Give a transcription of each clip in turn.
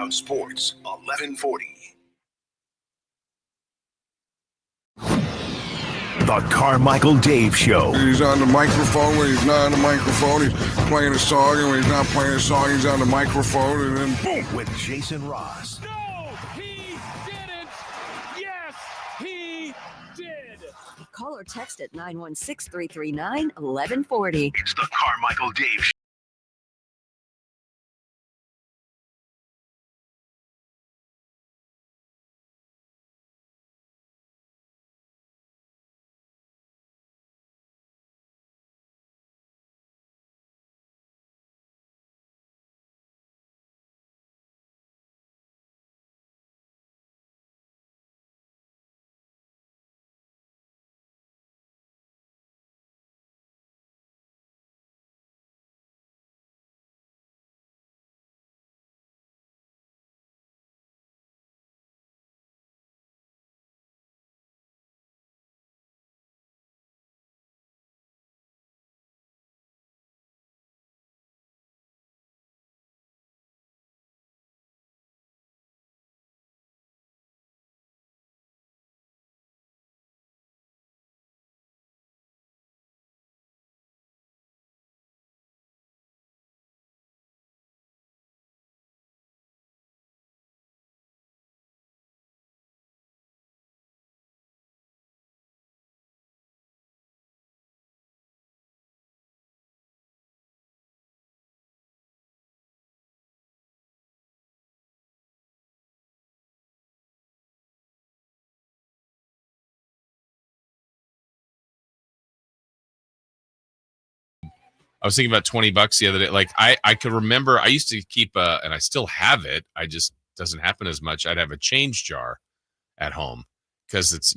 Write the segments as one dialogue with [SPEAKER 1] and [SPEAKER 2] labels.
[SPEAKER 1] Clubhouse Sports 1140. The Carmichael Dave Show.
[SPEAKER 2] He's on the microphone when he's not on the microphone. He's playing a song, and when he's not playing a song, he's on the microphone, and then boom.
[SPEAKER 1] With Jason Ross.
[SPEAKER 3] No, he didn't. Yes, he did.
[SPEAKER 4] Call or text at 916-339-1140.
[SPEAKER 1] It's the Carmichael Dave Show.
[SPEAKER 5] I was thinking about $20 the other day. Like I could remember I used to keep and I still have it. I just doesn't happen as much. I'd have a change jar at home because it's,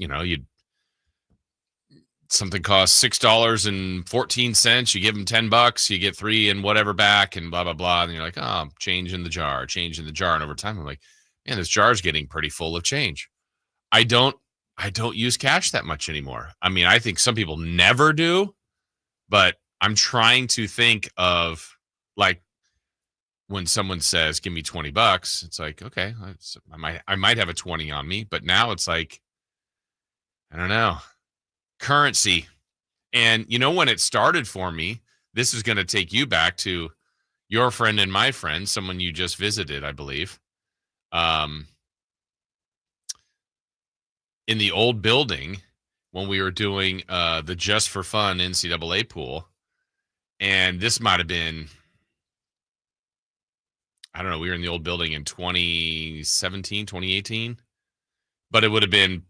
[SPEAKER 5] something costs $6.14. You give them $10, you get $3 and whatever back and blah, blah, blah. And you're like, oh, change in the jar. And over time, I'm like, man, this jar's getting pretty full of change. I don't use cash that much anymore. I mean, I think some people never do, but I'm trying to think of like when someone says, give me $20, it's like, okay, I might have a 20 on me, but now it's like, I don't know, currency. And when it started for me, this is going to take you back to your friend and my friend, someone you just visited, I believe, in the old building when we were doing the Just for Fun NCAA pool. And this might have been, I don't know, we were in the old building in 2017, 2018, but it would have been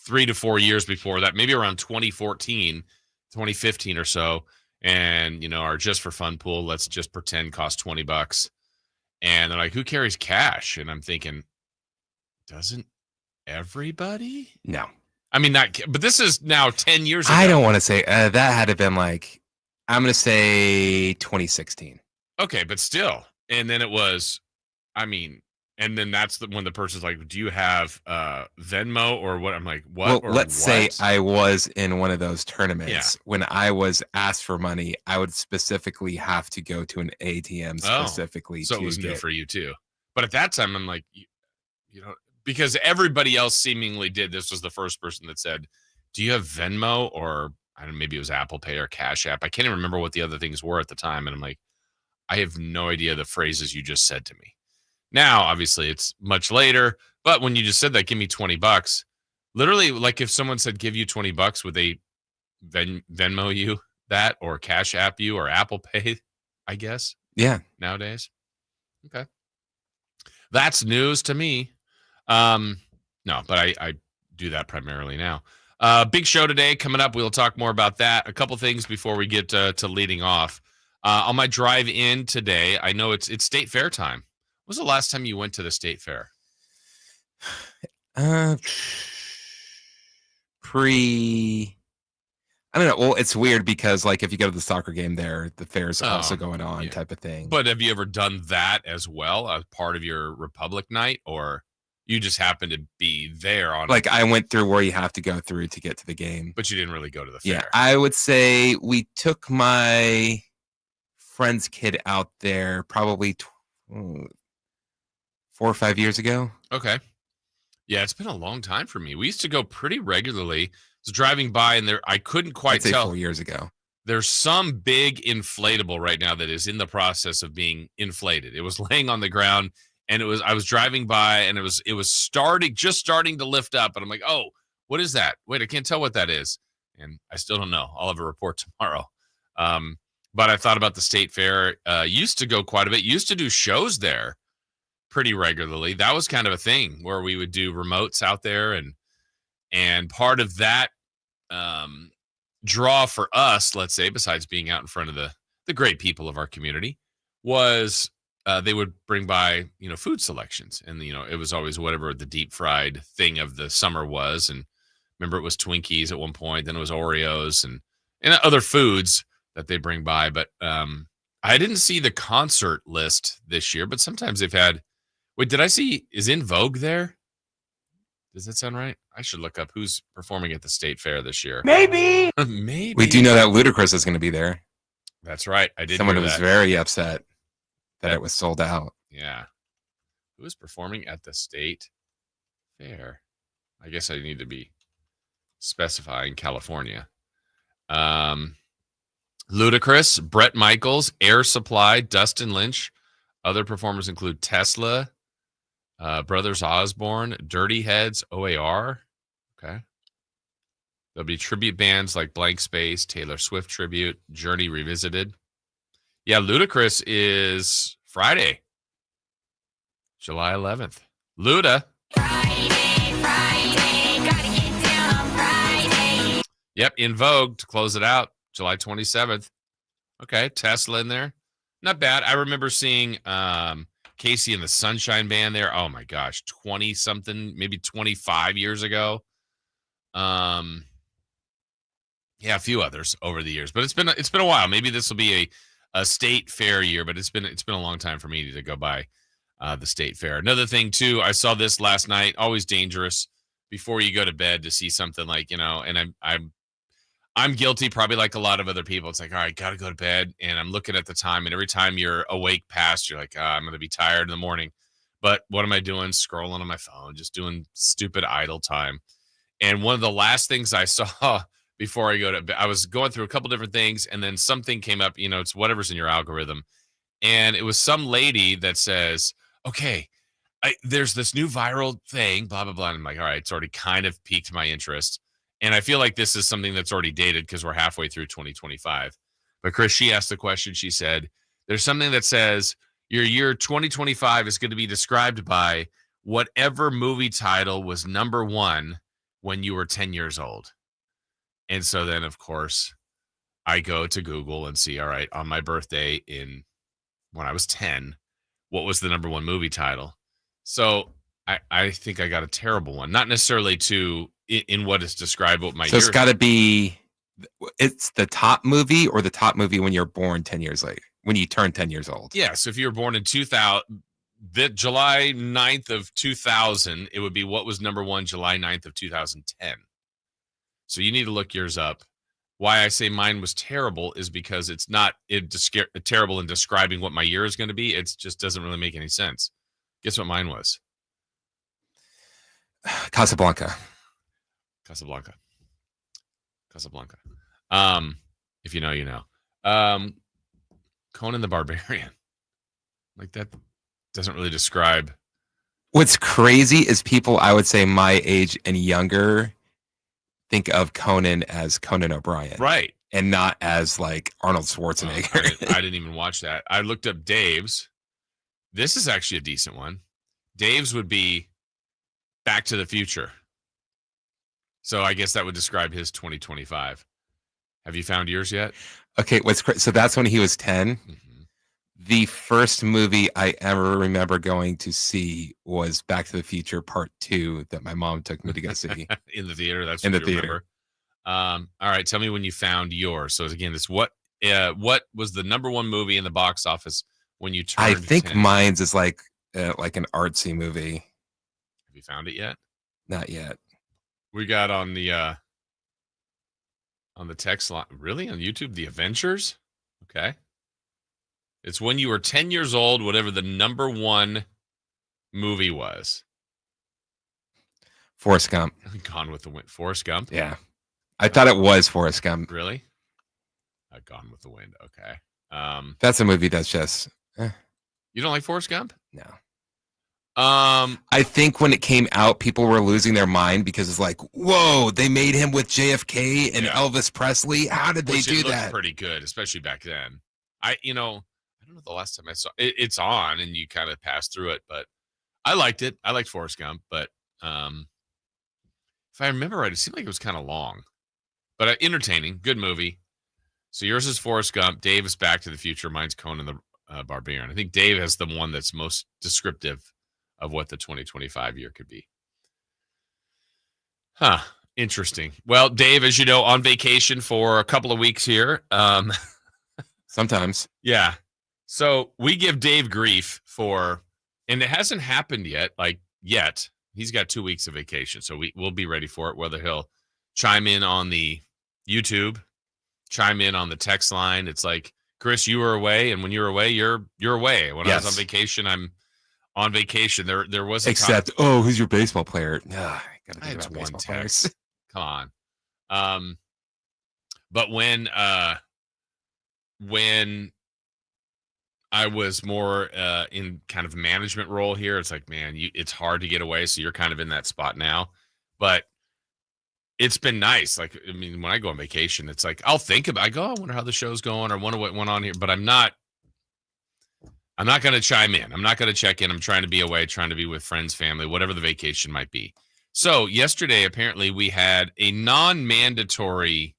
[SPEAKER 5] 3 to 4 years before that, maybe around 2014, 2015 or so. And, our Just for Fun pool, let's just pretend cost $20. And they're like, who carries cash? And I'm thinking, doesn't everybody?
[SPEAKER 6] No.
[SPEAKER 5] I mean, but this is now 10 years ago.
[SPEAKER 6] I don't want to say that had to have been like, I'm going to say 2016.
[SPEAKER 5] Okay, but still. And then it was, and then that's when the person's like, do you have Venmo or what? I'm like, what?
[SPEAKER 6] Well, let's say I was in one of those tournaments. Yeah. When I was asked for money, I would specifically have to go to an ATM specifically.
[SPEAKER 5] So it was new for you too. But at that time, I'm like, because everybody else seemingly did. This was the first person that said, do you have Venmo or I don't know, maybe it was Apple Pay or Cash App. I can't even remember what the other things were at the time. And I'm like, I have no idea the phrases you just said to me. Now, obviously, it's much later. But when you just said that, give me $20, literally, like if someone said, give you $20, would they Venmo you that or Cash App you or Apple Pay, I guess?
[SPEAKER 6] Yeah.
[SPEAKER 5] Nowadays. Okay. That's news to me. No, but I do that primarily now. Big show today coming up. We'll talk more about that. A couple things before we get to leading off. On my drive in today, I know it's State Fair time. When was the last time you went to the State Fair?
[SPEAKER 6] I don't know. Well, it's weird because like if you go to the soccer game there, the fair's also going on type of thing.
[SPEAKER 5] But have you ever done that as well as part of your Republic night, or you just happened to be there on
[SPEAKER 6] like I went through where you have to go through to get to the game.
[SPEAKER 5] But you didn't really go to the fair.
[SPEAKER 6] Yeah, I would say we took my friend's kid out there probably 4 4 or 5 years ago.
[SPEAKER 5] Okay. Yeah, it's been a long time for me. We used to go pretty regularly. I was driving by and I couldn't quite
[SPEAKER 6] I'd say
[SPEAKER 5] tell.
[SPEAKER 6] 4 years ago.
[SPEAKER 5] There's some big inflatable right now that is in the process of being inflated. It was laying on the ground and I was driving by and it was just starting to lift up. And I'm like, oh, what is that? Wait, I can't tell what that is. And I still don't know. I'll have a report tomorrow. But I thought about the state fair. Used to go quite a bit. Used to do shows there pretty regularly. That was kind of a thing where we would do remotes out there, and part of that draw for us, let's say, besides being out in front of the great people of our community, was they would bring by food selections, and it was always whatever the deep fried thing of the summer was. And remember, it was Twinkies at one point, then it was Oreos and other foods that they bring by. But I didn't see the concert list this year, but sometimes they've had. Wait, did I see is In Vogue there? Does that sound right? I should look up who's performing at the state fair this year.
[SPEAKER 3] Maybe.
[SPEAKER 5] Maybe.
[SPEAKER 6] We do know that Ludacris is going to be there.
[SPEAKER 5] That's right. I did.
[SPEAKER 6] Someone was very upset that it was sold out.
[SPEAKER 5] Yeah. Who is performing at the state fair? I guess I need to be specifying California. Ludacris, Bret Michaels, Air Supply, Dustin Lynch. Other performers include Tesla, Brothers Osborne, Dirty Heads, OAR. Okay. There'll be tribute bands like Blank Space, Taylor Swift Tribute, Journey Revisited. Yeah, Ludacris is Friday, July 11th. Luda.
[SPEAKER 4] Friday, gotta get down on Friday.
[SPEAKER 5] Yep, In Vogue to close it out, July 27th. Okay, Tesla in there. Not bad. I remember seeing Casey and the Sunshine Band there. Oh my gosh, 20-something, maybe 25 years ago. Yeah, a few others over the years, but it's been a while. Maybe this will be a state fair year, but it's been a long time for me to go by the state fair. Another thing too, I saw this last night. Always dangerous before you go to bed to see something like and I'm guilty, probably like a lot of other people. It's like, all right, got to go to bed. And I'm looking at the time, and every time you're awake past, you're like, I'm going to be tired in the morning. But what am I doing? Scrolling on my phone, just doing stupid idle time. And one of the last things I saw before I go to bed, I was going through a couple different things, and then something came up, it's whatever's in your algorithm. And it was some lady that says, okay, there's this new viral thing, blah, blah, blah. And I'm like, all right, it's already kind of piqued my interest. And I feel like this is something that's already dated because we're halfway through 2025. But Chris, she asked the question. She said, there's something that says your year 2025 is going to be described by whatever movie title was number one when you were 10 years old. And so then, of course, I go to Google and see, all right, on my birthday when I was 10, what was the number one movie title? So I think I got a terrible one. Not necessarily in what is described what my
[SPEAKER 6] So
[SPEAKER 5] year.
[SPEAKER 6] it's got to be, it's the top movie or the top movie when you're born 10 years later, when you turn 10 years old.
[SPEAKER 5] Yeah, so if you were born in 2000, July 9th of 2000, it would be what was number one July 9th of 2010. So you need to look yours up. Why I say mine was terrible is because it's not terrible in describing what my year is going to be. It just doesn't really make any sense. Guess what mine was?
[SPEAKER 6] Casablanca.
[SPEAKER 5] Casablanca. If you know, you know. Conan the Barbarian. Like that doesn't really describe.
[SPEAKER 6] What's crazy is people, I would say my age and younger, think of Conan as Conan O'Brien.
[SPEAKER 5] Right.
[SPEAKER 6] And not as like Arnold Schwarzenegger.
[SPEAKER 5] I didn't even watch that. I looked up Dave's. This is actually a decent one. Dave's would be Back to the Future. So I guess that would describe his 2025. Have you found yours yet?
[SPEAKER 6] Okay, so that's when he was 10.
[SPEAKER 5] Mm-hmm.
[SPEAKER 6] The first movie I ever remember going to see was Back to the Future Part 2 that my mom took me to go see.
[SPEAKER 5] In the theater, that's
[SPEAKER 6] in
[SPEAKER 5] what
[SPEAKER 6] the
[SPEAKER 5] you
[SPEAKER 6] theater.
[SPEAKER 5] Remember. All right, tell me when you found yours. So again, this what was the number one movie in the box office when you turned
[SPEAKER 6] I think
[SPEAKER 5] 10?
[SPEAKER 6] mine's is like an artsy movie.
[SPEAKER 5] Have you found it yet?
[SPEAKER 6] Not yet.
[SPEAKER 5] We got on the text line. Really? On YouTube? The Avengers? Okay. It's when you were 10 years old, whatever the number one movie was?
[SPEAKER 6] Forrest Gump.
[SPEAKER 5] Gone with the Wind. Forrest Gump?
[SPEAKER 6] Yeah. I thought it was Forrest Gump.
[SPEAKER 5] Really? Gone with the Wind. Okay.
[SPEAKER 6] That's a movie that's just
[SPEAKER 5] You don't like Forrest Gump?
[SPEAKER 6] no.
[SPEAKER 5] I
[SPEAKER 6] think when it came out, people were losing their mind because it's like, whoa, they made him with JFK and Elvis Presley. How did they do that?
[SPEAKER 5] Pretty good, especially back then. I don't know the last time I saw it. It's on and you kind of pass through it, but I liked it. I liked Forrest Gump, but if I remember right, it seemed like it was kind of long, but entertaining, good movie. So yours is Forrest Gump. Dave is Back to the Future. Mine's Conan the Barbarian. I think Dave has the one that's most descriptive of what the 2025 year could be. Huh. Interesting. Well, Dave, as you know, on vacation for a couple of weeks here.
[SPEAKER 6] Sometimes.
[SPEAKER 5] Yeah. So we give Dave grief and it hasn't happened yet, yet. He's got 2 weeks of vacation, so we'll be ready for it, whether he'll chime in on the YouTube, chime in on the text line. It's like, Chris, you were away, and when you were away, you're away. When I was on vacation, I'm on vacation. There was
[SPEAKER 6] who's your baseball player? I gotta think about
[SPEAKER 5] one
[SPEAKER 6] baseball
[SPEAKER 5] text.
[SPEAKER 6] players.
[SPEAKER 5] Come on. But when I was more in kind of management role here, it's like, man, it's hard to get away. So you're kind of in that spot now, but it's been nice. Like, I mean, when I go on vacation, it's like, I wonder how the show's going or wonder what went on here, but I'm not going to chime in. I'm not going to check in. I'm trying to be away, trying to be with friends, family, whatever the vacation might be. So yesterday, apparently we had a non-mandatory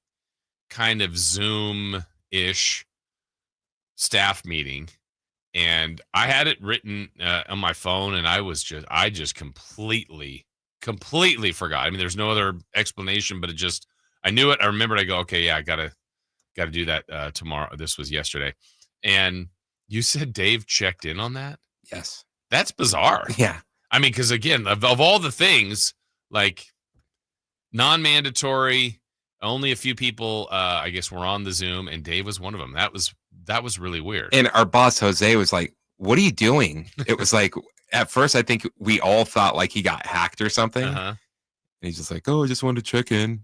[SPEAKER 5] kind of Zoom-ish staff meeting. And I had it written on my phone, and I just completely forgot. I mean, there's no other explanation, but I knew it. I remembered. I go, okay, yeah, I gotta do that tomorrow. This was yesterday, and you said Dave checked in on that.
[SPEAKER 6] Yes,
[SPEAKER 5] that's bizarre.
[SPEAKER 6] Yeah,
[SPEAKER 5] I mean, because again, of all the things, like non-mandatory, only a few people, I guess, were on the Zoom, and Dave was one of them. That was really weird.
[SPEAKER 6] And our boss, Jose, was like, what are you doing? It was like, at first, I think we all thought like he got hacked or something. And he's just like, oh, I just wanted to check in.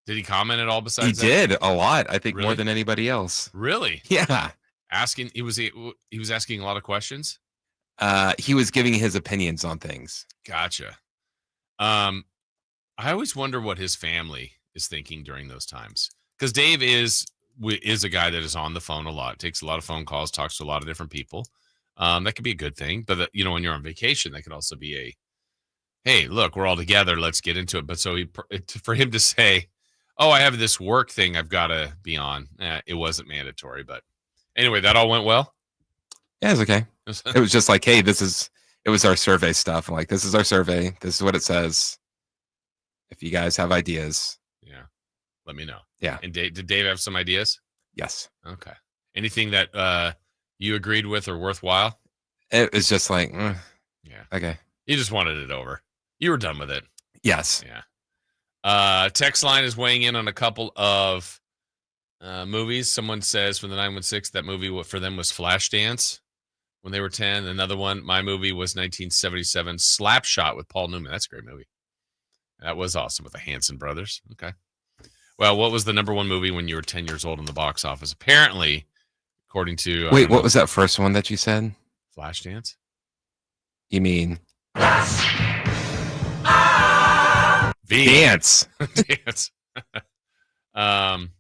[SPEAKER 5] Did he comment at all besides
[SPEAKER 6] He
[SPEAKER 5] that?
[SPEAKER 6] did a lot, I think,
[SPEAKER 5] Really?
[SPEAKER 6] more than anybody else.
[SPEAKER 5] Really?
[SPEAKER 6] Yeah.
[SPEAKER 5] He was asking a lot of questions?
[SPEAKER 6] He was giving his opinions on things.
[SPEAKER 5] Gotcha. I always wonder what his family is thinking during those times. Because Dave is a guy that is on the phone a lot, takes a lot of phone calls, talks to a lot of different people. That could be a good thing. But, when you're on vacation, that could also be hey, look, we're all together. Let's get into it. But so for him to say, oh, I have this work thing I've got to be on. It wasn't mandatory. But anyway, that all went well?
[SPEAKER 6] Yeah, it's okay. It was just like, hey, it was our survey stuff. I'm like, this is our survey. This is what it says. If you guys have ideas.
[SPEAKER 5] Yeah. Let me know.
[SPEAKER 6] Yeah.
[SPEAKER 5] And did Dave have some ideas?
[SPEAKER 6] Yes.
[SPEAKER 5] Okay. Anything that you agreed with or worthwhile?
[SPEAKER 6] It was just like,
[SPEAKER 5] yeah.
[SPEAKER 6] Okay.
[SPEAKER 5] You just wanted it over. You were done with it.
[SPEAKER 6] Yes.
[SPEAKER 5] Yeah. Text line is weighing in on a couple of movies. Someone says from the 916 that movie for them was Flashdance when they were 10. Another one, my movie was 1977 Slapshot with Paul Newman. That's a great movie. That was awesome with the Hanson brothers. Okay. Well, what was the number one movie when you were 10 years old in the box office? Apparently, according to...
[SPEAKER 6] Wait, what was that first one that you said?
[SPEAKER 5] Flashdance?
[SPEAKER 6] You mean...
[SPEAKER 5] Dance. Dance. Hang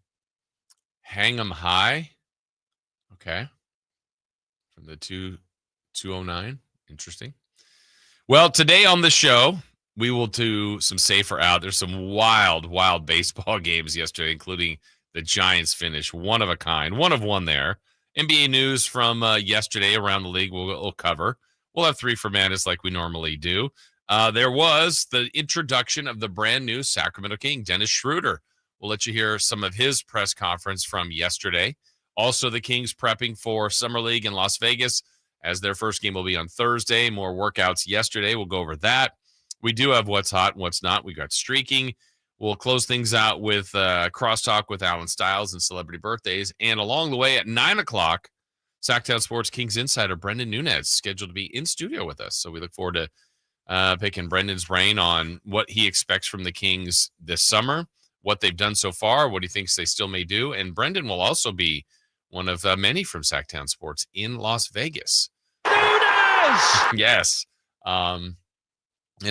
[SPEAKER 5] 'em High. Okay. From the 209. Interesting. Well, today on the show, we will do some safer out. There's some wild baseball games yesterday, including the Giants finish. One of a kind. One of one there. NBA news from yesterday around the league we'll cover. We'll have 3 for Madness like we normally do. There was the introduction of the brand new Sacramento King, Dennis Schruder. We'll let you hear some of his press conference from yesterday. Also, the Kings prepping for Summer League in Las Vegas, as their first game will be on Thursday. More workouts yesterday. We'll go over that. We do have what's hot and what's not. We got streaking. We'll close things out with crosstalk with Alan Stiles and celebrity birthdays. And along the way at 9 o'clock, Sacktown Sports Kings insider Brendan Nunes scheduled to be in studio with us. So we look forward to picking Brendan's brain on what he expects from the Kings this summer, what they've done so far, what he thinks they still may do. And Brendan will also be one of many from Sacktown Sports in Las Vegas. Yes. And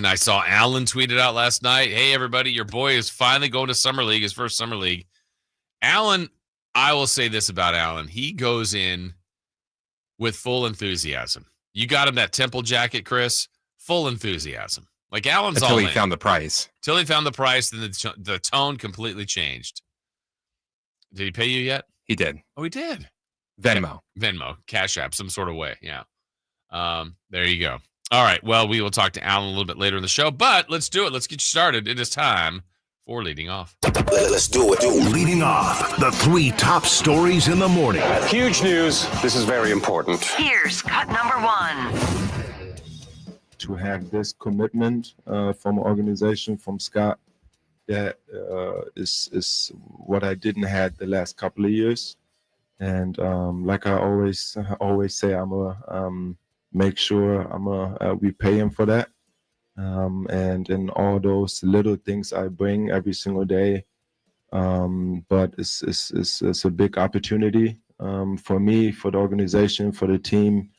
[SPEAKER 5] I saw Alan tweeted out last night, hey, everybody, your boy is finally going to Summer League, his first Summer League. Alan, I will say this about Alan. He goes in with full enthusiasm. You got him that Temple jacket, Chris, full enthusiasm. Like Alan's
[SPEAKER 6] until
[SPEAKER 5] all
[SPEAKER 6] he
[SPEAKER 5] in.
[SPEAKER 6] found the price.
[SPEAKER 5] Until he found the price, then the tone completely changed. Did he pay you yet?
[SPEAKER 6] He did.
[SPEAKER 5] Oh, he did.
[SPEAKER 6] Venmo.
[SPEAKER 5] Venmo, Cash App, some sort of way. Yeah. There you go. All right. Well, we will talk to Alan a little bit later in the show, but let's do it. Let's get you started. It is time for Leading Off.
[SPEAKER 1] Let's do it. Leading off, the 3 top stories in the morning.
[SPEAKER 7] Huge news. This is very important.
[SPEAKER 8] Here's cut number 1.
[SPEAKER 9] To have this commitment from organization, from Scott, that is what I didn't have the last couple of years. And like I always say, I'm a make sure we pay him for that. And in all those little things I bring every single day. But it's a big opportunity for me, for the organization, for the team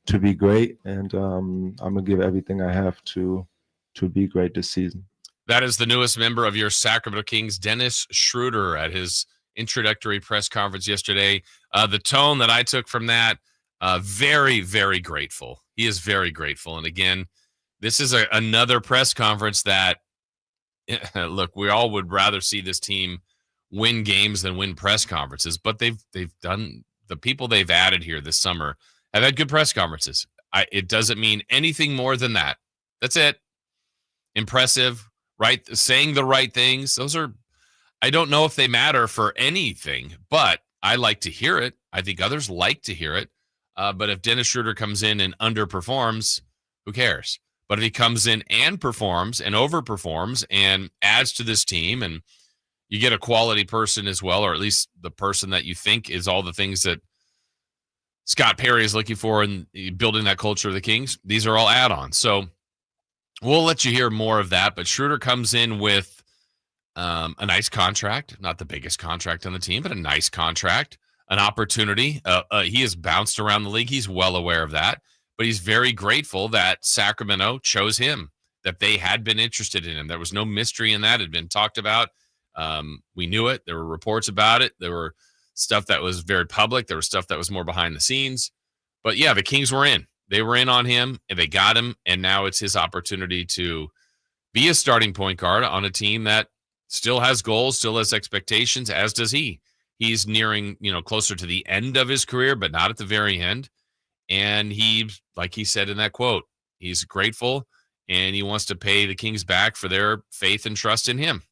[SPEAKER 9] to be great. And I'm going to give everything I have to be great this season.
[SPEAKER 5] That is the newest member of your Sacramento Kings, Dennis Schruder, at his introductory press conference yesterday. The tone that I took from that, very, very grateful. He is very grateful. And again, this is another press conference that, look, we all would rather see this team win games than win press conferences, but they've done, the people they've added here this summer have had good press conferences. It doesn't mean anything more than that. That's it. Impressive, right? Saying the right things. Those are, I don't know if they matter for anything, but I like to hear it. I think others like to hear it. But if Dennis Schroder comes in and underperforms, who cares? But if he comes in and performs and overperforms and adds to this team, and you get a quality person as well, or at least the person that you think is all the things that Scott Perry is looking for in building that culture of the Kings, these are all add-ons. So we'll let you hear more of that. But Schroeder comes in with a nice contract, not the biggest contract on the team, but a nice contract, an opportunity. He has bounced around the league. He's well aware of that. But he's very grateful that Sacramento chose him, that they had been interested in him. There was no mystery in that. It had been talked about. We knew it. There were reports about it. There were stuff that was very public. There was stuff that was more behind the scenes. But, yeah, the Kings were in. They were in on him, and they got him, and now it's his opportunity to be a starting point guard on a team that still has goals, still has expectations, as does he. He's nearing, closer to the end of his career, but not at the very end. And he, like he said in that quote, he's grateful and he wants to pay the Kings back for their faith and trust in him.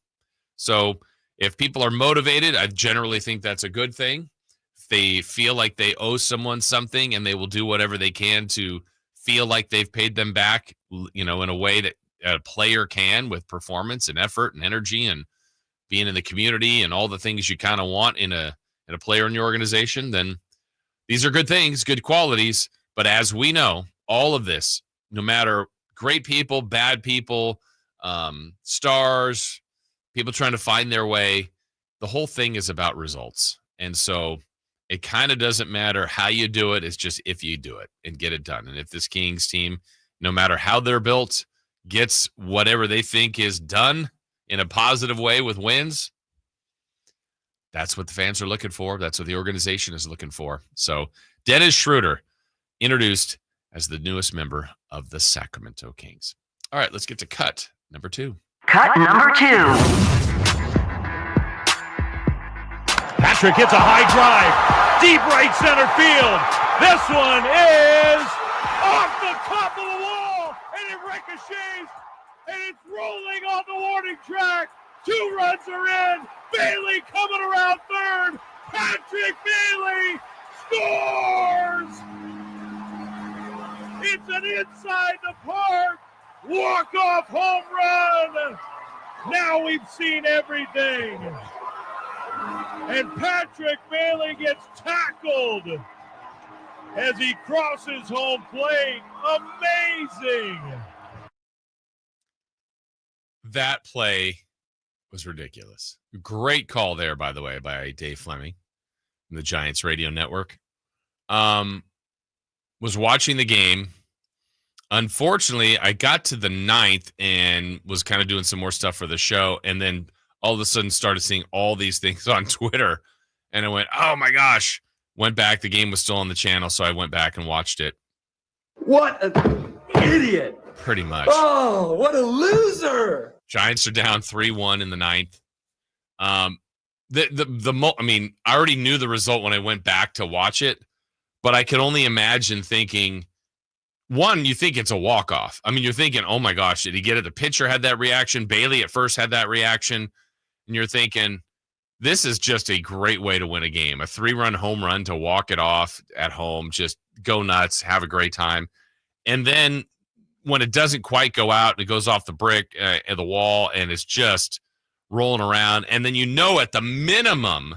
[SPEAKER 5] So if people are motivated, I generally think that's a good thing. If they feel like they owe someone something and they will do whatever they can to feel like they've paid them back, in a way that a player can, with performance and effort and energy and being in the community and all the things you kind of want in a player in your organization, then these are good things, good qualities. But as we know, all of this, no matter great people, bad people, stars, people trying to find their way, the whole thing is about results. And so it kind of doesn't matter how you do it. It's just if you do it and get it done. And if this Kings team, no matter how they're built, gets whatever they think is done in a positive way with wins, that's what the fans are looking for. That's what the organization is looking for. So Dennis Schroeder, introduced as the newest member of the Sacramento Kings. All right, let's get to cut number 2.
[SPEAKER 8] Cut number 2.
[SPEAKER 3] Patrick hits a high drive, deep right center field. This one is off the top of the wall, and it ricochets, and it's rolling on the warning track. 2 runs are in. Bailey coming around third. Patrick Bailey scores! It's an inside the park walk-off home run. Now we've seen everything. And Patrick Bailey gets tackled as he crosses home plate. Amazing.
[SPEAKER 5] That play was ridiculous. Great call there, by the way, by Dave Fleming from the Giants Radio Network. Was watching the game. Unfortunately, I got to the 9th and was kind of doing some more stuff for the show, and then all of a sudden started seeing all these things on Twitter, and I went, oh my gosh. Went back. The game was still on the channel, so I went back and watched it.
[SPEAKER 10] What an idiot.
[SPEAKER 5] Pretty much.
[SPEAKER 10] Oh, what a loser.
[SPEAKER 5] Giants are down 3-1 in the 9th. I already knew the result when I went back to watch it, but I could only imagine thinking, one, you think it's a walk-off. I mean, you're thinking, oh my gosh, did he get it? The pitcher had that reaction. Bailey at first had that reaction. And you're thinking, this is just a great way to win a game. A 3-run home run to walk it off at home. Just go nuts, have a great time. And then when it doesn't quite go out and it goes off the brick and the wall and it's just rolling around. And then at the minimum,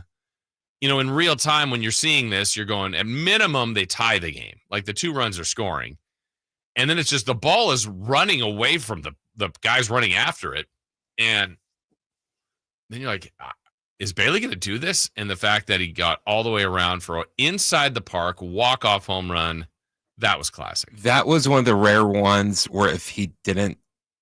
[SPEAKER 5] in real time when you're seeing this, you're going, at minimum, they tie the game. Like the 2 runs are scoring. And then it's just the ball is running away from the guys running after it. And then you're like, is Bailey going to do this? And the fact that he got all the way around for inside the park, walk-off home run, that was classic.
[SPEAKER 6] That was one of the rare ones where if he didn't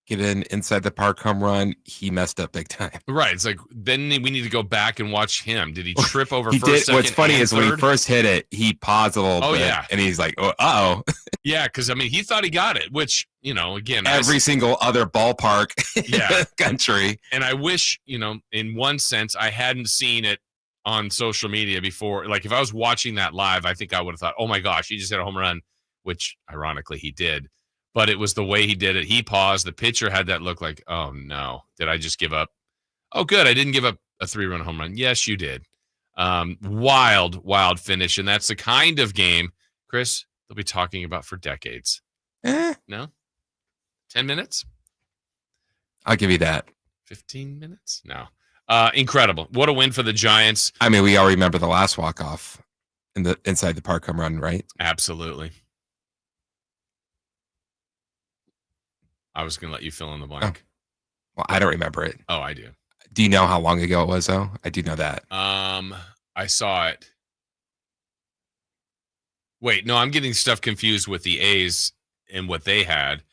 [SPEAKER 6] get an inside the park home run, he messed up big time.
[SPEAKER 5] Right. It's like, then we need to go back and watch him. Did he trip over
[SPEAKER 6] he
[SPEAKER 5] first,
[SPEAKER 6] did.
[SPEAKER 5] second,
[SPEAKER 6] What's funny is
[SPEAKER 5] third?
[SPEAKER 6] when he first hit it, he paused a little bit.
[SPEAKER 5] Yeah.
[SPEAKER 6] And he's like, uh-oh.
[SPEAKER 5] Yeah, because, he thought he got it, which, again.
[SPEAKER 6] Every single other ballpark in the country.
[SPEAKER 5] And I wish, in one sense, I hadn't seen it on social media before. Like, if I was watching that live, I think I would have thought, oh, my gosh, he just hit a home run, which, ironically, he did. But it was the way he did it. He paused. The pitcher had that look like, oh, no. Did I just give up? Oh, good. I didn't give up a 3-run home run. Yes, you did. Wild finish. And that's the kind of game, Chris, they'll be talking about for decades. No? 10 minutes?
[SPEAKER 6] I'll give you that.
[SPEAKER 5] 15 minutes? No. Incredible. What a win for the Giants.
[SPEAKER 6] I mean, we all remember the last walk-off in the inside the park home run, right?
[SPEAKER 5] Absolutely. I was going to let you fill in the blank.
[SPEAKER 6] Oh. Well, I don't remember it.
[SPEAKER 5] Oh, I do.
[SPEAKER 6] Do you know how long ago it was, though? I do know that.
[SPEAKER 5] I saw it. Wait, no, I'm getting stuff confused with the A's and what they had.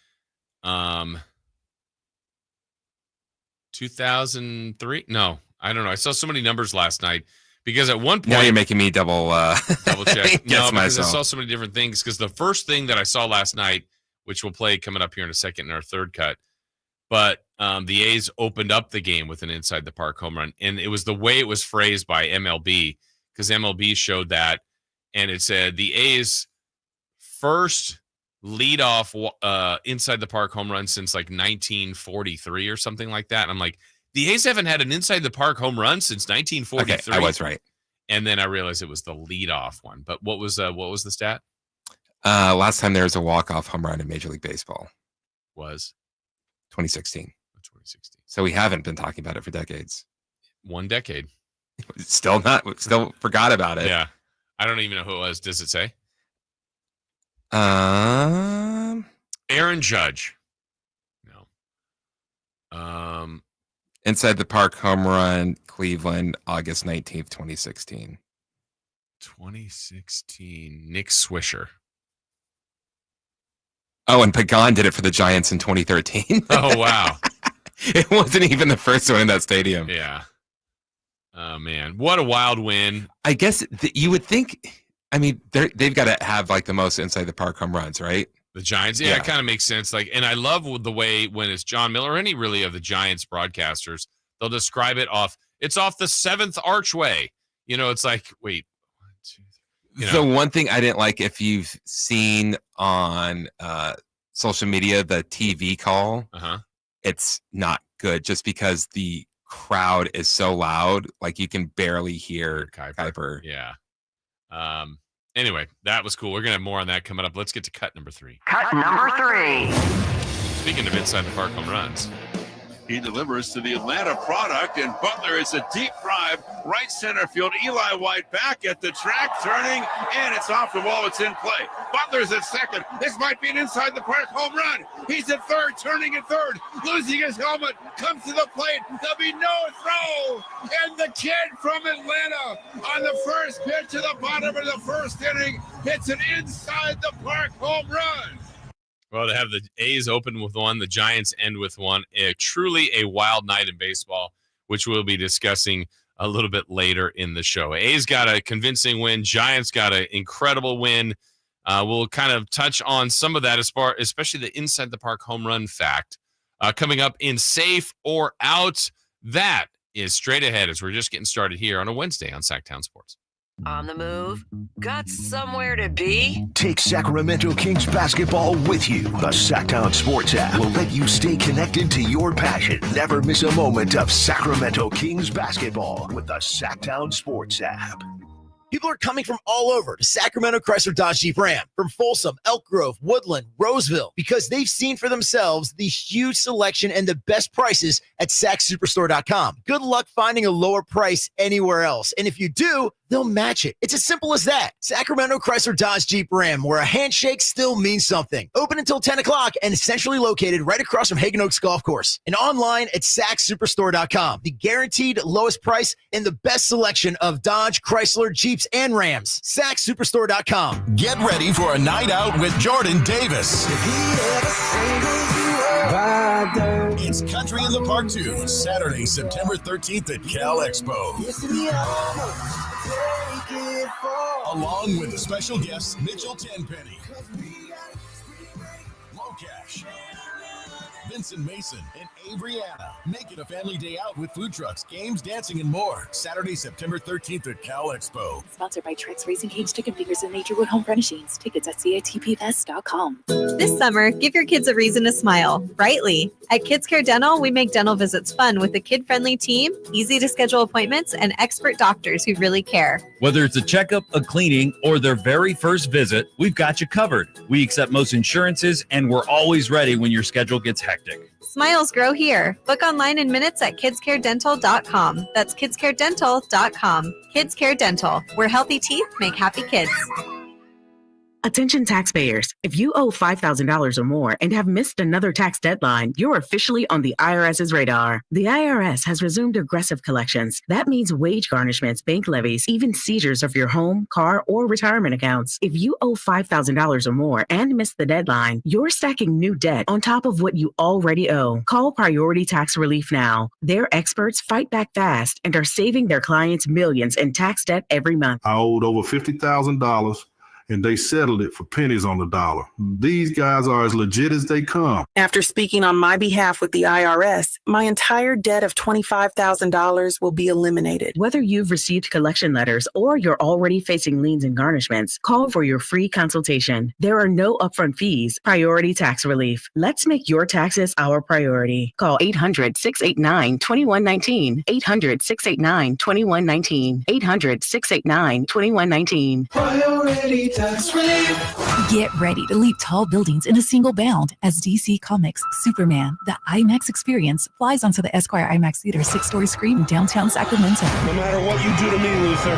[SPEAKER 5] 2003? No, I don't know. I saw so many numbers last night because at one point.
[SPEAKER 6] Now you're making me double
[SPEAKER 5] check. No, because
[SPEAKER 6] myself.
[SPEAKER 5] I saw so many different things. Because the first thing that I saw last night, which we'll play coming up here in a second in our third cut, but the A's opened up the game with an inside the park home run. And it was the way it was phrased by MLB, because MLB showed that. And it said the A's first leadoff inside the park home run since like 1943 or something like that. And I'm like, the A's haven't had an inside the park home run since 1943.
[SPEAKER 6] Okay, I was right.
[SPEAKER 5] And then I realized it was the leadoff one. But what was the stat?
[SPEAKER 6] Last time there was a walk-off home run in Major League Baseball
[SPEAKER 5] was
[SPEAKER 6] 2016.
[SPEAKER 5] 2016.
[SPEAKER 6] So we haven't been talking about it for decades.
[SPEAKER 5] 1 decade.
[SPEAKER 6] Still forgot about it.
[SPEAKER 5] Yeah. I don't even know who it was. Does it say?
[SPEAKER 6] Aaron
[SPEAKER 5] Judge. No.
[SPEAKER 6] Inside the park home run, Cleveland, August 19th, 2016.
[SPEAKER 5] 2016. Nick Swisher.
[SPEAKER 6] Oh, and Pagan did it for the Giants in 2013.
[SPEAKER 5] Oh, wow.
[SPEAKER 6] It wasn't even the first one in that stadium.
[SPEAKER 5] Yeah. Oh, man. What a wild win.
[SPEAKER 6] I guess you would think, I mean, they've got to have like the most inside the park home runs, right?
[SPEAKER 5] The Giants. Yeah, it kind of makes sense. Like, and I love the way when it's John Miller or any really of the Giants broadcasters, they'll describe it it's off the 7th archway. It's like, wait. 1, 2, 3.
[SPEAKER 6] The one thing I didn't like, if you've seen on social media, the TV call, it's not good just because the crowd is so loud. Like you can barely hear Kuiper.
[SPEAKER 5] Yeah. Anyway, that was cool. We're going to have more on that coming up. Let's get to cut number 3.
[SPEAKER 8] Cut number 3.
[SPEAKER 5] Speaking of inside the park home runs,
[SPEAKER 11] He delivers to the Atlanta product, and Butler is a deep drive, right center field. Eli White back at the track, turning, and it's off the wall. It's in play. Butler's at second. This might be an inside the park home run. He's at third, turning at third, losing his helmet, comes to the plate. There'll be no throw, and the kid from Atlanta on the first pitch to the bottom of the first inning hits an inside the park home run.
[SPEAKER 5] Well, to have the A's open with one, the Giants end with one, truly a wild night in baseball, which we'll be discussing a little bit later in the show. A's got a convincing win. Giants got an incredible win. We'll kind of touch on some of that, especially the inside the park home run fact. Coming up in Safe or Out, that is straight ahead as we're just getting started here on a Wednesday on Sacktown Sports.
[SPEAKER 8] On the move? Got somewhere to be?
[SPEAKER 1] Take Sacramento Kings basketball with you. The Sacktown Sports app will let you stay connected to your passion. Never miss a moment of Sacramento Kings basketball with the Sacktown Sports app.
[SPEAKER 12] People are coming from all over to Sacramento Chrysler Dodge Jeep Ram, from Folsom, Elk Grove, Woodland, Roseville, because they've seen for themselves the huge selection and the best prices at SackSuperstore.com. Good luck finding a lower price anywhere else. And if you do, they'll match it. It's as simple as that. Sacramento Chrysler Dodge Jeep Ram, where a handshake still means something. Open until 10 o'clock and centrally located right across from Hagen Oaks Golf Course. And online at SackSuperstore.com. The guaranteed lowest price and the best selection of Dodge, Chrysler, Jeeps, and Rams. SackSuperstore.com.
[SPEAKER 1] Get ready for a night out with Jordan Davis. It's Country in the Park 2, Saturday, September 13th at Cal Expo. Along with the special guests, Mitchell Tenpenny, Locash, Vincent Mason, and Averyana. Make it a family day out with food trucks, games, dancing, and more. Saturday, September 13th at Cal Expo.
[SPEAKER 13] Sponsored by Trex Racing Cage, Chicken Fingers, and Naturewood Home Furnishings. Tickets at catpfest.com.
[SPEAKER 14] This summer, give your kids a reason to smile, brightly. At Kids Care Dental, we make dental visits fun with a kid-friendly team, easy to schedule appointments, and expert doctors who really care.
[SPEAKER 15] Whether it's a checkup, a cleaning, or their very first visit, we've got you covered. We accept most insurances, and we're always ready when your schedule gets hectic.
[SPEAKER 14] Smiles grow here. Book online in minutes at kidscaredental.com. That's kidscaredental.com. Kids Care Dental, where healthy teeth make happy kids.
[SPEAKER 16] Attention taxpayers, if you owe $5,000 or more and have missed another tax deadline, you're officially on the IRS's radar. The IRS has resumed aggressive collections. That means wage garnishments, bank levies, even seizures of your home, car, or retirement accounts. If you owe $5,000 or more and missed the deadline, you're stacking new debt on top of what you already owe. Call Priority Tax Relief now. Their experts fight back fast and are saving their clients millions in tax debt every month.
[SPEAKER 17] I owed over $50,000. And they settled it for pennies on the dollar. These guys are as legit as they come.
[SPEAKER 18] After speaking on my behalf with the IRS, my entire debt of $25,000 will be eliminated.
[SPEAKER 16] Whether you've received collection letters or you're already facing liens and garnishments, call for your free consultation. There are no upfront fees. Priority Tax Relief. Let's make your taxes our priority. Call 800-689-2119. 800-689-2119. 800-689-2119.
[SPEAKER 10] Priority Tax Relief.
[SPEAKER 19] Get ready to leap tall buildings in a single bound as DC Comics' Superman, the IMAX experience, flies onto the Esquire IMAX Theater 6-story screen in downtown Sacramento.
[SPEAKER 3] No matter what you do to me, Luther,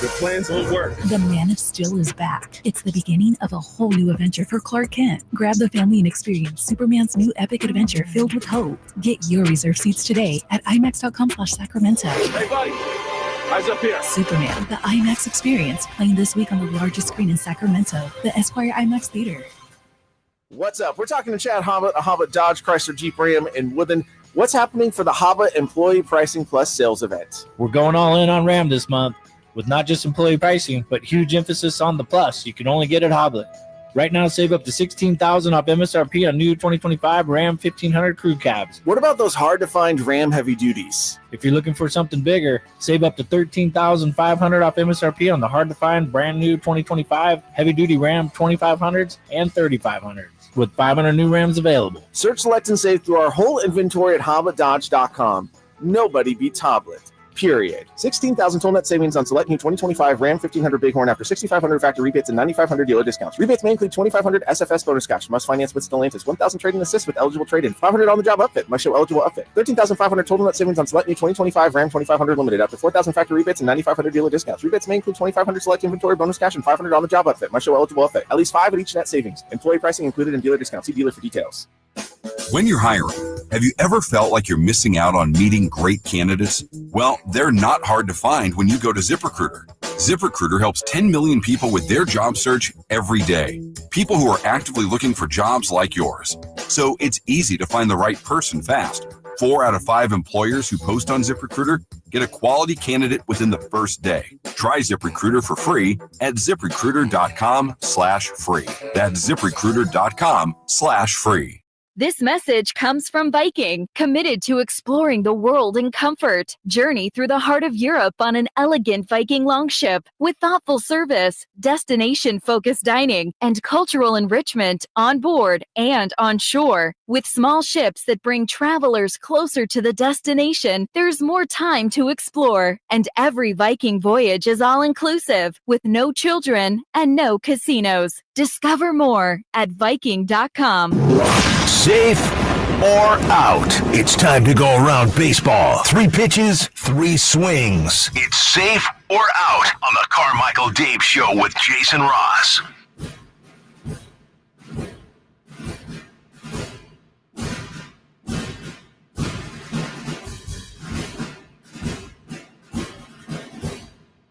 [SPEAKER 3] your plans won't work.
[SPEAKER 19] The Man of Steel is back. It's the beginning of a whole new adventure for Clark Kent. Grab the family and experience Superman's new epic adventure filled with hope. Get your reserved seats today at IMAX.com/Sacramento.
[SPEAKER 3] Hey, buddy. Eyes up here.
[SPEAKER 19] Superman, the IMAX experience, playing this week on the largest screen in Sacramento, the Esquire IMAX Theater.
[SPEAKER 20] What's up? We're talking to Chad Hobbit, a Hobbit Dodge Chrysler Jeep Ram in Woodland. What's happening for the Hobbit Employee Pricing Plus sales event?
[SPEAKER 21] We're going all in on Ram this month with not just employee pricing, but huge emphasis on the plus you can only get at Hobbit. Right now, save up to $16,000 off MSRP on new 2025 Ram 1500 crew cabs.
[SPEAKER 20] What about those hard-to-find Ram heavy duties?
[SPEAKER 21] If you're looking for something bigger, save up to $13,500 off MSRP on the hard-to-find brand new 2025 heavy-duty Ram 2500s and 3500s, with 500 new Rams available.
[SPEAKER 20] Search, select, and save through our whole inventory at HobbitDodge.com. Nobody beats Hoblet. period. 16,000 total net savings on select new 2025 Ram 1500 Bighorn after 6,500 factory rebates and 9,500 dealer discounts. Rebates may include 2,500 SFS bonus cash. Must finance with Stellantis. 1,000 trade-in assist with eligible trade-in. 500 on the job upfit. Must show eligible upfit. 13,500 total net savings on select new 2025 Ram 2500 Limited after 4,000 factory rebates and 9,500 dealer discounts. Rebates may include 2,500 select inventory bonus cash and 500 on the job upfit. Must show eligible upfit. At least 5 at each net savings. Employee pricing included in dealer discounts. See dealer for details.
[SPEAKER 2] When you're hiring, have you ever felt like you're missing out on meeting great candidates? Well, they're not hard to find when you go to ZipRecruiter. ZipRecruiter helps 10 million people with their job search every day. People who are actively looking for jobs like yours. So it's easy to find the right person fast. 4 out of 5 employers who post on ZipRecruiter get a quality candidate within the first day. Try ZipRecruiter for free at ZipRecruiter.com/free. That's ZipRecruiter.com/free.
[SPEAKER 22] This message comes from Viking, committed to exploring the world in comfort. Journey through the heart of Europe on an elegant Viking longship with thoughtful service, destination-focused dining, and cultural enrichment on board and on shore. With small ships that bring travelers closer to the destination, there's more time to explore. And every Viking voyage is all-inclusive, with no children and no casinos. Discover more at Viking.com.
[SPEAKER 1] Safe or out? It's time to go around baseball. 3 pitches, 3 swings. It's safe or out on the Carmichael Dave Show with Jason Ross.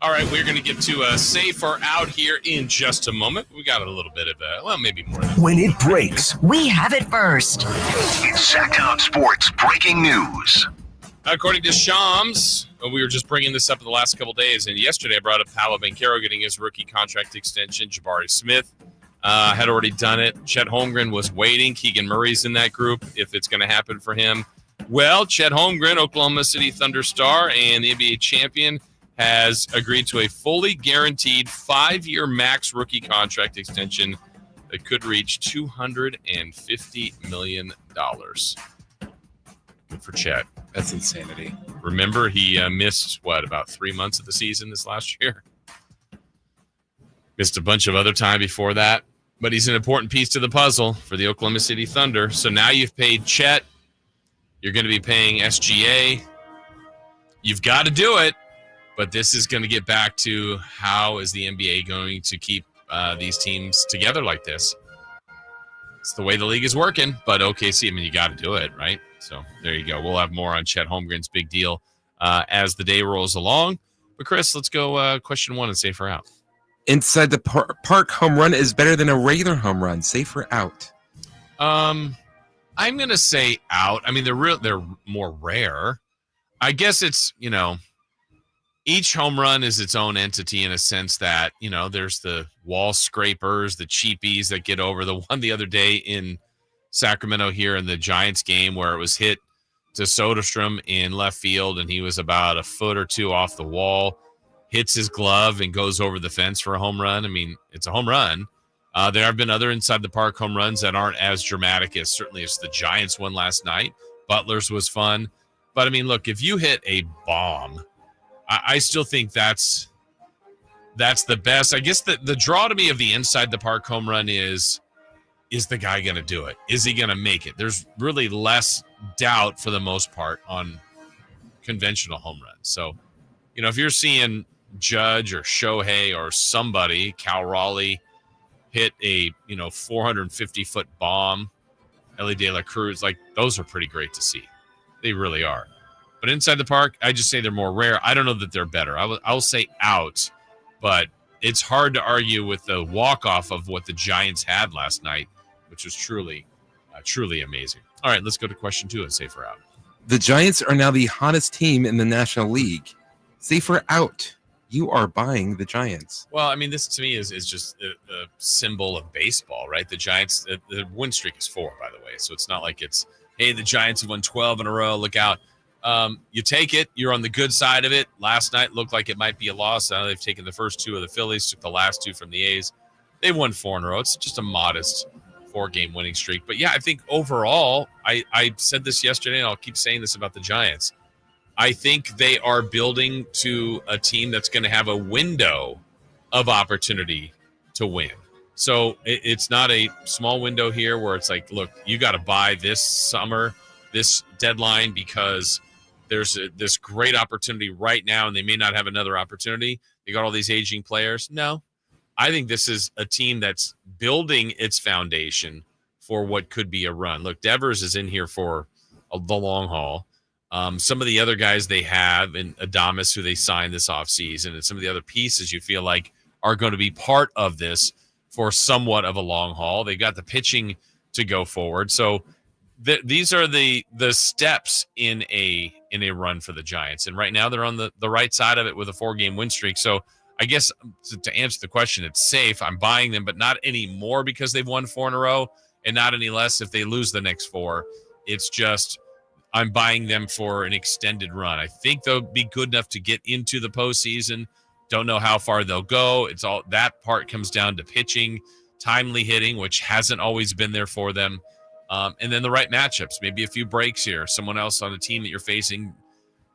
[SPEAKER 5] All right, we're going to get to safe or out here in just a moment. We got a little bit of maybe more than
[SPEAKER 1] when it breaks,
[SPEAKER 8] we have it first.
[SPEAKER 1] It's Sacktown Sports breaking news.
[SPEAKER 5] According to Shams, we were just bringing this up in the last couple days, and yesterday I brought up Paolo Banchero getting his rookie contract extension. Jabari Smith had already done it. Chet Holmgren was waiting. Keegan Murray's in that group if it's going to happen for him. Well, Chet Holmgren, Oklahoma City Thunder star and the NBA champion, has agreed to a fully guaranteed 5-year max rookie contract extension that could reach $250 million. Good for Chet.
[SPEAKER 6] That's insanity.
[SPEAKER 5] Remember, he missed, about 3 months of the season this last year? Missed a bunch of other time before that. But he's an important piece to the puzzle for the Oklahoma City Thunder. So now you've paid Chet. You're going to be paying SGA. You've got to do it. But this is going to get back to how is the NBA going to keep these teams together like this? It's the way the league is working. But OKC, you got to do it, right? So there you go. We'll have more on Chet Holmgren's big deal as the day rolls along. But Chris, let's go question 1 and safe or out.
[SPEAKER 6] Inside the park home run is better than a regular home run. Safe or out?
[SPEAKER 5] I'm going to say out. They're more rare. I guess it's, each home run is its own entity in a sense that, there's the wall scrapers, the cheapies that get over. The one the other day in Sacramento here in the Giants game where it was hit to Soderstrom in left field and he was about a foot or 2 off the wall, hits his glove and goes over the fence for a home run. It's a home run. There have been other inside the park home runs that aren't as dramatic as certainly as the Giants one last night. Butler's was fun. But, look, if you hit a bomb, I still think that's the best. I guess the draw to me of the inside the park home run is the guy going to do it? Is he going to make it? There's really less doubt for the most part on conventional home runs. So, if you're seeing Judge or Shohei or somebody, Cal Raleigh, hit a 450-foot bomb, Ellie De La Cruz, those are pretty great to see. They really are. But inside the park, I just say they're more rare. I don't know that they're better. I'll say out, but it's hard to argue with the walk-off of what the Giants had last night, which was truly amazing. All right, let's go to question 2 and safe or out.
[SPEAKER 6] The Giants are now the hottest team in the National League. Safe or out? You are buying the Giants.
[SPEAKER 5] Well, this to me is just a symbol of baseball, right? The Giants, the win streak is 4, by the way. So it's not like it's, hey, the Giants have won 12 in a row. Look out. You take it. You're on the good side of it. Last night looked like it might be a loss. Now they've taken the first 2 of the Phillies, took the last 2 from the A's. They won 4 in a row. It's just a modest 4-game winning streak. But, yeah, I think overall, I said this yesterday, and I'll keep saying this about the Giants. I think they are building to a team that's going to have a window of opportunity to win. So it's not a small window here where it's like, look, you got to buy this summer, this deadline, because there's this great opportunity right now and they may not have another opportunity. They got all these aging players. No, I think this is a team that's building its foundation for what could be a run. Look, Devers is in here for the long haul. Some of the other guys they have, and Adames, who they signed this offseason, and some of the other pieces you feel like are going to be part of this for somewhat of a long haul. They got the pitching to go forward. So these are the steps in a run for the Giants. And right now they're on the right side of it with a 4-game win streak. So I guess to answer the question, it's safe. I'm buying them, but not anymore because they've won 4 in a row, and not any less if they lose the next 4. It's just I'm buying them for an extended run. I think they'll be good enough to get into the postseason. Don't know how far they'll go. It's all that part comes down to pitching, timely hitting, which hasn't always been there for them. And then the right matchups, maybe a few breaks here. Someone else on a team that you're facing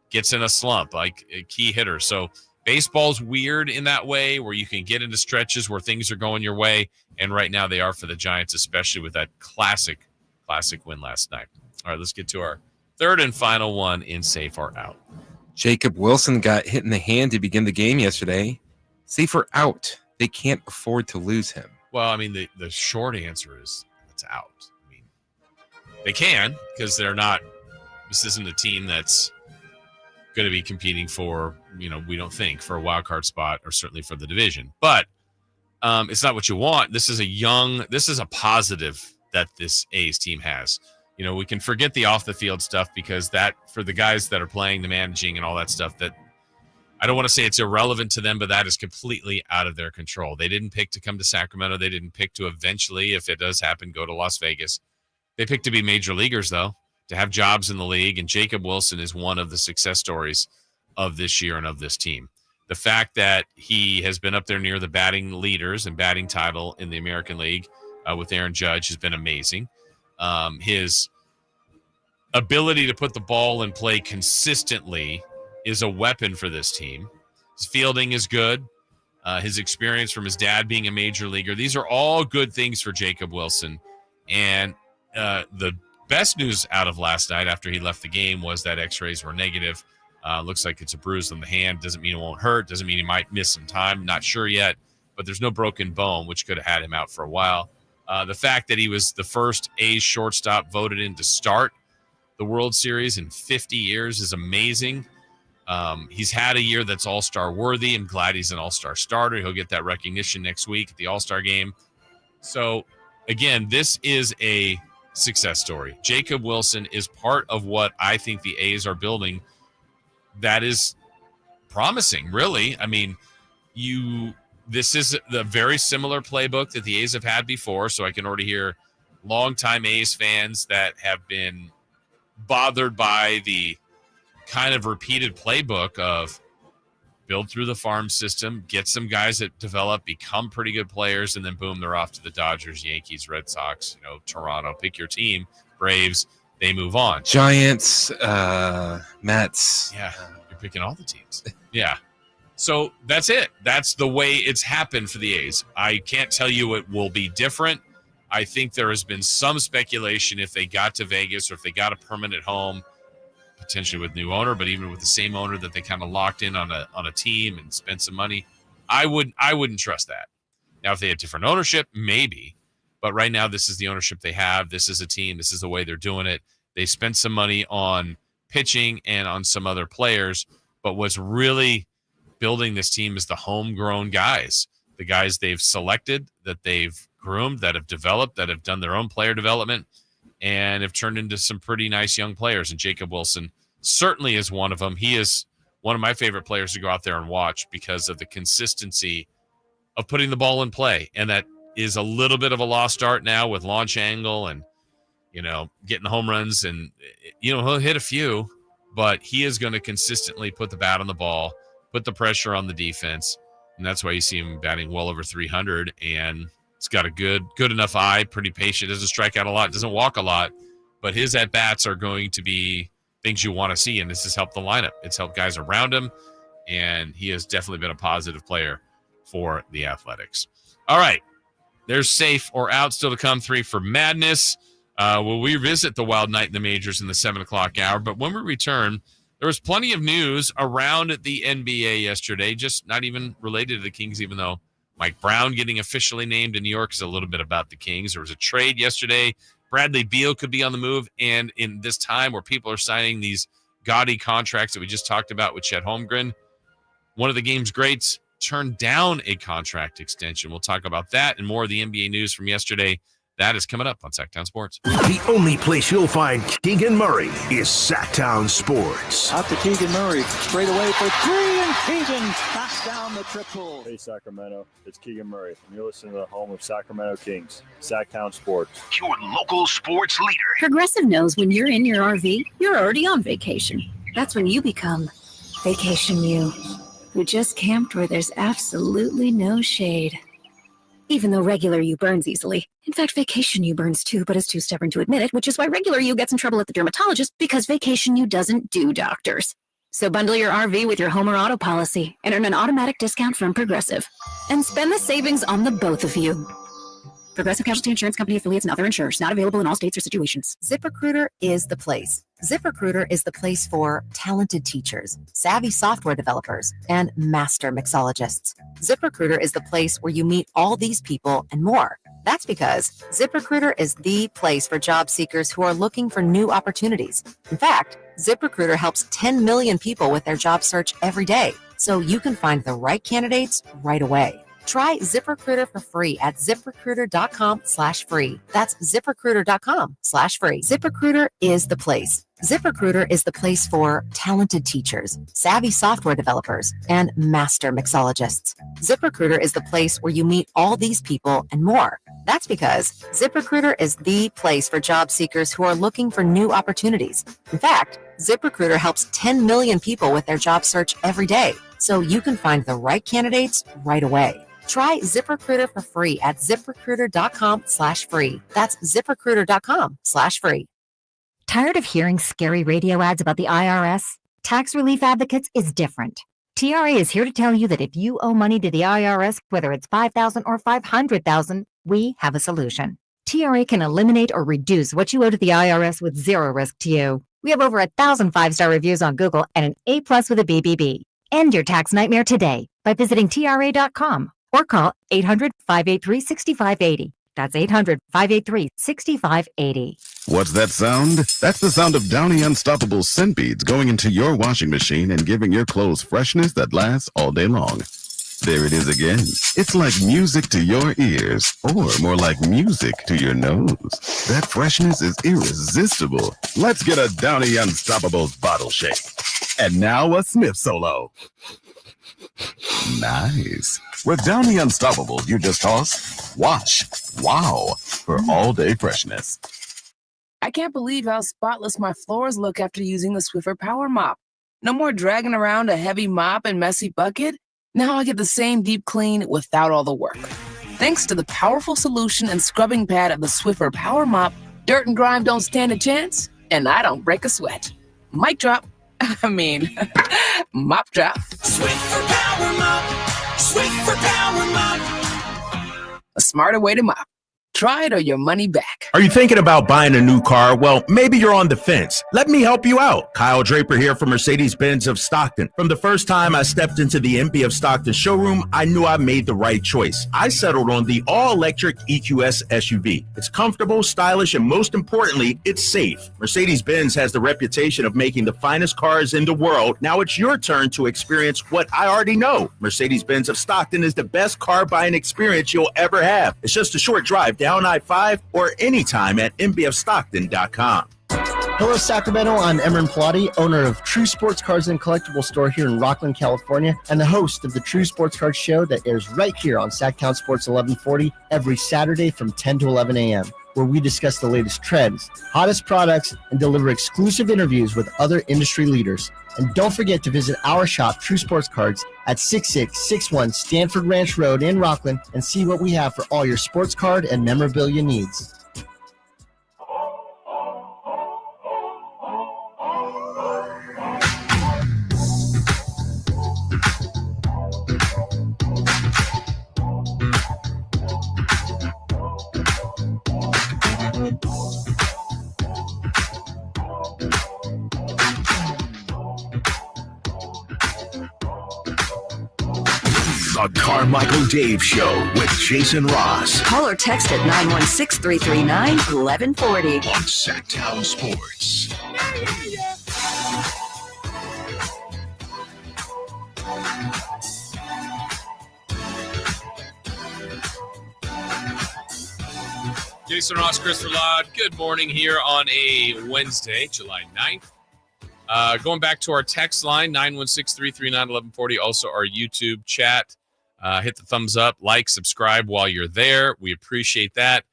[SPEAKER 5] gets in a slump, like a key hitter. So baseball's weird in that way where you can get into stretches where things are going your way. And right now they are for the Giants, especially with that classic win last night. All right, let's get to our third and final one in Safe or Out.
[SPEAKER 6] Jacob Wilson got hit in the hand to begin the game yesterday. Safe or out? They can't afford to lose him.
[SPEAKER 5] Well, I mean, the short answer is it's out. I mean, they can because they're not – this isn't a team that's going to be competing for, we don't think, for a wild card spot or certainly for the division. But it's not what you want. This is a positive that this A's team has. We can forget the off the field stuff because that for the guys that are playing, the managing and all that stuff, that I don't want to say it's irrelevant to them, but that is completely out of their control. They didn't pick to come to Sacramento. They didn't pick to eventually, if it does happen, go to Las Vegas. They picked to be major leaguers, though, to have jobs in the league. And Jacob Wilson is one of the success stories of this year and of this team. The fact that he has been up there near the batting leaders and batting title in the American League with Aaron Judge has been amazing. His ability to put the ball in play consistently is a weapon for this team. His fielding is good. His experience from his dad being a major leaguer. These are all good things for Jacob Wilson. And the best news out of last night after he left the game was that x-rays were negative. Looks like it's a bruise on the hand. Doesn't mean it won't hurt. Doesn't mean he might miss some time. Not sure yet. But there's no broken bone, which could have had him out for a while. The fact that he was the first A's shortstop voted in to start the World Series in 50 years is amazing. He's had a year that's all-star worthy. I'm glad he's an all-star starter. He'll get that recognition next week at the all-star game. So, again, this is a success story. Jacob Wilson is part of what I think the A's are building that is promising, really. I mean, this is the very similar playbook that the A's have had before, so I can already hear longtime A's fans that have been bothered by the kind of repeated playbook of build through the farm system, get some guys that develop, become pretty good players, and then boom, they're off to the Dodgers, Yankees, Red Sox, Toronto, pick your team, Braves, they move on.
[SPEAKER 6] Giants, Mets.
[SPEAKER 5] Yeah, you're picking all the teams. Yeah. So that's it. That's the way it's happened for the A's. I can't tell you it will be different. I think there has been some speculation if they got to Vegas or if they got a permanent home, potentially with new owner, but even with the same owner that they kind of locked in on a team and spent some money, I wouldn't trust that. Now, if they had different ownership, maybe. But right now, this is the ownership they have. This is a team. This is the way they're doing it. They spent some money on pitching and on some other players, but what's really building this team is the homegrown guys, the guys they've selected, that they've groomed, that have developed, that have done their own player development, and have turned into some pretty nice young players. And Jacob Wilson certainly is one of them. He is one of my favorite players to go out there and watch because of the consistency of putting the ball in play. And that is a little bit of a lost art now with launch angle and, getting home runs. And, he'll hit a few, but he is going to consistently put the bat on the ball, put the pressure on the defense. And that's why you see him batting well over 300. And it's got a good enough eye, pretty patient, doesn't strike out a lot, doesn't walk a lot, but his at-bats are going to be things you want to see, and this has helped the lineup. It's helped guys around him, and he has definitely been a positive player for the Athletics. All right, there's safe or out still to come. 3 for Madness. We'll revisit the wild night in the majors in the 7 o'clock hour, but when we return, there was plenty of news around the NBA yesterday, just not even related to the Kings, even though Mike Brown getting officially named in New York is a little bit about the Kings. There was a trade yesterday. Bradley Beal could be on the move, and in this time where people are signing these gaudy contracts that we just talked about with Chet Holmgren, one of the game's greats turned down a contract extension. We'll talk about that and more of the NBA news from yesterday. That is coming up on Sacktown Sports.
[SPEAKER 1] The only place you'll find Keegan Murray is Sacktown Sports.
[SPEAKER 4] Out to Keegan Murray, straight away for 3, and Keegan knocks down the triple.
[SPEAKER 7] Hey, Sacramento, it's Keegan Murray, and you're listening to the home of Sacramento Kings, Sacktown Sports.
[SPEAKER 1] Your local sports leader.
[SPEAKER 23] Progressive knows when you're in your RV, you're already on vacation. That's when you become Vacation You, who just camped where there's absolutely no shade. Even though regular you burns easily. In fact, Vacation You burns too, but is too stubborn to admit it, which is why regular you gets in trouble at the dermatologist, because Vacation You doesn't do doctors. So bundle your RV with your home or auto policy and earn an automatic discount from Progressive. And spend the savings on the both of you. Progressive Casualty Insurance Company affiliates and other insurers. Not available in all states or situations.
[SPEAKER 24] ZipRecruiter is the place. ZipRecruiter is the place for talented teachers, savvy software developers, and master mixologists. ZipRecruiter is the place where you meet all these people and more. That's because ZipRecruiter is the place for job seekers who are looking for new opportunities. In fact, ZipRecruiter helps 10 million people with their job search every day, so you can find the right candidates right away. Try ZipRecruiter for free at ZipRecruiter.com/free. That's ZipRecruiter.com/free. ZipRecruiter is the place. ZipRecruiter is the place for talented teachers, savvy software developers, and master mixologists. ZipRecruiter is the place where you meet all these people and more. That's because ZipRecruiter is the place for job seekers who are looking for new opportunities. In fact, ZipRecruiter helps 10 million people with their job search every day, so you can find the right candidates right away. Try ZipRecruiter for free at ZipRecruiter.com/free. That's ZipRecruiter.com/free.
[SPEAKER 25] Tired of hearing scary radio ads about the IRS? Tax Relief Advocates is different. TRA is here to tell you that if you owe money to the IRS, whether it's $5,000 or $500,000, we have a solution. TRA can eliminate or reduce what you owe to the IRS with zero risk to you. We have over 1,000 5-star reviews on Google and an A+ with a BBB. End your tax nightmare today by visiting TRA.com or call 800-583-6580. That's 800-583-6580.
[SPEAKER 26] What's that sound? That's the sound of Downy Unstoppable scent beads going into your washing machine and giving your clothes freshness that lasts all day long. There it is again. It's like music to your ears, or more like music to your nose. That freshness is irresistible. Let's get a Downy Unstoppables bottle shake. And now a Smith solo. Nice. With Downy Unstoppables, you just toss, wash, wow, for all-day freshness.
[SPEAKER 27] I can't believe how spotless my floors look after using the Swiffer Power Mop. No more dragging around a heavy mop and messy bucket. Now I get the same deep clean without all the work. Thanks to the powerful solution and scrubbing pad of the Swiffer Power Mop, dirt and grime don't stand a chance, and I don't break a sweat. Mic drop. Mop drop.
[SPEAKER 10] Swiffer Power Mop. Swiffer Power Mop.
[SPEAKER 27] A smarter way to mop. Try it or your money back.
[SPEAKER 28] Are you thinking about buying a new car? Well, maybe you're on the fence. Let me help you out. Kyle Draper here from Mercedes-Benz of Stockton. From the first time I stepped into the MP of Stockton showroom, I knew I made the right choice. I settled on the all-electric EQS SUV. It's comfortable, stylish, and most importantly, it's safe. Mercedes-Benz has the reputation of making the finest cars in the world. Now it's your turn to experience what I already know. Mercedes-Benz of Stockton is the best car buying experience you'll ever have. It's just a short drive down I-5 or anytime at mbfstockton.com.
[SPEAKER 12] Hello, Sacramento. I'm Emran Pilati, owner of True Sports Cards and Collectible Store here in Rockland, California, and the host of the True Sports Cards Show that airs right here on Sacktown Sports 1140 every Saturday from 10 to 11 a.m., where we discuss the latest trends, hottest products, and deliver exclusive interviews with other industry leaders. And don't forget to visit our shop, True Sports Cards, at 6661 Stanford Ranch Road in Rockland and see what we have for all your sports card and memorabilia needs.
[SPEAKER 1] The Carmichael Dave Show with Jason Ross.
[SPEAKER 8] Call or text at 916-339-1140.
[SPEAKER 1] On Sacktown Sports.
[SPEAKER 5] Jason Ross, Christopher Ladd. Good morning here on a Wednesday, July 9th. Going back to our text line, 916-339-1140. Also our YouTube chat. Hit the thumbs up, like, subscribe while you're there. We appreciate that.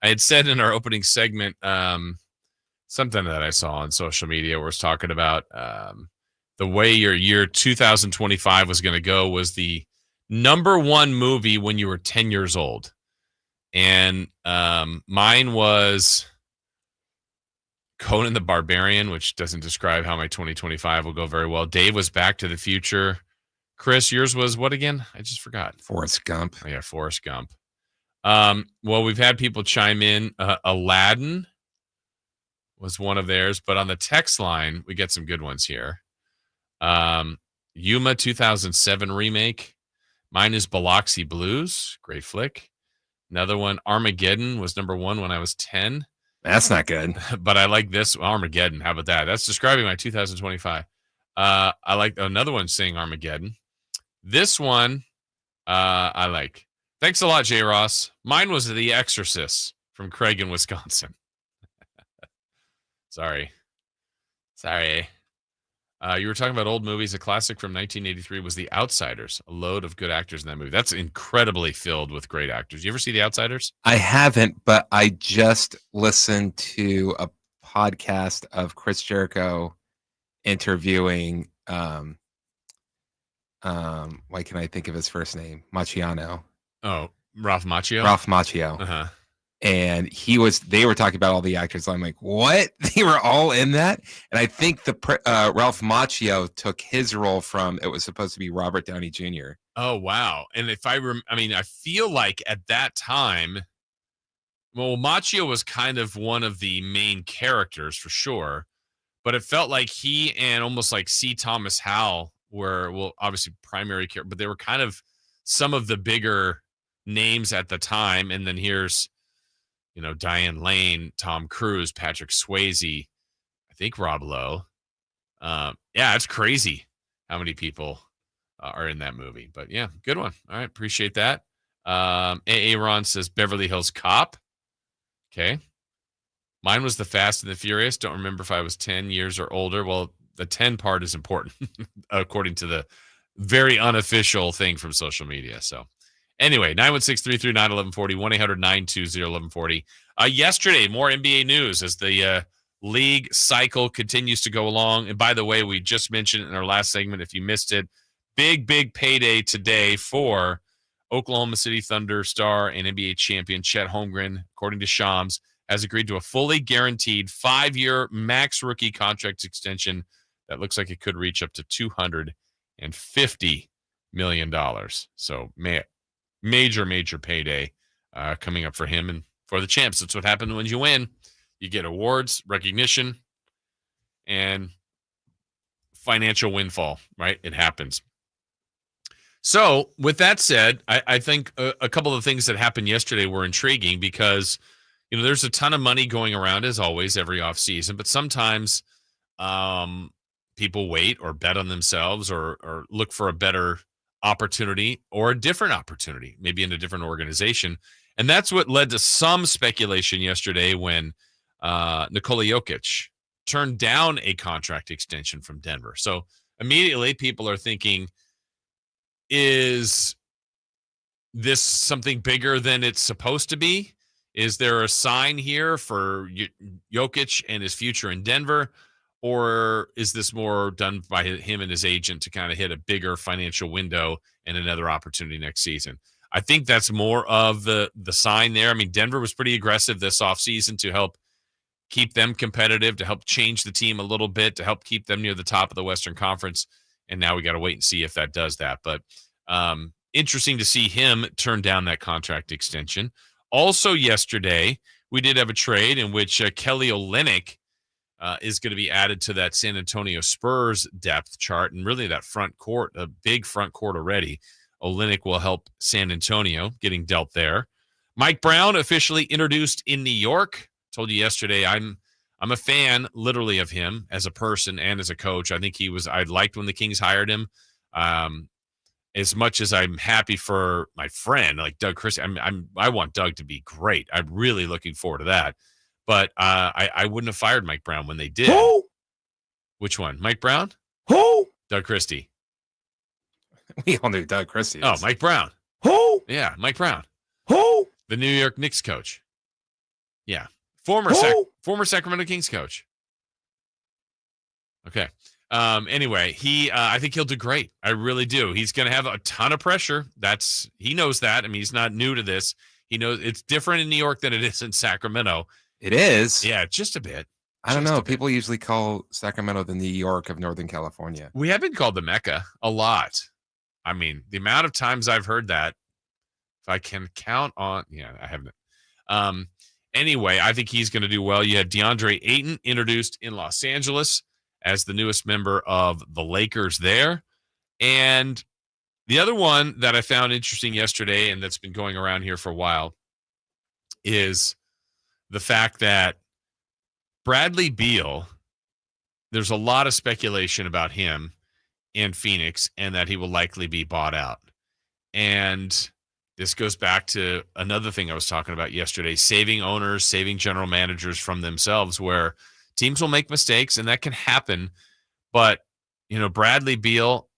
[SPEAKER 5] I had said in our opening segment something that I saw on social media where it's talking about the way your year 2025 was going to go was the number one movie when you were 10 years old. And mine was Conan the Barbarian, which doesn't describe how my 2025 will go very well. Dave was Back to the Future. Chris, yours was what again? I just forgot.
[SPEAKER 6] Forrest Gump.
[SPEAKER 5] Oh, yeah, Forrest Gump. Well, we've had people chime in. Aladdin was one of theirs, but on the text line, we get some good ones here. Yuma 2007 remake. Mine is Biloxi Blues. Great flick. Another one, Armageddon, was number one when I was 10.
[SPEAKER 6] That's not good.
[SPEAKER 5] But I like this Armageddon. How about that? That's describing my 2025. I like another one saying Armageddon. This one, I like. Thanks a lot, J. Ross. Mine was The Exorcist from Craig in Wisconsin. Sorry. You were talking about old movies. A classic from 1983 was The Outsiders. A load of good actors in that movie. That's incredibly filled with great actors. You ever see The Outsiders?
[SPEAKER 6] I haven't, but I just listened to a podcast of Chris Jericho interviewing why can I think of his first name? Macchiano.
[SPEAKER 5] Oh, Ralph Macchio?
[SPEAKER 6] Ralph Macchio.
[SPEAKER 5] Uh-huh.
[SPEAKER 6] And they were talking about all the actors. I'm like, what? They were all in that? And I think Ralph Macchio took his role from, it was supposed to be Robert Downey Jr.
[SPEAKER 5] Oh, wow. And if I feel like at that time, well, Macchio was kind of one of the main characters for sure, but it felt like he and almost like C. Thomas Howell were, well, obviously primary character, but they were kind of some of the bigger names at the time. And then here's, Diane Lane, Tom Cruise, Patrick Swayze, I think Rob Lowe. Yeah, it's crazy how many people are in that movie. But yeah, good one. All right, appreciate that. A.A. Ron says Beverly Hills Cop. Okay. Mine was The Fast and the Furious. Don't remember if I was 10 years or older. Well, the 10 part is important, according to the very unofficial thing from social media. So anyway, 916-339-1140, 1-800-920-1140. Yesterday, more NBA news as the league cycle continues to go along. And by the way, we just mentioned it in our last segment, if you missed it, big payday today for Oklahoma City Thunder star and NBA champion Chet Holmgren, according to Shams, has agreed to a fully guaranteed 5-year max rookie contract extension that looks like it could reach up to $250 million. So, major payday coming up for him and for the champs. That's what happens when you win. You get awards, recognition, and financial windfall, right? It happens. So with that said, I think a couple of things that happened yesterday were intriguing because, there's a ton of money going around as always every offseason, but sometimes people wait or bet on themselves or look for a better opportunity or a different opportunity, maybe in a different organization. And that's what led to some speculation yesterday when Nikola Jokic turned down a contract extension from Denver. So immediately people are thinking, is this something bigger than it's supposed to be? Is there a sign here for Jokic and his future in Denver? Or is this more done by him and his agent to kind of hit a bigger financial window and another opportunity next season? I think that's more of the sign there. I mean, Denver was pretty aggressive this offseason to help keep them competitive, to help change the team a little bit, to help keep them near the top of the Western Conference. And now we got to wait and see if that does that. But interesting to see him turn down that contract extension. Also yesterday, we did have a trade in which Kelly Olynyk is going to be added to that San Antonio Spurs depth chart and really that front court, a big front court already. Olynyk will help San Antonio getting dealt there. Mike Brown officially introduced in New York. Told you yesterday I'm a fan literally of him as a person and as a coach. I think I liked when the Kings hired him. As much as I'm happy for my friend like Doug Christie, I want Doug to be great. I'm really looking forward to that. But I wouldn't have fired Mike Brown when they did.
[SPEAKER 28] Who?
[SPEAKER 5] Which one? Mike Brown?
[SPEAKER 28] Who?
[SPEAKER 5] Doug Christie.
[SPEAKER 6] We all knew Doug Christie.
[SPEAKER 5] Oh, Mike Brown.
[SPEAKER 28] Who?
[SPEAKER 5] Yeah, Mike Brown.
[SPEAKER 28] Who?
[SPEAKER 5] The New York Knicks coach. Yeah. Former Sacramento Kings coach. Okay. Anyway, I think he'll do great. I really do. He's going to have a ton of pressure. He knows that. I mean, he's not new to this. He knows it's different in New York than it is in Sacramento.
[SPEAKER 6] It is.
[SPEAKER 5] Yeah, just a bit.
[SPEAKER 6] I don't know. People usually call Sacramento the New York of Northern California.
[SPEAKER 5] We have been called the Mecca a lot. I mean, the amount of times I've heard that, if I can count on, I haven't. Anyway, I think he's going to do well. You had DeAndre Ayton introduced in Los Angeles as the newest member of the Lakers there. And the other one that I found interesting yesterday and that's been going around here for a while is the fact that Bradley Beal, there's a lot of speculation about him in Phoenix and that he will likely be bought out. And this goes back to another thing I was talking about yesterday, saving owners, saving general managers from themselves, where teams will make mistakes and that can happen. But, Bradley Beal,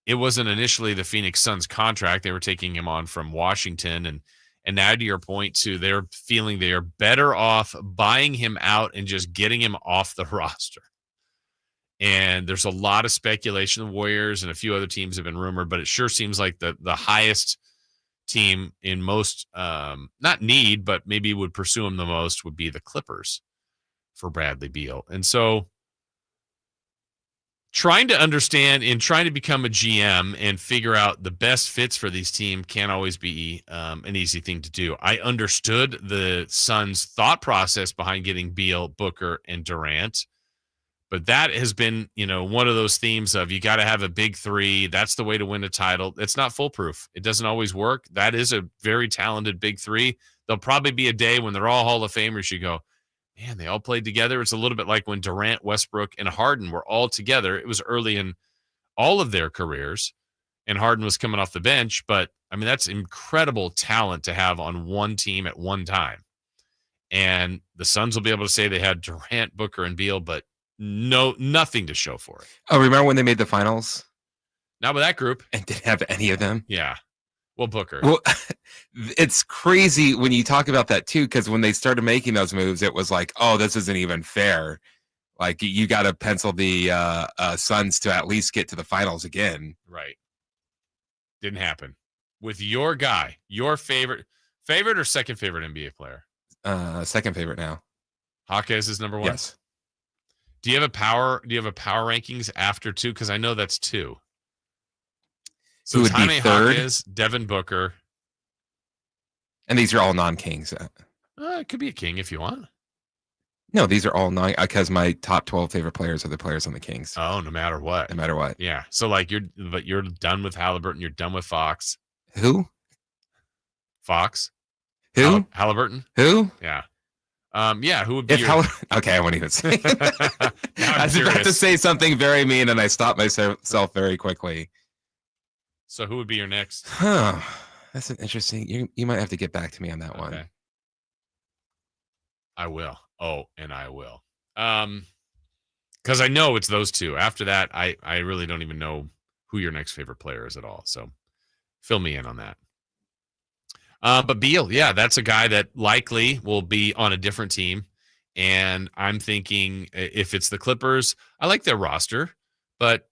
[SPEAKER 5] it wasn't initially the Phoenix Suns contract. They were taking him on from Washington. And now to your point, too, they're feeling they are better off buying him out and just getting him off the roster. And there's a lot of speculation. The Warriors and a few other teams have been rumored, but it sure seems like the highest team in most, not need, but maybe would pursue him the most would be the Clippers for Bradley Beal. And so trying to understand and trying to become a GM and figure out the best fits for these teams can't always be an easy thing to do. I understood the Suns' thought process behind getting Beal, Booker, and Durant, but that has been, one of those themes of you got to have a big three. That's the way to win a title. It's not foolproof. It doesn't always work. That is a very talented big three. There'll probably be a day when they're all Hall of Famers. You go, man, they all played together. It's a little bit like when Durant, Westbrook, and Harden were all together. It was early in all of their careers, and Harden was coming off the bench. But, I mean, that's incredible talent to have on one team at one time. And the Suns will be able to say they had Durant, Booker, and Beal, but nothing to show for it.
[SPEAKER 6] Oh, remember when they made the finals?
[SPEAKER 5] Not with that group.
[SPEAKER 6] And didn't have any of them?
[SPEAKER 5] Yeah. Well, Booker.
[SPEAKER 6] Well, it's crazy when you talk about that, too, because when they started making those moves, it was like, oh, this isn't even fair. Like, you got to pencil the Suns to at least get to the finals again.
[SPEAKER 5] Right. Didn't happen. With your guy, your favorite or second favorite NBA player?
[SPEAKER 6] Second favorite now.
[SPEAKER 5] Hawkes is number one?
[SPEAKER 6] Yes.
[SPEAKER 5] Do you have a power rankings after two? Because I know that's two. So
[SPEAKER 6] who would
[SPEAKER 5] Jaime
[SPEAKER 6] be third?
[SPEAKER 5] Hawkes, Devin Booker.
[SPEAKER 6] And these are all non-Kings.
[SPEAKER 5] It could be a King if you want.
[SPEAKER 6] No, these are all non, because my top 12 favorite players are the players on the Kings.
[SPEAKER 5] Oh, no matter what.
[SPEAKER 6] No matter what.
[SPEAKER 5] Yeah. So like you're done with Halliburton. You're done with Fox.
[SPEAKER 6] Who?
[SPEAKER 5] Fox.
[SPEAKER 6] Who?
[SPEAKER 5] Halliburton.
[SPEAKER 6] Who?
[SPEAKER 5] Yeah. Who would be
[SPEAKER 6] okay, I won't even say. I was about to say something very mean, and I stopped myself very quickly.
[SPEAKER 5] So who would be your next?
[SPEAKER 6] Huh. That's an interesting. You might have to get back to me on that one.
[SPEAKER 5] I will. Oh, and I will. Because I know it's those two. After that, I really don't even know who your next favorite player is at all. So fill me in on that. But Beal, yeah, that's a guy that likely will be on a different team. And I'm thinking if it's the Clippers, I like their roster. But,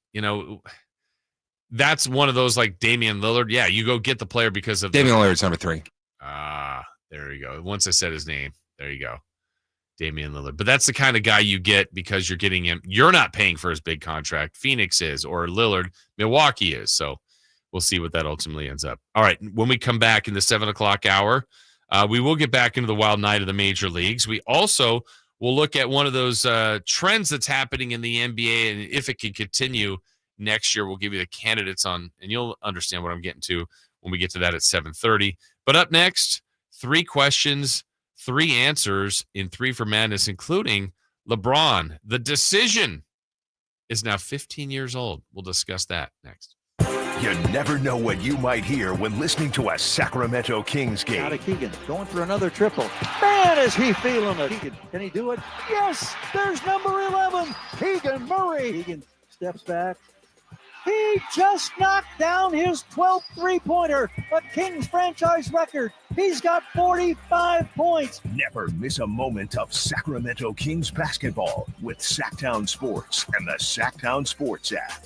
[SPEAKER 5] that's one of those like Damian Lillard. Yeah, you go get the player because of
[SPEAKER 6] Damian Lillard's number 3.
[SPEAKER 5] There you go. Once I said his name, there you go. Damian Lillard. But that's the kind of guy you get because you're getting him. You're not paying for his big contract. Phoenix is, or Lillard, Milwaukee is. So we'll see what that ultimately ends up. All right. When we come back in the 7:00 hour, we will get back into the wild night of the major leagues. We also will look at one of those trends that's happening in the NBA and if it can continue next year. We'll give you the candidates on, and you'll understand what I'm getting to when we get to that at 7:30. But up next, 3 questions, 3 answers in 3 for Madness, including LeBron. The decision is now 15 years old. We'll discuss that next.
[SPEAKER 1] You never know what you might hear when listening to a Sacramento Kings game.
[SPEAKER 4] Out of Keegan, going for another triple. Man, is he feeling it. Keegan, can he do it? Yes, there's number 11, Keegan Murray. Keegan steps back. He just knocked down his 12th three-pointer, a Kings franchise record. He's got 45 points.
[SPEAKER 1] Never miss a moment of Sacramento Kings basketball with Sacktown Sports and the Sacktown Sports app.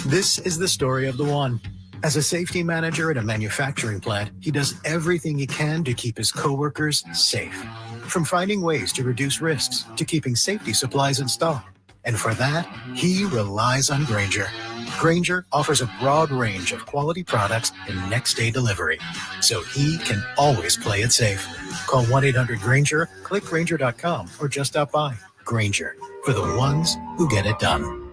[SPEAKER 9] This is the story of the one. As a safety manager at a manufacturing plant, he does everything he can to keep his coworkers safe. From finding ways to reduce risks to keeping safety supplies in stock. And for that, he relies on Grainger. Grainger offers a broad range of quality products and next-day delivery, so he can always play it safe. Call 1-800-GRAINGER, click Grainger.com, or just stop by. Grainger, for the ones who get it done.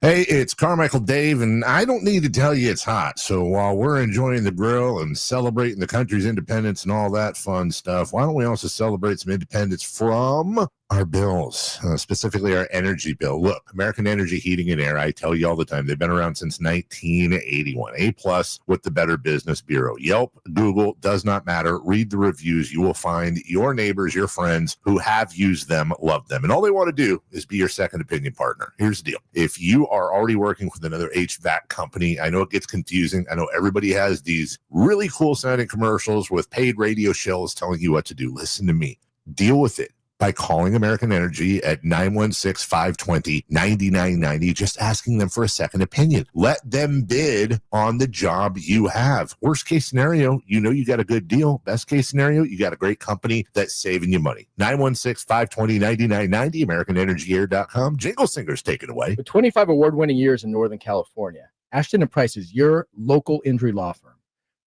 [SPEAKER 11] Hey, it's Carmichael Dave, and I don't need to tell you it's hot. So while we're enjoying the grill and celebrating the country's independence and all that fun stuff, why don't we also celebrate some independence from our bills, specifically our energy bill? Look, American Energy Heating and Air, I tell you all the time, they've been around since 1981. A+ with the Better Business Bureau. Yelp, Google, does not matter. Read the reviews. You will find your neighbors, your friends who have used them, love them. And all they want to do is be your second opinion partner. Here's the deal. If you are already working with another HVAC company, I know it gets confusing. I know everybody has these really cool sounding commercials with paid radio shows telling you what to do. Listen to me. Deal with it by calling American Energy at 916-520-9990, just asking them for a second opinion. Let them bid on the job you have. Worst case scenario, you know you got a good deal. Best case scenario, you got a great company that's saving you money. 916-520-9990, AmericanEnergyAir.com. Jingle Singers, take it away.
[SPEAKER 13] With 25 award-winning years in Northern California, Ashton & Price is your local injury law firm.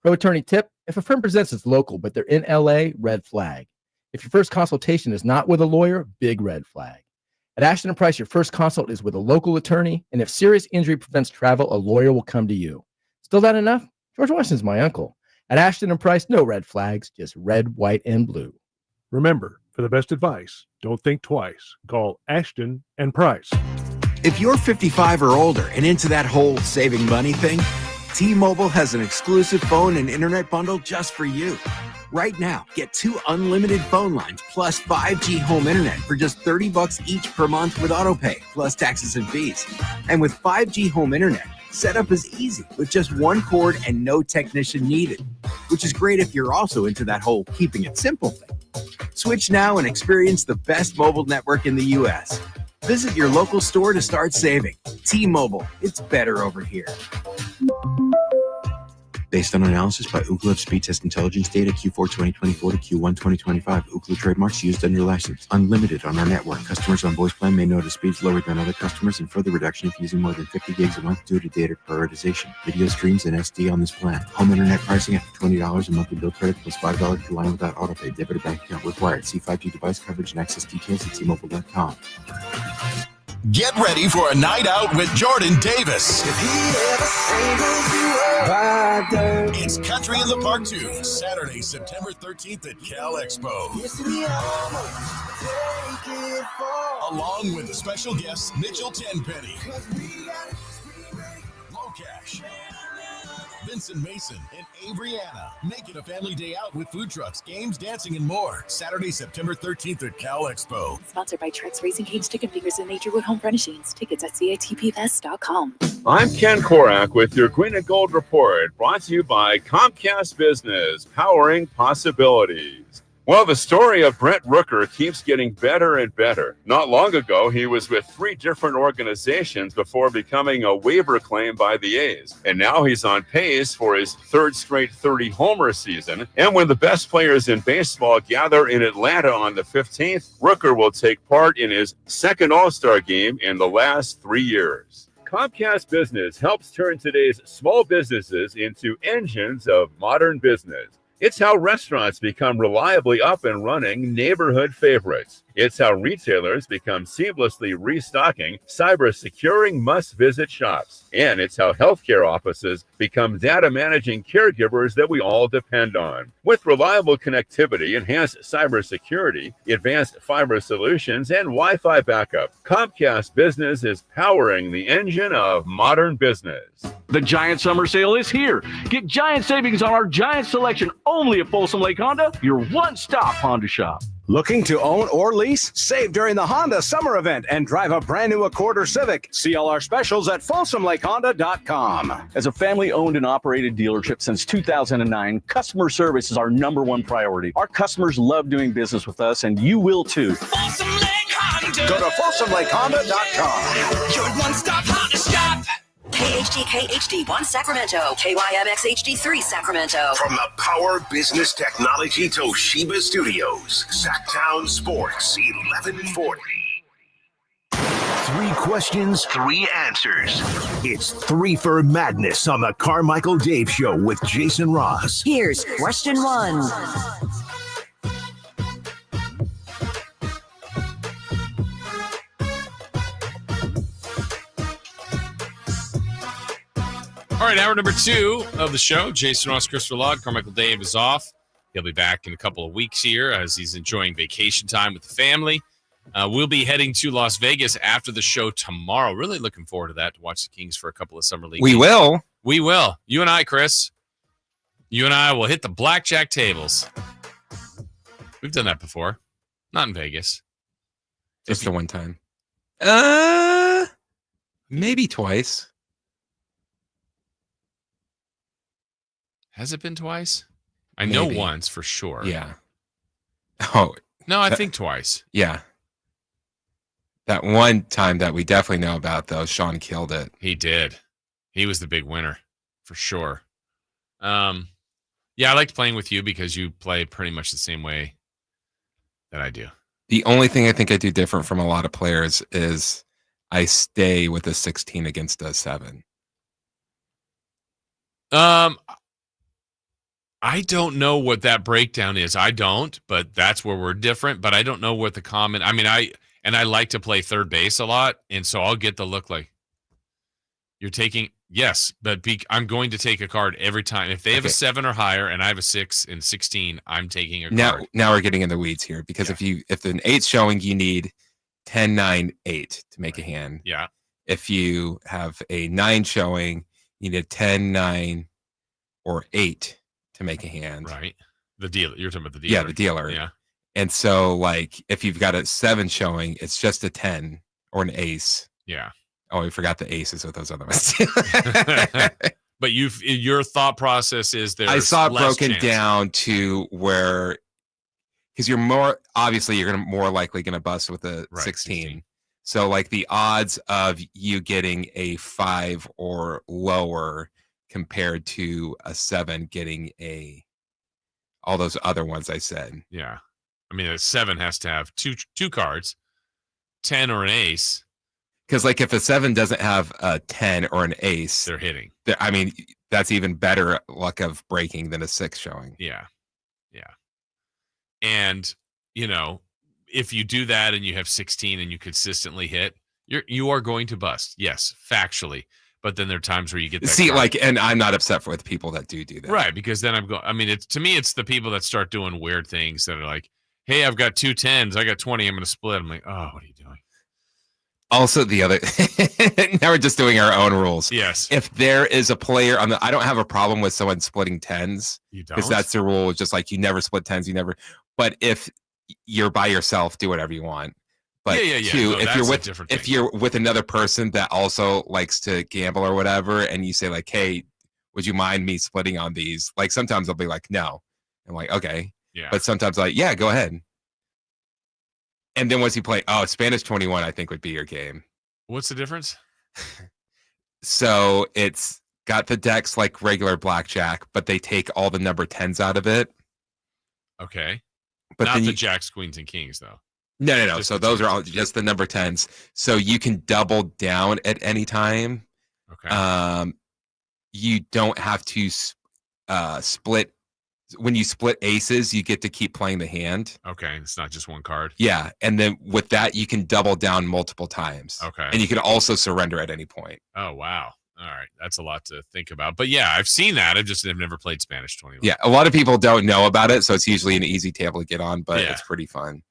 [SPEAKER 13] Pro attorney tip: if a firm presents as local but they're in LA, red flag. If your first consultation is not with a lawyer, big red flag. At Ashton & Price, your first consult is with a local attorney, and if serious injury prevents travel, a lawyer will come to you. Still not enough? George Washington's my uncle. At Ashton & Price, no red flags, just red, white, and blue.
[SPEAKER 14] Remember, for the best advice, don't think twice. Call Ashton & Price.
[SPEAKER 15] If you're 55 or older and into that whole saving money thing, T-Mobile has an exclusive phone and internet bundle just for you. Right now, get 2 unlimited phone lines plus 5G home internet for just $30 each per month with autopay, plus taxes and fees. And with 5G home internet, setup is easy with just 1 cord and no technician needed, which is great if you're also into that whole keeping it simple thing. Switch now and experience the best mobile network in the U.S. Visit your local store to start saving. T-Mobile, it's better over here. Based on analysis by Ookla of speed test intelligence data Q4 2024 to Q1 2025. Ookla trademarks used under license. Unlimited on our network. Customers on voice plan may notice speeds lower than other customers and further reduction if using more than 50 gigs a month due to data prioritization. Video streams and SD on this plan. Home internet pricing after $20 a monthly bill credit plus $5 per line without autopay. Debit or bank account required. See 5G device coverage and access details at T-Mobile.com.
[SPEAKER 16] Get ready for a night out with Jordan Davis. It's Country in the Park 2, Saturday, September 13th at Cal Expo. Along with the special guests Mitchell Tenpenny, Low Cash, Vincent Mason, and Avriana. Make it a family day out with food trucks, games, dancing, and more. Saturday, September 13th at Cal Expo.
[SPEAKER 19] Sponsored by Trex Racing Canes, Chicken Fingers, and Naturewood Home Furnishings. Tickets at catpfest.com.
[SPEAKER 17] I'm Ken Korak with your Green and Gold Report, brought to you by Comcast Business, powering possibilities. Well, the story of Brent Rooker keeps getting better and better. Not long ago, he was with 3 different organizations before becoming a waiver claim by the A's. And now he's on pace for his 3rd straight 30-homer season. And when the best players in baseball gather in Atlanta on the 15th, Rooker will take part in his 2nd All-Star game in the last 3 years. Comcast Business helps turn today's small businesses into engines of modern business. It's how restaurants become reliably up and running neighborhood favorites. It's how retailers become seamlessly restocking, cyber-securing must-visit shops. And it's how healthcare offices become data-managing caregivers that we all depend on. With reliable connectivity, enhanced cybersecurity, advanced fiber solutions, and Wi-Fi backup, Comcast Business is powering the engine of modern business.
[SPEAKER 2] The Giant Summer Sale is here. Get giant savings on our giant selection only at Folsom Lake Honda, your one-stop Honda shop.
[SPEAKER 3] Looking to own or lease? Save during the Honda Summer Event and drive a brand new Accord or Civic. See all our specials at FolsomLakeHonda.com.
[SPEAKER 2] As a family-owned and operated dealership since 2009, customer service is our #1 priority. Our customers love doing business with us, and you will too.
[SPEAKER 10] Folsom Lake Honda.
[SPEAKER 3] Go to FolsomLakeHonda.com.
[SPEAKER 10] Your one-stop Honda shop.
[SPEAKER 8] KHTK HD1 Sacramento, KYMX HD3 Sacramento.
[SPEAKER 1] From the Power Business Technology Toshiba Studios, Sacktown Sports 1140. 3 questions, 3 answers. It's 3 for Madness on the Carmichael Dave Show with Jason Ross.
[SPEAKER 8] Here's question 1.
[SPEAKER 5] All right, hour number 2 of the show. Jason Ross, Christopher Log. Carmichael Dave is off. He'll be back in a couple of weeks here as he's enjoying vacation time with the family. We'll be heading to Las Vegas after the show tomorrow. Really looking forward to that, to watch the Kings for a couple of summer league
[SPEAKER 6] We
[SPEAKER 5] games.
[SPEAKER 6] will.
[SPEAKER 5] We will. You and I, Chris. You and I will hit the blackjack tables. We've done that before. Not in Vegas.
[SPEAKER 6] Just the one time. Maybe twice.
[SPEAKER 5] Has it been twice? I know
[SPEAKER 6] Maybe.
[SPEAKER 5] once for sure.
[SPEAKER 6] Yeah. Oh.
[SPEAKER 5] No, I think twice.
[SPEAKER 6] Yeah. That one time that we definitely know about, though, Sean killed it.
[SPEAKER 5] He did. He was the big winner for sure. Yeah, I liked playing with you because you play pretty much the same way that I do.
[SPEAKER 6] The only thing I think I do different from a lot of players is I stay with a 16 against a 7.
[SPEAKER 5] I don't know what that breakdown is. I don't, but that's where we're different. But I don't know what the common. I mean, I like to play third base a lot, and so I'll get the look like you're taking. Yes, but I'm going to take a card every time. If they have a 7 or higher, and I have a 6 and 16, I'm taking a card.
[SPEAKER 6] Now we're getting in the weeds here because if an 8's showing, you need 10, 9, 8 to make a hand.
[SPEAKER 5] Yeah.
[SPEAKER 6] If you have a 9 showing, you need a 10, 9, or 8 to make a hand.
[SPEAKER 5] Right. The dealer. You're talking about the dealer.
[SPEAKER 6] Yeah, the dealer.
[SPEAKER 5] Yeah.
[SPEAKER 6] And so, like, if you've got a 7 showing, it's just a 10 or an ace.
[SPEAKER 5] Yeah.
[SPEAKER 6] Oh, we forgot the aces with those other ones.
[SPEAKER 5] But your thought process is there.
[SPEAKER 6] I saw it
[SPEAKER 5] less
[SPEAKER 6] broken
[SPEAKER 5] chance.
[SPEAKER 6] down to where, because you're more more likely going to bust with a 16. So, like, the odds of you getting a 5 or lower compared to a 7 getting all those other ones I said.
[SPEAKER 5] Yeah. I mean, a 7 has to have two cards, 10 or an ace.
[SPEAKER 6] Because, like, if a 7 doesn't have a 10 or an ace,
[SPEAKER 5] they're hitting.
[SPEAKER 6] I mean, that's even better luck of breaking than a 6 showing.
[SPEAKER 5] Yeah. Yeah. And, if you do that and you have 16 and you consistently hit, you are going to bust. Yes, factually. But then there are times where you get that card.
[SPEAKER 6] And I'm not upset with people that do that.
[SPEAKER 5] Right, because then to me, it's the people that start doing weird things that are like, hey, I've got 2 10s, I got 20, I'm going to split. I'm like, oh, what are you doing?
[SPEAKER 6] Also, the other, now we're just doing our own rules.
[SPEAKER 5] Yes.
[SPEAKER 6] If there is a player I don't have a problem with someone splitting 10s.
[SPEAKER 5] You don't?
[SPEAKER 6] Because that's the rule. It's just like you never split 10s. But if you're by yourself, do whatever you want. But two, if you're with another person that also likes to gamble or whatever, and you say like, hey, would you mind me splitting on these? Like sometimes I'll be like, no. I'm like, okay.
[SPEAKER 5] Yeah.
[SPEAKER 6] But sometimes like, yeah, go ahead. And then once you play, Spanish 21, I think would be your game.
[SPEAKER 5] What's the difference?
[SPEAKER 6] So it's got the decks like regular blackjack, but they take all the number 10s out of it.
[SPEAKER 5] Okay.
[SPEAKER 6] But
[SPEAKER 5] not
[SPEAKER 6] then
[SPEAKER 5] the jacks, queens, and kings, though.
[SPEAKER 6] No. So those are all just the number 10s. So you can double down at any time.
[SPEAKER 5] Okay.
[SPEAKER 6] You don't have to split when you split aces, you get to keep playing the hand.
[SPEAKER 5] Okay, it's not just one card.
[SPEAKER 6] Yeah, and then with that, you can double down multiple times.
[SPEAKER 5] Okay.
[SPEAKER 6] And you can also surrender at any point.
[SPEAKER 5] Oh, wow. All right. That's a lot to think about. But yeah, I've seen that. I've never played Spanish 21.
[SPEAKER 6] Yeah, a lot of people don't know about it, so it's usually an easy table to get on, but it's pretty fun.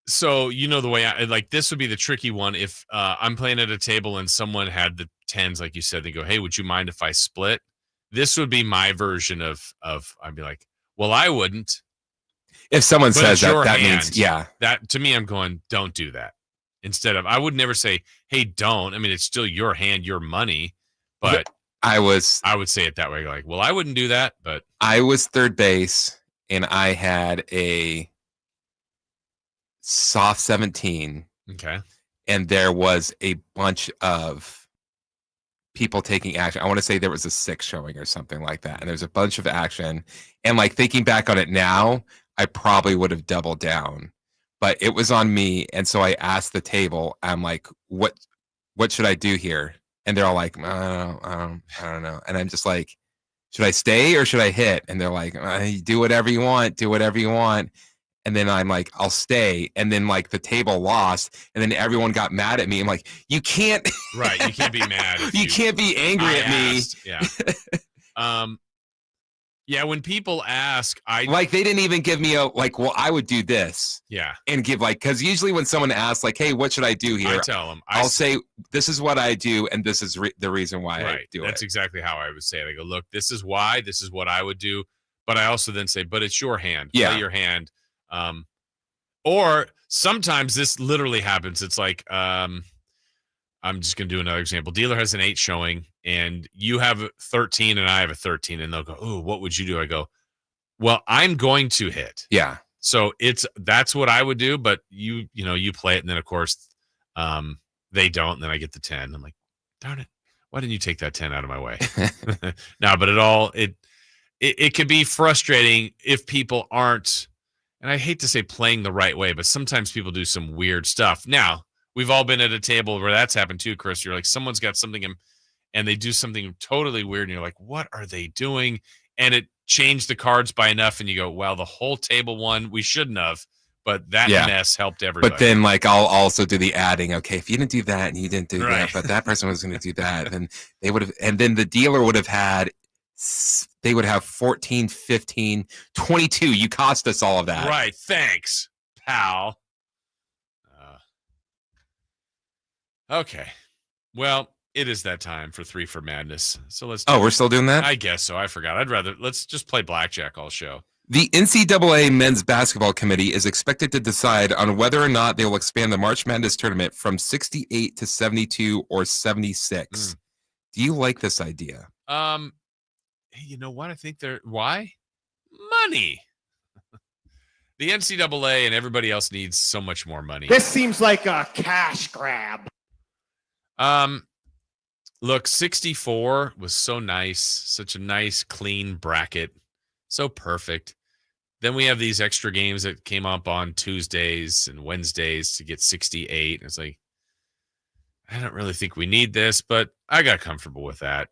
[SPEAKER 5] So the way this would be the tricky one. If I'm playing at a table and someone had the 10s, like you said, they go, "Hey, would you mind if I split?" This would be my version of I'd be like, "Well, I wouldn't."
[SPEAKER 6] If someone says that means,
[SPEAKER 5] That to me, I'm going, "Don't do that." Instead of, I would never say, "Hey, don't." I mean, it's still your hand, your money, but
[SPEAKER 6] I would
[SPEAKER 5] say it that way, like, "Well, I wouldn't do that," but
[SPEAKER 6] I was third base and I had a soft 17.
[SPEAKER 5] Okay.
[SPEAKER 6] And there was a bunch of people taking action. I want to say there was a 6 showing or something like that. And there's a bunch of action. And like thinking back on it now, I probably would have doubled down. But it was on me. And so I asked the table, I'm like, what should I do here? And they're all like, I don't know. And I'm just like, should I stay or should I hit? And they're like, do whatever you want. Do whatever you want. And then I'm like, I'll stay. And then like the table lost. And then everyone got mad at me. I'm like, you can't.
[SPEAKER 5] Right. You can't be mad.
[SPEAKER 6] You can't be angry at me.
[SPEAKER 5] Yeah. Yeah. When people ask,
[SPEAKER 6] they didn't even give me well, I would do this.
[SPEAKER 5] Yeah.
[SPEAKER 6] And give because usually when someone asks like, hey, what should I do here?
[SPEAKER 5] I tell them.
[SPEAKER 6] I'll say, this is what I do. And this is the reason why I do it.
[SPEAKER 5] That's exactly how I would say it. I go, look, this is why, this is what I would do. But I also then say, but it's your hand.
[SPEAKER 6] Yeah.
[SPEAKER 5] Play your hand. Or sometimes this literally happens. It's like, I'm just going to do another example. Dealer has an 8 showing and you have a 13 and I have a 13 and they'll go, oh, what would you do? I go, well, I'm going to hit.
[SPEAKER 6] Yeah.
[SPEAKER 5] So that's what I would do. But you play it. And then of course, they don't. And then I get the 10. I'm like, darn it. Why didn't you take that 10 out of my way? No, but it can be frustrating if people aren't, and I hate to say playing the right way, but sometimes people do some weird stuff. Now, we've all been at a table where that's happened too, Chris. You're like, someone's got something and they do something totally weird. And you're like, what are they doing? And it changed the cards by enough. And you go, well, the whole table won. We shouldn't have, but that mess helped everybody.
[SPEAKER 6] But then I'll also do the adding. Okay, if you didn't do that and you didn't do that, but that person was going to do that, then they would have, and then the dealer would have had, they would have 14, 15, 22. You cost us all of that.
[SPEAKER 5] Right. Thanks, pal. Okay. Well, it is that time for 3 for Madness. So let's.
[SPEAKER 6] We're still doing that?
[SPEAKER 5] I guess so. I forgot. Let's just play Blackjack all show.
[SPEAKER 6] The NCAA Men's Basketball Committee is expected to decide on whether or not they will expand the March Madness tournament from 68 to 72 or 76. Do you like this idea?
[SPEAKER 5] Hey, you know what? I think why? Money. The NCAA and everybody else needs so much more money.
[SPEAKER 7] This seems like a cash grab.
[SPEAKER 5] Look, 64 was so nice. Such a nice, clean bracket. So perfect. Then we have these extra games that came up on Tuesdays and Wednesdays to get 68. It's like, I don't really think we need this, but I got comfortable with that.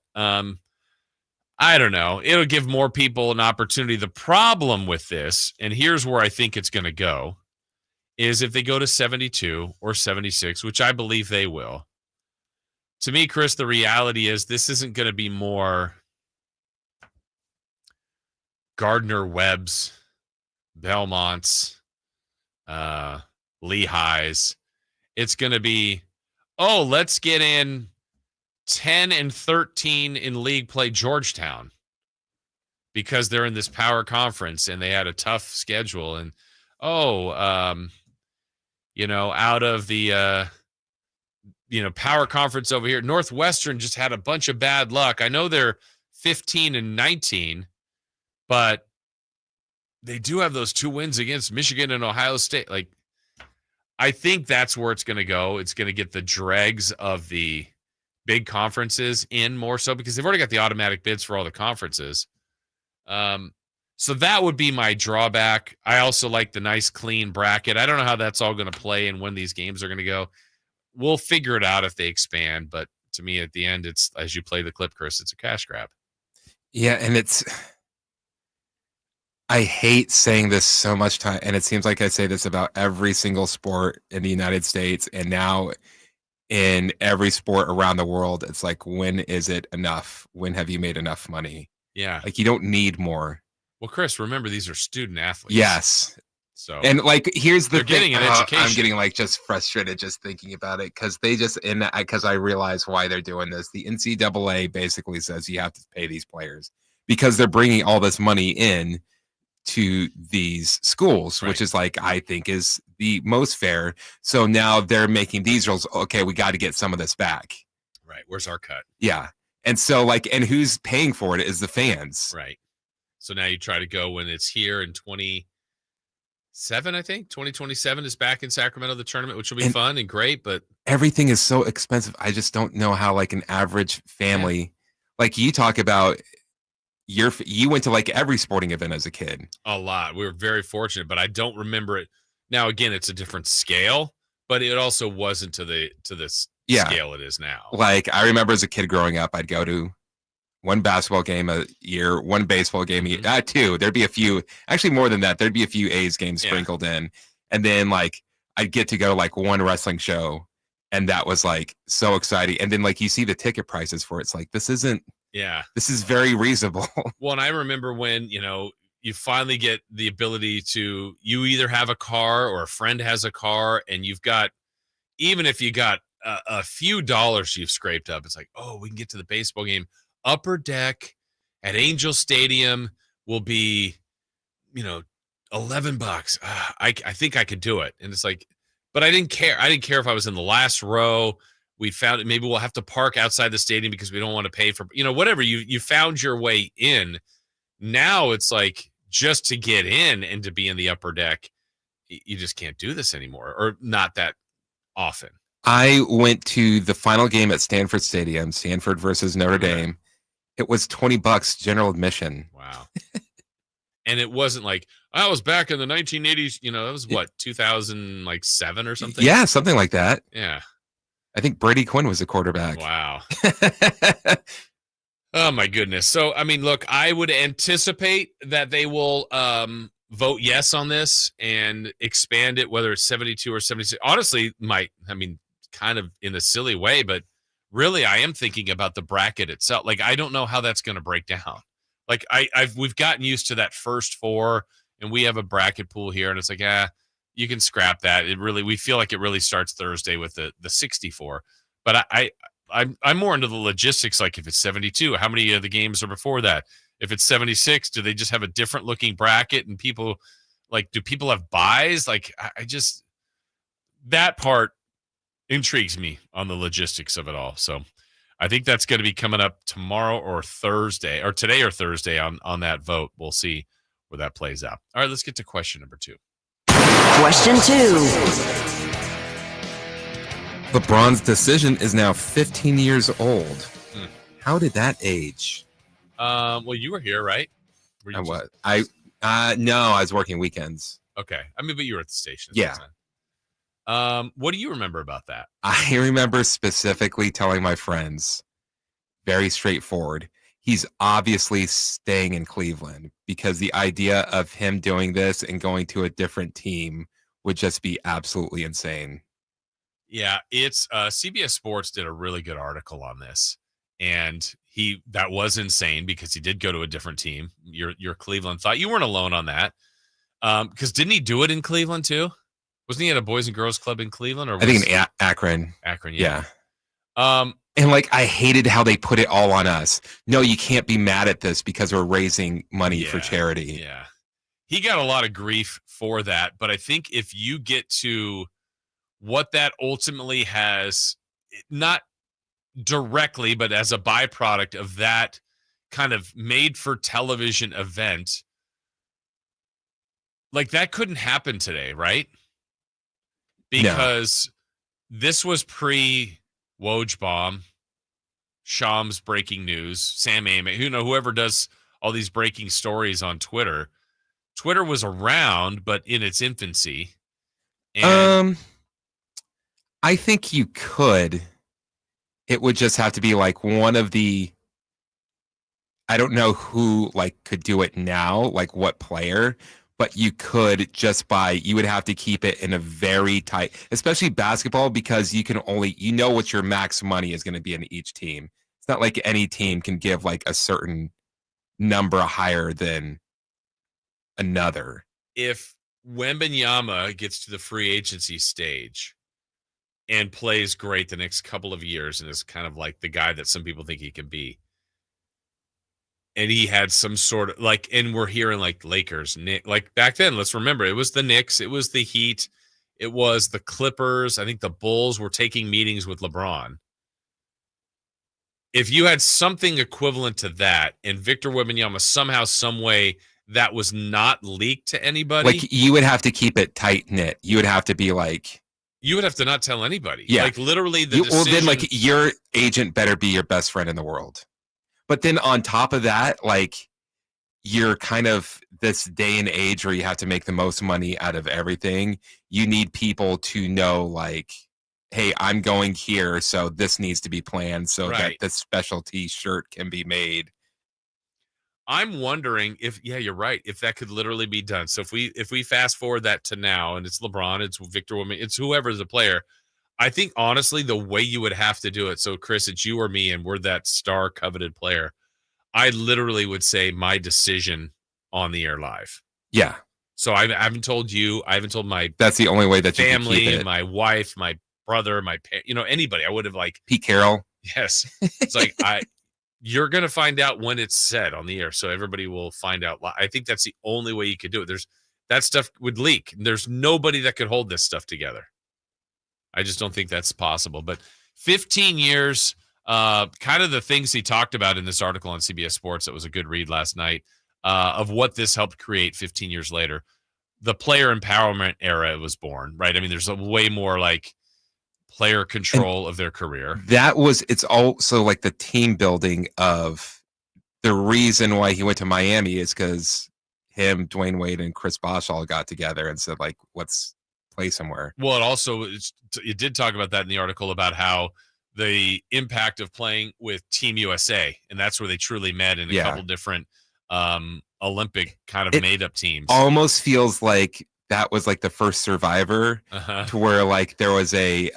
[SPEAKER 5] I don't know. It'll give more people an opportunity. The problem with this, and here's where I think it's going to go, is if they go to 72 or 76, which I believe they will. To me, Chris, the reality is this isn't going to be more Gardner-Webb's, Belmont's, Lehigh's. It's going to be, let's get in 10 and 13 in league play Georgetown because they're in this power conference and they had a tough schedule. And, out of the, power conference over here, Northwestern just had a bunch of bad luck. I know they're 15 and 19, but they do have those 2 wins against Michigan and Ohio State. Like, I think that's where it's going to go. It's going to get the dregs of the big conferences in more so because they've already got the automatic bids for all the conferences. So that would be my drawback. I also like the nice clean bracket. I don't know how that's all going to play and when these games are going to go. We'll figure it out if they expand. But to me, at the end, it's as you play the clip, Chris, it's a cash grab.
[SPEAKER 6] Yeah, and I hate saying this so much time, and it seems like I say this about every single sport in the United States, and now in every sport around the world. It's like, when is it enough? When have you made enough money?
[SPEAKER 5] Yeah.
[SPEAKER 6] Like, you don't need more.
[SPEAKER 5] Well, Chris, remember, these are student athletes.
[SPEAKER 6] Yes.
[SPEAKER 5] So,
[SPEAKER 6] and like, here's the
[SPEAKER 5] they're
[SPEAKER 6] thing.
[SPEAKER 5] getting an education.
[SPEAKER 6] I'm getting like just frustrated just thinking about it, because because I realize why they're doing this. The NCAA basically says you have to pay these players because they're bringing all this money in to these schools, which is like, I think is the most fair. So now they're making these rules. Okay, we got to get some of this back.
[SPEAKER 5] Right. Where's our cut?
[SPEAKER 6] Yeah. And so like, and who's paying for it is the fans.
[SPEAKER 5] Right. So now you try to go when it's here in 2027, I think 2027 is back in Sacramento, the tournament, which will be fun and great, but
[SPEAKER 6] everything is so expensive. I just don't know how like an average family, like you talk about, you went to like every sporting event as a kid.
[SPEAKER 5] A lot. We were very fortunate, but I don't remember it. Now, again, it's a different scale, but it also wasn't to this scale it is now.
[SPEAKER 6] Like, I remember as a kid growing up, I'd go to one basketball game a year, one baseball game a year, two. There'd be a few, actually more than that. There'd be a few A's games sprinkled in. And then like, I'd get to go to like one wrestling show, and that was like so exciting. And then like, you see the ticket prices for it. It's like, this is very reasonable.
[SPEAKER 5] Well, and I remember when, you finally get the ability to, you either have a car or a friend has a car, and you've got, even if you got a few dollars you've scraped up, it's like, oh, we can get to the baseball game. Upper deck at Angel Stadium will be, $11. I think I could do it. And it's like, but I didn't care. I didn't care if I was in the last row. We found it. Maybe we'll have to park outside the stadium because we don't want to pay for, whatever. You found your way in. Now it's like, just to get in and to be in the upper deck, you just can't do this anymore, or not that often.
[SPEAKER 6] I went to the final game at Stanford Stadium, Stanford versus Notre Dame. It was $20 general admission.
[SPEAKER 5] Wow. And it wasn't like, I was back in the 1980s. That was what, 2007 or something?
[SPEAKER 6] Yeah, something like that.
[SPEAKER 5] Yeah.
[SPEAKER 6] I think Brady Quinn was the quarterback.
[SPEAKER 5] Wow. Oh, my goodness. So, I mean, look, I would anticipate that they will vote yes on this and expand it, whether it's 72 or 76. Honestly, kind of in a silly way, but really, I am thinking about the bracket itself. Like, I don't know how that's going to break down. Like, we've gotten used to that first four, and we have a bracket pool here, and it's like, you can scrap that. We feel like it really starts Thursday with the 64. But I'm more into the logistics. Like, if it's 72, how many of the games are before that? If it's 76, do they just have a different looking bracket? And people, like, do people have buys? Like, that part intrigues me on the logistics of it all. So I think that's going to be coming up tomorrow or Thursday, or today or Thursday on that vote. We'll see where that plays out. All right, let's get to question number 2.
[SPEAKER 8] Question 2.
[SPEAKER 6] LeBron's decision is now 15 years old. How did that age?
[SPEAKER 5] Well, you were here, right?
[SPEAKER 6] No, I was working weekends.
[SPEAKER 5] Okay. But you were at the station.
[SPEAKER 6] Yeah.
[SPEAKER 5] What do you remember about that?
[SPEAKER 6] I remember specifically telling my friends, very straightforward, he's obviously staying in Cleveland, because the idea of him doing this and going to a different team would just be absolutely insane.
[SPEAKER 5] Yeah, it's CBS Sports did a really good article on this, and that was insane because he did go to a different team. Your Cleveland thought. You weren't alone on that, because didn't he do it in Cleveland too? Wasn't he at a Boys and Girls Club in Cleveland? Or
[SPEAKER 6] I think in Akron.
[SPEAKER 5] Akron, yeah.
[SPEAKER 6] And like, I hated how they put it all on us. No, you can't be mad at this because we're raising money for charity.
[SPEAKER 5] Yeah. He got a lot of grief for that. But I think if you get to what that ultimately has, not directly, but as a byproduct of that kind of made for television event, like, that couldn't happen today, right? Because this was pre-Woj bomb, Shams breaking news, Sam Amick, whoever does all these breaking stories on Twitter. Twitter was around, but in its infancy. And
[SPEAKER 6] I think you could. It would just have to be like one of the I don't know who like could do it now, like what player, but you could just you would have to keep it in a very tight, especially basketball, because you can only, what your max money is going to be in each team. It's not like any team can give like a certain number higher than another.
[SPEAKER 5] If Wembanyama gets to the free agency stage and plays great the next couple of years and is kind of like the guy that some people think he can be, and he had some sort of like, and we're hearing like Lakers, like back then, let's remember, it was the Knicks, it was the Heat, it was the Clippers. I think the Bulls were taking meetings with LeBron. If you had something equivalent to that and Victor Wembanyama somehow, some way that was not leaked to anybody.
[SPEAKER 6] Like you would have to keep it tight knit. You would have to be like,
[SPEAKER 5] you would have to not tell anybody.
[SPEAKER 6] Yeah.
[SPEAKER 5] Like literally the decision.
[SPEAKER 6] Well, then like your agent better be your best friend in the world. But then on top of that, like you're kind of this day and age where you have to make the most money out of everything. You need people to know like, hey, I'm going here, so this needs to be planned so that this specialty shirt can be made.
[SPEAKER 5] I'm wondering if, you're right, if that could literally be done. So if we fast forward that to now, and it's LeBron, it's Victor Wembanyama, it's whoever's the player, I think honestly the way you would have to do it. So Chris, it's you or me, and we're that star coveted player. I literally would say my decision on the air live.
[SPEAKER 6] Yeah.
[SPEAKER 5] So I haven't told you. I haven't told my.
[SPEAKER 6] That's the only way that
[SPEAKER 5] family,
[SPEAKER 6] you can keep it.
[SPEAKER 5] My wife, my brother, anybody. I would have like
[SPEAKER 6] Pete Carroll.
[SPEAKER 5] Yes, it's like you're gonna find out when it's said on the air, so everybody will find out. I think that's the only way you could do it. That stuff would leak. There's nobody that could hold this stuff together. I just don't think that's possible. But 15 years, kind of the things he talked about in this article on CBS Sports that was a good read last night, of what this helped create 15 years later. The player empowerment era was born, right? I mean, there's a way more like player control of their career.
[SPEAKER 6] It's also like the team building of the reason why he went to Miami is because him, Dwayne Wade, and Chris Bosh all got together and said, like, let's play somewhere.
[SPEAKER 5] Well, it did talk about that in the article about how the impact of playing with Team USA, and that's where they truly met in a couple different Olympic kind of made up teams.
[SPEAKER 6] Almost feels like that was like the first Survivor to where like there was a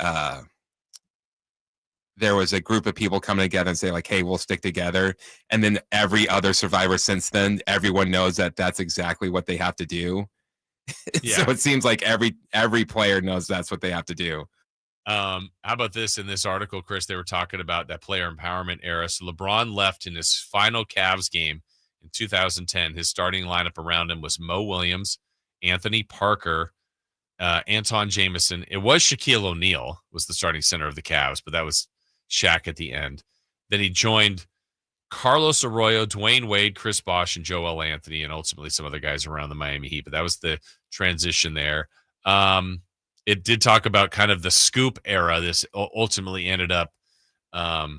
[SPEAKER 6] group of people coming together and say like, hey, we'll stick together. And then every other Survivor since then, everyone knows that that's exactly what they have to do. So it seems like every player knows that's what they have to do.
[SPEAKER 5] How about this in this article, Chris? They were talking about that player empowerment era. So LeBron left in his final Cavs game in 2010. His starting lineup around him was Mo Williams, Anthony Parker, Anton Jameson. It was Shaquille O'Neal was the starting center of the Cavs, but that was Shaq at the end. Then he joined Carlos Arroyo, Dwayne Wade, Chris Bosh, and Joel Anthony, and ultimately some other guys around the Miami Heat. But that was the transition there. It did talk about kind of the scoop era. This ultimately ended up.
[SPEAKER 6] I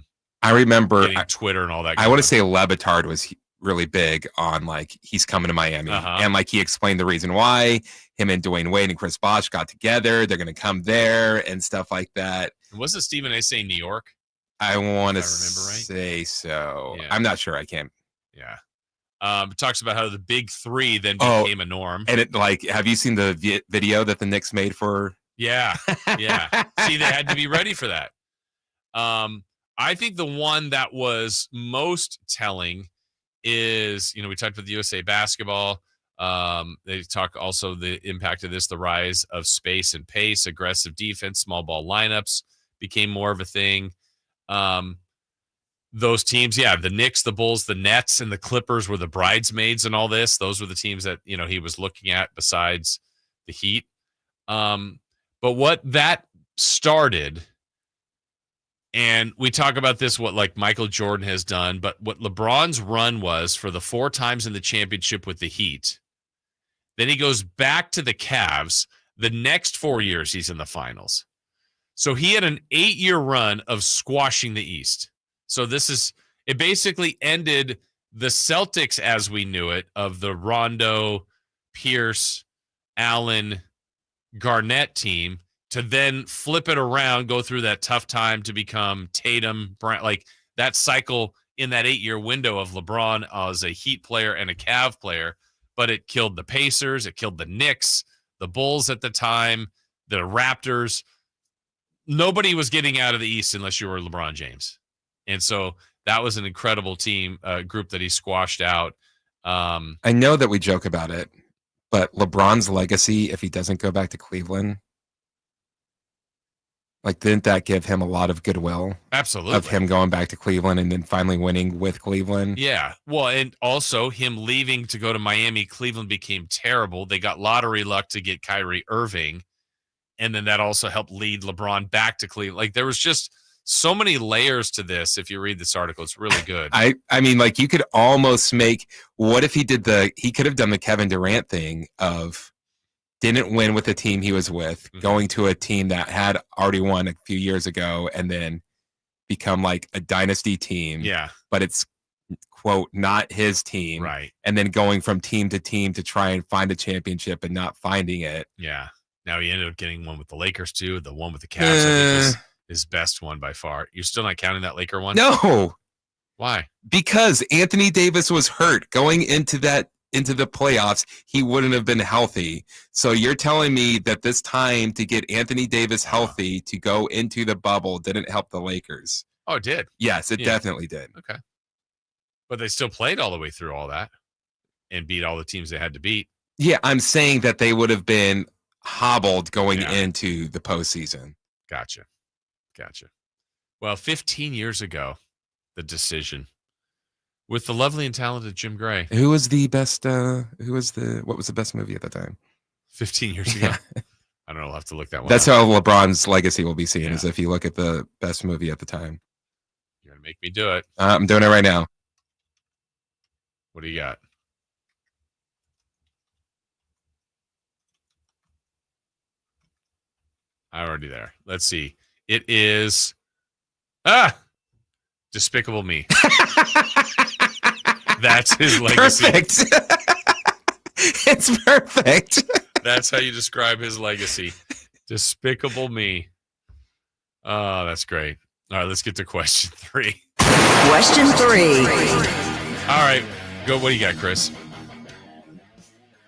[SPEAKER 6] remember
[SPEAKER 5] Twitter and all that.
[SPEAKER 6] I want to say Le Batard was really big on like he's coming to Miami, and like he explained the reason why him and Dwayne Wade and Chris Bosh got together. They're going to come there and stuff like that.
[SPEAKER 5] Was it Stephen A. saying New York?
[SPEAKER 6] I want to say so. Yeah. I'm not sure. I can't.
[SPEAKER 5] Yeah. It talks about how the big three then became a norm.
[SPEAKER 6] And it like, have you seen the video that the Knicks made for?
[SPEAKER 5] Yeah. Yeah. See, they had to be ready for that. I think the one that was most telling is, we talked about the USA basketball. They talk also the impact of this, the rise of space and pace, aggressive defense, small ball lineups became more of a thing. Those teams, the Knicks, the Bulls, the Nets, and the Clippers were the bridesmaids and all this. Those were the teams that, he was looking at besides the Heat. But what that started, and we talk about this, what like Michael Jordan has done, but what LeBron's run was for the 4 times in the championship with the Heat. Then he goes back to the Cavs. The next 4 years, he's in the finals. So he had an 8-year run of squashing the East. So it basically ended the Celtics as we knew it, of the Rondo, Pierce, Allen, Garnett team, to then flip it around, go through that tough time to become Tatum, Brand, like that cycle in that 8-year window of LeBron as a Heat player and a Cav player, but it killed the Pacers, it killed the Knicks, the Bulls at the time, the Raptors. Nobody was getting out of the East unless you were LeBron James. And so that was an incredible team group that he squashed out.
[SPEAKER 6] I know that we joke about it, but LeBron's legacy, if he doesn't go back to Cleveland, like, didn't that give him a lot of goodwill?
[SPEAKER 5] Absolutely.
[SPEAKER 6] Of him going back to Cleveland and then finally winning with Cleveland.
[SPEAKER 5] Yeah. Well, and also him leaving to go to Miami, Cleveland became terrible. They got lottery luck to get Kyrie Irving. And then that also helped lead LeBron back to Cleveland. Like, there was just so many layers to this. If you read this article, it's really good.
[SPEAKER 6] I mean, like, you could almost make, what if he could have done the Kevin Durant thing of didn't win with the team he was with, going to a team that had already won a few years ago and then become like a dynasty team.
[SPEAKER 5] Yeah.
[SPEAKER 6] But it's, quote, not his team.
[SPEAKER 5] Right.
[SPEAKER 6] And then going from team to team to try and find a championship and not finding it.
[SPEAKER 5] Yeah. Now he ended up getting one with the Lakers too. The one with the Cavs, I think, was his best one by far. You're still not counting that Laker one?
[SPEAKER 6] No.
[SPEAKER 5] Why?
[SPEAKER 6] Because Anthony Davis was hurt going into the playoffs. He wouldn't have been healthy. So you're telling me that this time to get Anthony Davis healthy to go into the bubble didn't help the Lakers?
[SPEAKER 5] Oh, it did.
[SPEAKER 6] Yes, it definitely did.
[SPEAKER 5] Okay. But they still played all the way through all that and beat all the teams they had to beat.
[SPEAKER 6] Yeah, I'm saying that they would have been hobbled going into the postseason.
[SPEAKER 5] Gotcha. Well, 15 years ago, the decision with the lovely and talented Jim Gray.
[SPEAKER 6] Who was the best? What was the best movie at the time?
[SPEAKER 5] 15 years ago. I don't know. I'll have to look that one
[SPEAKER 6] That's
[SPEAKER 5] up.
[SPEAKER 6] how LeBron's legacy will be seen, is if you look at the best movie at the time.
[SPEAKER 5] You're going to make me do it.
[SPEAKER 6] I'm doing it right now.
[SPEAKER 5] What do you got? I'm already there. Let's see. It is Despicable Me. That's his legacy.
[SPEAKER 6] Perfect. It's perfect.
[SPEAKER 5] That's how you describe his legacy. Despicable Me. Oh, that's great. All right, let's get to question 3.
[SPEAKER 8] Question 3.
[SPEAKER 5] All right, go. What do you got, Chris?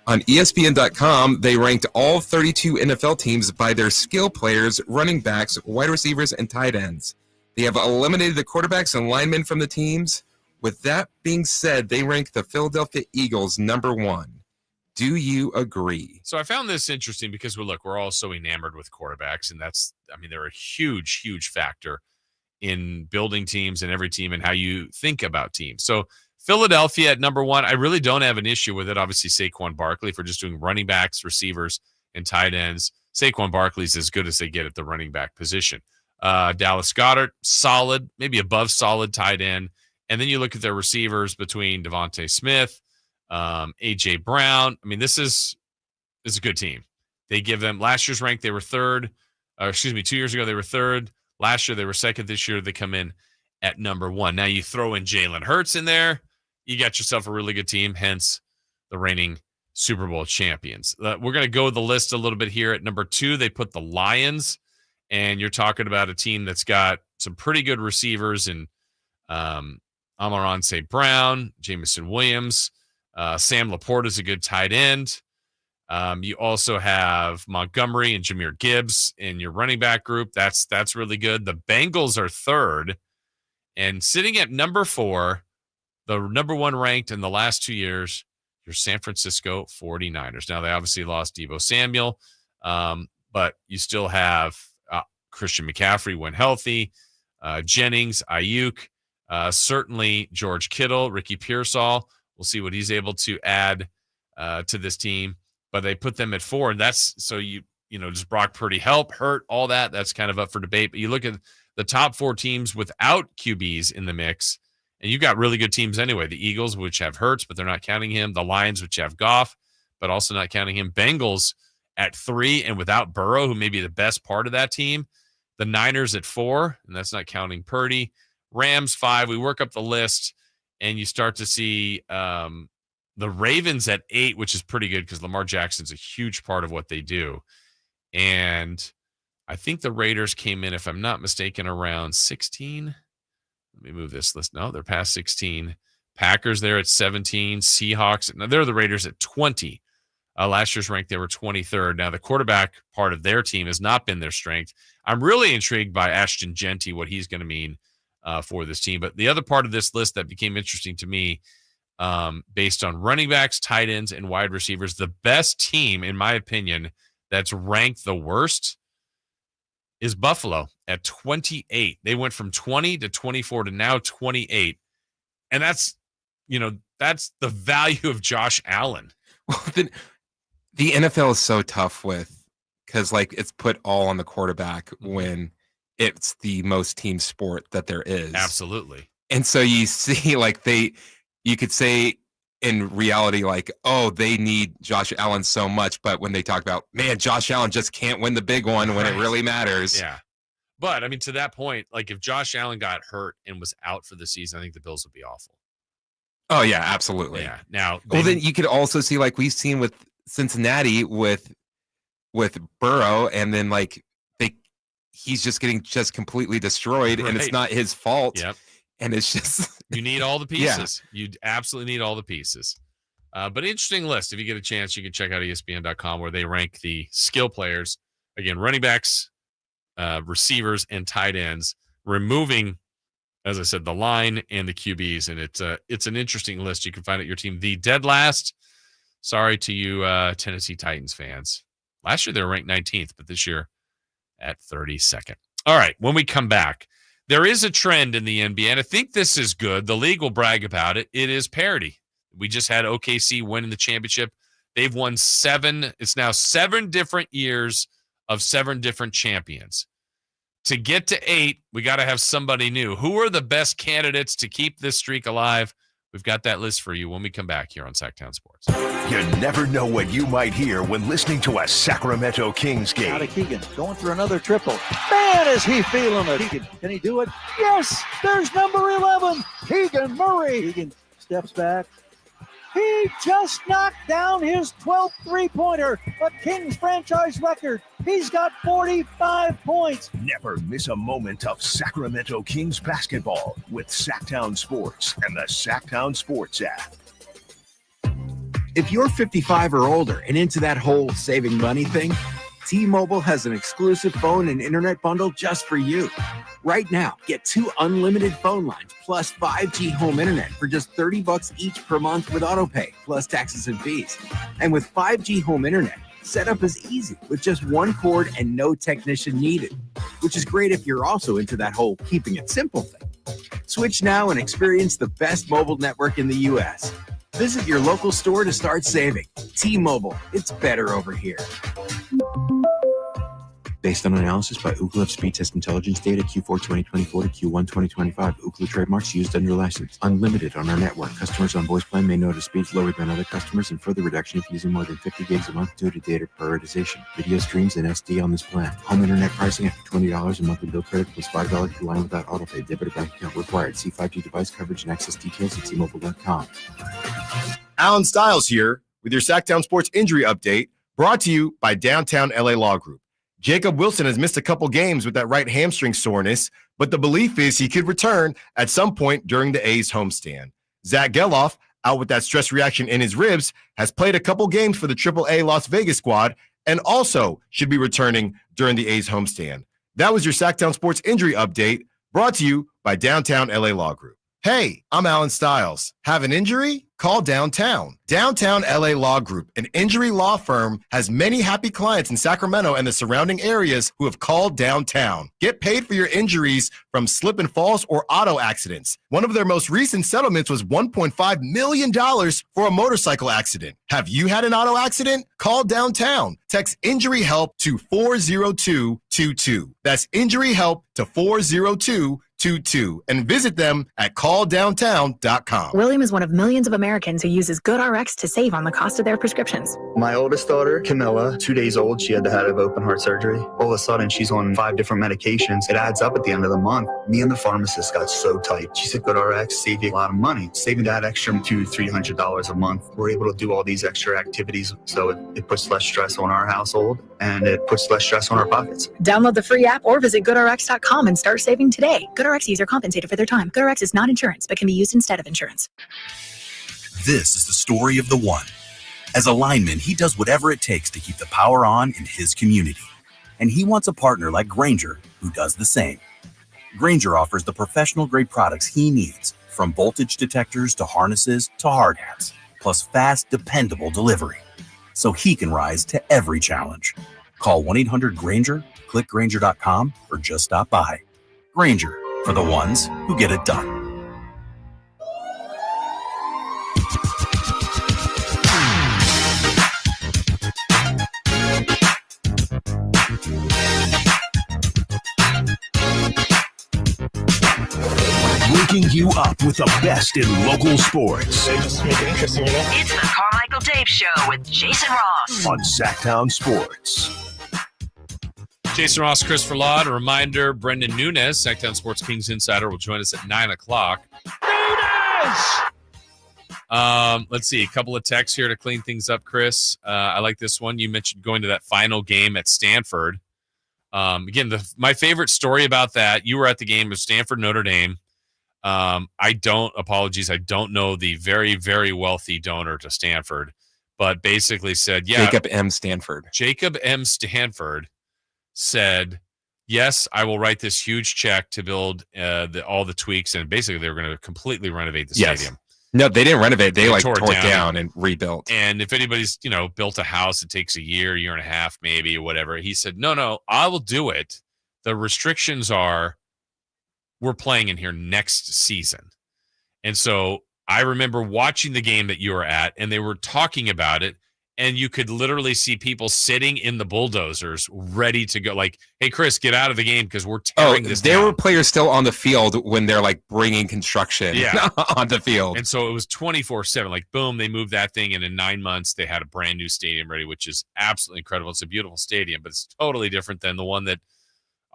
[SPEAKER 6] On ESPN.com, they ranked all 32 NFL teams by their skill players, running backs, wide receivers, and tight ends. They have eliminated the quarterbacks and linemen from the teams. With that being said, they rank the Philadelphia Eagles number 1. Do you agree?
[SPEAKER 5] So I found this interesting because we're all so enamored with quarterbacks, and they're a huge, huge factor in building teams and every team and how you think about teams. So Philadelphia at number 1, I really don't have an issue with it. Obviously, Saquon Barkley for just doing running backs, receivers, and tight ends. Saquon Barkley's as good as they get at the running back position. Dallas Goedert, solid, maybe above solid tight end. And then you look at their receivers between Devontae Smith, A.J. Brown. I mean, this is a good team. They give them last year's rank. They were 3rd. 2 years ago, they were 3rd. Last year, they were 2nd. This year, they come in at number 1. Now you throw in Jalen Hurts in there. You got yourself a really good team, hence the reigning Super Bowl champions. We're going to go the list a little bit here. At number 2, they put the Lions, and you're talking about a team that's got some pretty good receivers in Amon-Ra St. Brown, Jamison Williams. Sam Laporte is a good tight end. You also have Montgomery and Jahmyr Gibbs in your running back group. That's really good. The Bengals are 3rd, and sitting at number 4, the number 1 ranked in the last 2 years, your San Francisco 49ers. Now, they obviously lost Deebo Samuel, but you still have Christian McCaffrey when healthy, Jennings, Ayuk, certainly George Kittle, Ricky Pearsall. We'll see what he's able to add to this team, but they put them at 4, and that's so does Brock Purdy hurt, all that? That's kind of up for debate. But you look at the top 4 teams without QBs in the mix, and you've got really good teams anyway. The Eagles, which have Hurts, but they're not counting him. The Lions, which have Goff, but also not counting him. Bengals at 3, and without Burrow, who may be the best part of that team. The Niners at 4, and that's not counting Purdy. Rams 5. We work up the list, and you start to see the Ravens at 8, which is pretty good because Lamar Jackson's a huge part of what they do. And I think the Raiders came in, if I'm not mistaken, around 16. Let me move this list. No, they're past 16. Packers there at 17. Seahawks. Now they're the Raiders at 20. Last year's ranked, they were 23rd. Now the quarterback part of their team has not been their strength. I'm really intrigued by Ashton Genty, what he's going to mean for this team. But the other part of this list that became interesting to me, based on running backs, tight ends, and wide receivers, the best team, in my opinion, that's ranked the worst is Buffalo at 28. They went from 20 to 24 to now 28. And that's the value of Josh Allen.
[SPEAKER 6] Well, the NFL is so tough because it's put all on the quarterback when it's the most team sport that there is.
[SPEAKER 5] Absolutely.
[SPEAKER 6] And so you see, you could say in reality, they need Josh Allen so much, but when they talk about, man, Josh Allen just can't win the big one when it really matters.
[SPEAKER 5] Yeah. But I mean, to that point, if Josh Allen got hurt and was out for the season, I think the Bills would be awful.
[SPEAKER 6] Oh yeah, absolutely.
[SPEAKER 5] Yeah. Now,
[SPEAKER 6] then you could also see we've seen with Cincinnati with Burrow, and then he's just getting completely destroyed, and it's not his fault.
[SPEAKER 5] Yep.
[SPEAKER 6] And it's just
[SPEAKER 5] you need all the pieces. Yeah. You absolutely need all the pieces. But interesting list. If you get a chance, you can check out ESPN.com where they rank the skill players. Again, running backs, receivers, and tight ends, removing, as I said, the line and the QBs. And it's an interesting list. You can find it at your team. The dead last, sorry to you Tennessee Titans fans. Last year they were ranked 19th, but this year at 32nd. All right, when we come back, there is a trend in the NBA, and I think this is good. The league will brag about it. It is parity. We just had OKC winning the championship. They've won 7. It's now 7 different years of 7 different champions. To get to 8, we got to have somebody new. Who are the best candidates to keep this streak alive? We've got that list for you when we come back here on Sacktown Sports.
[SPEAKER 1] You never know what you might hear when listening to a Sacramento Kings game.
[SPEAKER 4] Out of Keegan, going for another triple. Man, is he feeling it. Keegan, can he do it? Yes, there's number 11, Keegan Murray. Keegan steps back. He just knocked down his 12th three-pointer, a Kings franchise record. He's got 45 points.
[SPEAKER 1] Never miss a moment of Sacramento Kings basketball with Sacktown Sports and the Sacktown Sports app.
[SPEAKER 15] If you're 55 or older and into that whole saving money thing, T-Mobile has an exclusive phone and internet bundle just for you. Right now, get 2 unlimited phone lines plus 5G home internet for just $30 each per month with autopay, plus taxes and fees. And with 5G home internet, setup is easy with just one cord and no technician needed, which is great if you're also into that whole keeping it simple thing. Switch now and experience the best mobile network in the U.S. Visit your local store to start saving. T-Mobile, it's better over here. Based on analysis by Ookla Speed Test Intelligence data Q4 2024 to Q1 2025. Ookla trademarks used under license. Unlimited on our network. Customers on voice plan may notice speeds lower than other customers and further reduction if using more than 50 gigs a month due to data prioritization. Video streams and SD on this plan. Home internet pricing after $20 a monthly bill credit plus $5 per line without autopay. Debit or bank account required. See 5G device coverage and access details at T-Mobile.com.
[SPEAKER 18] Alan Stiles here with your Sacktown Sports injury update, brought to you by Downtown LA Law Group. Jacob Wilson has missed a couple games with that right hamstring soreness, but the belief is he could return at some point during the A's homestand. Zach Geloff, out with that stress reaction in his ribs, has played a couple games for the AAA Las Vegas squad and also should be returning during the A's homestand. That was your Sacktown Sports injury update, brought to you by Downtown LA Law Group. Hey, I'm Alan Stiles. Have an injury? Call Downtown. Downtown LA Law Group, an injury law firm, has many happy clients in Sacramento and the surrounding areas who have called Downtown. Get paid for your injuries from slip and falls or auto accidents. One of their most recent settlements was $1.5 million for a motorcycle accident. Have you had an auto accident? Call Downtown. Text injury help to 40222. That's injury help to 40222 and visit them at calldowntown.com.
[SPEAKER 20] William is one of millions of Americans who uses GoodRx to save on the cost of their prescriptions.
[SPEAKER 21] My oldest daughter, Camilla, 2 days old, she had to have open heart surgery. All of a sudden, she's on 5 different medications. It adds up at the end of the month. Me and the pharmacist got so tight. She said, GoodRx save you a lot of money. Saving that extra $200-300 a month. We're able to do all these extra activities, so it puts less stress on our household, and it puts less stress on our pockets.
[SPEAKER 20] Download the free app or visit GoodRx.com and start saving today. GoodRx GoodRx user compensated for their time. GoodRx is not insurance, but can be used instead of insurance.
[SPEAKER 12] This is the story of the one. As a lineman, he does whatever it takes to keep the power on in his community. And he wants a partner like Grainger who does the same. Grainger offers the professional-grade products he needs, from voltage detectors to harnesses to hard hats, plus fast, dependable delivery, so he can rise to every challenge. Call 1-800-GRAINGER, click Grainger.com, or just stop by. Grainger, for the ones who get it done.
[SPEAKER 1] Waking you up with the best in local sports.
[SPEAKER 8] It's the Carmichael Dave Show with Jason Ross
[SPEAKER 1] on Sacktown Sports.
[SPEAKER 5] Jason Ross, Christopher Laud. A reminder, Brendan Nunes, Sacktown Sports Kings Insider, will join us at 9 o'clock. Let's see, a couple of texts here to clean things up, Chris. I like this one. You mentioned going to that final game at Stanford. Again, my favorite story about that, you were at the game of Stanford Notre Dame. I don't know the very, very wealthy donor to Stanford, but basically said, yeah.
[SPEAKER 6] Jacob M. Stanford
[SPEAKER 5] said, yes, I will write this huge check to build all the tweaks. And basically they were going to completely renovate the stadium.
[SPEAKER 6] No, they didn't renovate. They tore it down and rebuilt.
[SPEAKER 5] And if anybody's, built a house, it takes a year and a half, maybe, or whatever. He said, no, I will do it. The restrictions are, we're playing in here next season. And so I remember watching the game that you were at, and they were talking about it, and you could literally see people sitting in the bulldozers ready to go. Like, hey, Chris, get out of the game because we're tearing this down.
[SPEAKER 6] There were players still on the field when they're like bringing construction on the field.
[SPEAKER 5] And so it was 24/7. Like, boom, they moved that thing, and in 9 months they had a brand new stadium ready, which is absolutely incredible. It's a beautiful stadium, but it's totally different than the one that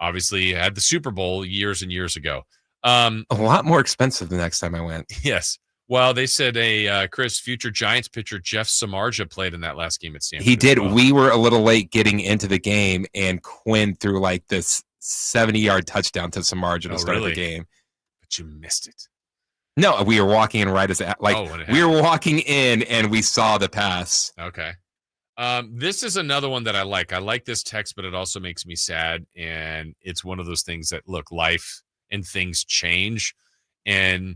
[SPEAKER 5] obviously had the Super Bowl years and years ago.
[SPEAKER 6] A lot more expensive the next time I went.
[SPEAKER 5] Yes. Well, they said Chris, future Giants pitcher Jeff Samardzija played in that last game at Stanford.
[SPEAKER 6] He did. Well. We were a little late getting into the game, and Quinn threw like this 70-yard touchdown to Samardzija to start the game.
[SPEAKER 5] But you missed it.
[SPEAKER 6] No, we were walking in right as we were walking in, and we saw the pass.
[SPEAKER 5] Okay. This is another one that I like. I like this text, but it also makes me sad, and it's one of those things that, look, life and things change, and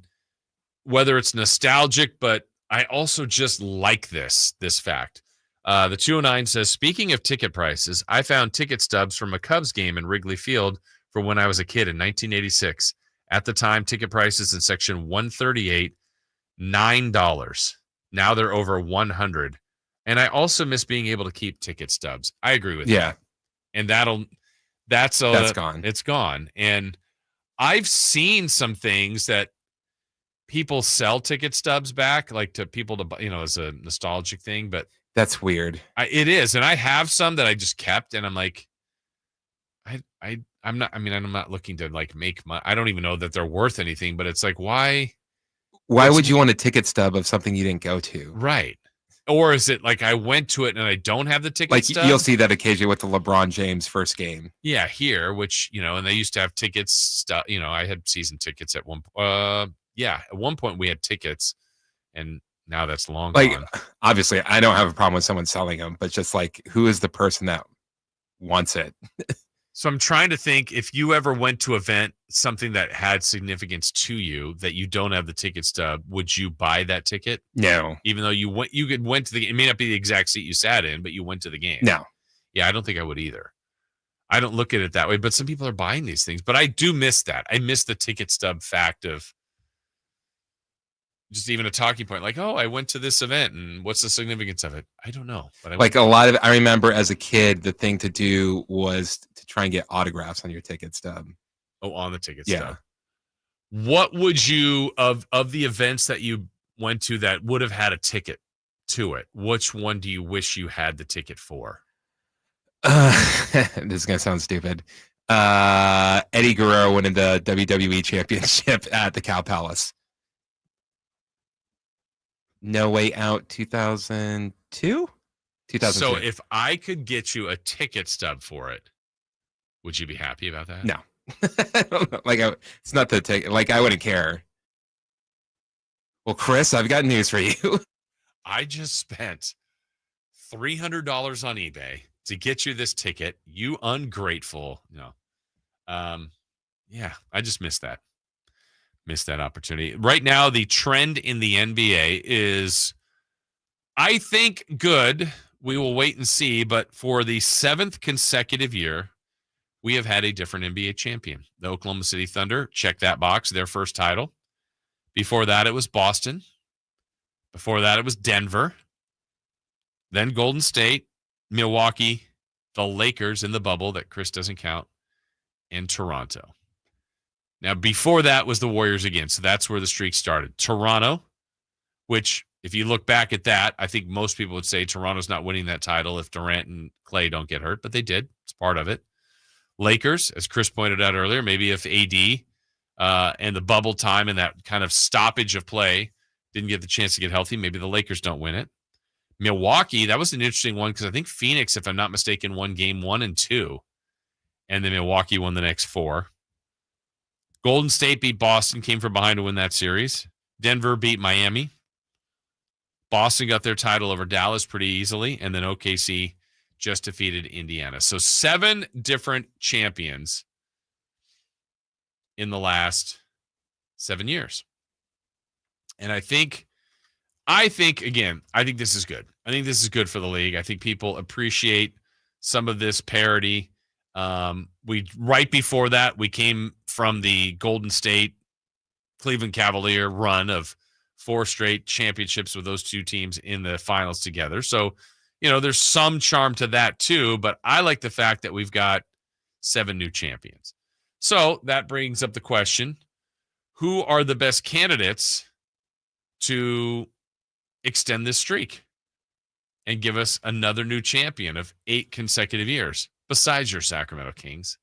[SPEAKER 5] whether it's nostalgic, but I also just like this fact. The 209 says, speaking of ticket prices, I found ticket stubs from a Cubs game in Wrigley Field for when I was a kid in 1986. At the time, ticket prices in section 138, $9. Now they're over $100. And I also miss being able to keep ticket stubs. I agree with you. And that's
[SPEAKER 6] gone.
[SPEAKER 5] It's gone. And I've seen some things that people sell ticket stubs back, like to people to, as a nostalgic thing, but
[SPEAKER 6] that's weird.
[SPEAKER 5] It is. And I have some that I just kept, and I'm like, I'm not looking to like make my, I don't even know that they're worth anything, but it's like, why
[SPEAKER 6] would you want a ticket stub of something you didn't go to?
[SPEAKER 5] Right. Or is it like I went to it and I don't have the ticket stub?
[SPEAKER 6] You'll see that occasionally with the LeBron James first game.
[SPEAKER 5] Yeah, here, which, and they used to have tickets, I had season tickets at one point. At one point we had tickets, and now that's long gone.
[SPEAKER 6] Obviously, I don't have a problem with someone selling them, but just like, who is the person that wants it?
[SPEAKER 5] So I'm trying to think, if you ever went to an event, something that had significance to you that you don't have the ticket stub, would you buy that ticket?
[SPEAKER 6] No.
[SPEAKER 5] Even though you went to the, it may not be the exact seat you sat in, but you went to the game.
[SPEAKER 6] No.
[SPEAKER 5] Yeah, I don't think I would either. I don't look at it that way, but some people are buying these things. But I do miss that. I miss the ticket stub fact of just even a talking point, like, oh, I went to this event, and what's the significance of it? I don't know. But
[SPEAKER 6] I remember as a kid, the thing to do was to try and get autographs on your ticket stub.
[SPEAKER 5] Oh, on the ticket stub. What would you, of the events that you went to that would have had a ticket to it, which one do you wish you had the ticket for?
[SPEAKER 6] This is going to sound stupid. Eddie Guerrero winning the WWE Championship at the Cow Palace. No Way Out 2002? 2002.
[SPEAKER 5] So if I could get you a ticket stub for it, would you be happy about that?
[SPEAKER 6] No. It's not the take. Like, I wouldn't care. Well, Chris, I've got news for you.
[SPEAKER 5] I just spent $300 on eBay to get you this ticket. You ungrateful. No. Yeah, I just missed that. Missed that opportunity. Right now, the trend in the NBA is, I think, good. We will wait and see. But for the 7th consecutive year, we have had a different NBA champion. The Oklahoma City Thunder, check that box, their first title. Before that, it was Boston. Before that, it was Denver. Then Golden State, Milwaukee, the Lakers in the bubble that Chris doesn't count, and Toronto. Now, before that was the Warriors again, so that's where the streak started. Toronto, which, if you look back at that, I think most people would say Toronto's not winning that title if Durant and Clay don't get hurt, but they did. It's part of it. Lakers, as Chris pointed out earlier, maybe if AD and the bubble time and that kind of stoppage of play didn't get the chance to get healthy, maybe the Lakers don't win it. Milwaukee, that was an interesting one because I think Phoenix, if I'm not mistaken, won game 1 and 2, and then Milwaukee won the next 4. Golden State beat Boston, came from behind to win that series. Denver beat Miami. Boston got their title over Dallas pretty easily, and then OKC just defeated Indiana. So 7 different champions in the last 7 years. And I think again, I think this is good. I think this is good for the league. I think people appreciate some of this parity. Right before that, we came from the Golden State Cleveland Cavalier run of 4 straight championships with those 2 teams in the finals together. So, there's some charm to that too, but I like the fact that we've got 7 new champions. So that brings up the question, who are the best candidates to extend this streak and give us another new champion of 8 consecutive years besides your Sacramento Kings?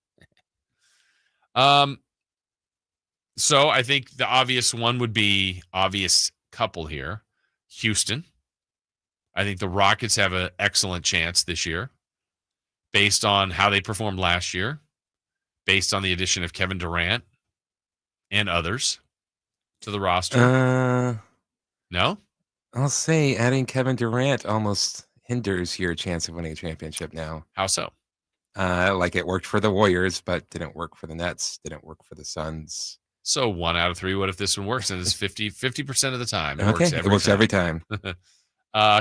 [SPEAKER 5] So I think the obvious one would be obvious couple here, Houston. I think the Rockets have an excellent chance this year based on how they performed last year, based on the addition of Kevin Durant and others to the roster. No?
[SPEAKER 6] I'll say adding Kevin Durant almost hinders your chance of winning a championship now.
[SPEAKER 5] How so?
[SPEAKER 6] Like it worked for the Warriors, but didn't work for the Nets, didn't work for the Suns.
[SPEAKER 5] So 1 out of 3, what if this one works? And it's 50% of the time.
[SPEAKER 6] It works every time.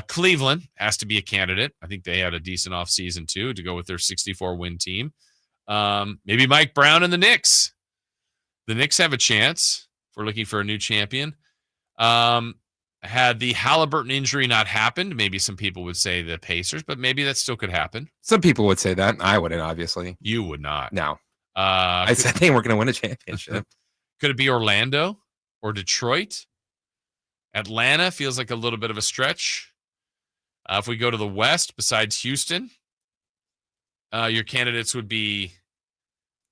[SPEAKER 5] Cleveland has to be a candidate. I think they had a decent offseason too to go with their 64-win team. Maybe Mike Brown and the Knicks. The Knicks have a chance if we're looking for a new champion. Had the Halliburton injury not happened, maybe some people would say the Pacers, but maybe that still could happen.
[SPEAKER 6] Some people would say that. I wouldn't, obviously.
[SPEAKER 5] You would not.
[SPEAKER 6] No. I said they weren't going to win a championship.
[SPEAKER 5] Could it be Orlando or Detroit? Atlanta feels like a little bit of a stretch. If we go to the West, besides Houston, your candidates would be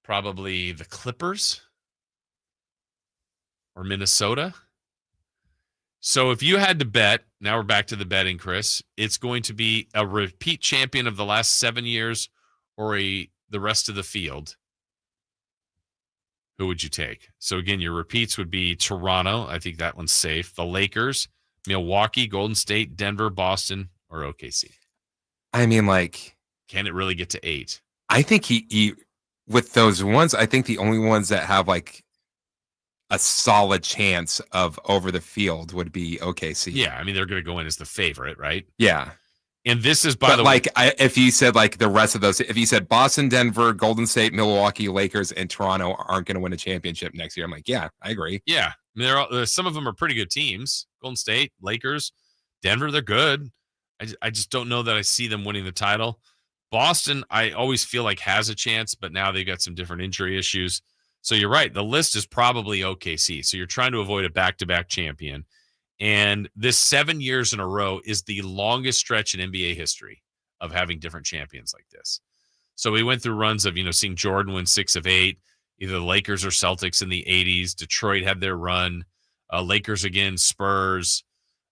[SPEAKER 5] probably the Clippers or Minnesota. So if you had to bet, now we're back to the betting, Chris, it's going to be a repeat champion of the last 7 years or the rest of the field. Who would you take? So again, your repeats would be Toronto. I think that one's safe. The Lakers, Milwaukee, Golden State, Denver, Boston, or OKC.
[SPEAKER 6] I mean, like,
[SPEAKER 5] can it really get to 8?
[SPEAKER 6] I think he with those ones, I think the only ones that have like a solid chance of over the field would be OKC.
[SPEAKER 5] Yeah, I mean, they're going to go in as the favorite, right?
[SPEAKER 6] Yeah.
[SPEAKER 5] And this is, by the way,
[SPEAKER 6] if you said like the rest of those, if you said Boston, Denver, Golden State, Milwaukee, Lakers, and Toronto aren't going to win a championship next year, I'm like, yeah, I agree.
[SPEAKER 5] Yeah, I mean, some of them are pretty good teams. Golden State, Lakers, Denver, they're good. I just don't know that I see them winning the title. Boston, I always feel like has a chance, but now they've got some different injury issues. So you're right. The list is probably OKC. So you're trying to avoid a back-to-back champion. And this 7 years in a row is the longest stretch in NBA history of having different champions like this. So we went through runs of, seeing Jordan win 6 of 8, either the Lakers or Celtics in the 80s. Detroit had their run. Lakers again, Spurs,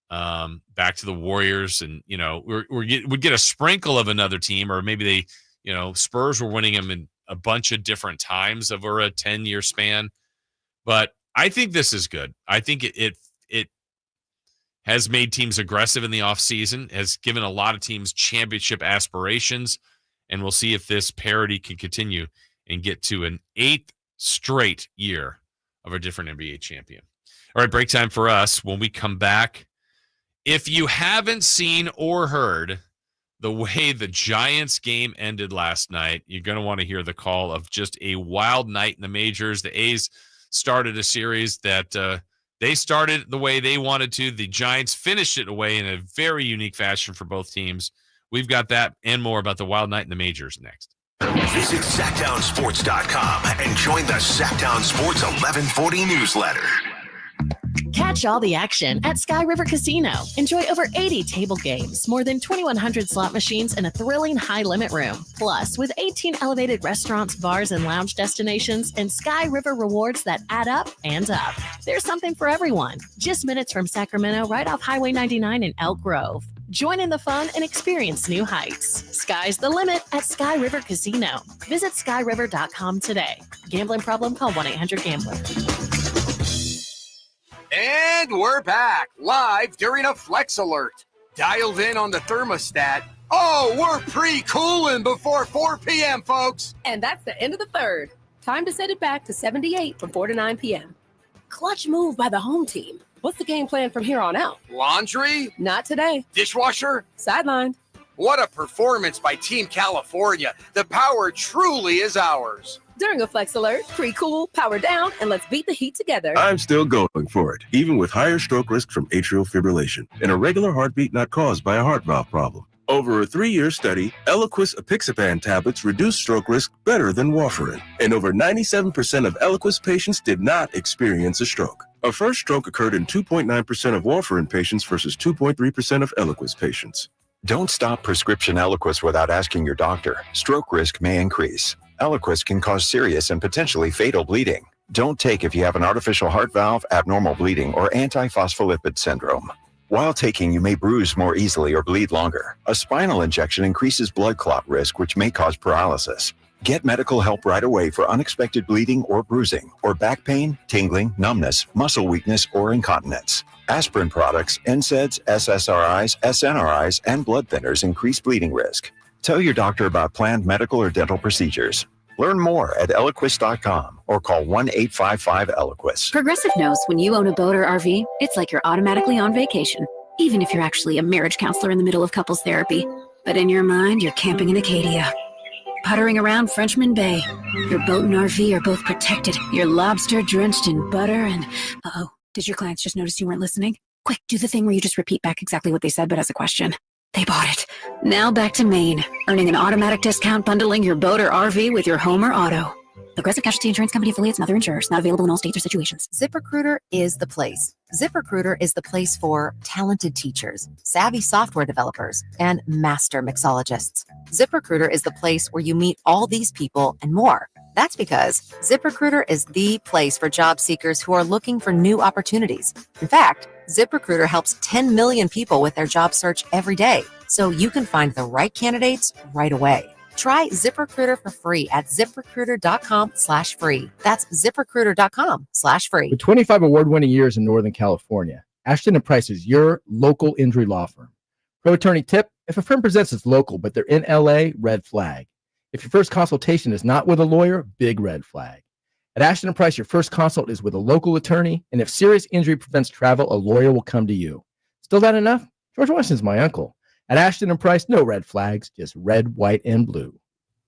[SPEAKER 5] back to the Warriors. And, we'd get a sprinkle of another team, or maybe they, Spurs were winning them in a bunch of different times over a 10-year span. But I think this is good. I think it has made teams aggressive in the offseason, has given a lot of teams championship aspirations, and we'll see if this parity can continue and get to an 8th straight year of a different NBA champion. All right, break time for us. When we come back, if you haven't seen or heard the way the Giants game ended last night, you're going to want to hear the call of just a wild night in the majors. The A's started a series that they started the way they wanted to. The Giants finished it away in a very unique fashion for both teams. We've got that and more about the wild night in the majors next.
[SPEAKER 1] Visit SacktownSports.com and join the Sacktown Sports 1140 newsletter.
[SPEAKER 9] Catch all the action at Sky River Casino. Enjoy over 80 table games, more than 2,100 slot machines, and a thrilling high-limit room. Plus, with 18 elevated restaurants, bars, and lounge destinations, and Sky River rewards that add up and up. There's something for everyone. Just minutes from Sacramento, right off Highway 99 in Elk Grove. Join in the fun and experience new heights. Sky's the limit at Sky River Casino. Visit skyriver.com today. Gambling problem? Call 1-800-GAMBLER.
[SPEAKER 22] And we're back, live during a Flex Alert. Dialed in on the thermostat. Oh, we're pre-cooling before 4 p.m., folks.
[SPEAKER 23] And that's the end of the third. Time to set it back to 78 from 4 to 9 p.m. Clutch move by the home team. What's the game plan from here on out?
[SPEAKER 22] Laundry?
[SPEAKER 23] Not today.
[SPEAKER 22] Dishwasher?
[SPEAKER 23] Sidelined.
[SPEAKER 22] What a performance by Team California. The power truly is ours.
[SPEAKER 23] During a Flex Alert, pre-cool, power down, and let's beat the heat together.
[SPEAKER 24] I'm still going for it, even with higher stroke risk from atrial fibrillation and a regular heartbeat not caused by a heart valve problem. Over a 3-year study, Eliquis apixaban tablets reduced stroke risk better than warfarin, and over 97% of Eliquis patients did not experience a stroke. A first stroke occurred in 2.9% of warfarin patients versus 2.3% of Eliquis patients.
[SPEAKER 25] Don't stop prescription Eliquis without asking your doctor. Stroke risk may increase. Eliquis can cause serious and potentially fatal bleeding. Don't take if you have an artificial heart valve, abnormal bleeding, or antiphospholipid syndrome. While taking, you may bruise more easily or bleed longer. A spinal injection increases blood clot risk, which may cause paralysis. Get medical help right away for unexpected bleeding or bruising, or back pain, tingling, numbness, muscle weakness, or incontinence. Aspirin products, NSAIDs, SSRIs, SNRIs, and blood thinners increase bleeding risk. Tell your doctor about planned medical or dental procedures. Learn more at Eliquis.com or call 1-855-ELIQUIS.
[SPEAKER 26] Progressive knows when you own a boat or RV, it's like you're automatically on vacation, even if you're actually a marriage counselor in the middle of couples therapy. But in your mind, you're camping in Acadia, puttering around Frenchman Bay. Your boat and RV are both protected. You're lobster drenched in butter and... Uh-oh, did your clients just notice you weren't listening? Quick, do the thing where you just repeat back exactly what they said, but as a question. They bought it. Now back to Maine, earning an automatic discount bundling your boat or RV with your home or auto. Progressive Casualty Insurance Company affiliates and other insurers. Not available in all states or situations.
[SPEAKER 27] ZipRecruiter is the place. ZipRecruiter is the place for talented teachers, savvy software developers, and master mixologists. ZipRecruiter is the place where you meet all these people and more. That's because ZipRecruiter is the place for job seekers who are looking for new opportunities. In fact, ZipRecruiter helps 10 million people with their job search every day, so you can find the right candidates right away. Try ZipRecruiter for free at ZipRecruiter.com/free. That's ZipRecruiter.com/free.
[SPEAKER 13] With 25 award-winning years in Northern California, Ashton & Price is your local injury law firm. Pro attorney tip: if a firm presents as local but they're in LA, red flag. If your first consultation is not with a lawyer, big red flag. At Ashton & Price, your first consult is with a local attorney, and if serious injury prevents travel, a lawyer will come to you. Still not enough? George Washington's my uncle. At Ashton & Price, no red flags, just red, white, and blue.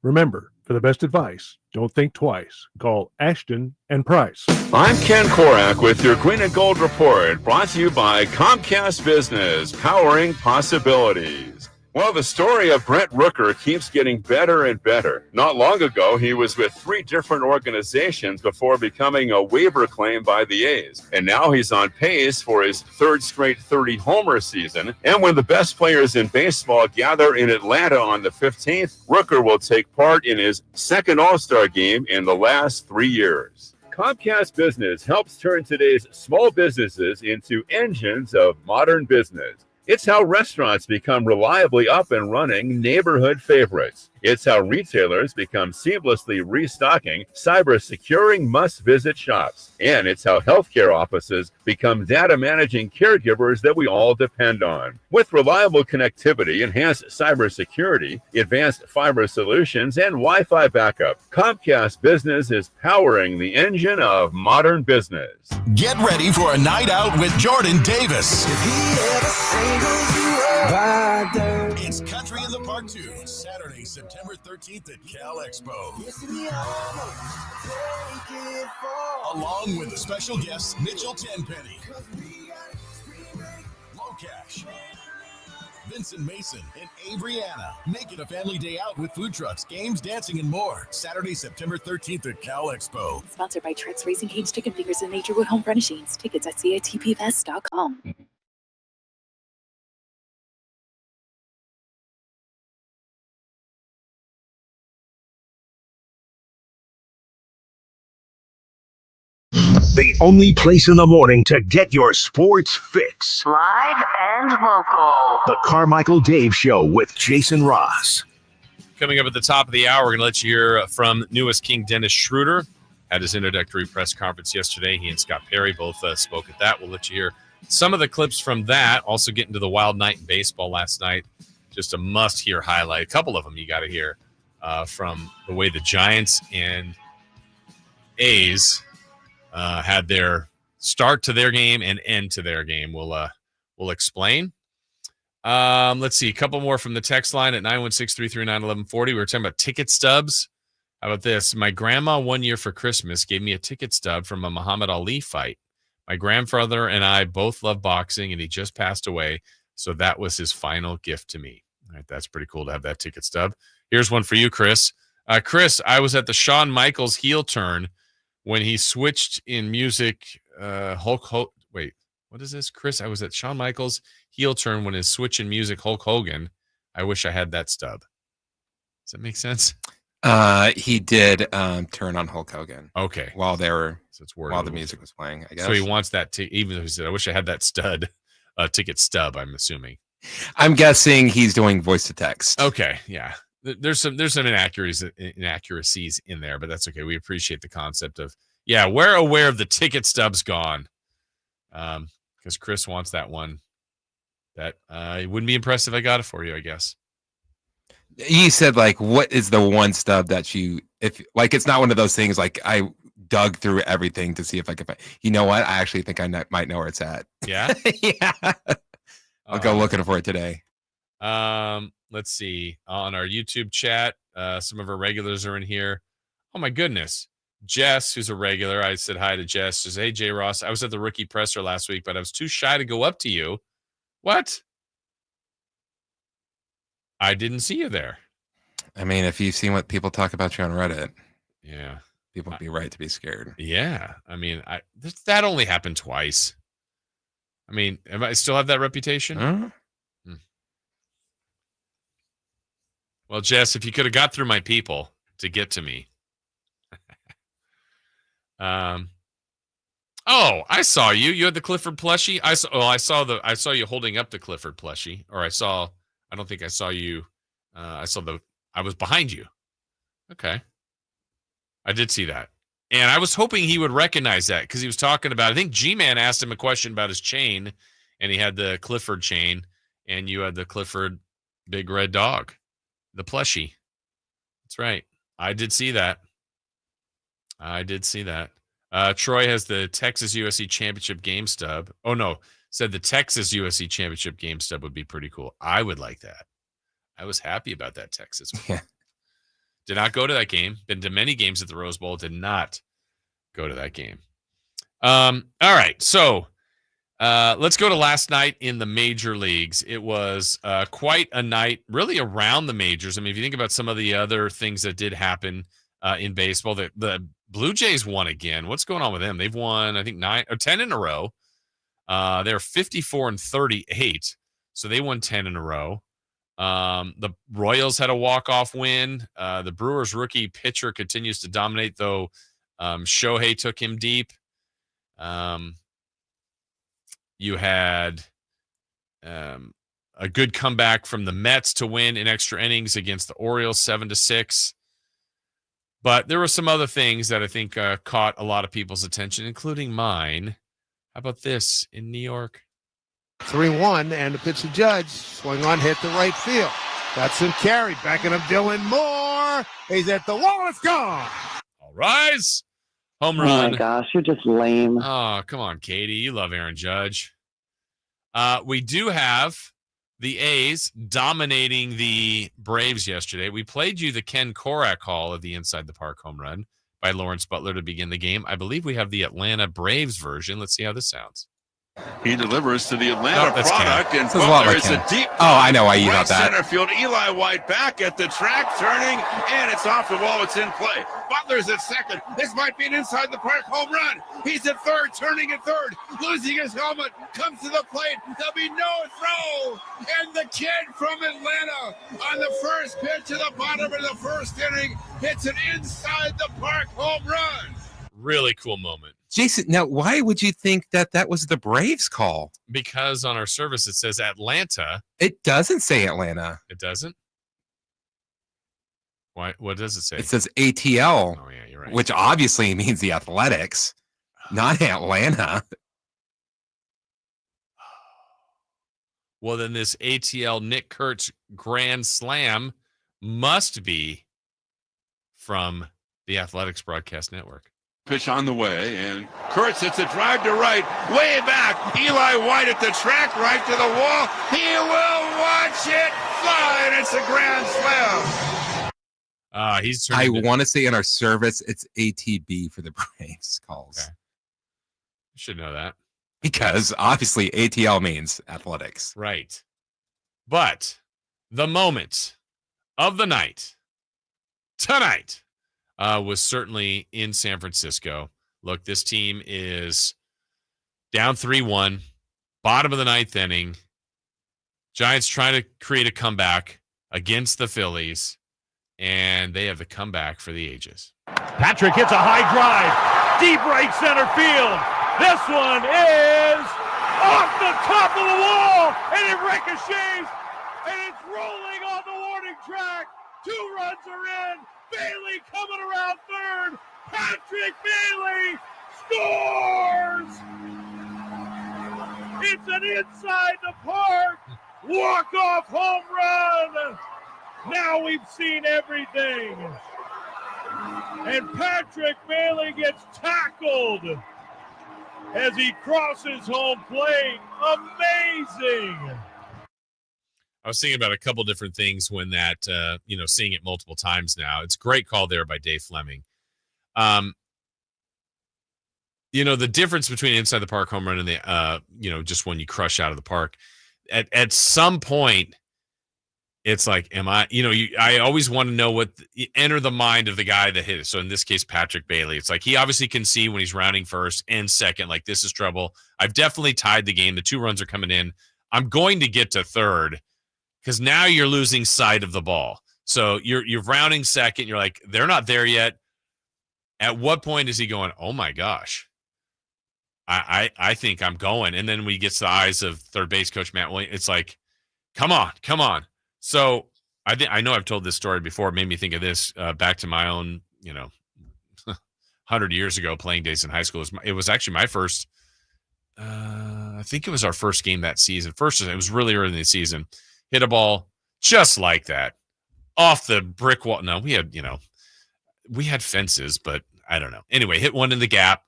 [SPEAKER 14] Remember, for the best advice, don't think twice. Call Ashton & Price.
[SPEAKER 17] I'm Ken Korak with your Green and Gold Report, brought to you by Comcast Business, powering possibilities. Well, the story of Brent Rooker keeps getting better and better. Not long ago, he was with 3 different organizations before becoming a waiver claim by the A's. And now he's on pace for his 3rd straight 30-homer season. And when the best players in baseball gather in Atlanta on the 15th, Rooker will take part in his 2nd All-Star game in the last 3 years. Comcast Business helps turn today's small businesses into engines of modern business. It's how restaurants become reliably up and running neighborhood favorites. It's how retailers become seamlessly restocking, cyber-securing must-visit shops. And it's how healthcare offices become data-managing caregivers that we all depend on. With reliable connectivity, enhanced cybersecurity, advanced fiber solutions, and Wi-Fi backup, Comcast Business is powering the engine of modern business.
[SPEAKER 1] Get ready for a night out with Jordan Davis. It's Country in the Park 2, Saturday, September 13th at Cal Expo. Along with the special guests Mitchell Tenpenny, Low Cash, Vincent Mason, and Averyana. Make it a family day out with food trucks, games, dancing, and more. Saturday, September 13th at Cal Expo.
[SPEAKER 20] Sponsored by Trex Racing Cage, Chicken Fingers, and Naturewood Home Furnishings. Tickets at catpfest.com.
[SPEAKER 1] The only place in the morning to get your sports fix.
[SPEAKER 8] Live and local.
[SPEAKER 1] The Carmichael Dave Show with Jason Ross.
[SPEAKER 5] Coming up at the top of the hour, we're going to let you hear from newest King Dennis Schruder. Had his introductory press conference yesterday. He and Scott Perry both spoke at that. We'll let you hear some of the clips from that. Also get into the wild night in baseball last night. Just a must-hear highlight. A couple of them you got to hear from the way the Giants and A's had their start to their game and end to their game. We'll explain. Let's see. A couple more from the text line at 916-339-1140. We were talking about ticket stubs. How about this? My grandma 1 year for Christmas gave me a ticket stub from a Muhammad Ali fight. My grandfather and I both love boxing, and he just passed away, so that was his final gift to me. All right, that's pretty cool to have that ticket stub. Here's one for you, Chris. Chris, I was at the Shawn Michaels heel turn when he switched in music. Wait, what is this, Chris? I was at Shawn Michaels heel turn when his switch in music Hulk Hogan. I wish I had that stub. Does that make sense?
[SPEAKER 6] He did turn on Hulk Hogan.
[SPEAKER 5] Okay.
[SPEAKER 6] While they were,
[SPEAKER 5] so it's
[SPEAKER 6] while the music was playing, I guess.
[SPEAKER 5] So he wants that even though he said, I wish I had that ticket stub, I'm assuming.
[SPEAKER 6] I'm guessing he's doing voice to text.
[SPEAKER 5] Okay, yeah. There's some inaccuracies in there, but that's okay. We appreciate the concept of, we're aware of the ticket stubs gone. Because Chris wants that one. That it wouldn't be impressed if I got it for you, I guess.
[SPEAKER 6] He said, like, what is the one stub that it's not one of those things like I dug through everything to see if I could find. You know what? I actually think I might know where it's at.
[SPEAKER 5] Yeah?
[SPEAKER 6] Yeah. I'll go looking for it today.
[SPEAKER 5] Let's see. On our YouTube chat, some of our regulars are in here. Oh, my goodness. Jess, who's a regular, I said hi to Jess. Says, hey, J. Ross, I was at the rookie presser last week, but I was too shy to go up to you. What? I didn't see you there.
[SPEAKER 6] I mean, if you've seen what people talk about you on Reddit,
[SPEAKER 5] yeah,
[SPEAKER 6] people would be right to be scared.
[SPEAKER 5] Yeah. I mean, that only happened twice. I mean, I still have that reputation?
[SPEAKER 6] Huh?
[SPEAKER 5] Well, Jess, if you could have got through my people to get to me. Oh, I saw you. You had the Clifford plushie. I saw you holding up the Clifford plushie. Or I don't think I saw you. I was behind you. Okay. I did see that. And I was hoping he would recognize that because he was talking about, I think G-Man asked him a question about his chain, and he had the Clifford chain, and you had the Clifford big red dog, the plushie. That's right. I did see that. Troy has the Texas USC Championship game stub. Oh, no. Said the Texas USC Championship game stub would be pretty cool. I would like that. I was happy about that Texas one.
[SPEAKER 6] Yeah.
[SPEAKER 5] Did not go to that game. Been to many games at the Rose Bowl. Did not go to that game. All right. So let's go to last night in the major leagues. It was quite a night really around the majors. I mean, if you think about some of the other things that did happen in baseball, the Blue Jays won again. What's going on with them? They've won, I think, 9 or 10 in a row. They're 54-38. So they won 10 in a row. The Royals had a walk-off win. The Brewers rookie pitcher continues to dominate, though Shohei took him deep. You had A good comeback from the Mets to win in extra innings against the Orioles 7-6. But there were some other things that I think caught a lot of people's attention, including mine. How about this in New York?
[SPEAKER 2] 3-1, and the pitch to Judge. Swing on, hit to right field. That's him carry. Backing up Dylan Moore. He's at the wall. It's gone.
[SPEAKER 5] All rise. Home run.
[SPEAKER 3] Oh, my gosh. You're just lame.
[SPEAKER 5] Oh, come on, Katie. You love Aaron Judge. We do have the A's dominating the Braves yesterday. We played you the Ken Korak call of the Inside the Park home run by Lawrence Butler to begin the game. I believe we have the Atlanta Braves version. Let's see how this sounds.
[SPEAKER 7] He delivers to the Atlanta product, and
[SPEAKER 6] Butler
[SPEAKER 7] is a deep.
[SPEAKER 6] I know why you
[SPEAKER 7] right
[SPEAKER 6] got that.
[SPEAKER 7] Center field. Eli White back at the track, turning, and it's off the wall. It's in play. Butler's at second. This might be an inside the park home run. He's at third, turning at third, losing his helmet, comes to the plate. There'll be no throw, and the kid from Atlanta on the first pitch at the bottom of the first inning hits an inside the park home run.
[SPEAKER 5] Really cool moment.
[SPEAKER 6] Jason, now why would you think that that was the Braves call?
[SPEAKER 5] Because on our service it says Atlanta.
[SPEAKER 6] It doesn't say Atlanta.
[SPEAKER 5] It doesn't? Why? What does it say?
[SPEAKER 6] It says ATL.
[SPEAKER 5] Oh, yeah, you're right.
[SPEAKER 6] Which obviously means the Athletics, not Atlanta.
[SPEAKER 5] Well, then this ATL Nick Kurtz Grand Slam must be from the Athletics Broadcast Network.
[SPEAKER 7] Pitch on the way, and Kurtz hits a drive to right, way back. Eli White at the track, right to the wall. He will watch it fly, and it's a grand slam.
[SPEAKER 6] I want to say in our service, it's ATB for the Braves calls.
[SPEAKER 5] Okay. You should know that.
[SPEAKER 6] Because obviously ATL means athletics.
[SPEAKER 5] Right. But the moment of the night, tonight, was certainly in San Francisco. Look, this team is down 3-1, bottom of the ninth inning. Giants trying to create a comeback against the Phillies, and they have the comeback for the ages.
[SPEAKER 10] Patrick hits a high drive, deep right center field. This one is off the top of the wall, and it ricochets, and it's rolling on the warning track. 2 runs are in. Bailey coming around third. Patrick Bailey scores! It's an inside the park walk-off home run. Now we've seen everything. And Patrick Bailey gets tackled as he crosses home plate. Amazing.
[SPEAKER 5] I was thinking about a couple different things when that, seeing it multiple times now. It's a great call there by Dave Fleming. The difference between inside the park home run and the, just when you crush out of the park, at some point, it's like, I always want to know enter the mind of the guy that hit it. So in this case, Patrick Bailey, it's like, he obviously can see when he's rounding first and second, like this is trouble. I've definitely tied the game. The 2 runs are coming in. I'm going to get to third, because now you're losing sight of the ball. So you're rounding second. You're like, they're not there yet. At what point is he going, oh, my gosh, I think I'm going. And then when he gets the eyes of third base coach Matt Williams, it's like, come on. So I know I've told this story before. It made me think of this back to my own, 100 years ago playing days in high school. It was actually my first, I think it was our first game that season. It was really early in the season. Hit a ball just like that off the brick wall. No, we had fences, but I don't know. Anyway, hit one in the gap,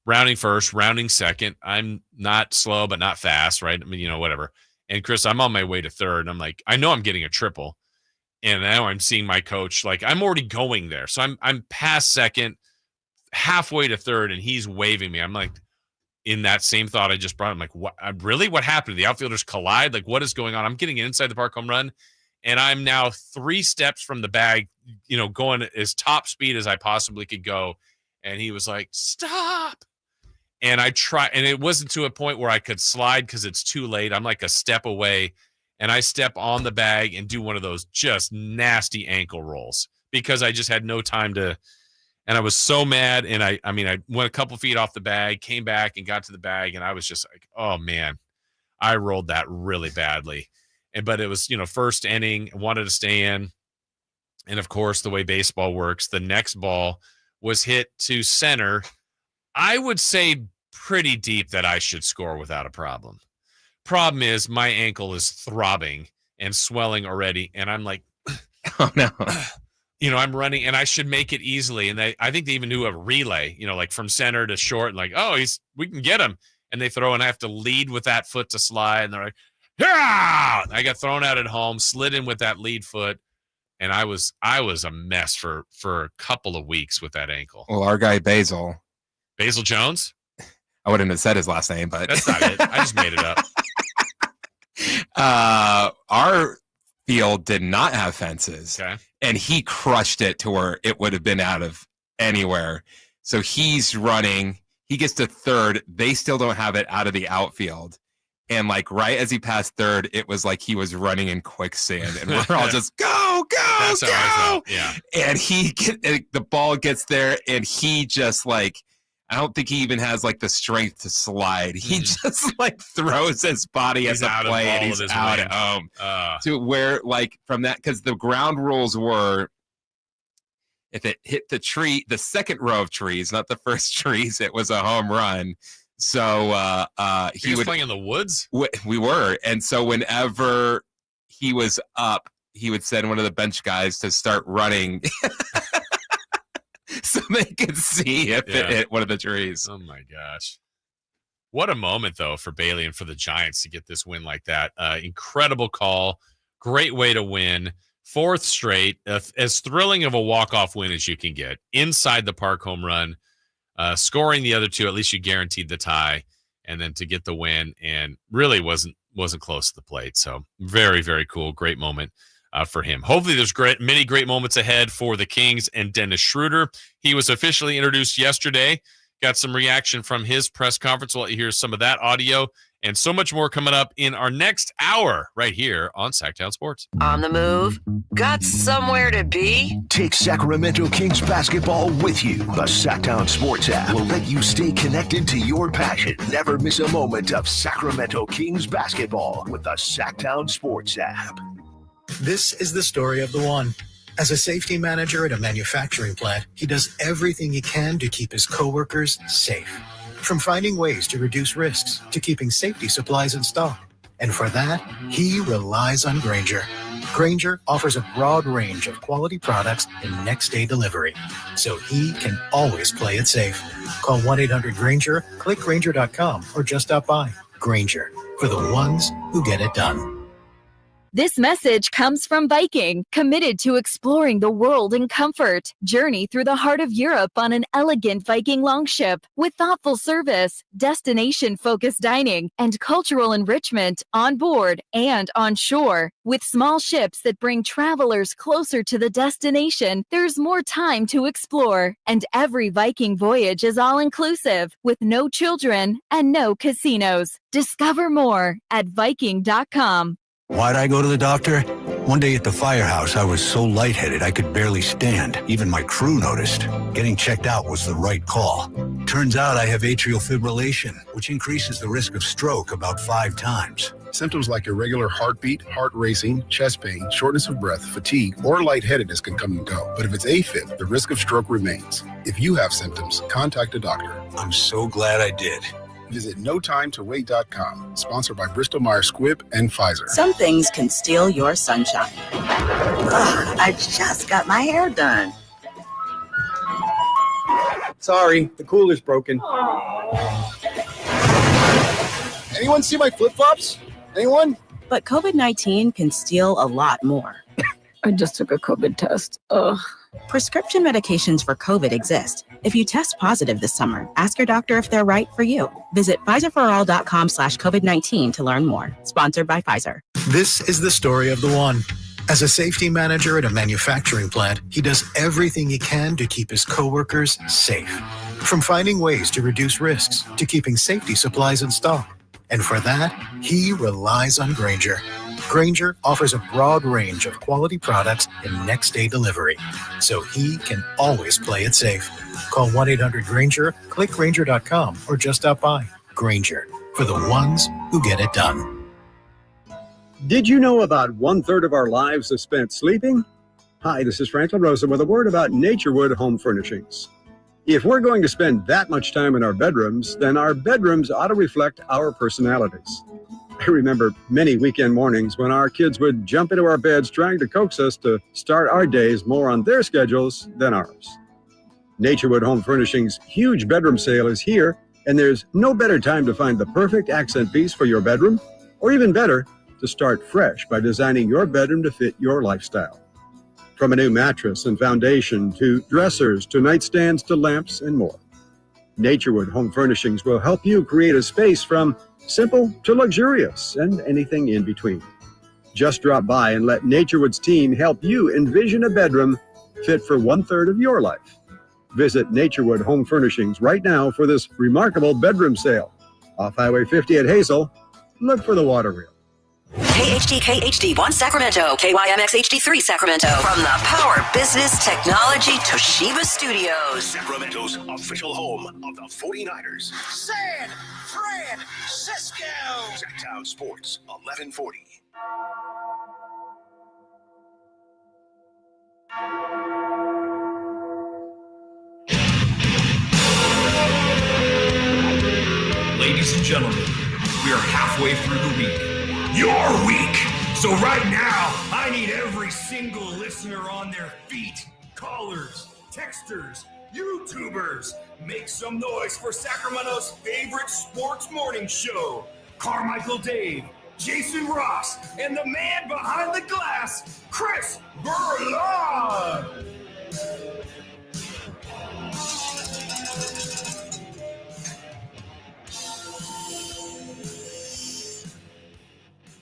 [SPEAKER 5] rounding first, rounding second. I'm not slow, but not fast, right? I mean, whatever. And Chris, I'm on my way to third. And I'm like, I know I'm getting a triple. And now I'm seeing my coach, like I'm already going there. So I'm past second, halfway to third, and he's waving me. I'm like, in that same thought I just brought, I'm like, what? Really? What happened? The outfielders collide? Like, what is going on? I'm getting an inside the park home run, and I'm now 3 steps from the bag, going as top speed as I possibly could go. And he was like, stop. And I try, and it wasn't to a point where I could slide because it's too late. I'm like a step away, and I step on the bag and do one of those just nasty ankle rolls because I just had no time to. And I was so mad, and I went a couple feet off the bag, came back and got to the bag, and I was just like, oh, man, I rolled that really badly. but it was, first inning, wanted to stay in. And of course, the way baseball works, the next ball was hit to center. I would say pretty deep that I should score without a problem. Problem is my ankle is throbbing and swelling already. And I'm like,
[SPEAKER 6] oh no,
[SPEAKER 5] I'm running and I should make it easily. And I think they even do a relay, like from center to short, and like, oh, we can get him. And they throw, and I have to lead with that foot to slide. And they're like, yeah, I got thrown out at home, slid in with that lead foot. And I was a mess for a couple of weeks with that ankle.
[SPEAKER 6] Well, our guy Basil
[SPEAKER 5] Jones.
[SPEAKER 6] I wouldn't have said his last name, but
[SPEAKER 5] that's not it. I just made it up.
[SPEAKER 6] Our field did not have fences, and he crushed it to where it would have been out of anywhere. So he's running. He gets to third. They still don't have it out of the outfield. And like right as he passed third, it was like he was running in quicksand, and we're all just go.
[SPEAKER 5] That's how I felt. Yeah.
[SPEAKER 6] And the ball gets there, and he just like, I don't think he even has like the strength to slide. He just like throws his body as a play, and he's out at home. To where like from that, because the ground rules were, if it hit the tree, the second row of trees, not the first trees, it was a home run. So
[SPEAKER 5] he was playing in the woods.
[SPEAKER 6] We were, and so whenever he was up, he would send one of the bench guys to start running, so they could see if it hit one of the trees.
[SPEAKER 5] Oh my gosh! What a moment though for Bailey and for the Giants to get this win like that. Incredible call, great way to win. Fourth straight, as thrilling of a walk-off win as you can get. Inside the park home run. Scoring the other two, at least you guaranteed the tie, and then to get the win, and really wasn't close to the plate. So very, very cool, great moment for him. Hopefully, there's many great moments ahead for the Kings and Dennis Schruder. He was officially introduced yesterday. Got some reaction from his press conference. We'll let you hear some of that audio and so much more coming up in our next hour right here on Sacktown Sports.
[SPEAKER 8] On the move? Got somewhere to be?
[SPEAKER 1] Take Sacramento Kings basketball with you. The Sacktown Sports app will let you stay connected to your passion. Never miss a moment of Sacramento Kings basketball with the Sacktown Sports app.
[SPEAKER 4] This is the story of the one. As a safety manager at a manufacturing plant, he does everything he can to keep his coworkers safe. From finding ways to reduce risks to keeping safety supplies in stock. And for that, he relies on Grainger. Grainger offers a broad range of quality products and next-day delivery, so he can always play it safe. Call 1-800-GRAINGER, click Grainger.com, or just stop by. Grainger, for the ones who get it done.
[SPEAKER 11] This message comes from Viking, committed to exploring the world in comfort. Journey through the heart of Europe on an elegant Viking longship with thoughtful service, destination-focused dining, and cultural enrichment on board and on shore. With small ships that bring travelers closer to the destination, there's more time to explore. And every Viking voyage is all-inclusive, with no children and no casinos. Discover more at Viking.com.
[SPEAKER 15] Why'd I go to the doctor? One day at the firehouse, I was so lightheaded I could barely stand. Even my crew noticed. Getting checked out was the right call. Turns out I have atrial fibrillation, which increases the risk of stroke about 5 times.
[SPEAKER 16] Symptoms like irregular heartbeat, heart racing, chest pain, shortness of breath, fatigue, or lightheadedness can come and go. But if it's AFib, the risk of stroke remains. If you have symptoms, contact a doctor.
[SPEAKER 15] I'm so glad I did.
[SPEAKER 16] Visit NoTimeToWait.com, sponsored by Bristol-Myers Squibb and Pfizer.
[SPEAKER 18] Some things can steal your sunshine. Ugh, I just got my hair done.
[SPEAKER 19] Sorry, the cooler's broken. Anyone see my flip-flops? Anyone?
[SPEAKER 18] But COVID-19 can steal a lot more.
[SPEAKER 21] I just took a COVID test. Ugh.
[SPEAKER 18] Prescription medications for COVID exist. If you test positive this summer, ask your doctor if they're right for you. Visit PfizerForAll.com/COVID-19 to learn more. Sponsored by Pfizer.
[SPEAKER 4] This is the story of the one. As a safety manager at a manufacturing plant, he does everything he can to keep his coworkers safe. From finding ways to reduce risks to keeping safety supplies in stock. And for that, he relies on Grainger. Grainger offers a broad range of quality products and next-day delivery, so he can always play it safe. Call 1-800-GRAINGER, click Grainger.com, or just stop by. Grainger, for the ones who get it done.
[SPEAKER 9] Did you know about 1/3 of our lives is spent sleeping? Hi, this is Franklin Rosa with a word about Naturewood Home Furnishings. If we're going to spend that much time in our bedrooms, then our bedrooms ought to reflect our personalities. I remember many weekend mornings when our kids would jump into our beds trying to coax us to start our days more on their schedules than ours. Naturewood Home Furnishings' huge bedroom sale is here, and there's no better time to find the perfect accent piece for your bedroom, or even better, to start fresh by designing your bedroom to fit your lifestyle. From a new mattress and foundation to dressers to nightstands to lamps and more. Naturewood Home Furnishings will help you create a space from simple to luxurious and anything in between. Just drop by and let Naturewood's team help you envision a bedroom fit for 1/3 of your life. Visit Naturewood Home Furnishings right now for this remarkable bedroom sale. Off Highway 50 at Hazel, look for the water wheel.
[SPEAKER 8] KHD1 Sacramento, KYMX HD3 Sacramento. From the Power Business Technology Toshiba Studios.
[SPEAKER 1] Sacramento's official home of the 49ers.
[SPEAKER 12] San Francisco.
[SPEAKER 1] Sacktown Sports, 1140.
[SPEAKER 22] Ladies and gentlemen, we are halfway through the week. Your week! So right now, I need every single listener on their feet. Callers, texters, YouTubers. Make some noise for Sacramento's favorite sports morning show. Carmichael Dave, Jason Ross, and the man behind the glass, Chris Burlon.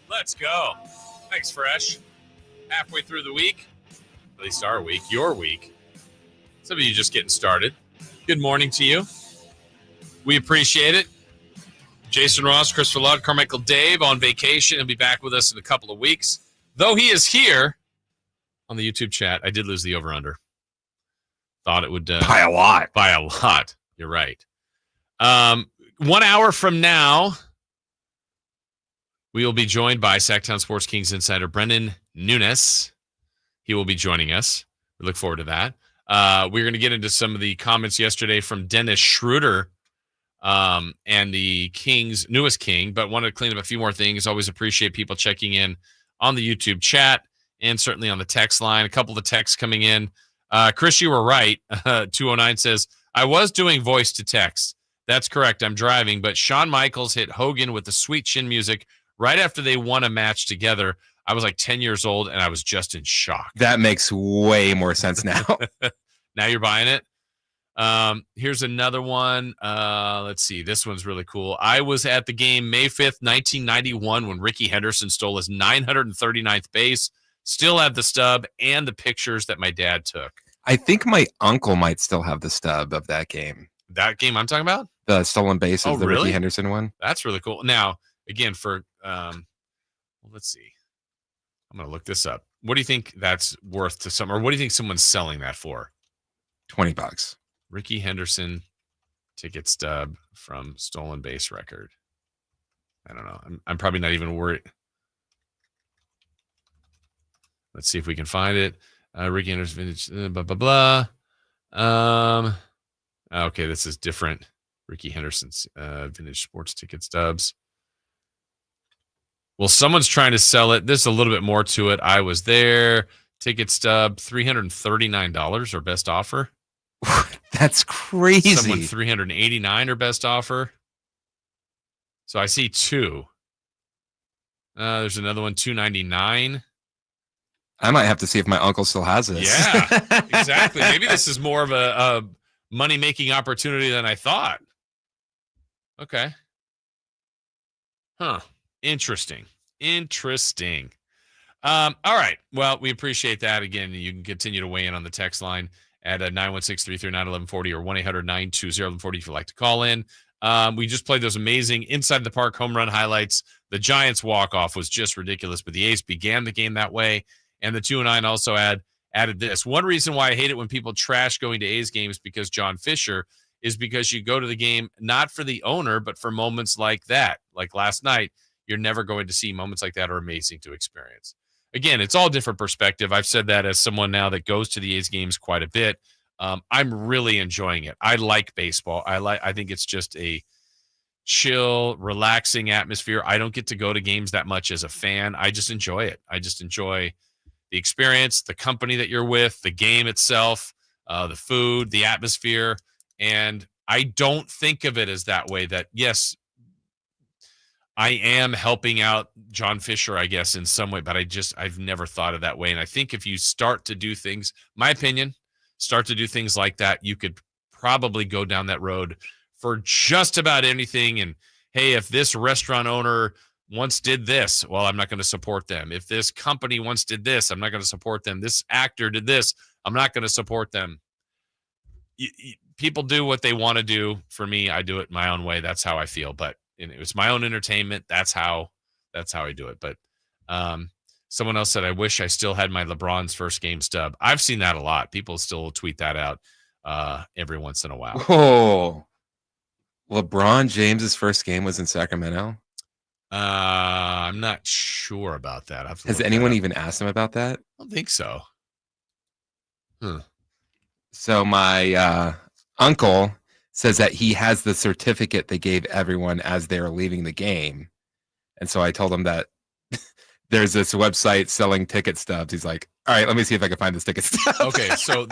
[SPEAKER 5] Let's go. Thanks, Fresh. Halfway through the week, at least our week, your week. Some of you just getting started. Good morning to you. We appreciate it. Jason Ross, Christopher Ludd, Carmichael Dave on vacation. He'll be back with us in a couple of weeks. Though he is here on the YouTube chat, I did lose the over-under. Thought it would...
[SPEAKER 6] by a lot.
[SPEAKER 5] By a lot. You're right. 1 hour from now... we will be joined by Sacktown Sports Kings insider Brendan Nunes. He will be joining us. We look forward to that. We're going to get into some of the comments yesterday from Dennis Schruder and the Kings, newest King, but wanted to clean up a few more things. Always appreciate people checking in on the YouTube chat and certainly on the text line. A couple of texts coming in. Chris, you were right. 209 says, I was doing voice to text. That's correct. I'm driving, but Shawn Michaels hit Hogan with the sweet chin music right after they won a match together. I was like 10 years old, and I was just in shock.
[SPEAKER 6] That makes way more sense now.
[SPEAKER 5] Now you're buying it? Here's another one. Let's see. This one's really cool. I was at the game May 5th, 1991, when Ricky Henderson stole his 939th base. Still have the stub and the pictures that my dad took.
[SPEAKER 6] I think my uncle might still have the stub of that game.
[SPEAKER 5] That game I'm talking about?
[SPEAKER 6] The stolen base of the
[SPEAKER 5] really?
[SPEAKER 6] Ricky Henderson one.
[SPEAKER 5] That's really cool. Now, again, for let's see. I'm going to look this up. What do you think that's worth to some, or what do you think someone's selling that for?
[SPEAKER 6] $20.
[SPEAKER 5] Ricky Henderson ticket stub from stolen base record. I don't know. I'm probably not even worried. Let's see if we can find it. Ricky Henderson vintage, blah, blah, blah. Okay, this is different. Ricky Henderson's vintage sports ticket stubs. Well, someone's trying to sell it. There's a little bit more to it. I was there. Ticket stub, $339 or best offer.
[SPEAKER 6] That's crazy.
[SPEAKER 5] Someone $389 or best offer. So I see two. There's another one, $299.
[SPEAKER 6] I might have to see if my uncle still has this.
[SPEAKER 5] Yeah, exactly. Maybe this is more of a money-making opportunity than I thought. Okay. Huh. Interesting. All right. Well, we appreciate that. Again, you can continue to weigh in on the text line at 916-339-1140 or 1-800-920-1140 if you'd like to call in. We just played those amazing inside the park home run highlights. The Giants walk-off was just ridiculous, but the A's began the game that way. And the 209 also added this. One reason why I hate it when people trash going to A's games because John Fisher is because you go to the game not for the owner, but for moments like that. Like last night, you're never going to see. Moments like that are amazing to experience. Again, it's all different perspective. I've said that as someone now that goes to the A's games quite a bit. I'm really enjoying it. I like baseball. I think it's just a chill, relaxing atmosphere. I don't get to go to games that much as a fan. I just enjoy it. I just enjoy the experience, the company that you're with, the game itself, the food, the atmosphere. And I don't think of it as that way, that, yes, I am helping out John Fisher, I guess, in some way, but I've never thought of that way. And I think if you start to do things, my opinion, start to do things like that, you could probably go down that road for just about anything. And hey, if this restaurant owner once did this, well, I'm not going to support them. If this company once did this, I'm not going to support them. This actor did this, I'm not going to support them. People do what they want to do. For me, I do it my own way. That's how I feel. But it was my own entertainment. That's how I do it. But someone else said, I wish I still had my LeBron's first game stub. I've seen that a lot. People still tweet that out every once in a while.
[SPEAKER 6] Oh, LeBron James's first game was in Sacramento?
[SPEAKER 5] I'm not sure about that.
[SPEAKER 6] Has anyone even asked him about that?
[SPEAKER 5] I don't think so.
[SPEAKER 6] So my uncle says that he has the certificate they gave everyone as they were leaving the game. And so I told him that there's this website selling ticket stubs. He's like, all right, let me see if I can find this ticket stub.
[SPEAKER 5] Okay, so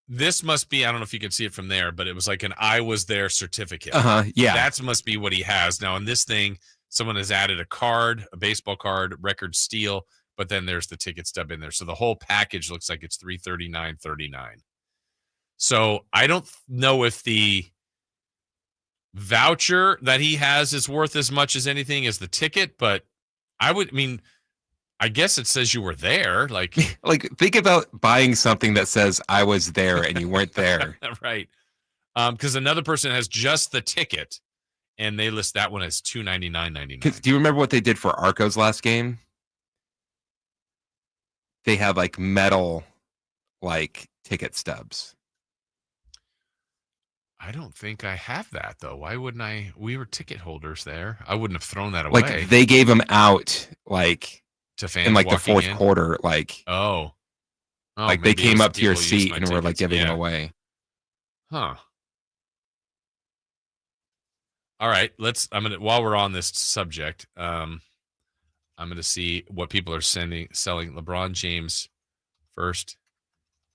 [SPEAKER 5] this must be, I don't know if you can see it from there, but it was like an I was there certificate.
[SPEAKER 6] Yeah.
[SPEAKER 5] That must be what he has. Now in this thing, someone has added a card, a baseball card, record steal, but then there's the ticket stub in there. So the whole package looks like it's $339.39. So I don't know if the voucher that he has is worth as much as anything as the ticket, but I guess it says you were there. Like
[SPEAKER 6] think about buying something that says I was there and you weren't there.
[SPEAKER 5] Right. Because another person has just the ticket and they list that one as $299.99.
[SPEAKER 6] Do you remember what they did for Arco's last game? They have like metal ticket stubs.
[SPEAKER 5] I don't think I have that though. Why wouldn't I? We were ticket holders there. I wouldn't have thrown that away.
[SPEAKER 6] Like they gave them out
[SPEAKER 5] to fans
[SPEAKER 6] in the fourth
[SPEAKER 5] in?
[SPEAKER 6] quarter. They came up to your seat and were giving them away.
[SPEAKER 5] Huh. All right, while we're on this subject, I'm gonna see what people are selling LeBron James first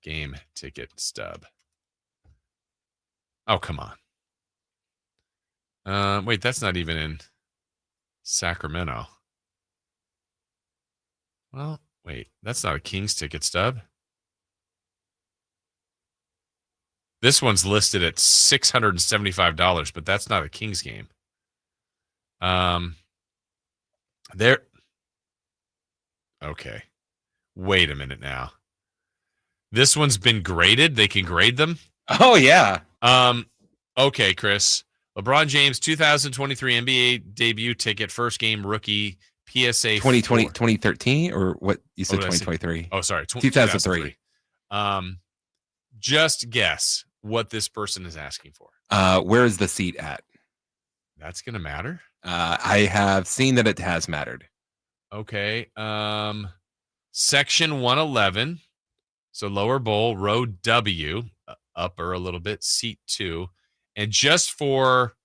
[SPEAKER 5] game ticket stub. Oh, come on. Wait, that's not even in Sacramento. Well, wait, that's not a Kings ticket stub. This one's listed at $675, but that's not a Kings game. Okay. Wait a minute now. This one's been graded. They can grade them.
[SPEAKER 6] Oh yeah.
[SPEAKER 5] Okay, Chris. LeBron James 2023 NBA debut ticket, first game rookie, PSA
[SPEAKER 6] 2013 or what you said 2023?
[SPEAKER 5] Oh, sorry.
[SPEAKER 6] 2003.
[SPEAKER 5] Just guess what this person is asking for.
[SPEAKER 6] Where is the seat at?
[SPEAKER 5] That's going to matter.
[SPEAKER 6] I have seen that it has mattered.
[SPEAKER 5] Okay. Section 111. So lower bowl, row W, upper a little bit, seat 2. And just for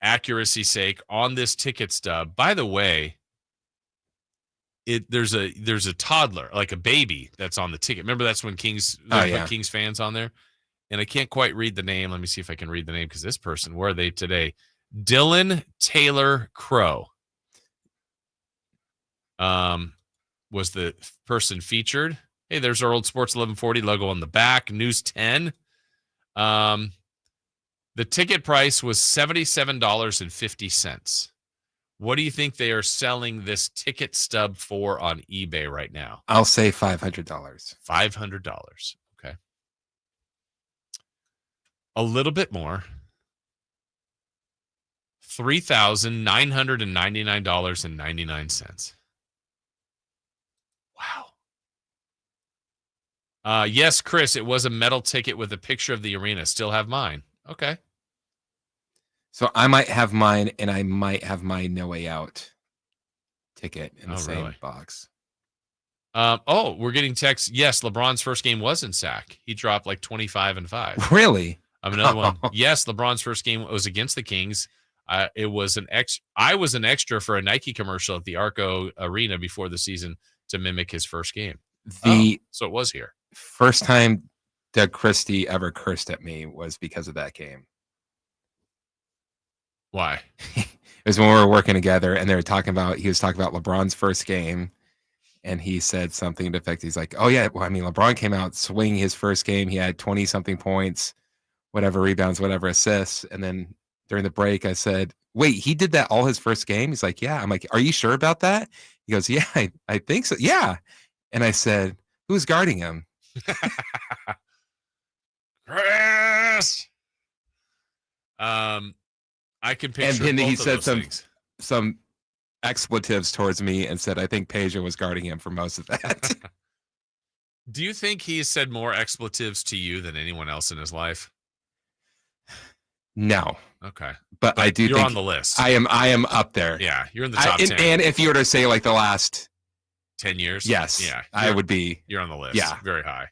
[SPEAKER 5] accuracy's sake, on this ticket stub, by the way, there's a toddler, like a baby, that's on the ticket. Remember, that's when Kings put Kings fans on there. And I can't quite read the name. Let me see if I can read the name, because this person, where are they today? Dylan Taylor Crow was the person featured. Hey, there's our old Sports 1140 logo on the back. News 10. The ticket price was $77.50. What do you think they are selling this ticket stub for on eBay right now?
[SPEAKER 6] I'll say $500.
[SPEAKER 5] $500. Okay. A little bit more. $3,999.99. Wow. Yes, Chris, it was a metal ticket with a picture of the arena. Still have mine. Okay.
[SPEAKER 6] So I might have mine, and I might have my No Way Out ticket in the same box.
[SPEAKER 5] We're getting texts. Yes, LeBron's first game was in Sac. He dropped like 25 and 5.
[SPEAKER 6] Really?
[SPEAKER 5] Another one. Yes, LeBron's first game was against the Kings. It was I was an extra for a Nike commercial at the Arco Arena before the season to mimic his first game. So it was here.
[SPEAKER 6] First time Doug Christie ever cursed at me was because of that game.
[SPEAKER 5] Why?
[SPEAKER 6] It was when we were working together, and he was talking about LeBron's first game, and he said something to the effect, he's like, oh yeah, well, I mean, LeBron came out swinging his first game. He had 20 something points, whatever rebounds, whatever assists. And then during the break, I said, wait, he did that all his first game? He's like, yeah. I'm like, are you sure about that? He goes, yeah, I think so. Yeah. And I said, who's guarding him?
[SPEAKER 5] Chris. I can picture.
[SPEAKER 6] And then he
[SPEAKER 5] said
[SPEAKER 6] some expletives towards me and said, I think Peja was guarding him for most of that.
[SPEAKER 5] Do you think he said more expletives to you than anyone else in his life?
[SPEAKER 6] No.
[SPEAKER 5] Okay.
[SPEAKER 6] But I do
[SPEAKER 5] you're
[SPEAKER 6] think
[SPEAKER 5] on the list.
[SPEAKER 6] I am up there.
[SPEAKER 5] Yeah, you're in the top 10.
[SPEAKER 6] And if you were to say like the last
[SPEAKER 5] 10 years?
[SPEAKER 6] Yes.
[SPEAKER 5] Yeah.
[SPEAKER 6] I would be.
[SPEAKER 5] You're on the list.
[SPEAKER 6] Yeah.
[SPEAKER 5] Very high.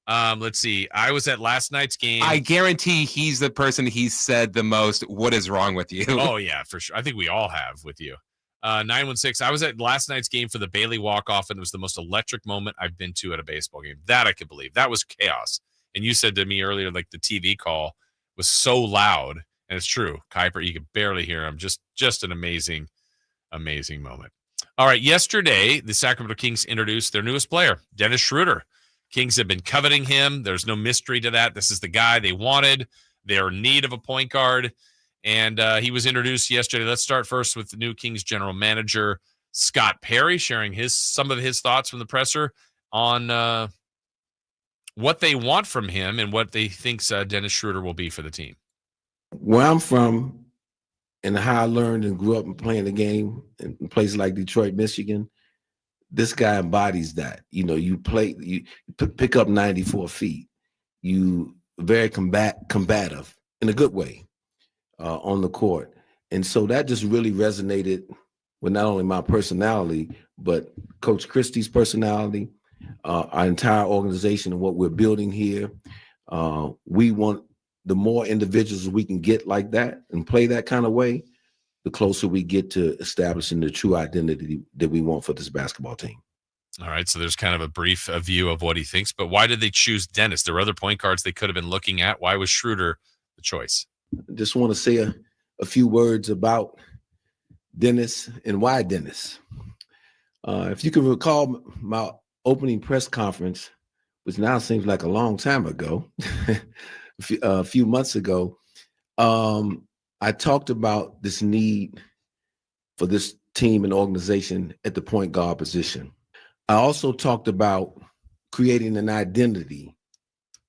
[SPEAKER 5] Let's see. I was at last night's game.
[SPEAKER 6] I guarantee he's the person he said the most, what is wrong with you?
[SPEAKER 5] Oh, yeah, for sure. I think we all have with you. 916. I was at last night's game for the Bailey walk-off, and it was the most electric moment I've been to at a baseball game. That I could believe. That was chaos. And you said to me earlier, like the TV call was so loud, and it's true. Kuiper, you could barely hear him. Just an amazing, amazing moment. All right, yesterday, the Sacramento Kings introduced their newest player, Dennis Schruder. Kings have been coveting him. There's no mystery to that. This is the guy they wanted. They're in need of a point guard. And he was introduced yesterday. Let's start first with the new Kings general manager, Scott Perry, sharing some of his thoughts from the presser on what they want from him and what they think Dennis Schruder will be for the team.
[SPEAKER 13] Where I'm from and how I learned and grew up and playing the game in places like Detroit, Michigan, this guy embodies that. You know, you pick up 94 feet. You very combative in a good way on the court. And so that just really resonated with not only my personality, but Coach Christie's personality, our entire organization and what we're building here. We want the more individuals we can get like that and play that kind of way, the closer we get to establishing the true identity that we want for this basketball team.
[SPEAKER 5] All right, so there's kind of a brief view of what he thinks, but why did they choose Dennis? There were other point guards they could have been looking at. Why was Schruder the choice?
[SPEAKER 13] I just want to say a few words about Dennis and why Dennis. If you can recall my opening press conference, which now seems like a long time ago, a few months ago, I talked about this need for this team and organization at the point guard position. I also talked about creating an identity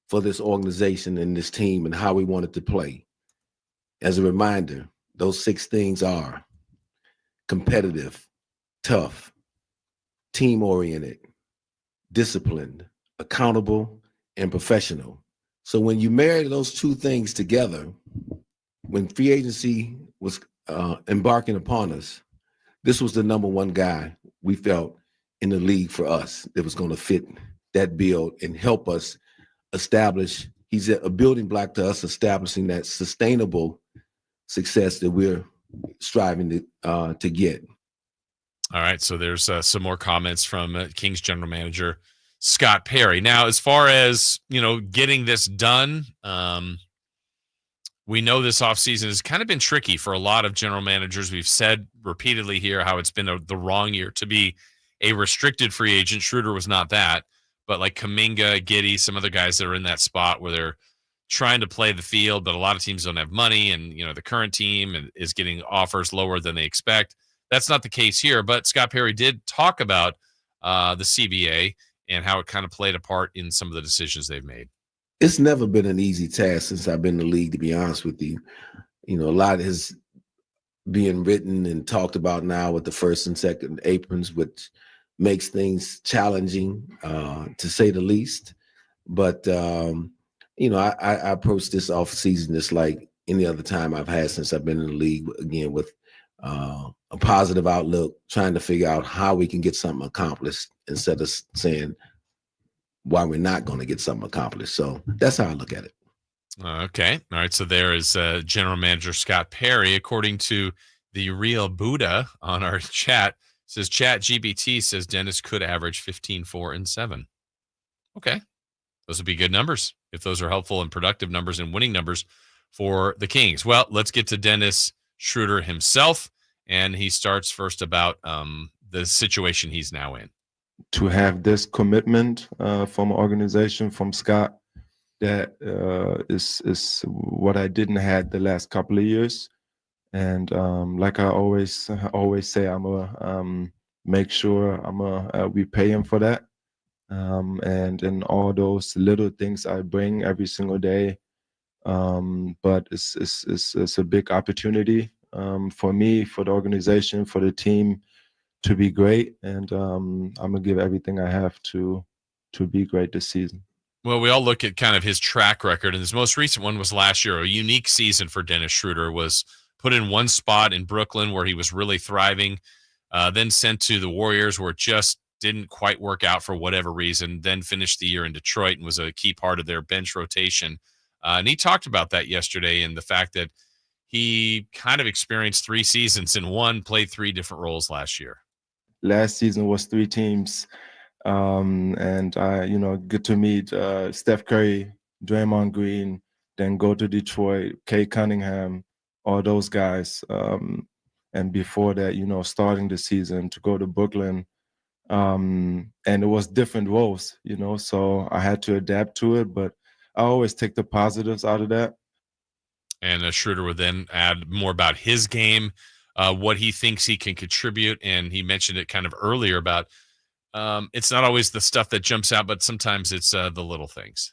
[SPEAKER 13] for this organization and this team and how we wanted to play. As a reminder, those 6 things are competitive, tough, team-oriented, disciplined, accountable, and professional. So when you marry those 2 things together, when free agency was embarking upon us, this was the number one guy we felt in the league for us that was going to fit that build and help us establish. He's a building block to us establishing that sustainable success that we're striving to get.
[SPEAKER 5] All right, so there's some more comments from Kings general manager Scott Perry. Now, as far as, getting this done, we know this offseason has kind of been tricky for a lot of general managers. We've said repeatedly here how it's been the wrong year to be a restricted free agent. Schruder was not that, but like Kuminga, Giddey, some other guys that are in that spot where they're trying to play the field, but a lot of teams don't have money, and the current team is getting offers lower than they expect. That's not the case here, but Scott Perry did talk about the CBA and how it kind of played a part in some of the decisions they've made.
[SPEAKER 13] It's never been an easy task since I've been in the league, to be honest with you. A lot is being written and talked about now with the first and second aprons, which makes things challenging, to say the least. But, I approach this off season just like any other time I've had since I've been in the league, again, with a positive outlook, trying to figure out how we can get something accomplished instead of saying why we're not going to get something accomplished. So that's how I look at it.
[SPEAKER 5] Okay. All right. So there is General Manager Scott Perry. According to the real Buddha on our chat, says ChatGPT says Dennis could average 15, 4, and 7. Okay. Those would be good numbers if those are helpful and productive numbers and winning numbers for the Kings. Well, let's get to Dennis Schruder himself. And he starts first about the situation he's now in.
[SPEAKER 14] To have this commitment from an organization, from Scott, that is what I didn't have the last couple of years. And like I always say, I'm a make sure we pay him for that. And in all those little things I bring every single day. But it's a big opportunity for me, for the organization, for the team to be great. And I'm gonna give everything I have to be great this season.
[SPEAKER 5] Well, we all look at kind of his track record, and his most recent one was last year. A unique season for Dennis Schruder, was put in one spot in Brooklyn where he was really thriving, then sent to the Warriors where it just didn't quite work out for whatever reason, then finished the year in Detroit and was a key part of their bench rotation. And he talked about that yesterday, and the fact that he kind of experienced 3 seasons in one, played 3 different roles last year.
[SPEAKER 14] Last season was 3 teams. And I, get to meet Steph Curry, Draymond Green, then go to Detroit, Kate Cunningham, all those guys. And before that, starting the season to go to Brooklyn. And it was different roles, so I had to adapt to it, but I always take the positives out of that.
[SPEAKER 5] And Schruder would then add more about his game, what he thinks he can contribute. And he mentioned it kind of earlier about it's not always the stuff that jumps out, but sometimes it's the little things.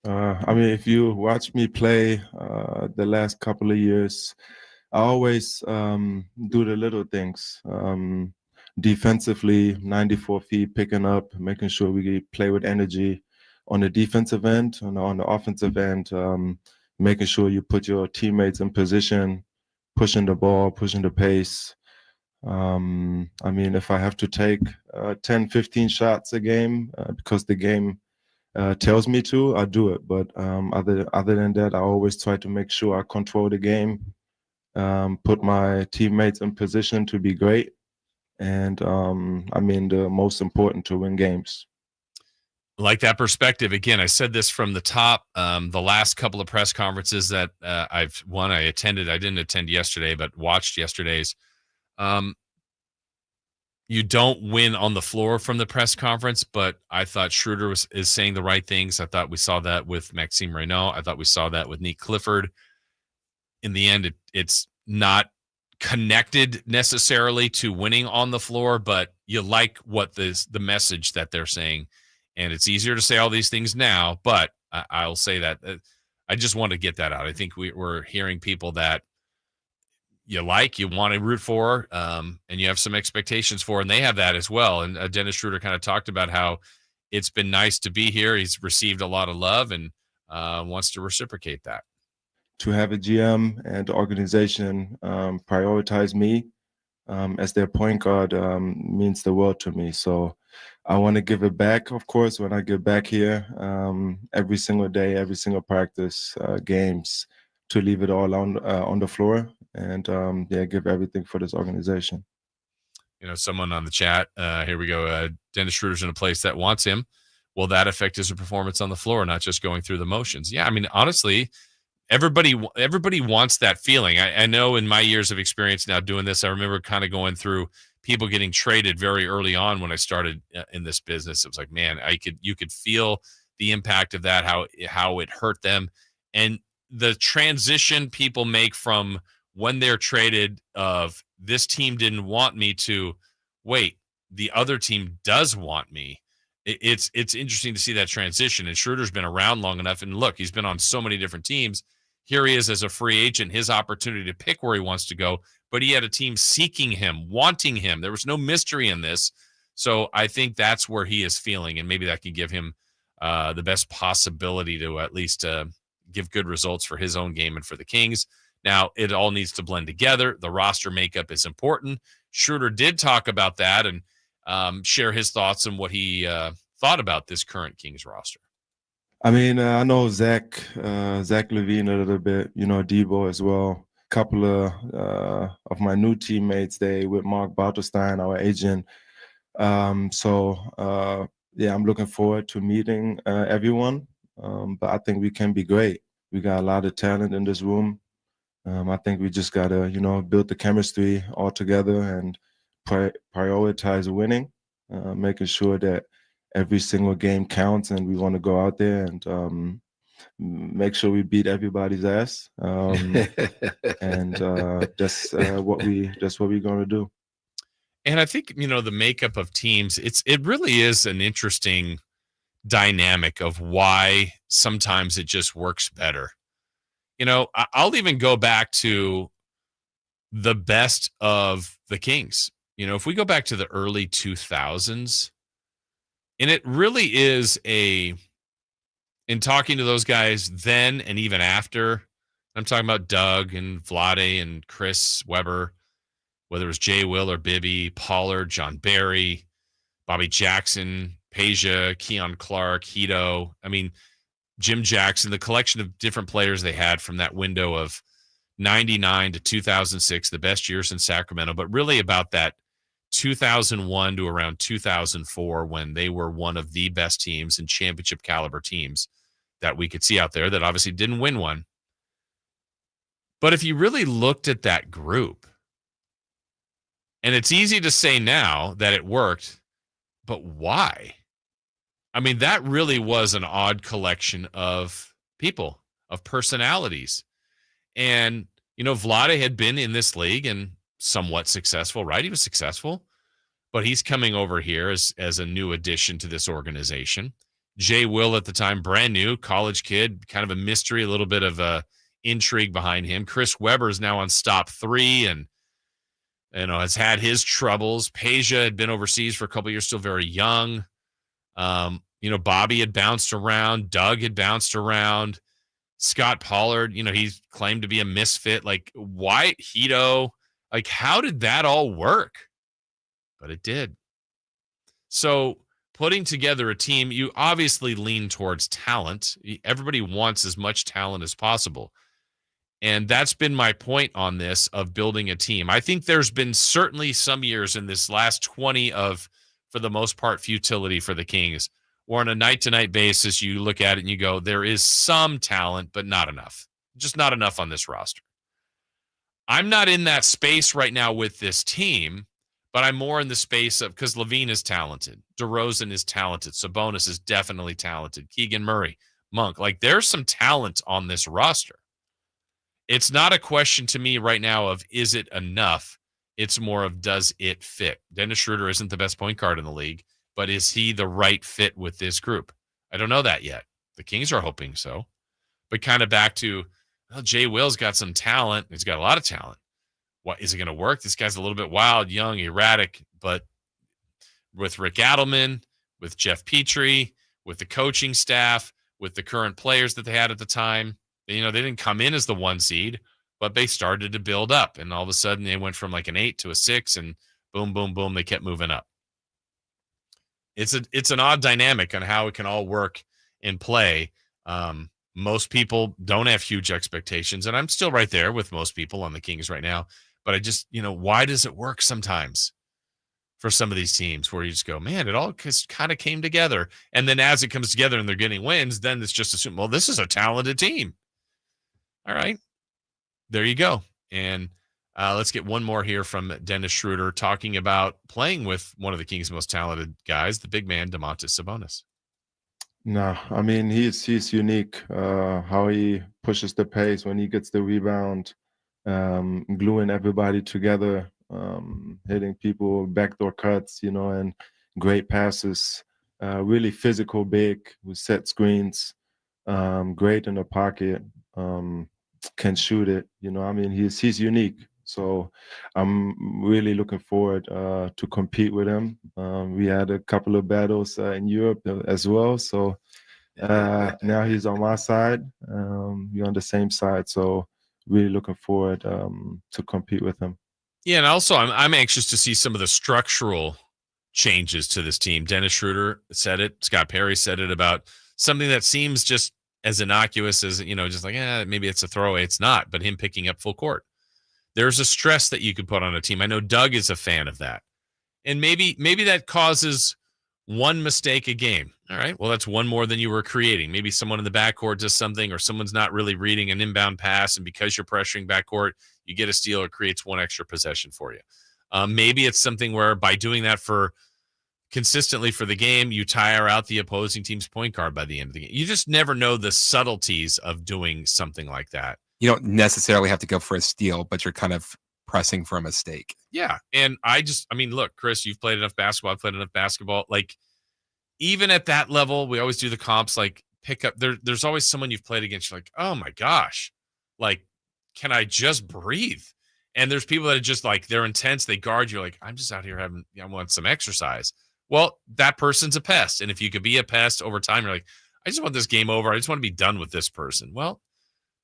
[SPEAKER 14] If you watch me play the last couple of years, I always do the little things. Defensively, 94 feet, picking up, making sure we play with energy on the defensive end, and on the offensive end, making sure you put your teammates in position, pushing the ball, pushing the pace. If I have to take 10, 15 shots a game because the game tells me to, I do it. But other than that, I always try to make sure I control the game, put my teammates in position to be great. And the most important to win games.
[SPEAKER 5] Like that perspective. Again, I said this from the top. The last couple of press conferences that I attended, I didn't attend yesterday, but watched yesterday's. You don't win on the floor from the press conference, but I thought Schruder is saying the right things. I thought we saw that with Maxime Reynaud. I thought we saw that with Nick Clifford. In the end, it's not connected necessarily to winning on the floor, but you like what the message that they're saying. And it's easier to say all these things now, but I'll say that I just want to get that out. I think we're hearing people that you want to root for, and you have some expectations for, and they have that as well. And Dennis Schruder kind of talked about how it's been nice to be here. He's received a lot of love and wants to reciprocate that.
[SPEAKER 14] To have a GM and organization prioritize me as their point guard means the world to me. So I want to give it back, of course, when I get back here every single day, every single practice, games, to leave it all on the floor and give everything for this organization.
[SPEAKER 5] Someone on the chat, here we go. Dennis Schruder's in a place that wants him. Will that affect his performance on the floor, not just going through the motions? Yeah, honestly, everybody wants that feeling. I know in my years of experience now doing this, I remember kind of going through people getting traded very early on when I started in this business. It was like, man, you could feel the impact of that, how it hurt them. And the transition people make from when they're traded of this team didn't want me to wait, the other team does want me. It's interesting to see that transition. And Schroeder's been around long enough. And look, he's been on so many different teams. Here he is as a free agent, his opportunity to pick where he wants to go. But he had a team seeking him, wanting him. There was no mystery in this. So I think that's where he is feeling. And maybe that can give him the best possibility to at least give good results for his own game and for the Kings. Now, it all needs to blend together. The roster makeup is important. Schroder did talk about that and share his thoughts on what he thought about this current Kings roster.
[SPEAKER 14] I mean, I know Zach Levine a little bit, you know, Debo as well. A couple of my new teammates, they with Mark Bartelstein, our agent. Yeah, I'm looking forward to meeting everyone. But I think we can be great. We got a lot of talent in this room. I think we just gotta, you know, build the chemistry all together and prioritize winning, making sure that every single game counts, and we want to go out there and make sure we beat everybody's ass. And that's what we're going to do.
[SPEAKER 5] And I think, you know, the makeup of teams, it really is an interesting dynamic of why sometimes it just works better. You know, I'll even go back to the best of the Kings. You know, if we go back to the early 2000s, and it really is in talking to those guys then and even after, I'm talking about Doug and Vlade and Chris Webber, whether it was Jay Will or Bibby, Pollard, John Barry, Bobby Jackson, Peja, Keon Clark, Hito. I mean, Jim Jackson, the collection of different players they had from that window of 99 to 2006, the best years in Sacramento, but really about that 2001 to around 2004 when they were one of the best teams and championship caliber teams that we could see out there that obviously didn't win one. But if you really looked at that group, and it's easy to say now that it worked, but why? I mean, that really was an odd collection of people, of personalities. And, you know, Vlade had been in this league and somewhat successful, right? He was successful, but he's coming over here as a new addition to this organization. Jay Will at the time, brand new college kid, kind of a mystery, a little bit of a intrigue behind him. Chris Webber is now on stop 3 and, you know, has had his troubles. Peja had been overseas for a couple of years, still very young. You know, Bobby had bounced around. Doug had bounced around. Scott Pollard, you know, he's claimed to be a misfit. Like, why Hito? Like, how did that all work? But it did. So putting together a team, you obviously lean towards talent. Everybody wants as much talent as possible. And that's been my point on this of building a team. I think there's been certainly some years in this last 20 of, for the most part, futility for the Kings, or on a night-to-night basis, you look at it and you go, there is some talent, but not enough. Just not enough on this roster. I'm not in that space right now with this team, but I'm more in the space of, because Levine is talented. DeRozan is talented. Sabonis is definitely talented. Keegan Murray, Monk. Like, there's some talent on this roster. It's not a question to me right now of, is it enough? It's more of, does it fit? Dennis Schroder isn't the best point guard in the league, but is he the right fit with this group? I don't know that yet. The Kings are hoping so. But kind of back to, well, Jay Will's got some talent. He's got a lot of talent. What is it going to work? This guy's a little bit wild, young, erratic, but with Rick Adelman, with Jeff Petrie, with the coaching staff, with the current players that they had at the time, you know, they didn't come in as the 1 seed, but they started to build up. And all of a sudden they went from like an 8 to a 6 and boom, boom, boom, they kept moving up. It's an odd dynamic on how it can all work in play. Most people don't have huge expectations, and I'm still right there with most people on the Kings right now. But I just, you know, why does it work sometimes for some of these teams where you just go, man, it all just kind of came together. And then as it comes together and they're getting wins, then it's just assumed, well, this is a talented team. All right, there you go. And let's get one more here from Dennis Schruder talking about playing with one of the Kings' most talented guys, the big man, Domantas Sabonis.
[SPEAKER 14] No, I mean, he's unique, how he pushes the pace when he gets the rebound, gluing everybody together, hitting people, backdoor cuts, you know, and great passes, really physical big who set screens, great in the pocket, can shoot it, you know, I mean, he's unique. So I'm really looking forward to compete with him. We had a couple of battles in Europe as well. So now he's on my side. We're on the same side. So really looking forward to compete with him.
[SPEAKER 5] Yeah, and also I'm anxious to see some of the structural changes to this team. Dennis Schruder said it. Scott Perry said it about something that seems just as innocuous as, just like, maybe it's a throwaway. It's not, but him picking up full court. There's a stress that you could put on a team. I know Doug is a fan of that. And maybe that causes one mistake a game. All right, well, that's one more than you were creating. Maybe someone in the backcourt does something, or someone's not really reading an inbound pass, and because you're pressuring backcourt, you get a steal or creates one extra possession for you. Maybe it's something where by doing that consistently for the game, you tire out the opposing team's point guard by the end of the game. You just never know the subtleties of doing something like that.
[SPEAKER 6] You don't necessarily have to go for a steal, but you're kind of pressing for a mistake.
[SPEAKER 5] Yeah, and look, Chris, you've played enough basketball. I've played enough basketball. Like, even at that level, we always do the comps, like pick up. There's always someone you've played against. You're like, oh my gosh, like, can I just breathe? And there's people that are just like, they're intense. They guard you. Like, I'm just out here I want some exercise. Well, that person's a pest. And if you could be a pest over time, you're like, I just want this game over. I just want to be done with this person. Well,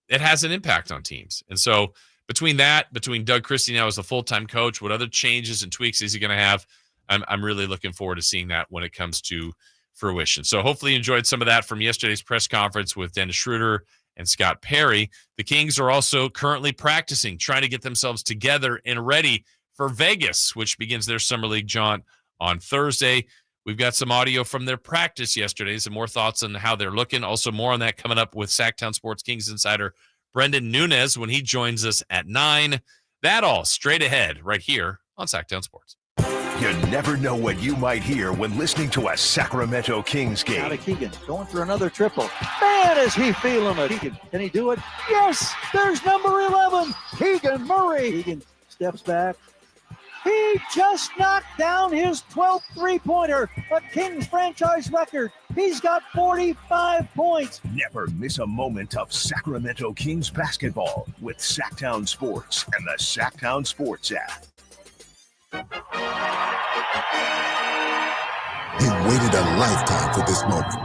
[SPEAKER 5] it has an impact on teams. And so between Doug Christie now as the full-time coach, what other changes and tweaks is he going to have? I'm really looking forward to seeing that when it comes to fruition. So hopefully you enjoyed some of that from yesterday's press conference with Dennis Schruder and Scott Perry. The Kings are also currently practicing, trying to get themselves together and ready for Vegas, which begins their summer league jaunt on Thursday. We've got some audio from their practice yesterday, some more thoughts on how they're looking. Also more on that coming up with Sacktown Sports Kings insider Brendan Nunes when he joins us at 9. That all straight ahead right here on Sacktown Sports.
[SPEAKER 1] You never know what you might hear when listening to a Sacramento Kings game.
[SPEAKER 17] Out of Keegan, going for another triple. Man, is he feeling it. Keegan, can he do it? Yes, there's number 11, Keegan Murray. Keegan steps back. He just knocked down his 12th three-pointer, a Kings franchise record. He's got 45 points.
[SPEAKER 1] Never miss a moment of Sacramento Kings basketball with Sacktown Sports and the Sacktown Sports app.
[SPEAKER 20] He waited a lifetime for this moment.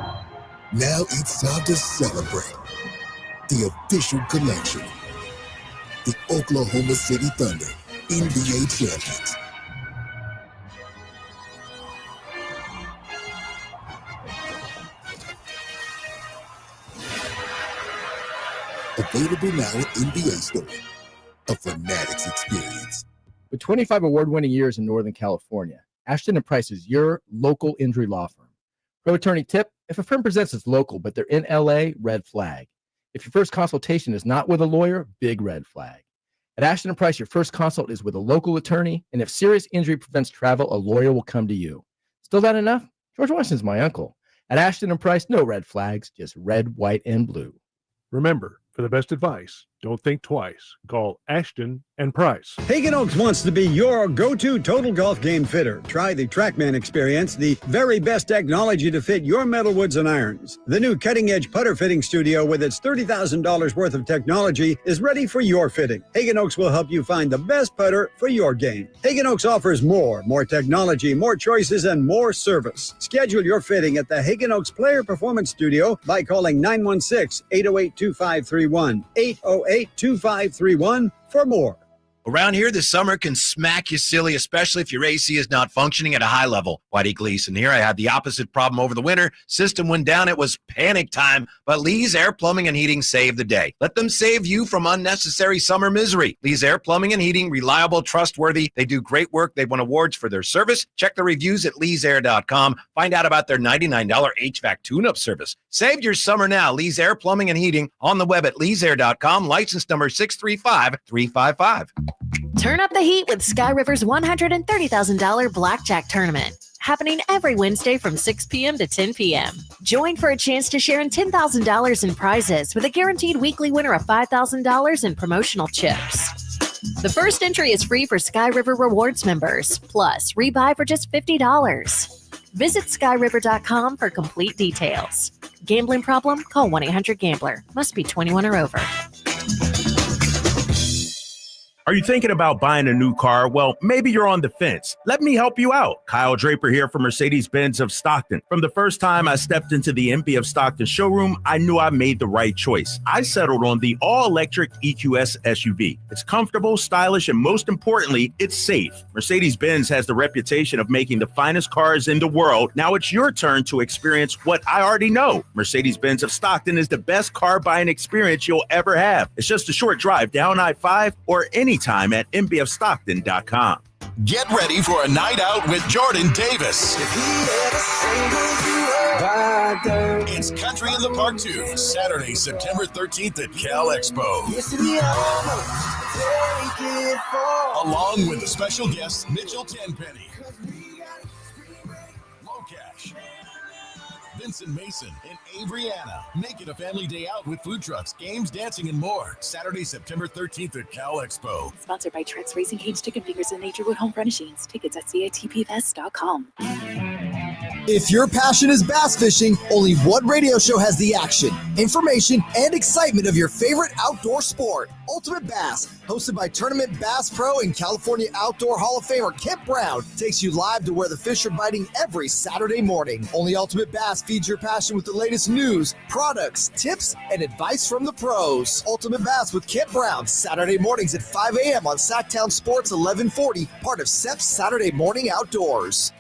[SPEAKER 20] Now it's time to celebrate. The official collection. The Oklahoma City Thunder, NBA champions. Available now at NBA Store. A Fanatics experience.
[SPEAKER 23] With 25 award-winning years in Northern California, Ashton & Price is your local injury law firm. Pro attorney tip: if a firm presents as local but they're in LA, red flag. If your first consultation is not with a lawyer, big red flag. At Ashton & Price, your first consult is with a local attorney, and if serious injury prevents travel, a lawyer will come to you. Still not enough? George Washington's my uncle. At Ashton & Price, no red flags, just red, white, and blue.
[SPEAKER 24] Remember, for the best advice, don't think twice. Call Ashton & Price.
[SPEAKER 9] Hagen Oaks wants to be your go-to total golf game fitter. Try the TrackMan experience, the very best technology to fit your metalwoods and irons. The new cutting-edge putter fitting studio with its $30,000 worth of technology is ready for your fitting. Hagen Oaks will help you find the best putter for your game. Hagen Oaks offers more technology, more choices, and more service. Schedule your fitting at the Hagen Oaks Player Performance Studio by calling 916-808-2531. 808-2531 for more.
[SPEAKER 25] Around here, the summer can smack you silly, especially if your AC is not functioning at a high level. Whitey Gleason here. I had the opposite problem over the winter. System went down. It was panic time, but Lee's Air Plumbing and Heating saved the day. Let them save you from unnecessary summer misery. Lee's Air Plumbing and Heating, reliable, trustworthy. They do great work. They won awards for their service. Check the reviews at leesair.com. Find out about their $99 HVAC tune-up service. Save your summer now. Lee's Air Plumbing and Heating on the web at leesair.com. License number 635355.
[SPEAKER 26] Turn up the heat with Sky River's $130,000 Blackjack tournament, happening every Wednesday from 6 p.m. to 10 p.m. Join for a chance to share in $10,000 in prizes with a guaranteed weekly winner of $5,000 in promotional chips. The first entry is free for Sky River Rewards members, plus rebuy for just $50. Visit skyriver.com for complete details. Gambling problem? Call 1-800-GAMBLER. Must be 21 or over.
[SPEAKER 2] Are you thinking about buying a new car? Well, maybe you're on the fence. Let me help you out. Kyle Draper here from Mercedes-Benz of Stockton. From the first time I stepped into the MP of Stockton showroom, I knew I made the right choice. I settled on the all-electric EQS SUV. It's comfortable, stylish, and most importantly, it's safe. Mercedes-Benz has the reputation of making the finest cars in the world. Now it's your turn to experience what I already know. Mercedes-Benz of Stockton is the best car buying experience you'll ever have. It's just a short drive down I-5 or anytime at mbofstockton.com.
[SPEAKER 22] Get ready for a night out with Jordan Davis. It's Country in the Park 2, Saturday, September 13th at Cal Expo. Along with the special guests Mitchell Tenpenny, Locash, Vincent Mason, and Avriana. Make it a family day out with food trucks, games, dancing, and more. Saturday, September 13th at Cal Expo.
[SPEAKER 3] Sponsored by Trex Racing Cage, Chicken Fingers, and Naturewood Home Furnishings. Tickets at catpfest.com.
[SPEAKER 7] If your passion is bass fishing, only one radio show has the action, information, and excitement of your favorite outdoor sport. Ultimate Bass, hosted by Tournament Bass Pro and California Outdoor Hall of Famer Kip Brown, takes you live to where the fish are biting every Saturday morning. Only Ultimate Bass feeds your passion with the latest news, products, tips, and advice from the pros. Ultimate Bass with Kip Brown, Saturday mornings at 5 a.m. on Sacktown Sports 1140, part of SEP's Saturday Morning Outdoors.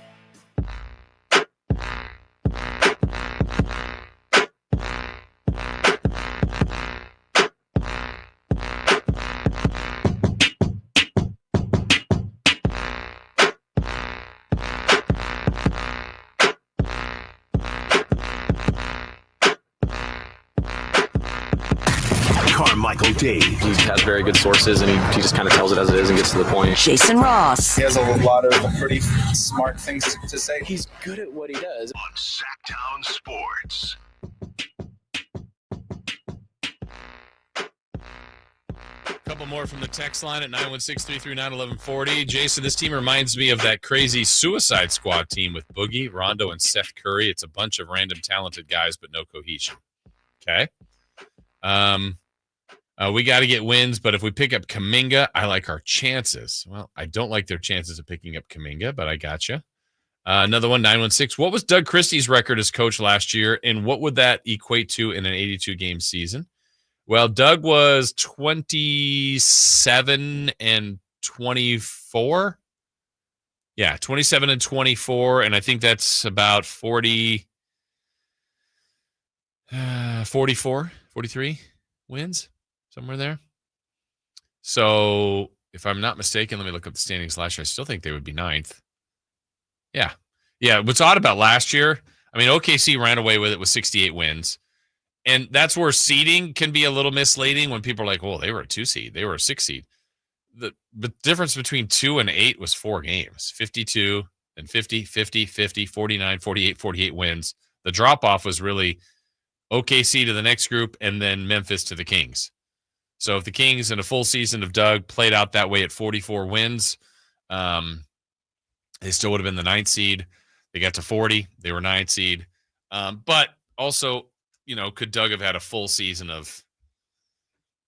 [SPEAKER 1] Carmichael Dave.
[SPEAKER 10] He has very good sources, and he just kind of tells it as it is and gets to the point.
[SPEAKER 8] Jason Ross.
[SPEAKER 11] He has a lot of pretty smart things to say.
[SPEAKER 10] He's good at what he does.
[SPEAKER 1] On Sacktown Sports.
[SPEAKER 5] Couple more from the text line at 916-339-1140. Jason, this team reminds me of that crazy Suicide Squad team with Boogie, Rondo, and Seth Curry. It's a bunch of random talented guys, but no cohesion. Okay. We got to get wins, but if we pick up Kuminga, I like our chances. Well, I don't like their chances of picking up Kuminga, but I got you. Another one, 916. What was Doug Christie's record as coach last year, and what would that equate to in an 82-game season? Well, Doug was 27-24. Yeah, 27-24, and I think that's about 44, 43 wins, somewhere there. So, if I'm not mistaken, let me look up the standings last year. I still think they would be ninth. Yeah. What's odd about last year, I mean, OKC ran away with it with 68 wins. And that's where seeding can be a little misleading when people are like, well, they were a 2 seed. They were a 6 seed. The difference between 2 and 8 was 4 games, 52 and 50, 50, 50, 49, 48, 48 wins. The drop-off was really OKC to the next group and then Memphis to the Kings. So if the Kings in a full season of Doug played out that way at 44 wins, they still would have been the 9th seed. They got to 40. They were 9th seed. But also, could Doug have had a full season of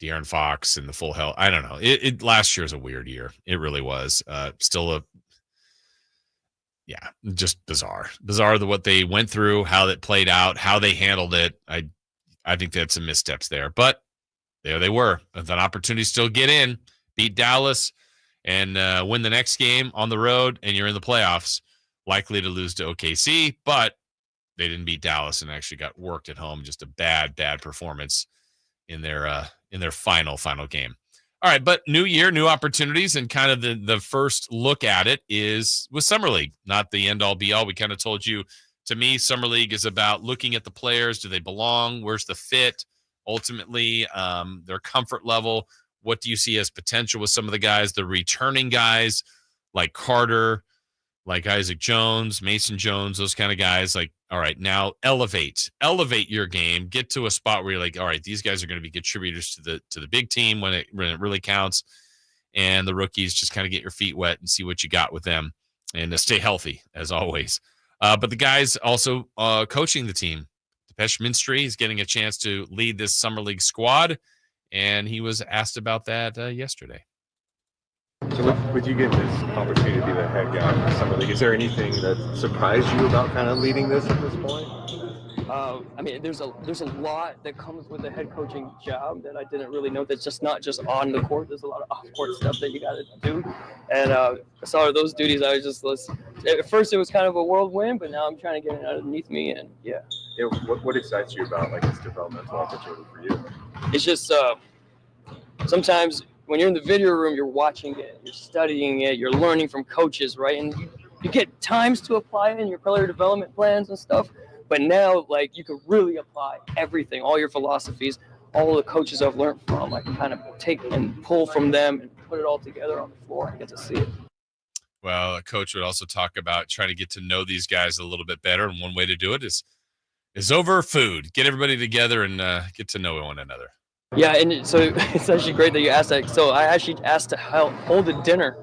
[SPEAKER 5] De'Aaron Fox and the full hell? I don't know. It last year was a weird year. It really was. Just bizarre. Bizarre what they went through, how that played out, how they handled it. I think they had some missteps there, but there they were. With an opportunity to still get in, beat Dallas, and win the next game on the road, and you're in the playoffs. Likely to lose to OKC, but they didn't beat Dallas and actually got worked at home. Just a bad performance in their final game. All right, but new year, new opportunities, and kind of the first look at it is with Summer League, not the end all be all. We kind of told you, to me, Summer League is about looking at the players. Do they belong? Where's the fit? Ultimately, their comfort level. What do you see as potential with some of the guys, the returning guys like Carter, like Isaac Jones, Mason Jones, those kind of guys? Like, all right, now elevate your game, get to a spot where you're like, all right, these guys are going to be contributors to the big team when it really counts. And the rookies, just kind of get your feet wet and see what you got with them, and stay healthy as always. But the guys also coaching the team. Depeche Minstrey is getting a chance to lead this Summer League squad, and he was asked about that yesterday.
[SPEAKER 4] So with you getting this opportunity to be the head guy for Summer League, is there anything that surprised you about kind of leading this at this point?
[SPEAKER 15] I mean, there's a lot that comes with a head coaching job that I didn't really know. That's just not just on the court. There's a lot of off-court stuff that you got to do. And some of those duties, at first it was kind of a whirlwind, but now I'm trying to get it underneath me. And yeah.
[SPEAKER 4] What excites you about like this developmental opportunity for you?
[SPEAKER 15] It's just sometimes when you're in the video room, you're watching it, you're studying it, you're learning from coaches, right? And you get times to apply it in your player development plans and stuff. But now, like, you can really apply everything, all your philosophies, all the coaches I've learned from. I can kind of take and pull from them and put it all together on the floor and get to see it.
[SPEAKER 5] Well, a coach would also talk about trying to get to know these guys a little bit better. And one way to do it is over food. Get everybody together and get to know one another.
[SPEAKER 15] Yeah, and so it's actually great that you asked that. So I actually asked to hold a dinner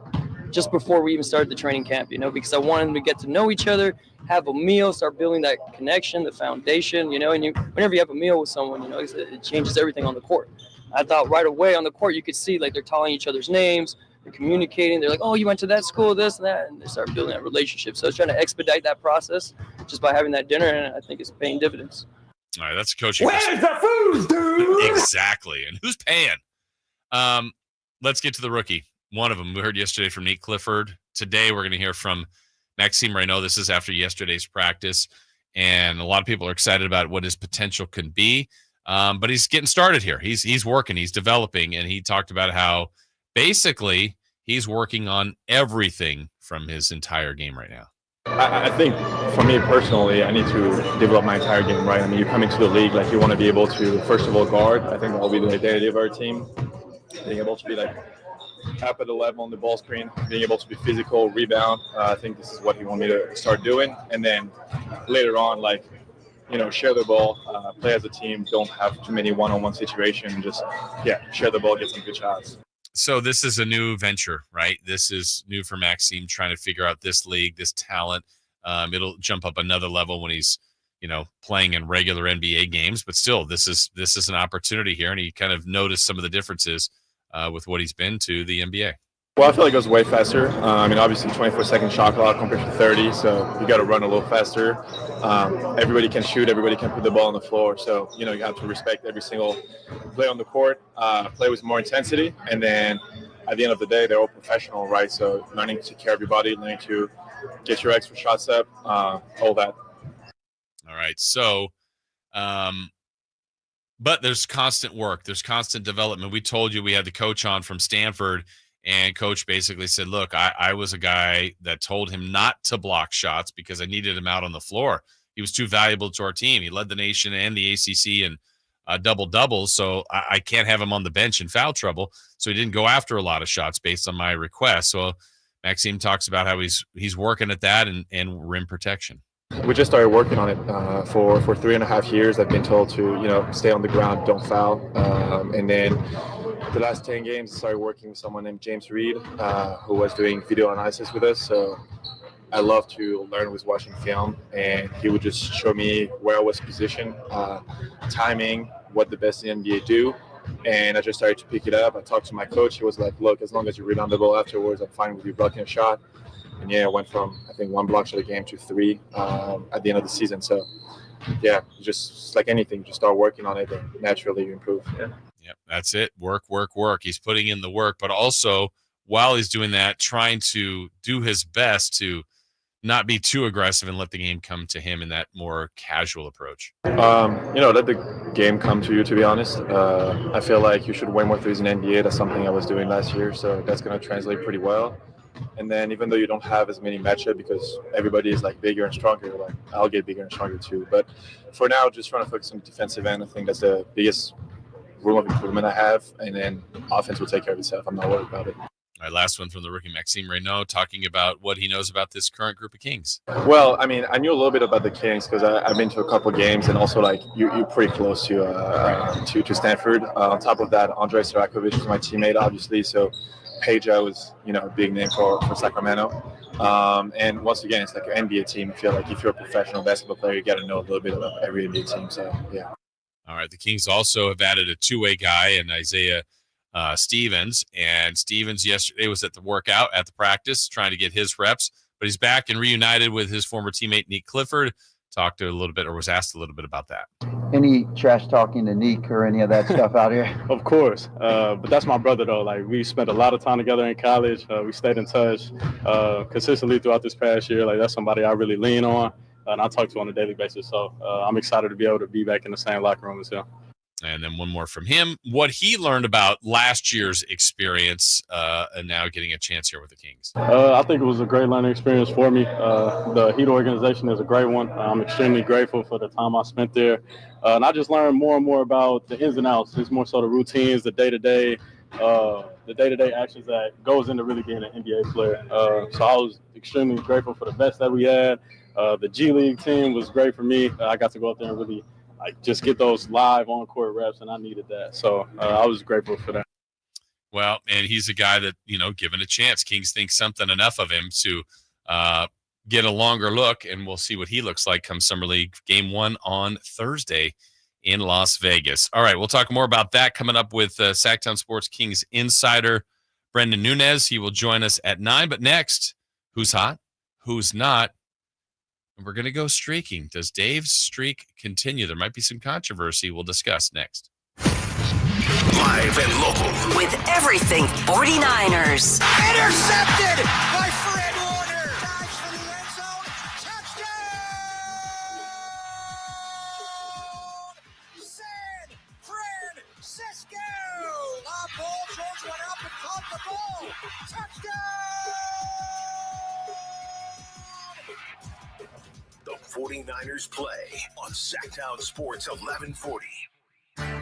[SPEAKER 15] just before we even started the training camp, because I wanted them to get to know each other, have a meal, start building that connection, the foundation, and whenever you have a meal with someone, it changes everything on the court. I thought right away on the court, you could see like they're calling each other's names, they're communicating, they're like, oh, you went to that school, this and that, and they start building that relationship. So I was trying to expedite that process just by having that dinner, and I think it's paying dividends.
[SPEAKER 5] All right, that's coaching.
[SPEAKER 15] Where's the food, dude?
[SPEAKER 5] Exactly, and who's paying? Let's get to the rookie. One of them we heard yesterday from Nate Clifford. Today we're going to hear from Maxime Reynaud. This is after yesterday's practice, and a lot of people are excited about what his potential can be. But he's getting started here. He's working, he's developing, and he talked about how basically he's working on everything from his entire game right now.
[SPEAKER 16] I think for me personally, I need to develop my entire game, right? I mean, you come into the league, like you want to be able to, first of all, guard. I think that'll be the identity of our team. Being able to be like up at the level on the ball screen, being able to be physical, rebound. I think this is what he wanted me to start doing. And then later on, share the ball, play as a team, don't have too many one-on-one situations, just, share the ball, get some good shots.
[SPEAKER 5] So this is a new venture, right? This is new for Maxime, trying to figure out this league, this talent. It'll jump up another level when he's, playing in regular NBA games. But still, this is an opportunity here, and he kind of noticed some of the differences with what he's been to the NBA.
[SPEAKER 16] Well, I feel like it goes way faster. Obviously 24-second shot clock compared to 30, so you got to run a little faster. Everybody can shoot, everybody can put the ball on the floor, so you have to respect every single play on the court, play with more intensity, and then at the end of the day, they're all professional, right? So learning to take care of your body, learning to get your extra shots up, all that.
[SPEAKER 5] All right, so but there's constant work, there's constant development. We told you we had the coach on from Stanford, and coach basically said, look, I was a guy that told him not to block shots because I needed him out on the floor. He was too valuable to our team. He led the nation and the ACC in double-doubles, so I can't have him on the bench in foul trouble. So he didn't go after a lot of shots based on my request. So Maxime talks about how he's working at that and rim protection.
[SPEAKER 16] We just started working on it for 3.5 years. I've been told to, stay on the ground, don't foul. And then the last 10 games, I started working with someone named James Reed, who was doing video analysis with us. So I love to learn with watching film, and he would just show me where I was positioned, timing, what the best in the NBA do. And I just started to pick it up. I talked to my coach. He was like, look, as long as you rebound the ball afterwards, I'm fine with you blocking a shot. And I went from, I think, 1 block shot a game to 3 at the end of the season. So, just like anything, just start working on it and naturally you improve. Yeah.
[SPEAKER 5] Yep, that's it. Work. He's putting in the work, but also while he's doing that, trying to do his best to not be too aggressive and let the game come to him in that more casual approach.
[SPEAKER 16] Let the game come to you, to be honest. I feel like you should win more threes in NBA. That's something I was doing last year, so that's going to translate pretty well. And then even though you don't have as many matchups because everybody is like bigger and stronger, like I'll get bigger and stronger too. But for now, just trying to focus on the defensive end. I think that's the biggest room of improvement I have. And then offense will take care of itself. I'm not worried about it.
[SPEAKER 5] All right, last one from the rookie, Maxime Reynaud, talking about what he knows about this current group of Kings.
[SPEAKER 16] Well, I knew a little bit about the Kings because I've been to a couple of games, and also like you're pretty close to Stanford. On top of that, Andrej Sarakovic is my teammate, obviously. So Peja was, a big name for Sacramento. And once again, it's like an NBA team. I feel like if you're a professional basketball player, you got to know a little bit about every NBA team. So, yeah.
[SPEAKER 5] All right. The Kings also have added a two-way guy, and Isaiah Stevens. And Stevens yesterday was at the workout, at the practice, trying to get his reps. But he's back and reunited with his former teammate, Nick Clifford. Talked to a little bit, or was asked a little bit about that.
[SPEAKER 12] Any trash talking to Nick or any of that stuff out here?
[SPEAKER 13] Of course, but that's my brother though. Like, we spent a lot of time together in college. We stayed in touch consistently throughout this past year. Like, that's somebody I really lean on, and I talk to on a daily basis. So I'm excited to be able to be back in the same locker room as him.
[SPEAKER 5] And then one more from him, what he learned about last year's experience and now getting a chance here with the Kings.
[SPEAKER 13] I think it was a great learning experience for me. The Heat organization is a great one. I'm extremely grateful for the time I spent there. And I just learned more and more about the ins and outs. It's more so the routines, the day-to-day actions that goes into really being an NBA player. So I was extremely grateful for the vets that we had. The G League team was great for me. I got to go out there and really just get those live on-court reps, and I needed that. So I was grateful for that.
[SPEAKER 5] Well, and he's a guy that, given a chance, Kings think something enough of him to get a longer look, and we'll see what he looks like come Summer League Game 1 on Thursday in Las Vegas. All right, we'll talk more about that coming up with Sacktown Sports Kings insider Brendan Nunes. He will join us at 9. But next, who's hot? Who's not? And we're going to go streaking. Does Dave's streak continue? There might be some controversy. We'll discuss next.
[SPEAKER 1] Live and local.
[SPEAKER 8] With everything 49ers.
[SPEAKER 7] Intercepted by Fred Warner. Dives for the end zone. Touchdown! San Francisco. Paul George went up and caught the ball. Touchdown!
[SPEAKER 1] The 49ers play on Sacktown Sports 1140.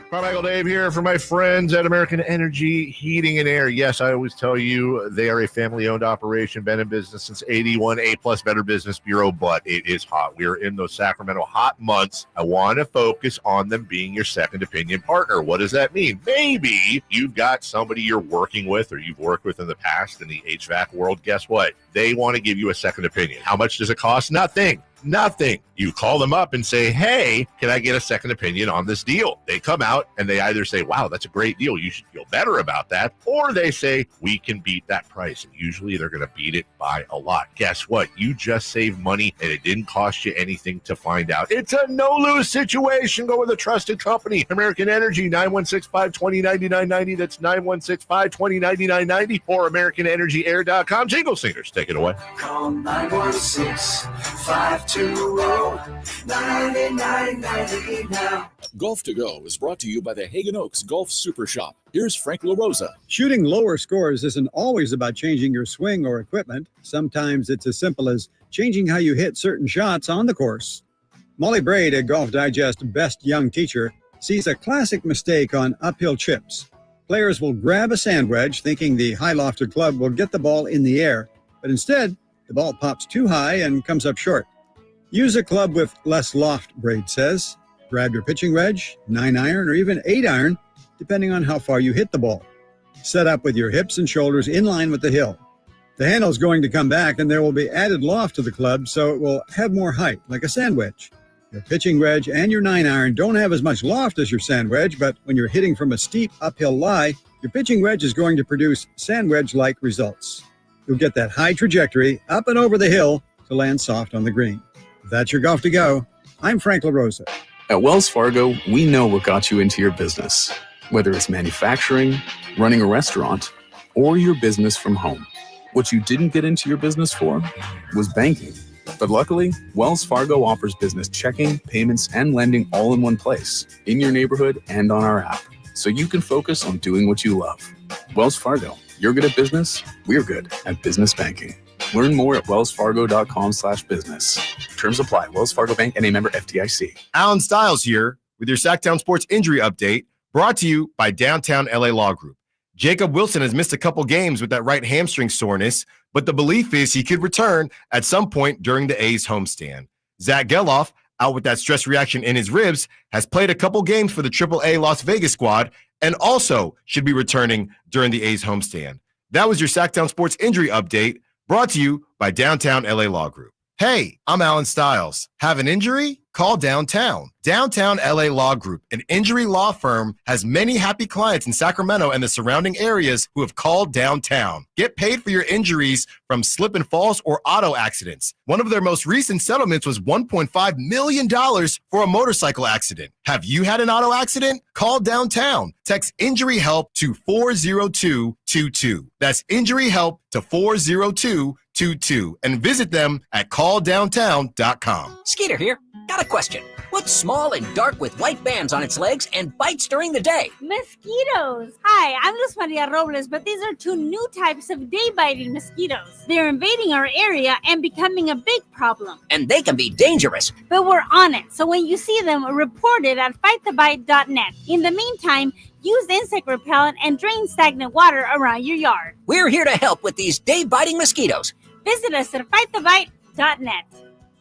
[SPEAKER 14] Carmichael Dave here for my friends at American Energy Heating and Air. Yes, I always tell you they are a family-owned operation, been in business since 81, A-plus Better Business Bureau, but it is hot. We are in those Sacramento hot months. I want to focus on them being your second opinion partner. What does that mean? Maybe you've got somebody you're working with or you've worked with in the past in the HVAC world. Guess what? They want to give you a second opinion. How much does it cost? Nothing. You call them up and say, hey, can I get a second opinion on this deal? They come out and they either say, wow, that's a great deal. You should feel better about that. Or they say, we can beat that price. And usually they're going to beat it by a lot. Guess what? You just saved money and it didn't cost you anything to find out. It's a no-lose situation. Go with a trusted company. American Energy, 916-520-9990. That's 916-520-9990 or AmericanEnergyAir.com. Jingle singers, take it away.
[SPEAKER 22] Call 916-520-9990 now.
[SPEAKER 18] Golf to Go is brought to you by the Hagen Oaks Golf Super Shop. Here's Frank LaRosa.
[SPEAKER 9] Shooting lower scores isn't always about changing your swing or equipment. Sometimes it's as simple as changing how you hit certain shots on the course. Molly Braid, a Golf Digest Best Young Teacher, sees a classic mistake on uphill chips. Players will grab a sand wedge thinking the high-lofted club will get the ball in the air, but instead, the ball pops too high and comes up short. Use a club with less loft, Braid says. Grab your pitching wedge, 9-iron, or even 8-iron, depending on how far you hit the ball. Set up with your hips and shoulders in line with the hill. The handle is going to come back, and there will be added loft to the club, so it will have more height, like a sand wedge. Your pitching wedge and your 9-iron don't have as much loft as your sand wedge, but when you're hitting from a steep uphill lie, your pitching wedge is going to produce sand wedge-like results. You'll get that high trajectory up and over the hill to land soft on the green. That's your Golf to Go. I'm Frank LaRosa.
[SPEAKER 19] At Wells Fargo, we know what got you into your business, whether it's manufacturing, running a restaurant, or your business from home. What you didn't get into your business for was banking. But luckily, Wells Fargo offers business checking, payments, and lending all in one place, in your neighborhood and on our app, so you can focus on doing what you love. Wells Fargo, you're good at business, we're good at business banking. Learn more at wellsfargo.com/business. Terms apply. Wells Fargo Bank and a member FDIC.
[SPEAKER 21] Alan Stiles here with your Sacktown Sports Injury Update, brought to you by Downtown LA Law Group. Jacob Wilson has missed a couple games with that right hamstring soreness, but the belief is he could return at some point during the A's homestand. Zach Geloff, out with that stress reaction in his ribs, has played a couple games for the AAA Las Vegas squad and also should be returning during the A's homestand. That was your Sacktown Sports Injury Update, brought to you by Downtown LA Law Group. Hey, I'm Alan Stiles. Have an injury? Call Downtown. Downtown LA Law Group, an injury law firm, has many happy clients in Sacramento and the surrounding areas who have called Downtown. Get paid for your injuries from slip and falls or auto accidents. One of their most recent settlements was $1.5 million for a motorcycle accident. Have you had an auto accident? Call Downtown. Text injury help to 40222. That's injury help to 40222 and visit them at calldowntown.com.
[SPEAKER 6] Skeeter here. Got a question. What's small and dark with white bands on its legs and bites during the day?
[SPEAKER 17] Mosquitoes. Hi, I'm Luz Maria Robles, but these are two new types of day-biting mosquitoes. They're invading our area and becoming a big problem.
[SPEAKER 6] And they can be dangerous.
[SPEAKER 17] But we're on it, so when you see them, report it at fightthebite.net. In the meantime, use insect repellent and drain stagnant water around your yard.
[SPEAKER 6] We're here to help with these day-biting mosquitoes.
[SPEAKER 17] Visit us at fightthebite.net.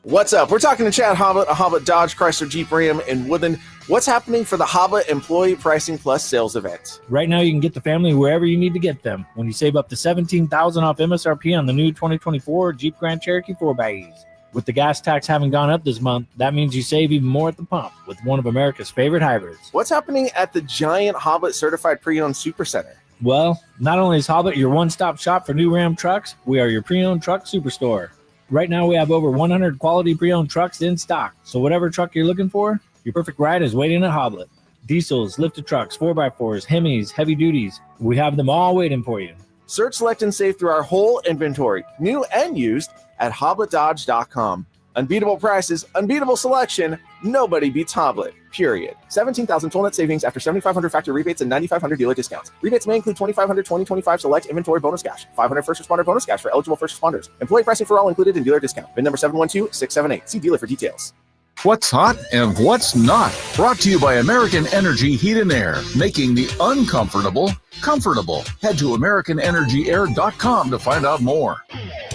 [SPEAKER 20] What's up? We're talking to Chad Hobbit, a Hobbit Dodge Chrysler Jeep Ram in Woodland. What's happening for the Hobbit Employee Pricing Plus sales event?
[SPEAKER 23] Right now, you can get the family wherever you need to get them. When you save up to $17,000 off MSRP on the new 2024 Jeep Grand Cherokee 4xEs. With the gas tax having gone up this month, that means you save even more at the pump with one of America's favorite hybrids.
[SPEAKER 20] What's happening at the giant Hobbit Certified Pre-Owned Supercenter?
[SPEAKER 23] Well, not only is Hobbit your one-stop shop for new Ram trucks, we are your pre-owned truck superstore. Right now, we have over 100 quality pre-owned trucks in stock. So whatever truck you're looking for, your perfect ride is waiting at Hoblet. Diesels, lifted trucks, 4x4s, Hemis, heavy duties. We have them all waiting for you.
[SPEAKER 20] Search, select, and save through our whole inventory, new and used, at HobletDodge.com. Unbeatable prices, unbeatable selection. Nobody beats Hoblet, period. 17,000 total net savings after 7,500 factory rebates and 9,500 dealer discounts. Rebates may include 2,500 2025 select inventory bonus cash, 500 first responder bonus cash for eligible first responders. Employee pricing for all included in dealer discount. VIN number 712-678. See dealer for details.
[SPEAKER 18] What's hot and what's not. Brought to you by American Energy Heat and Air, making the uncomfortable comfortable. Head to AmericanEnergyAir.com to find out more.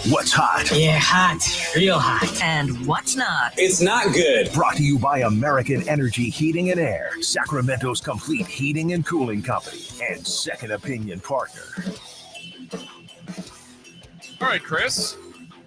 [SPEAKER 1] What's hot?
[SPEAKER 6] Yeah, hot. Real hot. And what's not?
[SPEAKER 1] It's not good. Brought to you by American Energy Heating and Air, Sacramento's complete heating and cooling company, and second opinion partner.
[SPEAKER 5] All right, Chris.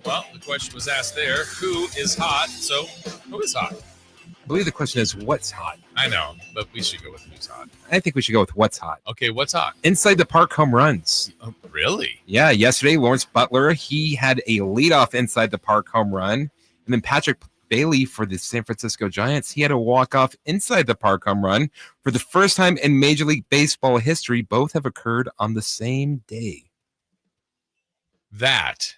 [SPEAKER 5] Well, the question was asked there, who is hot? So, who is hot?
[SPEAKER 24] I believe the question is, what's hot?
[SPEAKER 5] I know, but we should go with who's hot.
[SPEAKER 24] I think we should go with what's hot.
[SPEAKER 5] Okay, what's hot?
[SPEAKER 24] Inside the park home runs.
[SPEAKER 5] Oh, really?
[SPEAKER 24] Yeah, yesterday, Lawrence Butler, he had a leadoff inside the park home run. And then Patrick Bailey for the San Francisco Giants, he had a walk-off inside the park home run. For the first time in Major League Baseball history, both have occurred on the same day.
[SPEAKER 5] That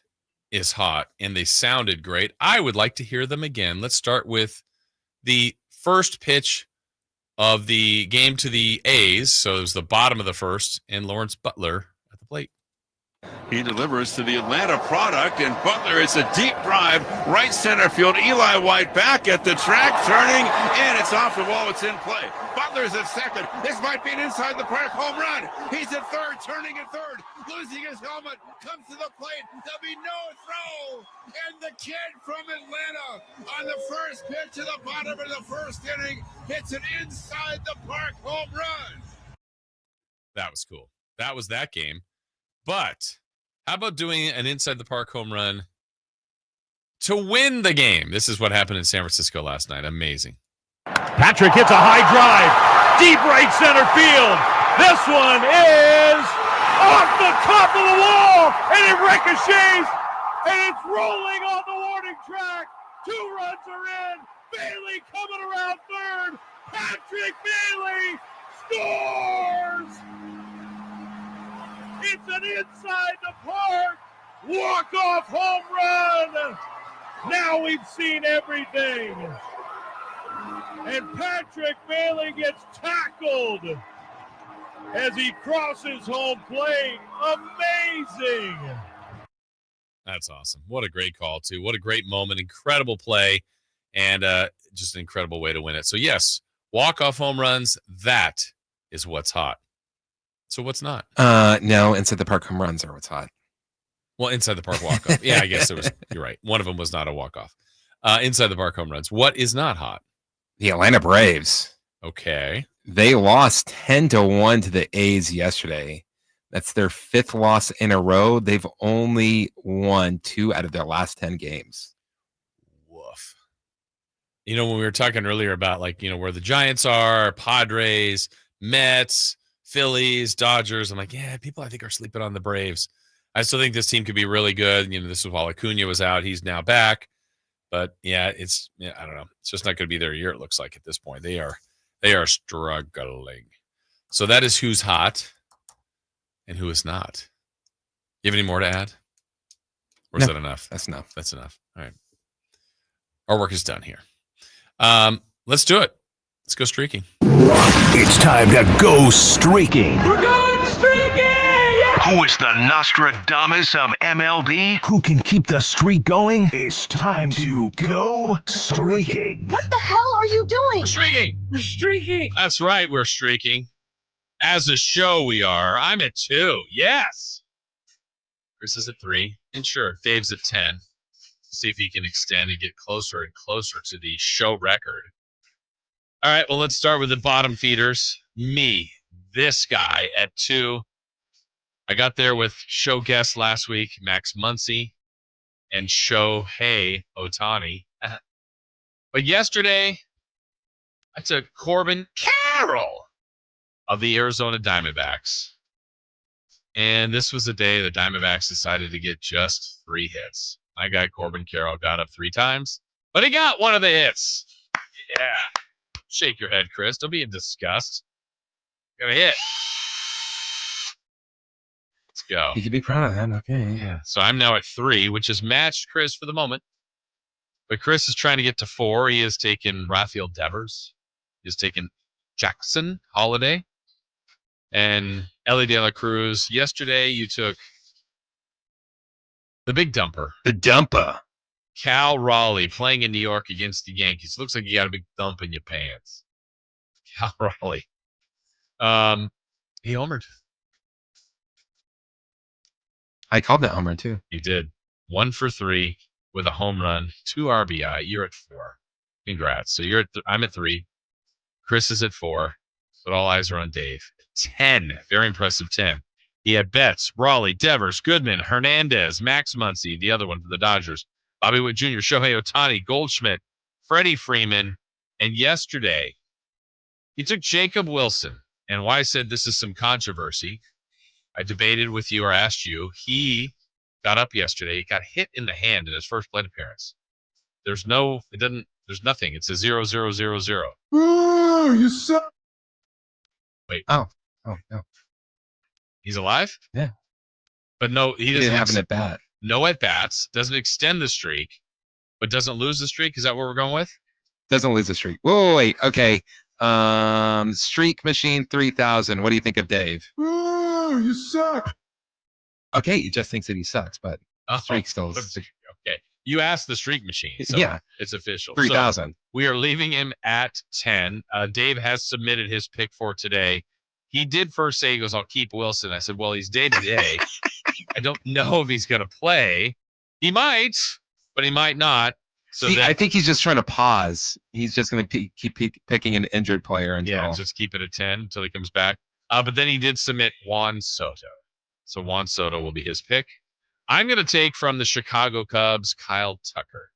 [SPEAKER 5] is hot, and they sounded great. I would like to hear them again. Let's start with the first pitch of the game to the A's. So it was the bottom of the first, and Lawrence Butler at the plate.
[SPEAKER 25] He delivers to the Atlanta product, and Butler, it's a deep drive, right center field. Eli White back at the track, turning, and it's off the wall. It's in play. Butler's at second. This might be an inside the park home run. He's at third, turning at third, losing his helmet, comes to the plate. There'll be no throw. And the kid from Atlanta on the first pitch to the bottom of the first inning hits an inside the park home run.
[SPEAKER 5] That was cool. That was that game. But how about doing an inside the park home run to win the game? This is what happened in San Francisco last night. Amazing.
[SPEAKER 27] Patrick hits a high drive, deep right center field. This one is off the top of the wall, and it ricochets, and it's rolling on the warning track. 2 runs are in. Bailey coming around third. Patrick Bailey scores! It's an inside the park walk-off home run. Now we've seen everything. And Patrick Bailey gets tackled as he crosses home plate. Amazing.
[SPEAKER 5] That's awesome. What a great call, too. What a great moment. Incredible play, and just an incredible way to win it. So, yes, walk-off home runs, that is what's hot. So what's not?
[SPEAKER 24] No, inside the park home runs are what's hot.
[SPEAKER 5] Well, inside the park walk-off. Yeah, I guess it was. You're right. One of them was not a walk-off. Inside the park home runs. What is not hot?
[SPEAKER 24] The Atlanta Braves.
[SPEAKER 5] Okay.
[SPEAKER 24] They lost 10-1 to the A's yesterday. That's their 5th loss in a row. They've only won 2 out of their last 10 games.
[SPEAKER 5] Woof. when we were talking earlier about where the Giants are, Padres, Mets, Phillies, Dodgers, I'm like, yeah, people I think are sleeping on the Braves. I still think this team could be really good. This was while Acuna was out. He's now back. But I don't know. It's just not going to be their year, it looks like, at this point. They are struggling. So that is who's hot and who is not. You have any more to add? Or is that enough?
[SPEAKER 24] That's enough.
[SPEAKER 5] That's enough. All right. Our work is done here. Let's do it. Let's go streaking.
[SPEAKER 1] It's time to go streaking.
[SPEAKER 22] We're going streaking! Yeah!
[SPEAKER 1] Who is the Nostradamus of MLB? Who can keep the streak going? It's time to go streaking.
[SPEAKER 22] What the hell are you doing?
[SPEAKER 5] We're streaking.
[SPEAKER 22] We're streaking.
[SPEAKER 5] That's right. We're streaking. As a show, we are. I'm at 2. Yes. Chris is at 3. And sure, Dave's at 10. See if he can extend and get closer and closer to the show record. All right, well, let's start with the bottom feeders. Me, this guy at 2. I got there with show guest last week, Max Muncy, and Shohei Ohtani. But yesterday, I took Corbin Carroll of the Arizona Diamondbacks. And this was the day the Diamondbacks decided to get just 3 hits. My guy Corbin Carroll got up 3 times, but he got one of the hits. Yeah. Shake your head, Chris. Don't be in disgust. Got a hit. Let's go.
[SPEAKER 24] You can be proud of that. Okay.
[SPEAKER 5] Yeah. So I'm now at 3, which has matched Chris for the moment. But Chris is trying to get to 4. He has taken Rafael Devers. He has taken Jackson Holiday and Ellie De La Cruz. Yesterday, you took the big dumper.
[SPEAKER 24] The dumper.
[SPEAKER 5] Cal Raleigh playing in New York against the Yankees. Looks like you got a big thump in your pants. Cal Raleigh. He homered.
[SPEAKER 24] I called that homer too.
[SPEAKER 5] You did. 1 for 3 with a home run, 2 RBI. You're at 4. Congrats. So you're at I'm at 3. Chris is at 4. But all eyes are on Dave. 10. Very impressive 10. He had Betts, Raleigh, Devers, Goodman, Hernandez, Max Muncy, the other one for the Dodgers, Bobby Witt Jr., Shohei Ohtani, Goldschmidt, Freddie Freeman, and yesterday he took Jacob Wilson. And why I said this is some controversy, I debated with you or asked you. He got up yesterday. He got hit in the hand in his first plate appearance. There's nothing. It's a 0-0-0-0.
[SPEAKER 22] Oh, you suck.
[SPEAKER 5] Wait.
[SPEAKER 24] Oh, no.
[SPEAKER 5] He's alive?
[SPEAKER 24] Yeah.
[SPEAKER 5] But no, he doesn't
[SPEAKER 24] have an at bat.
[SPEAKER 5] No at bats. Doesn't extend the streak, but doesn't lose the streak. Is that what we're going with?
[SPEAKER 24] Doesn't lose the streak. Whoa, wait. Okay. Streak Machine 3000. What do you think of Dave?
[SPEAKER 22] Oh, you suck.
[SPEAKER 24] Okay, he just thinks that he sucks, but streak still is.
[SPEAKER 5] Okay. You asked the streak machine. So
[SPEAKER 24] yeah.
[SPEAKER 5] It's official.
[SPEAKER 24] 3000.
[SPEAKER 5] So we are leaving him at 10. Dave has submitted his pick for today. He did first say, he goes, I'll keep Wilson. I said, well, he's day to day. I don't know if he's going to play. He might, but he might not. So
[SPEAKER 24] I think he's just trying to pause. He's just going to keep picking an injured player until
[SPEAKER 5] just keep it at 10 until he comes back. But then he did submit Juan Soto. So Juan Soto will be his pick. I'm going to take from the Chicago Cubs, Kyle Tucker.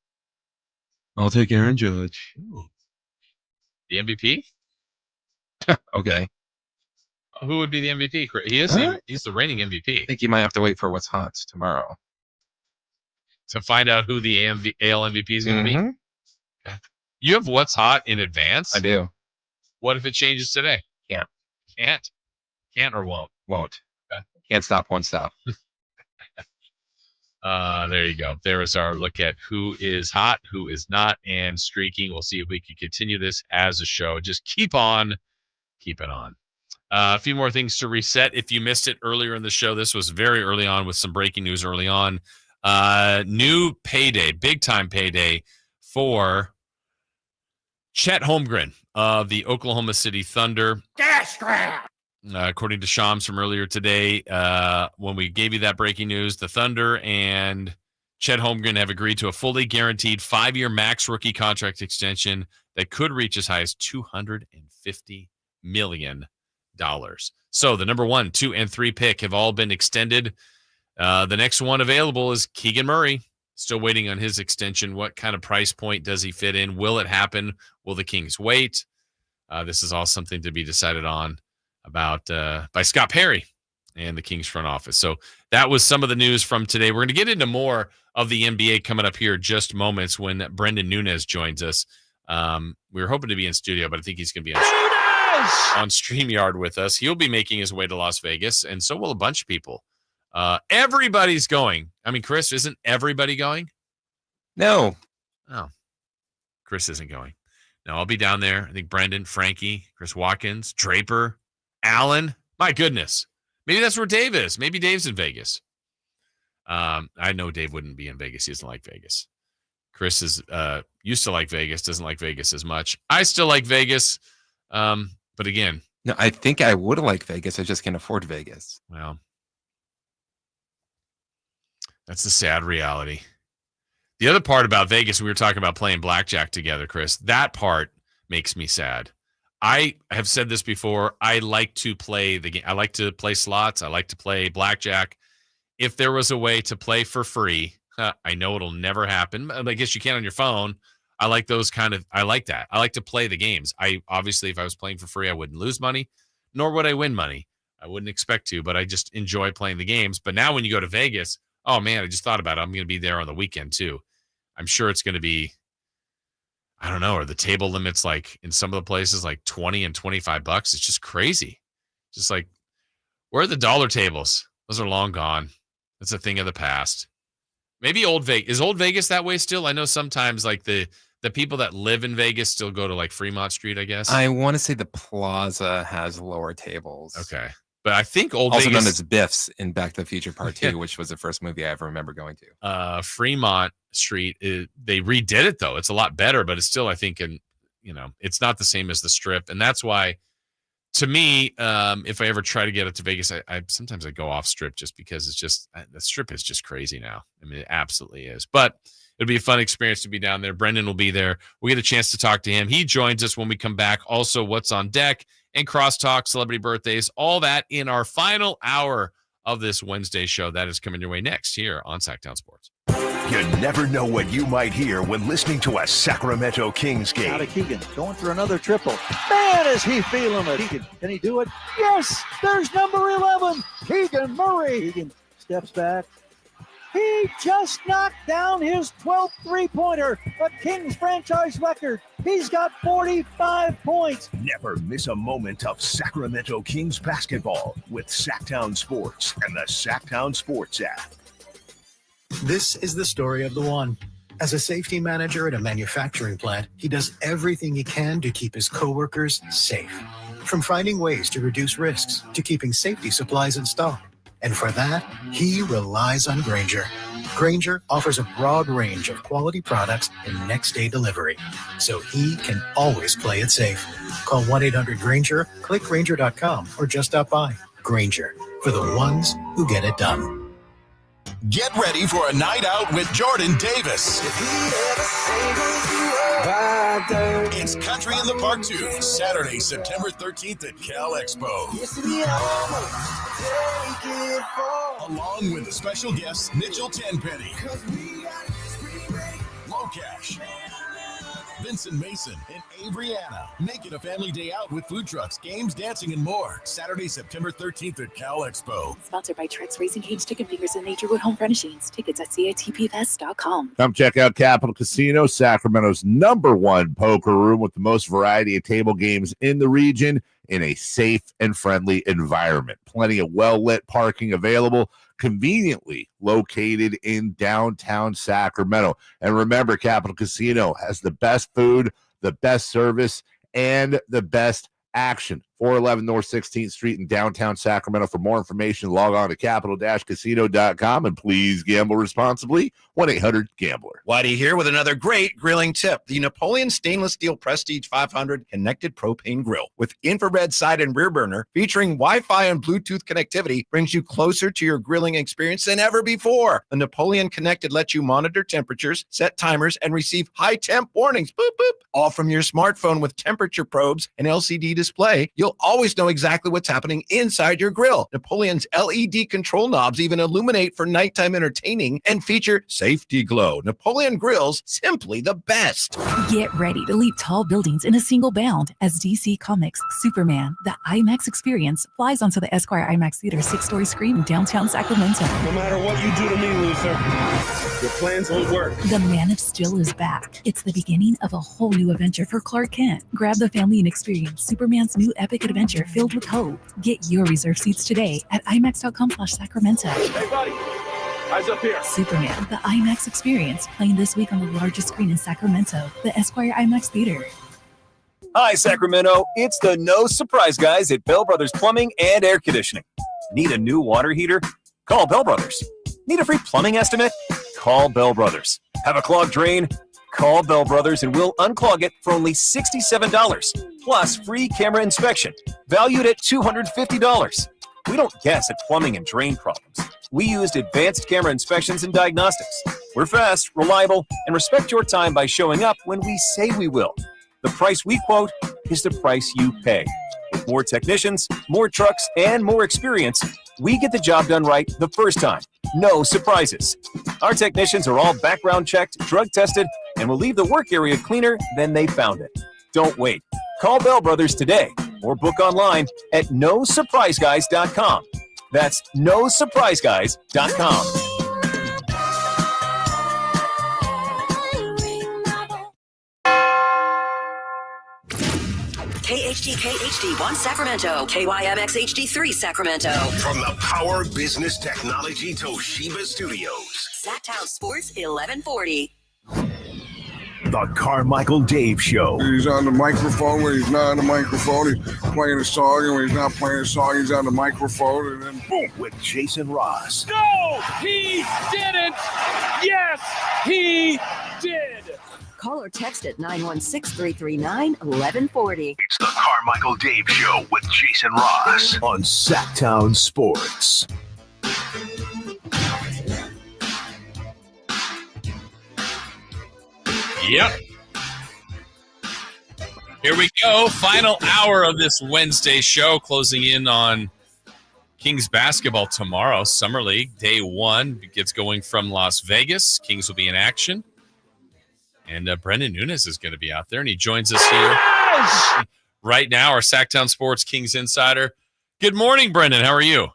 [SPEAKER 24] I'll take Aaron Judge.
[SPEAKER 5] Ooh. The MVP?
[SPEAKER 24] Okay.
[SPEAKER 5] Who would be the MVP? He is. He's the reigning MVP.
[SPEAKER 24] I think you might have to wait for what's hot tomorrow
[SPEAKER 5] to find out who the AL MVP is going to be.
[SPEAKER 24] Mm-hmm.
[SPEAKER 5] You have what's hot in advance?
[SPEAKER 24] I do.
[SPEAKER 5] What if it changes today?
[SPEAKER 24] Can't
[SPEAKER 5] or won't?
[SPEAKER 24] Won't.
[SPEAKER 5] Okay.
[SPEAKER 24] Can't stop, won't stop.
[SPEAKER 5] There you go. There is our look at who is hot, who is not, and streaking. We'll see if we can continue this as a show. Just keep on keeping on. A few more things to reset. If you missed it earlier in the show, this was very early on with some breaking news early on. New payday, big time payday for Chet Holmgren of the Oklahoma City Thunder.
[SPEAKER 22] Gas grab.
[SPEAKER 5] According to Shams from earlier today, when we gave you that breaking news, the Thunder and Chet Holmgren have agreed to a fully guaranteed 5-year max rookie contract extension that could reach as high as $250 million. So the number 1, 2, and 3 pick have all been extended. The next one available is Keegan Murray. Still waiting on his extension. What kind of price point does he fit in? Will it happen? Will the Kings wait? This is all something to be decided on about by Scott Perry and the Kings front office. So that was some of the news from today. We're going to get into more of the NBA coming up here in just moments when Brendan Nunes joins us. We were hoping to be in studio, but I think he's going to be on StreamYard with us. He'll be making his way to Las Vegas, and so will a bunch of people. Everybody's going. I mean, Chris, isn't everybody going?
[SPEAKER 24] No.
[SPEAKER 5] Oh, Chris isn't going. No, I'll be down there. I think Brendan, Frankie, Chris Watkins, Draper, Allen. My goodness. Maybe that's where Dave is. Maybe Dave's in Vegas. I know Dave wouldn't be in Vegas. He doesn't like Vegas. Chris is used to like Vegas, doesn't like Vegas as much. I still like Vegas. But again.
[SPEAKER 24] No, I think I would like Vegas. I just can't afford Vegas.
[SPEAKER 5] Well, that's the sad reality. The other part about Vegas, we were talking about playing blackjack together, Chris. That part makes me sad. I have said this before. I like to play the game. I like to play slots. I like to play blackjack. If there was a way to play for free, I know it'll never happen. I guess you can on your phone. I like those I like that. I like to play the games. Obviously, if I was playing for free, I wouldn't lose money, nor would I win money. I wouldn't expect to, but I just enjoy playing the games. But now when you go to Vegas, oh man, I just thought about it. I'm going to be there on the weekend too. I'm sure it's going to be, I don't know, are the table limits like in some of the places like $20 and $25? It's just crazy. Just like, where are the dollar tables? Those are long gone. That's a thing of the past. Maybe Old Vegas. Is Old Vegas that way still? I know sometimes like the people that live in Vegas still go to like Fremont Street, I guess.
[SPEAKER 24] I want to say the Plaza has lower tables.
[SPEAKER 5] Okay. But I think
[SPEAKER 24] also
[SPEAKER 5] Vegas,
[SPEAKER 24] known as Biff's in Back to the Future Part 2, which was the first movie I ever remember going to.
[SPEAKER 5] Fremont Street, they redid it though. It's a lot better, but it's still, I think, it's not the same as the Strip, and that's why, to me, if I ever try to get up to Vegas, I sometimes I go off Strip just because it's just the Strip is just crazy now. I mean, it absolutely is. But it'll be a fun experience to be down there. Brendan will be there. We get a chance to talk to him. He joins us when we come back. Also, what's on deck and crosstalk, celebrity birthdays, all that in our final hour of this Wednesday show. That is coming your way next here on Sacktown Sports.
[SPEAKER 1] You never know what you might hear when listening to a Sacramento Kings game.
[SPEAKER 2] Out of Keegan, going for another triple. Man, is he feeling it. Keegan, can he do it? Yes, there's number 11, Keegan Murray. Keegan steps back. He just knocked down his 12th three-pointer, a Kings franchise record. He's got 45 points.
[SPEAKER 1] Never miss a moment of Sacramento Kings basketball with Sacktown Sports and the Sacktown Sports app.
[SPEAKER 3] This is the story of the one. As a safety manager at a manufacturing plant, he does everything he can to keep his coworkers safe. From finding ways to reduce risks to keeping safety supplies in stock. And for that, he relies on Grainger. Grainger offers a broad range of quality products and next-day delivery, so he can always play it safe. Call 1-800-GRAINGER, click Grainger.com, or just stop by. Grainger, for the ones who get it done.
[SPEAKER 4] Get ready for a night out with Jordan Davis. It's Country in the Park 2, Saturday, September 13th at Cal Expo. Along with the special guests, Mitchell Tenpenny, Low Cash, Vincent Mason, and Averyana. Make it a family day out with food trucks, games, dancing, and more. Saturday, September 13th at Cal Expo.
[SPEAKER 10] Sponsored by Trex Racing Cage, Chicken Fingers, and Naturewood Home Furnishings. Tickets at catpfest.com.
[SPEAKER 14] Come check out Capital Casino, Sacramento's #1 poker room with the most variety of table games in the region in a safe and friendly environment. Plenty of well-lit parking available, conveniently located in downtown Sacramento. And remember, Capital Casino has the best food, the best service, and the best action. 411 North 16th Street in downtown Sacramento. For more information, log on to capital-casino.com, and please gamble responsibly. 1-800-GAMBLER.
[SPEAKER 11] Whitey here with another great grilling tip. The Napoleon Stainless Steel Prestige 500 Connected Propane Grill with infrared side and rear burner featuring Wi-Fi and Bluetooth connectivity brings you closer to your grilling experience than ever before. The Napoleon Connected lets you monitor temperatures, set timers, and receive high temp warnings. Boop, boop. All from your smartphone with temperature probes and LCD display. You'll you'll always know exactly what's happening inside your grill. Napoleon's LED control knobs even illuminate for nighttime entertaining and feature safety glow. Napoleon grills, simply the best.
[SPEAKER 10] Get ready to leap tall buildings in a single bound as DC Comics' Superman, the IMAX experience, flies onto the Esquire IMAX Theater 6-story screen in downtown Sacramento.
[SPEAKER 22] No matter what you do to me, Luther, your plans won't work.
[SPEAKER 10] The Man of Steel is back. It's the beginning of a whole new adventure for Clark Kent. Grab the family and experience Superman's new epic adventure filled with hope. Get your reserved seats today at IMAX.com/Sacramento.
[SPEAKER 22] Hey, buddy. Eyes up here.
[SPEAKER 10] Superman, the IMAX experience, playing this week on the largest screen in Sacramento, the Esquire IMAX Theater.
[SPEAKER 7] Hi, Sacramento. It's the No Surprise Guys at Bell Brothers Plumbing and Air Conditioning. Need a new water heater? Call Bell Brothers. Need a free plumbing estimate? Call Bell Brothers. Have a clogged drain? Call Bell Brothers and we'll unclog it for only $67, plus free camera inspection, valued at $250. We don't guess at plumbing and drain problems. We used advanced camera inspections and diagnostics. We're fast, reliable, and respect your time by showing up when we say we will. The price we quote is the price you pay. With more technicians, more trucks, and more experience, we get the job done right the first time. No surprises. Our technicians are all background checked, drug tested, and will leave the work area cleaner than they found it. Don't wait. Call Bell Brothers today or book online at nosurpriseguys.com. That's nosurpriseguys.com.
[SPEAKER 8] KHD1 Sacramento, KYMX HD3 Sacramento.
[SPEAKER 1] From the Power Business Technology Toshiba Studios.
[SPEAKER 8] Sacktown Sports 1140.
[SPEAKER 1] The Carmichael Dave Show.
[SPEAKER 12] He's on the microphone when he's not on the microphone. He's playing a song, and when he's not playing a song, he's on the microphone, and then boom.
[SPEAKER 1] With Jason Ross.
[SPEAKER 13] No, he didn't. Yes, he did.
[SPEAKER 8] Call or text at 916-339-1140.
[SPEAKER 1] It's the Carmichael Dave Show with Jason Ross on Sacktown Sports.
[SPEAKER 5] Yep. Here we go. Final hour of this Wednesday show, closing in on Kings basketball tomorrow. Summer League, day one, gets going from Las Vegas. Kings will be in action. And Brendan Nunes is going to be out there, and he joins us here right now, our Sacktown Sports Kings insider. Good morning, Brendan. How are you?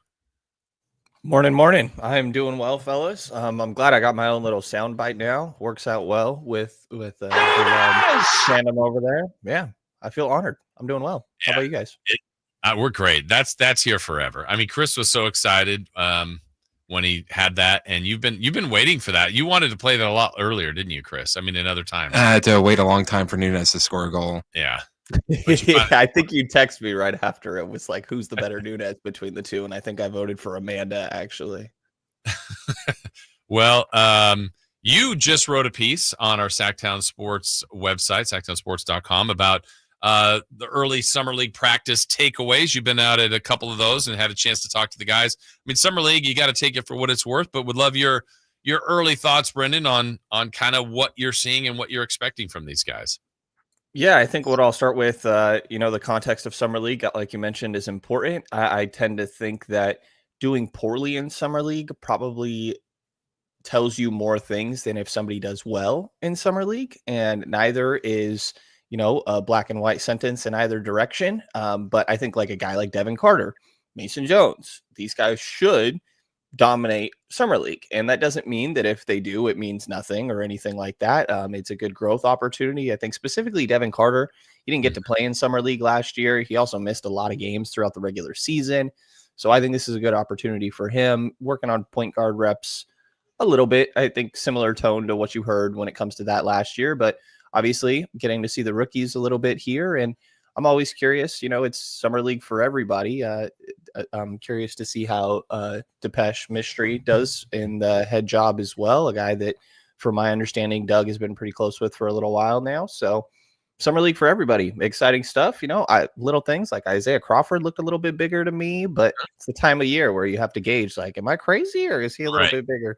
[SPEAKER 15] Morning. I'm doing well, fellas. I'm glad I got my own little sound bite now. Works out well with Shannon over there. Yeah, I feel honored. I'm doing well. How about you guys?
[SPEAKER 5] We're great. That's here forever. I mean, Chris was so excited when he had that, and you've been waiting for that. You wanted to play that a lot earlier, didn't you, Chris? I mean, in other times.
[SPEAKER 24] I had to wait a long time for Nunes to score a goal.
[SPEAKER 5] Yeah.
[SPEAKER 15] I think you texted me right after. It was like, who's the better Nunes between the two? And I think I voted for Amanda, actually.
[SPEAKER 5] Well, you just wrote a piece on our Sacktown Sports website, sacktownsports.com, about the early Summer League practice takeaways. You've been out at a couple of those and had a chance to talk to the guys. I mean, Summer League, you got to take it for what it's worth, but would love your early thoughts, Brendan, on kind of what you're seeing and what you're expecting from these guys.
[SPEAKER 15] Yeah, I think what I'll start with, the context of Summer League, like you mentioned, is important. I tend to think that doing poorly in Summer League probably tells you more things than if somebody does well in Summer League, and neither is a black and white sentence in either direction. But I think like a guy like Devin Carter, Mason Jones, these guys should dominate Summer League. And that doesn't mean that if they do, it means nothing or anything like that. It's a good growth opportunity. I think specifically Devin Carter, he didn't get to play in Summer League last year. He also missed a lot of games throughout the regular season. So I think this is a good opportunity for him, working on point guard reps a little bit. I think similar tone to what you heard when it comes to that last year, but obviously getting to see the rookies a little bit here. And I'm always curious, it's Summer League for everybody. I'm curious to see how Depeche Mystery does in the head job as well. A guy that, from my understanding, Doug has been pretty close with for a little while now. So Summer League for everybody. Exciting stuff. Little things like Isaiah Crawford looked a little bit bigger to me, but it's the time of year where you have to gauge, like, am I crazy or is he a little bit bigger?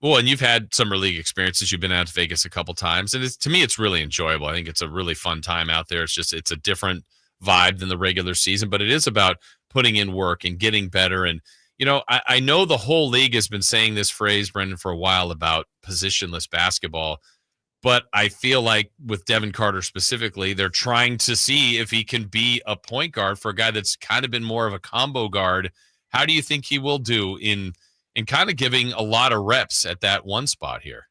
[SPEAKER 5] Well, and you've had Summer League experiences. You've been out to Vegas a couple times, and to me, it's really enjoyable. I think it's a really fun time out there. It's a different vibe than the regular season, but it is about putting in work and getting better. And, I know the whole league has been saying this phrase, Brendan, for a while about positionless basketball, but I feel like with Devin Carter specifically, they're trying to see if he can be a point guard for a guy that's kind of been more of a combo guard. How do you think he will do in kind of giving a lot of reps at that one spot here?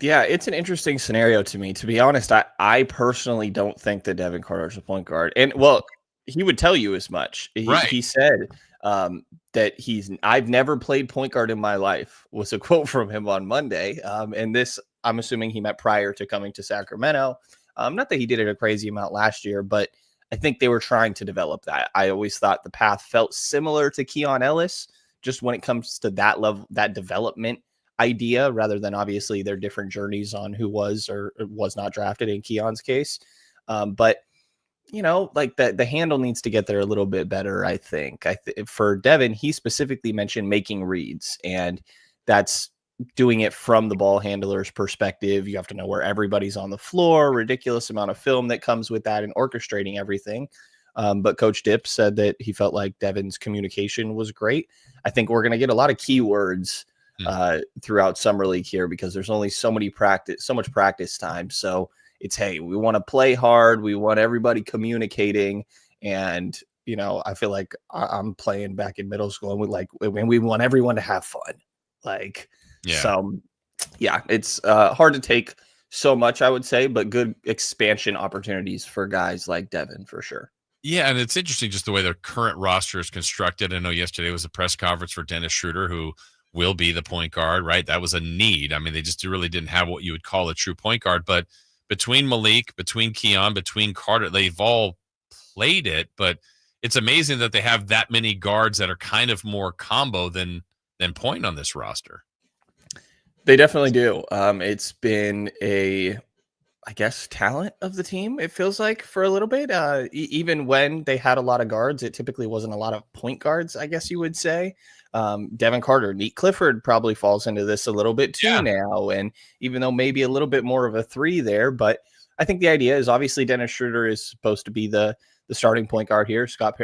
[SPEAKER 15] Yeah, it's an interesting scenario to me. To be honest, I personally don't think that Devin Carter is a point guard. And, well, he would tell you as much. He said that I've never played point guard in my life, was a quote from him on Monday. And this, I'm assuming he meant prior to coming to Sacramento. Not that he did it a crazy amount last year, but I think they were trying to develop that. I always thought the path felt similar to Keon Ellis, just when it comes to that level, that development idea, rather than obviously their different journeys on who was or was not drafted in Keon's case. But like the handle needs to get there a little bit better. I think for Devin, he specifically mentioned making reads, and that's doing it from the ball handler's perspective. You have to know where everybody's on the floor, ridiculous amount of film that comes with that, and orchestrating everything. But Coach Dip said that he felt like Devin's communication was great. I think we're going to get a lot of keywords throughout Summer League here, because there's only so much practice time. So it's, hey, we want to play hard. We want everybody communicating. And, I feel like I'm playing back in middle school, and we want everyone to have fun. So it's hard to take so much, I would say, but good expansion opportunities for guys like Devin for sure.
[SPEAKER 5] Yeah, and it's interesting just the way their current roster is constructed. I know yesterday was a press conference for Dennis Schruder, who will be the point guard, right? That was a need. I mean, they just really didn't have what you would call a true point guard. But between Malik, between Keon, between Carter, they've all played it. But it's amazing that they have that many guards that are kind of more combo than point on this roster.
[SPEAKER 15] They definitely do. It's been I guess, talent of the team, it feels like, for a little bit. Even when they had a lot of guards, it typically wasn't a lot of point guards, I guess you would say. Devin Carter, Nate Clifford probably falls into this a little bit too now. And even though maybe a little bit more of a 3 there, but I think the idea is obviously Dennis Schroder is supposed to be the starting point guard here. Scott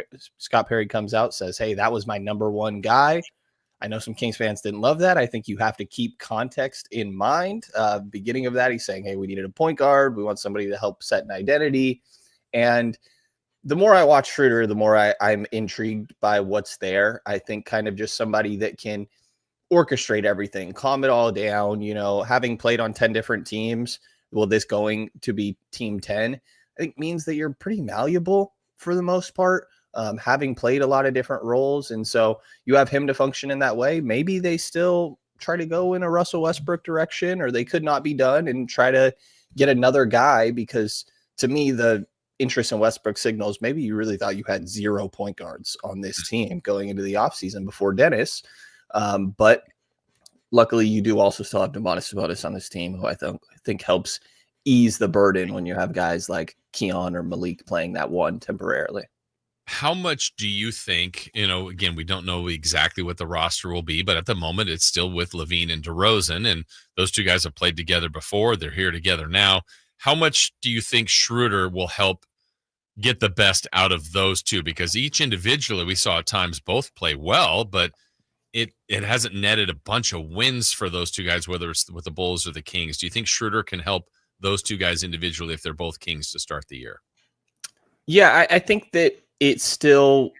[SPEAKER 15] Perry comes out, says, hey, that was my number one guy. I know some Kings fans didn't love that. I think you have to keep context in mind. Beginning of that, he's saying, hey, we needed a point guard. We want somebody to help set an identity. And the more I watch Schroder, the more I'm intrigued by what's there. I think kind of just somebody that can orchestrate everything, calm it all down. Having played on 10 different teams, this going to be team 10, I think means that you're pretty malleable for the most part. Having played a lot of different roles. And so you have him to function in that way. Maybe they still try to go in a Russell Westbrook direction, or they could not be done and try to get another guy, because to me, the interest in Westbrook signals maybe you really thought you had 0 point guards on this team going into the offseason before Dennis. But luckily you do also still have Domantas Sabonis on this team, who I think helps ease the burden when you have guys like Keon or Malik playing that one temporarily.
[SPEAKER 5] How much do you think, again, we don't know exactly what the roster will be, but at the moment it's still with Levine and DeRozan, and those two guys have played together before. They're here together now. How much do you think Schroeder will help get the best out of those two? Because each individually, we saw at times both play well, but it hasn't netted a bunch of wins for those two guys, whether it's with the Bulls or the Kings. Do you think Schroeder can help those two guys individually if they're both Kings to start the year?
[SPEAKER 15] Yeah, I think that it still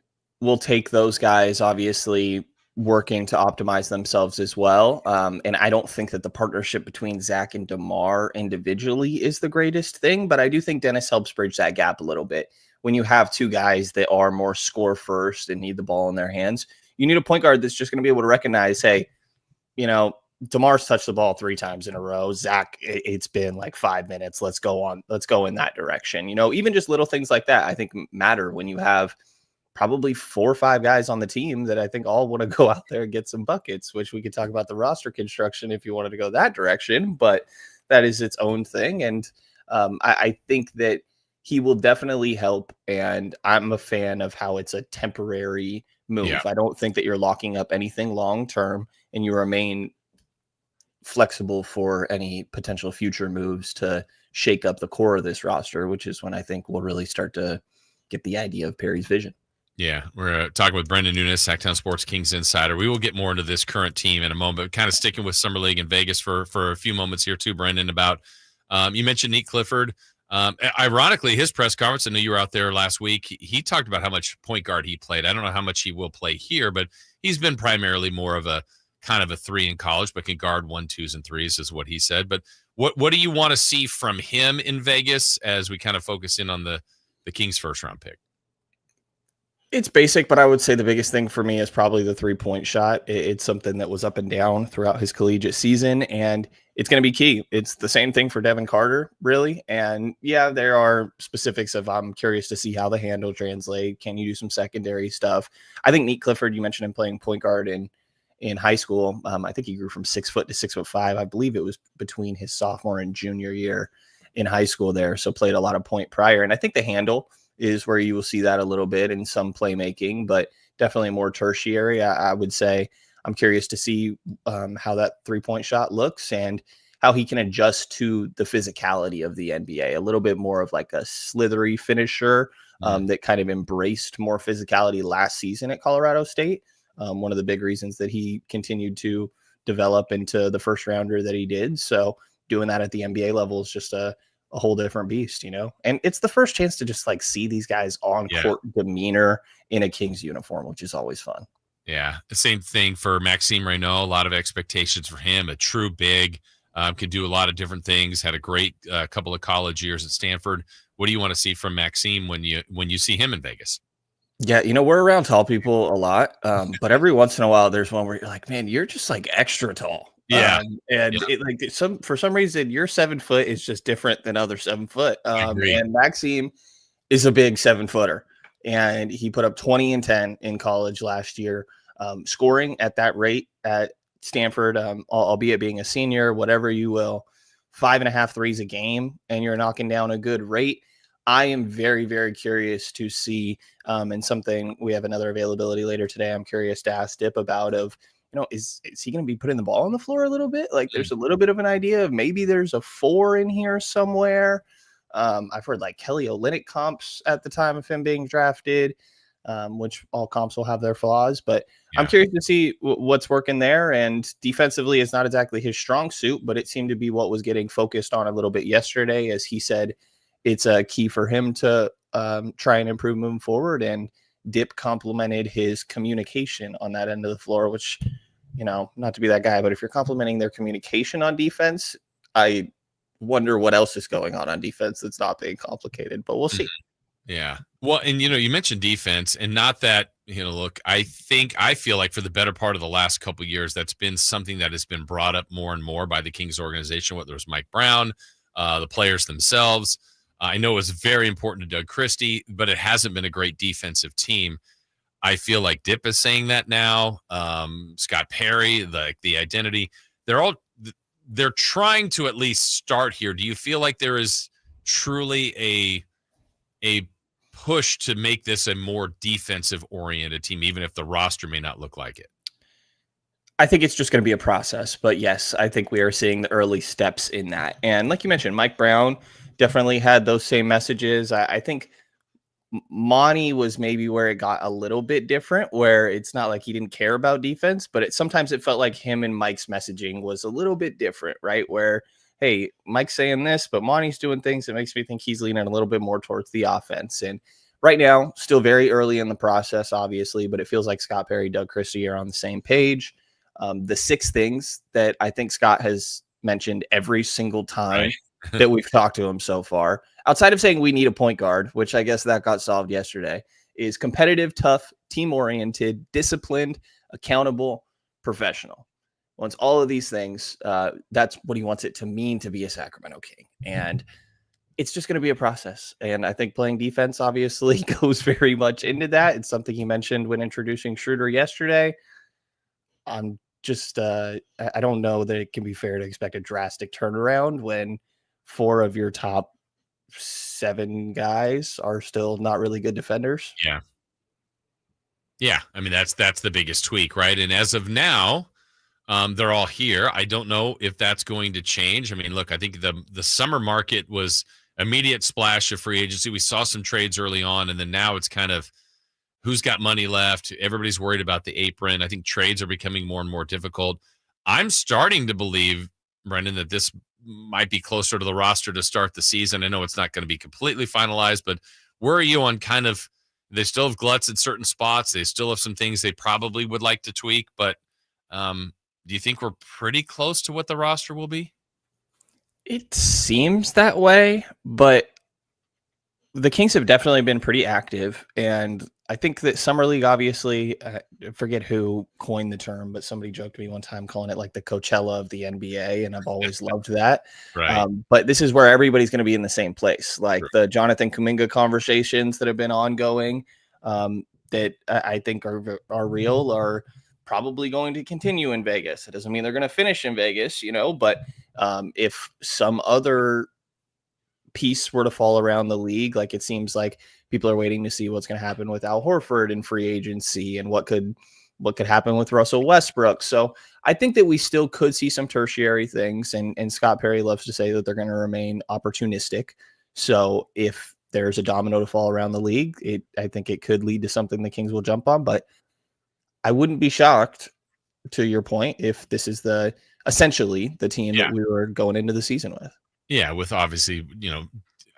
[SPEAKER 15] will take those guys obviously working to optimize themselves as well. And I don't think that the partnership between Zach and DeMar individually is the greatest thing, but I do think Dennis helps bridge that gap a little bit. When you have two guys that are more score first and need the ball in their hands, you need a point guard that's just going to be able to recognize, hey, DeMar's touched the ball 3 times in a row. Zach, it's been like 5 minutes. Let's go in that direction. Even just little things like that, I think matter when you have probably 4 or 5 guys on the team that I think all want to go out there and get some buckets, which we could talk about the roster construction if you wanted to go that direction, but that is its own thing. And I think that he will definitely help. And I'm a fan of how it's a temporary move. Yeah. I don't think that you're locking up anything long-term, and you remain flexible for any potential future moves to shake up the core of this roster, which is when I think we'll really start to get the idea of Perry's vision.
[SPEAKER 5] Yeah, we're talking with Brendan Nunes, Sacktown Sports Kings insider. We will get more into this current team in a moment, but kind of sticking with Summer League in Vegas for a few moments here too, Brendan, about you mentioned Nate Clifford. Ironically, his press conference, I know you were out there last week, he talked about how much point guard he played. I don't know how much he will play here, but he's been primarily more of a kind of a 3 in college, but can guard 1, 2s, and 3s is what he said. But what do you want to see from him in Vegas as we kind of focus in on the Kings' first-round pick?
[SPEAKER 15] It's basic, but I would say the biggest thing for me is probably the 3-point shot. It's something that was up and down throughout his collegiate season, and it's going to be key. It's the same thing for Devin Carter, really. And yeah, there are specifics of I'm curious to see how the handle translate. Can you do some secondary stuff? I think Nate Clifford, you mentioned him playing point guard in high school. I think he grew from 6 foot to 6'5". I believe it was between his sophomore and junior year in high school there. So played a lot of point prior. And I think the handle is where you will see that a little bit in some playmaking, but definitely more tertiary. I would say I'm curious to see how that 3-point shot looks and how he can adjust to the physicality of the NBA, a little bit more of like a slithery finisher that kind of embraced more physicality last season at Colorado State. One of the big reasons that he continued to develop into the first rounder that he did. So doing that at the NBA level is just a whole different beast, you know? And it's the first chance to just like see these guys on court demeanor in a Kings uniform, which is always fun.
[SPEAKER 5] Yeah. The same thing for Maxime Reynaud. A lot of expectations for him, a true big, could do a lot of different things, had a great couple of college years at Stanford. What do you want to see from Maxime when you see him in Vegas?
[SPEAKER 15] Yeah, you know, we're around tall people a lot, but every once in a while there's one where you're like, man, you're just like extra tall.
[SPEAKER 5] Yeah.
[SPEAKER 15] It, for some reason, your 7 foot is just different than other 7 foot. And Maxime is a big 7-footer, and he put up 20 and 10 in college last year, scoring at that rate at Stanford, albeit being a senior, whatever you will, 5.5 threes a game, and you're knocking down a good rate. I am very, very curious to see, and something we have another availability later today. I'm curious to ask Dip about is he going to be putting the ball on the floor a little bit? Like there's a little bit of an idea of maybe there's a 4 in here somewhere. I've heard like Kelly Olynyk comps at the time of him being drafted, which all comps will have their flaws, but I'm curious to see what's working there. And defensively is not exactly his strong suit, but it seemed to be what was getting focused on a little bit yesterday, as he said, it's a key for him to try and improve moving forward. And Dip complimented his communication on that end of the floor, which, you know, not to be that guy, but if you're complimenting their communication on defense, I wonder what else is going on defense that's not being complicated, but we'll see.
[SPEAKER 5] Yeah. Well, and, you know, you mentioned defense, and not that, you know, look, I feel like for the better part of the last couple of years, that's been something that has been brought up more and more by the Kings organization, whether it was Mike Brown, the players themselves. I know it was very important to Doug Christie, but it hasn't been a great defensive team. I feel like Dip is saying that now. Scott Perry, the identity, they're trying to at least start here. Do you feel like there is truly a push to make this a more defensive oriented team, even if the roster may not look like it?
[SPEAKER 15] I think it's just going to be a process, but yes, I think we are seeing the early steps in that. And like you mentioned, Mike Brown definitely had those same messages. I think Monty was maybe where it got a little bit different, where it's not like he didn't care about defense, but sometimes it felt like him and Mike's messaging was a little bit different, right? Where, hey, Mike's saying this, but Monty's doing things that makes me think he's leaning a little bit more towards the offense. And right now, still very early in the process, obviously, but it feels like Scott Perry, Doug Christie are on the same page. The 6 things that I think Scott has mentioned every single time that we've talked to him so far, outside of saying we need a point guard, which I guess that got solved yesterday, is competitive, tough, team-oriented, disciplined, accountable, professional. Once all of these things, that's what he wants it to mean to be a Sacramento King. And it's just going to be a process. And I think playing defense obviously goes very much into that. It's something he mentioned when introducing Schroder yesterday. I'm just, I don't know that it can be fair to expect a drastic turnaround when 4 of your top 7 guys are still not really good defenders.
[SPEAKER 5] Yeah. Yeah. I mean, that's the biggest tweak, right? And as of now, they're all here. I don't know if that's going to change. I mean, look, I think the summer market was immediate splash of free agency. We saw some trades early on, and then now it's kind of who's got money left. Everybody's worried about the apron. I think trades are becoming more and more difficult. I'm starting to believe, Brendan, that this might be closer to the roster to start the season. I know it's not going to be completely finalized, but where are you on kind of, they still have gluts at certain spots. They still have some things they probably would like to tweak, but do you think we're pretty close to what the roster will be?
[SPEAKER 15] It seems that way, but the Kings have definitely been pretty active, and I think that Summer League, obviously, I forget who coined the term, but somebody joked to me one time calling it like the Coachella of the NBA, and I've always loved that.
[SPEAKER 5] Right.
[SPEAKER 15] But this is where everybody's going to be in the same place, like the Jonathan Kuminga conversations that have been ongoing, that I think are real, are probably going to continue in Vegas. It doesn't mean they're going to finish in Vegas, but if some other piece were to fall around the league, like it seems like people are waiting to see what's going to happen with Al Horford in free agency and what could happen with Russell Westbrook. So I think that we still could see some tertiary things, and Scott Perry loves to say that they're going to remain opportunistic. So if there's a domino to fall around the league, I think it could lead to something the Kings will jump on, but I wouldn't be shocked, to your point, if this is essentially the team that we were going into the season with.
[SPEAKER 5] Yeah, with obviously,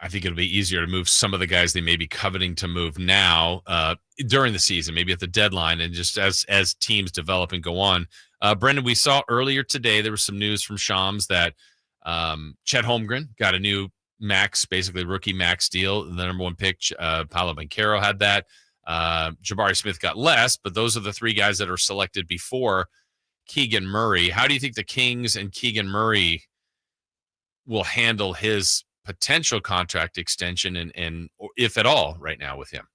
[SPEAKER 5] I think it'll be easier to move some of the guys they may be coveting to move now during the season, maybe at the deadline, and just as teams develop and go on. Brendan, we saw earlier today there was some news from Shams that Chet Holmgren got a new max, basically rookie max deal. The number one pick, Paolo Banchero, had that. Jabari Smith got less, but those are the three guys that are selected before Keegan Murray. How do you think the Kings and Keegan Murray will handle his potential contract extension and if at all right now with him?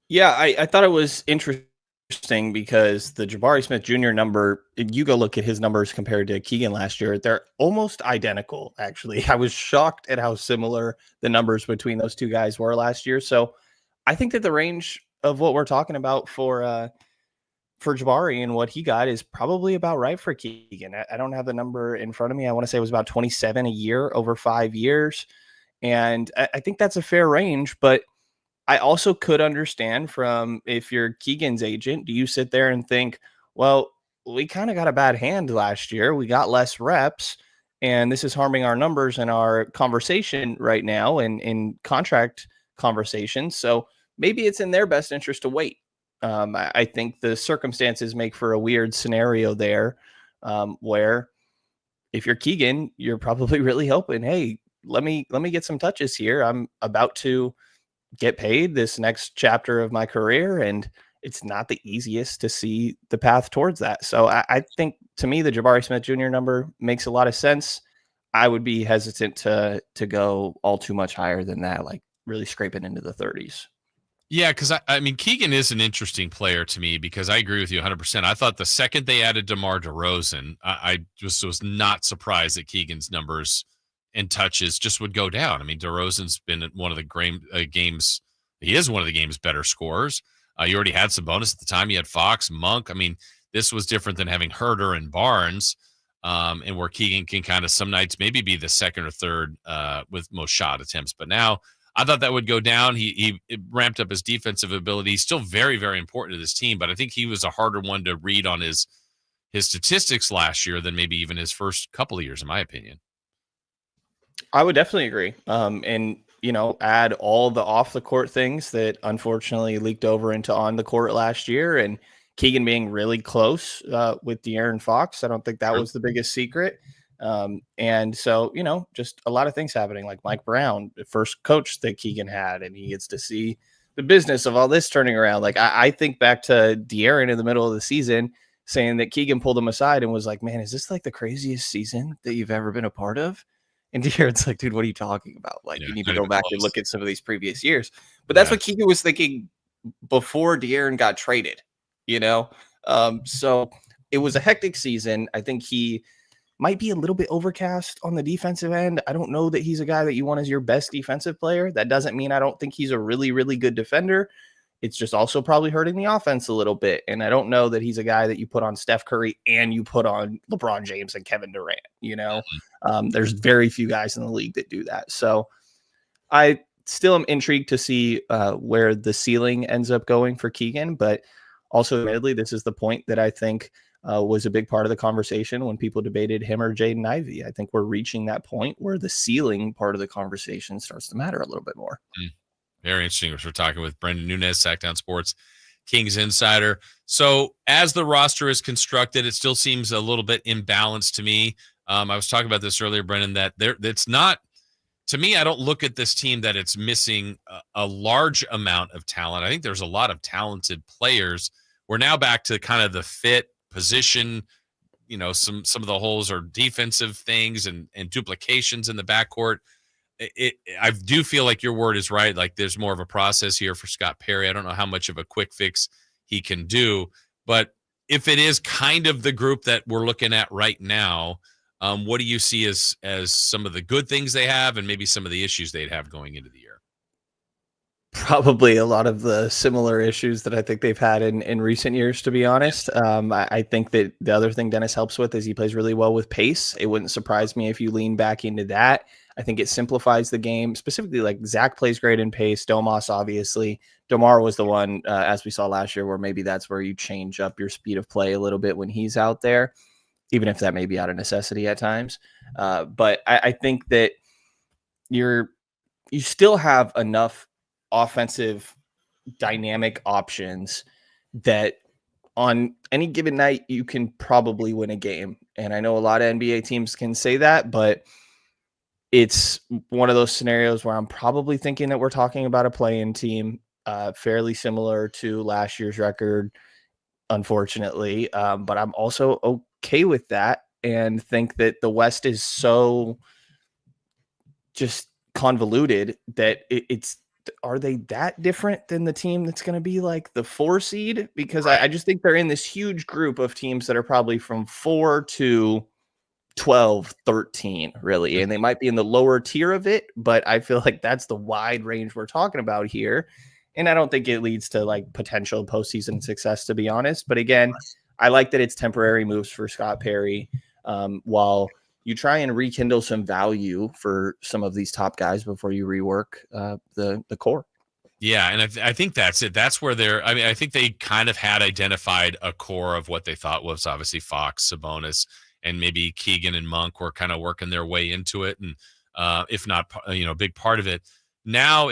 [SPEAKER 15] Yeah, I thought it was interesting because the Jabari Smith Jr. number, you go look at his numbers compared to Keegan last year, they're almost identical, actually. I was shocked at how similar the numbers between those two guys were last year. So I think that the range of what we're talking about for Jabari and what he got is probably about right for Keegan. I don't have the number in front of me. I want to say it was about 27 a year over 5 years. And I think that's a fair range, but I also could understand from, if you're Keegan's agent, do you sit there and think, well, we kind of got a bad hand last year. We got less reps, and this is harming our numbers and our conversation right now and in contract conversations. So maybe it's in their best interest to wait. I think the circumstances make for a weird scenario there, where if you're Keegan, you're probably really hoping, hey, let me get some touches here. I'm about to get paid this next chapter of my career, and it's not the easiest to see the path towards that. So I think, to me, the Jabari Smith Jr. number makes a lot of sense. I would be hesitant to go all too much higher than that, like really scraping into the 30s.
[SPEAKER 5] Yeah, because I mean, Keegan is an interesting player to me because I agree with you 100%. I thought the second they added DeMar DeRozan, I just was not surprised that Keegan's numbers and touches just would go down. I mean, DeRozan's been one of the games. He is one of the game's better scorers. You already had some bonus at the time. You had Fox, Monk. I mean, this was different than having Herder and Barnes, and where Keegan can kind of some nights maybe be the second or third with most shot attempts. But now I thought that would go down. He ramped up his defensive ability. He's still very, very important to this team, but I think he was a harder one to read on his statistics last year than maybe even his first couple of years, in my opinion.
[SPEAKER 15] I would definitely agree. And, add all the off the court things that unfortunately leaked over into on the court last year, and Keegan being really close with De'Aaron Fox. I don't think that was the biggest secret. And so, just a lot of things happening, like Mike Brown, the first coach that Keegan had, and he gets to see the business of all this turning around. Like I think back to De'Aaron in the middle of the season saying that Keegan pulled him aside and was like, man, is this like the craziest season that you've ever been a part of? And De'Aaron's like, dude, what are you talking about? Like, you need to go back and look at some of these previous years. But that's what Keegan was thinking before De'Aaron got traded, So it was a hectic season. I think he might be a little bit overcast on the defensive end. I don't know that he's a guy that you want as your best defensive player. That doesn't mean I don't think he's a really, really good defender. It's just also probably hurting the offense a little bit. And I don't know that he's a guy that you put on Steph Curry and you put on LeBron James and Kevin Durant. There's very few guys in the league that do that. So I still am intrigued to see where the ceiling ends up going for Keegan, but also admittedly, this is the point that I think was a big part of the conversation when people debated him or Jaden Ivey. I think we're reaching that point where the ceiling part of the conversation starts to matter a little bit more.
[SPEAKER 5] Very interesting. We're talking with Brendan Nunes, Sacktown Sports Kings insider. So as the roster is constructed, it still seems a little bit imbalanced to me. I was talking about this earlier, Brendan, that it's not, to me, I don't look at this team that it's missing a large amount of talent. I think there's a lot of talented players. We're now back to kind of the fit position. Some of the holes are defensive things and duplications in the backcourt. I do feel like your word is right. Like there's more of a process here for Scott Perry. I don't know how much of a quick fix he can do, but if it is kind of the group that we're looking at right now, what do you see as some of the good things they have and maybe some of the issues they'd have going into the year?
[SPEAKER 15] Probably a lot of the similar issues that I think they've had in recent years, to be honest. I think that the other thing Dennis helps with is he plays really well with pace. It wouldn't surprise me if you lean back into that. I think it simplifies the game, specifically like Zach plays great in pace. Domas, obviously. DeMar was the one, as we saw last year, where maybe that's where you change up your speed of play a little bit when he's out there, even if that may be out of necessity at times. But I think that you still have enough offensive dynamic options that on any given night you can probably win a game. And I know a lot of NBA teams can say that, but it's one of those scenarios where I'm probably thinking that we're talking about a play-in team, fairly similar to last year's record, unfortunately. But I'm also okay with that and think that the West is so just convoluted that it's, are they that different than the team that's going to be like the 4 seed? Because I just think they're in this huge group of teams that are probably from 4 to 12, 13, really. And they might be in the lower tier of it, but I feel like that's the wide range we're talking about here. And I don't think it leads to like potential postseason success, to be honest. But again, I like that it's temporary moves for Scott Perry, while you try and rekindle some value for some of these top guys before you rework the core.
[SPEAKER 5] Yeah, and I think that's it. That's where I think they kind of had identified a core of what they thought was obviously Fox, Sabonis, and maybe Keegan and Monk were kind of working their way into it. And if not, a big part of it. Now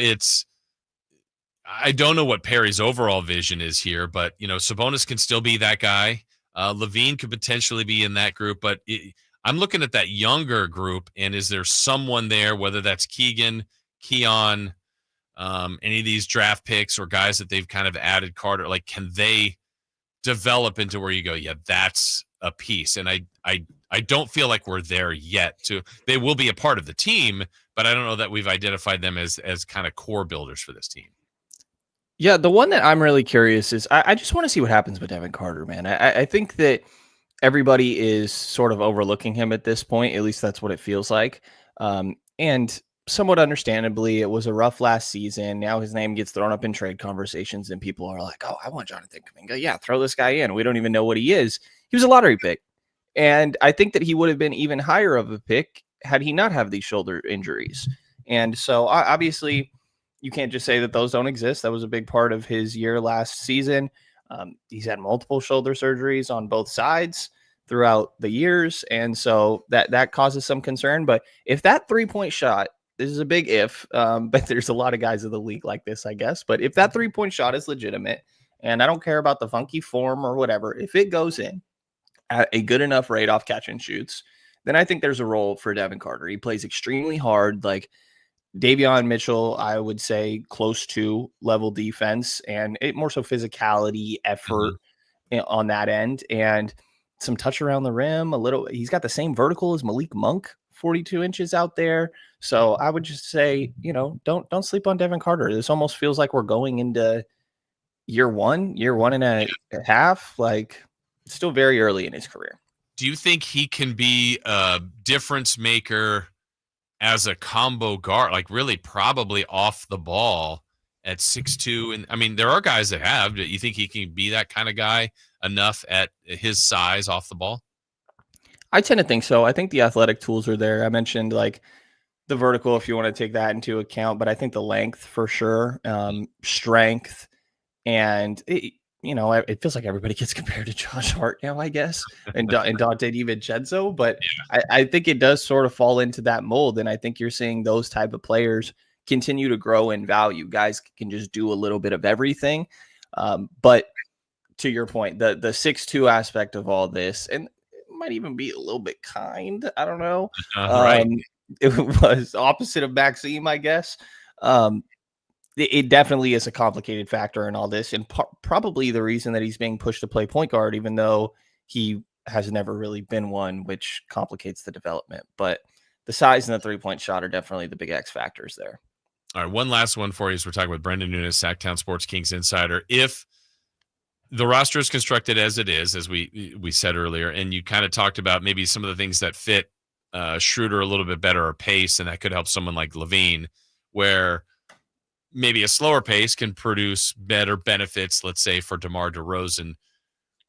[SPEAKER 5] I don't know what Perry's overall vision is here, but, Sabonis can still be that guy. Levine could potentially be in that group, but I'm looking at that younger group, and is there someone there, whether that's Keegan, Keon, any of these draft picks or guys that they've kind of added, Carter, like can they develop into where you go, yeah, that's a piece? And I don't feel like we're there yet. They will be a part of the team, but I don't know that we've identified them as kind of core builders for this team.
[SPEAKER 15] Yeah, the one that I'm really curious is I just want to see what happens with Devin Carter, man. I think that everybody is sort of overlooking him at this point. At least that's what it feels like. And somewhat understandably, it was a rough last season. Now his name gets thrown up in trade conversations and people are like, oh, I want Jonathan Kuminga. Yeah, throw this guy in. We don't even know what he is. He was a lottery pick. And I think that he would have been even higher of a pick had he not have these shoulder injuries. And so obviously you can't just say that those don't exist. That was a big part of his year last season. He's had multiple shoulder surgeries on both sides throughout the years. And so that causes some concern. But if that 3-point shot, this is a big if, but there's a lot of guys in the league like this, I guess. But if that 3-point shot is legitimate, and I don't care about the funky form or whatever, if it goes in at a good enough rate off catch and shoots, then I think there's a role for Devin Carter. He plays extremely hard. Like Davion Mitchell, I would say close to level defense and more so physicality, effort on that end, and some touch around the rim a little. He's got the same vertical as Malik Monk, 42 inches out there. So I would just say, don't sleep on Devin Carter. This almost feels like we're going into year one and a half, like still very early in his career.
[SPEAKER 5] Do you think he can be a difference maker as a combo guard, like really probably off the ball at 6'2"? And I mean, there are guys that have. Do you think he can be that kind of guy enough at his size off the ball?
[SPEAKER 15] I tend to think so. I think the athletic tools are there. I mentioned like the vertical, if you want to take that into account, but I think the length for sure, strength, and it feels like everybody gets compared to Josh Hart now, I guess, and Dante DiVincenzo, but I think it does sort of fall into that mold, and I think you're seeing those type of players continue to grow in value. Guys can just do a little bit of everything, but to your point, the 6'2" aspect of all this, and it might even be a little bit kind, I don't know.
[SPEAKER 5] Right.
[SPEAKER 15] It was opposite of Maxime, I guess. It definitely is a complicated factor in all this, and probably the reason that he's being pushed to play point guard, even though he has never really been one, which complicates the development. But the size and the three-point shot are definitely the big X factors there.
[SPEAKER 5] All right, one last one for you as we're talking with Brendan Nunes, Sacktown Sports Kings insider. If the roster is constructed as it is, as we said earlier, and you kind of talked about maybe some of the things that fit Schruder a little bit better, or pace, and that could help someone like Levine, where maybe a slower pace can produce better benefits, let's say, for DeMar DeRozan.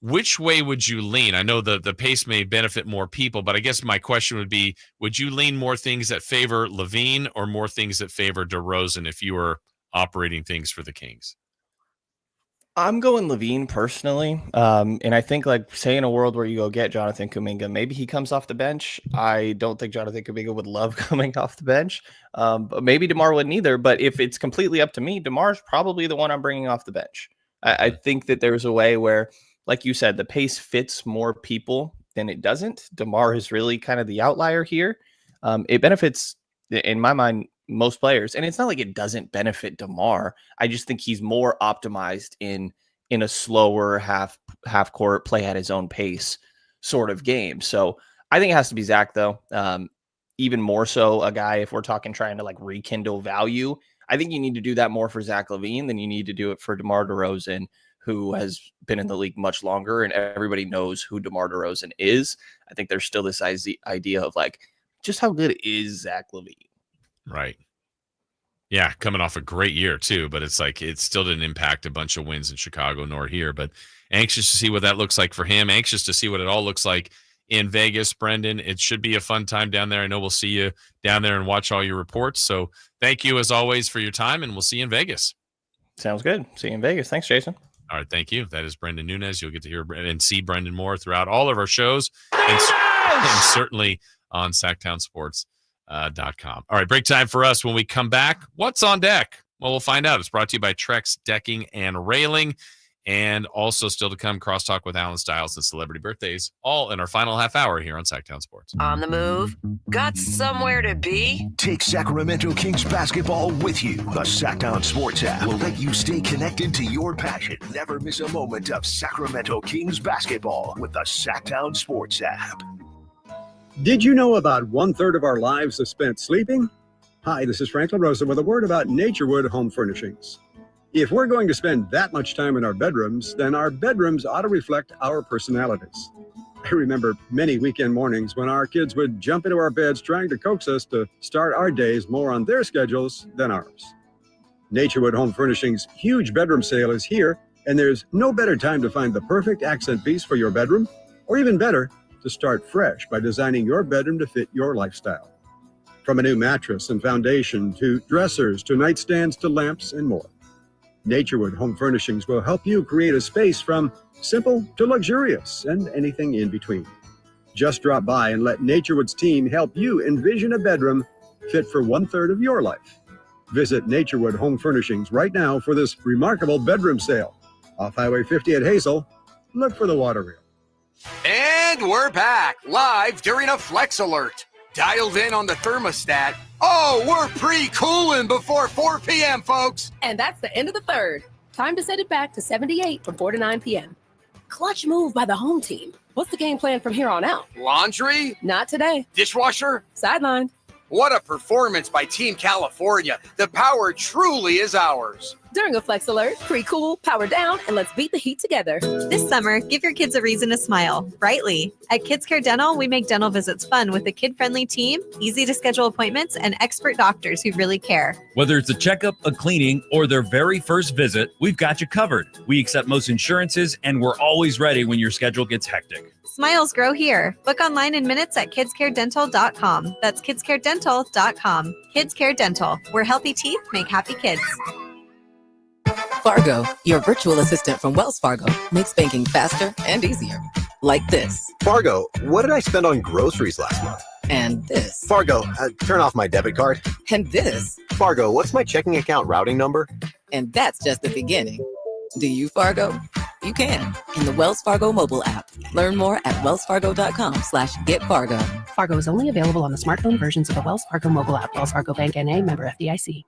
[SPEAKER 5] Which way would you lean? I know the pace may benefit more people, but I guess my question would be, would you lean more things that favor Levine or more things that favor DeRozan if you were operating things for the Kings?
[SPEAKER 15] I'm going Levine personally. And I think, like, say in a world where you go get Jonathan Kuminga, maybe he comes off the bench. I don't think Jonathan Kuminga would love coming off the bench. But maybe DeMar wouldn't either. But if it's completely up to me, DeMar's probably the one I'm bringing off the bench. I think that there's a way where, like you said, the pace fits more people than it doesn't. DeMar is really kind of the outlier here. It benefits, in my mind, most players, and it's not like it doesn't benefit DeMar. I just think he's more optimized in a slower half court, play at his own pace sort of game. So I think it has to be Zach, though. Even more so a guy, if we're talking trying to like rekindle value, I think you need to do that more for Zach LaVine than you need to do it for DeMar DeRozan, who has been in the league much longer, and everybody knows who DeMar DeRozan is. I think there's still this idea of like, just how good is Zach LaVine?
[SPEAKER 5] Right. Yeah, coming off a great year too, but it's like it still didn't impact a bunch of wins in Chicago nor here. But anxious to see what that looks like for him. Anxious to see what it all looks like in Vegas, Brendan. It should be a fun time down there. I know we'll see you down there and watch all your reports. So thank you as always for your time, and we'll see you in Vegas.
[SPEAKER 15] Sounds good. See you in Vegas. Thanks, Jason.
[SPEAKER 5] All right, thank you. That is Brendan Nunes. You'll get to hear and see Brendan more throughout all of our shows, and certainly on SacktownSports.com. All right, break time for us. When we come back, what's on deck? Well, we'll find out. It's brought to you by Trex Decking and Railing, and also still to come, Crosstalk with Alan Stiles and celebrity birthdays, all in our final half hour here on Sacktown Sports.
[SPEAKER 8] On the move? Got somewhere to be?
[SPEAKER 1] Take Sacramento Kings basketball with you. The Sacktown Sports app will let you stay connected to your passion. Never miss a moment of Sacramento Kings basketball with the Sacktown Sports app.
[SPEAKER 9] Did you know about 1/3 of our lives is spent sleeping? Hi, this is Frank LaRosa with a word about Naturewood Home Furnishings. If we're going to spend that much time in our bedrooms, then our bedrooms ought to reflect our personalities. I remember many weekend mornings when our kids would jump into our beds trying to coax us to start our days more on their schedules than ours. Naturewood Home Furnishings' huge bedroom sale is here, and there's no better time to find the perfect accent piece for your bedroom, or even better, to start fresh by designing your bedroom to fit your lifestyle. From a new mattress and foundation to dressers to nightstands to lamps and more. Naturewood Home Furnishings will help you create a space from simple to luxurious and anything in between. Just drop by and let Naturewood's team help you envision a bedroom fit for 1/3 of your life. Visit Naturewood Home Furnishings right now for this remarkable bedroom sale. Off Highway 50 at Hazel, look for the water reel.
[SPEAKER 16] And we're back, live during a Flex Alert. Dialed in on the thermostat. Oh, we're pre-cooling before 4 p.m., folks.
[SPEAKER 17] And that's the end of the third. Time to set it back to 78 from 4 to 9 p.m. Clutch move by the home team. What's the game plan from here on out?
[SPEAKER 16] Laundry?
[SPEAKER 17] Not today.
[SPEAKER 16] Dishwasher?
[SPEAKER 17] Sidelined.
[SPEAKER 16] What a performance by Team California. The power truly is ours.
[SPEAKER 17] During a Flex Alert, pre-cool, power down, and let's beat the heat together.
[SPEAKER 6] This summer, give your kids a reason to smile, brightly. At Kids Care Dental, we make dental visits fun with a kid-friendly team, easy to schedule appointments, and expert doctors who really care.
[SPEAKER 18] Whether it's a checkup, a cleaning, or their very first visit, we've got you covered. We accept most insurances, and we're always ready when your schedule gets hectic.
[SPEAKER 6] Smiles grow here. Book online in minutes at kidscaredental.com. That's kidscaredental.com. Kids Care Dental, where healthy teeth make happy kids.
[SPEAKER 19] Fargo, your virtual assistant from Wells Fargo, makes banking faster and easier. Like this.
[SPEAKER 20] Fargo, what did I spend on groceries last month?
[SPEAKER 19] And this.
[SPEAKER 20] Fargo, turn off my debit card.
[SPEAKER 19] And this.
[SPEAKER 20] Fargo, what's my checking account routing number?
[SPEAKER 19] And that's just the beginning. Do you, Fargo? You can in the Wells Fargo mobile app. Learn more at wellsfargo.com/getfargo.
[SPEAKER 17] Fargo is only available on the smartphone versions of the Wells Fargo mobile app. Wells Fargo Bank N.A., member FDIC.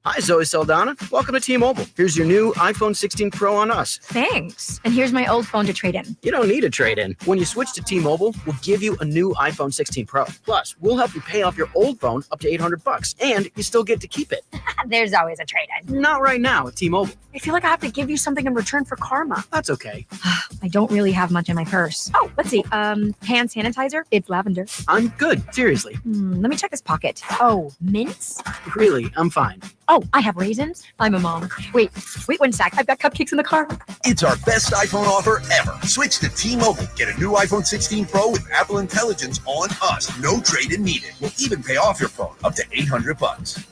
[SPEAKER 21] Hi, Zoe Saldana. Welcome to T-Mobile. Here's your new iPhone 16 Pro on us.
[SPEAKER 23] Thanks. And here's my old phone to trade in.
[SPEAKER 21] You don't need a trade-in. When you switch to T-Mobile, we'll give you a new iPhone 16 Pro. Plus, we'll help you pay off your old phone up to $800, and you still get to keep it.
[SPEAKER 23] There's always a trade-in.
[SPEAKER 21] Not right now at T-Mobile.
[SPEAKER 23] I feel like I have to give you something in return for karma.
[SPEAKER 21] That's okay.
[SPEAKER 23] I don't really have much in my purse. Oh, let's see. Hand sanitizer. It's lavender.
[SPEAKER 21] I'm good. Seriously.
[SPEAKER 23] Let me check this pocket. Oh, mints?
[SPEAKER 21] Really, I'm fine.
[SPEAKER 23] Oh, I have raisins. I'm a mom. Wait 1 sec. I've got cupcakes in the car.
[SPEAKER 26] It's our best iPhone offer ever. Switch to T-Mobile. Get a new iPhone 16 Pro with Apple Intelligence on us. No trade-in needed. We'll even pay off your phone up to $800.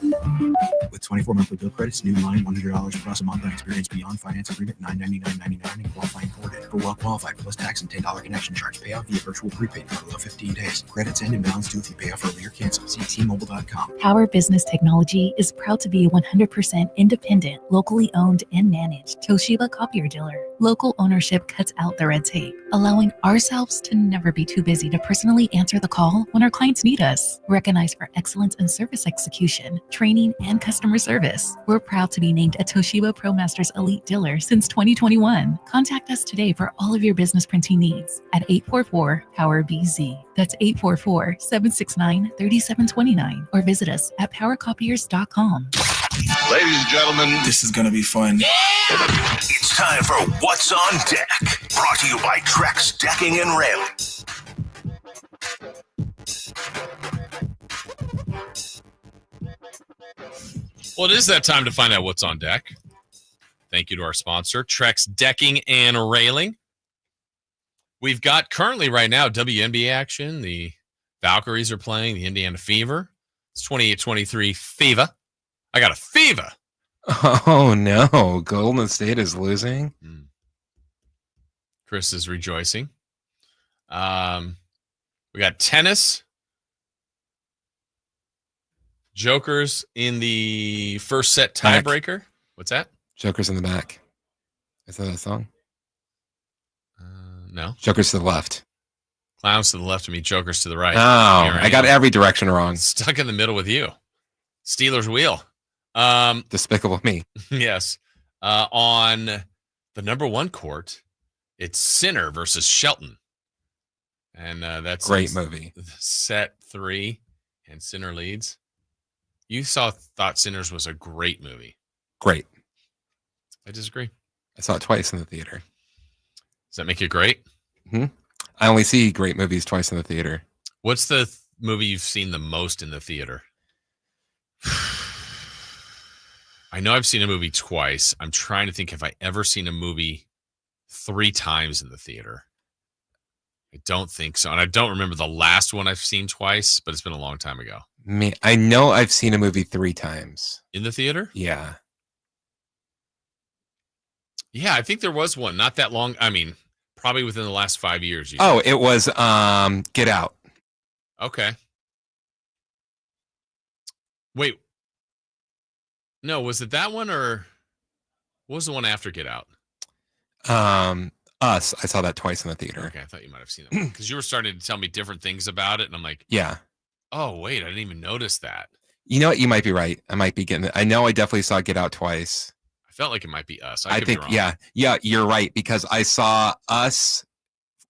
[SPEAKER 28] With 24 monthly bill credits, new line, $100 plus a month on experience beyond finance agreement, $999.99 and qualifying credit. For well qualified plus tax and $10 connection charge. Pay off via virtual prepaid for below 15 days. Credits end and balance due if you pay off early or cancel. See T-Mobile.com.
[SPEAKER 10] Power Business Technology is proud to be a 100% independent, locally owned and managed Toshiba copier dealer. Local ownership cuts out the red tape, allowing ourselves to never be too busy to personally answer the call when our clients need us. Recognized for excellence in service execution, training, and customer service, we're proud to be named a Toshiba ProMasters Elite Dealer since 2021. Contact us today for all of your business printing needs at 844-POWER-BZ. That's 844-769-3729. Or visit us at powercopiers.com.
[SPEAKER 22] Ladies and gentlemen, this is going to be fun.
[SPEAKER 1] It's time for What's on Deck, brought to you by Trex Decking and Railing.
[SPEAKER 5] Well, it is that time to find out what's on deck. Thank you to our sponsor, Trex Decking and Railing. We've got currently right now WNBA action. The Valkyries are playing the Indiana Fever. It's 28-23 Fever. I got a fever.
[SPEAKER 24] Oh, no. Golden State is losing.
[SPEAKER 5] Chris is rejoicing. We got tennis. Jokers in the first set tiebreaker. What's that?
[SPEAKER 24] Jokers in the back. Is that a song?
[SPEAKER 5] No.
[SPEAKER 24] Jokers to the left.
[SPEAKER 5] Clowns to the left of me, jokers to the right.
[SPEAKER 24] Oh, I got every direction wrong.
[SPEAKER 5] Stuck in the middle with you. Steelers wheel.
[SPEAKER 24] Despicable Me.
[SPEAKER 5] Yes. On the number one court, it's Sinner versus Shelton. And that's
[SPEAKER 24] great movie.
[SPEAKER 5] Set 3, and Sinner leads. You thought Sinners was a great movie.
[SPEAKER 24] Great.
[SPEAKER 5] I disagree.
[SPEAKER 24] I saw it twice in the theater.
[SPEAKER 5] Does that make it great?
[SPEAKER 24] Mm-hmm. I only see great movies twice in the theater.
[SPEAKER 5] What's the movie you've seen the most in the theater? I know I've seen a movie twice. I'm trying to think if I ever seen a movie 3 times in the theater. I don't think so. And I don't remember the last one I've seen twice, but it's been a long time ago.
[SPEAKER 24] I know I've seen a movie 3 times.
[SPEAKER 5] In the theater?
[SPEAKER 24] Yeah.
[SPEAKER 5] Yeah, I think there was one. Not that long. I mean, probably within the last 5 years.
[SPEAKER 24] Oh, it was Get Out.
[SPEAKER 5] Okay. Wait. No, was it that one or what was the one after Get Out?
[SPEAKER 24] Us. I saw that twice in the theater.
[SPEAKER 5] Okay, I thought you might have seen it because you were starting to tell me different things about it, and I'm like,
[SPEAKER 24] yeah.
[SPEAKER 5] Oh, wait, I didn't even notice that.
[SPEAKER 24] You know what? You might be right. I might be getting it. I know I definitely saw Get Out twice.
[SPEAKER 5] I felt like it might be Us. I
[SPEAKER 24] think,
[SPEAKER 5] be wrong.
[SPEAKER 24] yeah, you're right because I saw Us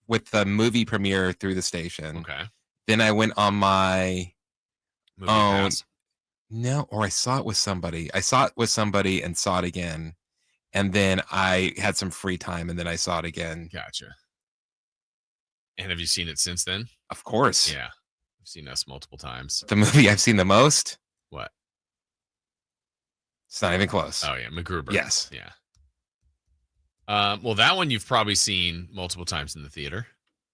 [SPEAKER 24] with the movie premiere through the station.
[SPEAKER 5] Okay.
[SPEAKER 24] Then I went on my
[SPEAKER 5] movie pass?
[SPEAKER 24] No, or I saw it with somebody. I saw it with somebody and saw it again. And then I had some free time and then I saw it again.
[SPEAKER 5] Gotcha. And have you seen it since then?
[SPEAKER 24] Of course.
[SPEAKER 5] Yeah. I've seen us multiple times.
[SPEAKER 24] The movie I've seen the most?
[SPEAKER 5] What?
[SPEAKER 24] It's not even close.
[SPEAKER 5] Oh, yeah. MacGruber.
[SPEAKER 24] Yes.
[SPEAKER 5] Yeah. Well, that one you've probably seen multiple times in the theater.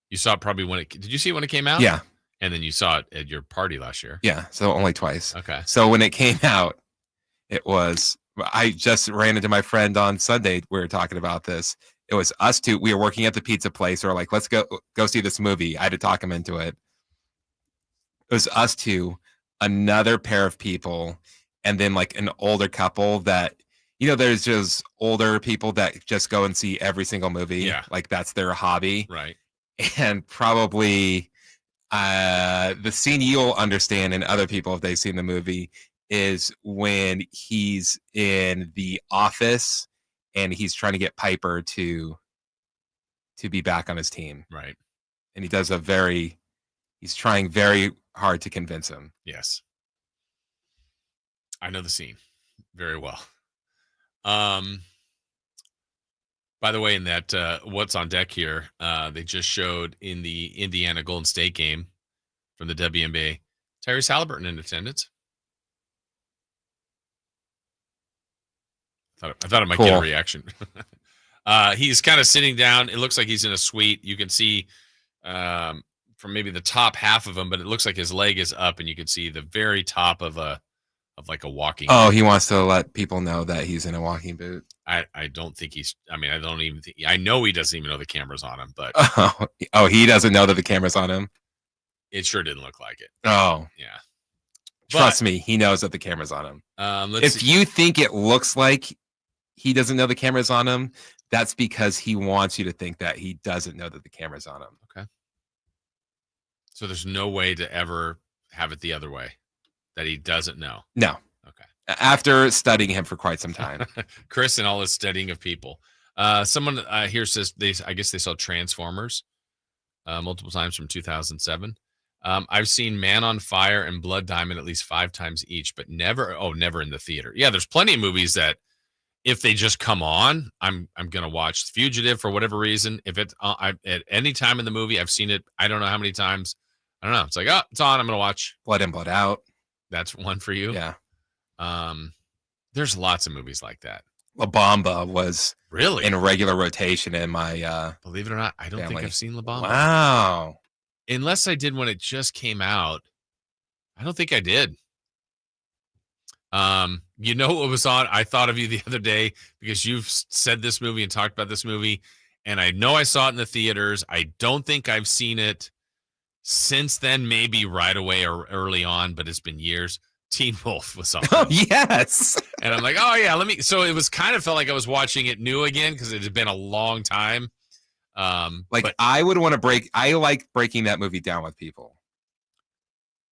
[SPEAKER 5] You saw it probably did you see it when it came out?
[SPEAKER 24] Yeah.
[SPEAKER 5] And then you saw it at your party last year.
[SPEAKER 24] Yeah. So only twice.
[SPEAKER 5] Okay.
[SPEAKER 24] So when it came out, I just ran into my friend on Sunday. We were talking about this. It was us two. We were working at the pizza place. We were like, let's go see this movie. I had to talk him into it. It was us two, another pair of people, and then like an older couple that, there's just older people that just go and see every single movie.
[SPEAKER 5] Yeah.
[SPEAKER 24] Like that's their hobby.
[SPEAKER 5] Right.
[SPEAKER 24] And probably the scene you'll understand, and other people, if they've seen the movie, is when he's in the office and he's trying to get Piper to be back on his team.
[SPEAKER 5] Right.
[SPEAKER 24] And he's trying very hard to convince him.
[SPEAKER 5] Yes. I know the scene very well. By the way, in that what's on deck here, they just showed in the Indiana Golden State game from the WNBA, Tyrese Halliburton in attendance. I thought I might get a reaction. He's kind of sitting down. It looks like he's in a suite. You can see from maybe the top half of him, but it looks like his leg is up, and you can see the very top of like a walking.
[SPEAKER 24] Oh,
[SPEAKER 5] boot.
[SPEAKER 24] he wants to let people know that he's in a walking boot.
[SPEAKER 5] I don't think I don't even think, I know he doesn't even know the camera's on him, but
[SPEAKER 24] he doesn't know that the camera's on him.
[SPEAKER 5] It sure didn't look like it.
[SPEAKER 24] Oh,
[SPEAKER 5] yeah.
[SPEAKER 24] Trust me, he knows that the camera's on him.
[SPEAKER 5] If
[SPEAKER 24] you think it looks like he doesn't know the camera's on him, that's because he wants you to think that he doesn't know that the camera's on him.
[SPEAKER 5] Okay. So there's no way to ever have it the other way, that he doesn't know.
[SPEAKER 24] No.
[SPEAKER 5] Okay.
[SPEAKER 24] After studying him for quite some time.
[SPEAKER 5] Chris and all his studying of people. Someone here says I guess they saw Transformers multiple times from 2007. I've seen Man on Fire and Blood Diamond at least 5 times each, but never in the theater. Yeah, there's plenty of movies that if they just come on, I'm gonna watch. Fugitive for whatever reason. If it's at any time in the movie, I've seen it. I don't know how many times. I don't know. It's like, oh, it's on. I'm gonna watch.
[SPEAKER 24] Blood In, Blood Out.
[SPEAKER 5] That's one for you.
[SPEAKER 24] Yeah.
[SPEAKER 5] There's lots of movies like that.
[SPEAKER 24] La Bamba was
[SPEAKER 5] really
[SPEAKER 24] in regular rotation in my
[SPEAKER 5] believe it or not, I don't think I've seen La Bamba.
[SPEAKER 24] Wow.
[SPEAKER 5] Unless I did when it just came out. I don't think I did. You know what was on? I thought of you the other day because you've said this movie and talked about this movie, and I know I saw it in the theaters. I don't think I've seen it since then, maybe right away or early on, but it's been years. Teen Wolf was on.
[SPEAKER 24] Oh, yes.
[SPEAKER 5] And I'm like, oh, yeah, so it was kind of felt like I was watching it new again because it had been a long time.
[SPEAKER 24] I would want to I like breaking that movie down with people.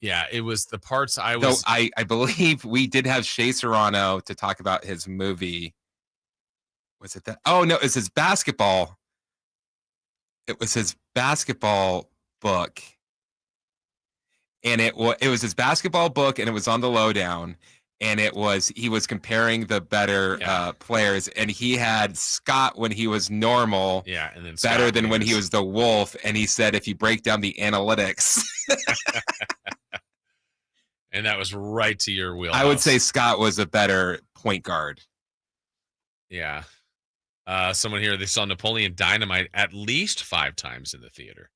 [SPEAKER 5] Yeah, it was the parts I
[SPEAKER 24] was.
[SPEAKER 5] So
[SPEAKER 24] I believe we did have Shea Serrano to talk about his movie. Was it that? Oh, no, it's his basketball. It was his basketball book. And it was his basketball book, and it was on the lowdown. And he was comparing the better players, and he had Scott when he was normal,
[SPEAKER 5] and then
[SPEAKER 24] better than when he was the Wolf. And he said, if you break down the analytics,
[SPEAKER 5] and that was right to your wheelhouse.
[SPEAKER 24] I would say Scott was a better point guard.
[SPEAKER 5] Yeah. Someone here, they saw Napoleon Dynamite at least 5 times in the theater.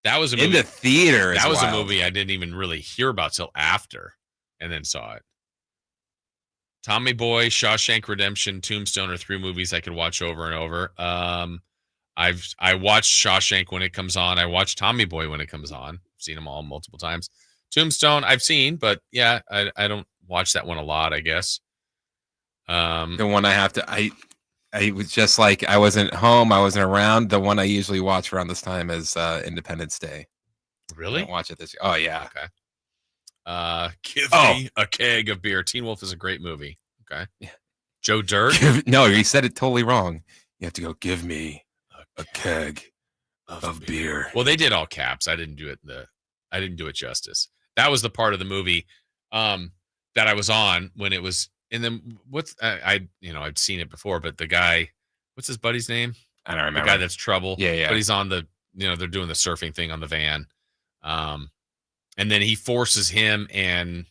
[SPEAKER 5] That was a movie
[SPEAKER 24] in the theater.
[SPEAKER 5] That was wild. A movie I didn't even really hear about till after, and then saw it. Tommy Boy, Shawshank Redemption, Tombstone are 3 movies I could watch over and over. I watched Shawshank when it comes on. I watched Tommy Boy when it comes on. I've seen them all multiple times. Tombstone I've seen, but yeah, I don't watch that one a lot, I guess.
[SPEAKER 24] The one I have to I was just like, I wasn't home, I wasn't around. The one I usually watch around this time is Independence Day.
[SPEAKER 5] Really?
[SPEAKER 24] I don't watch it this year. Oh yeah.
[SPEAKER 5] Okay. Give me a keg of beer. Teen Wolf is a great movie. Okay.
[SPEAKER 24] Yeah.
[SPEAKER 5] Joe Dirt.
[SPEAKER 24] No, you said it totally wrong. You have to go, give me a keg of beer.
[SPEAKER 5] Well, they did all caps. I didn't do it justice. That was the part of the movie that I was on when it was. And then I'd seen it before, but the guy, what's his buddy's name?
[SPEAKER 24] I don't remember.
[SPEAKER 5] The guy that's Trouble.
[SPEAKER 24] Yeah.
[SPEAKER 5] But he's on the, they're doing the surfing thing on the van. And then he forces him and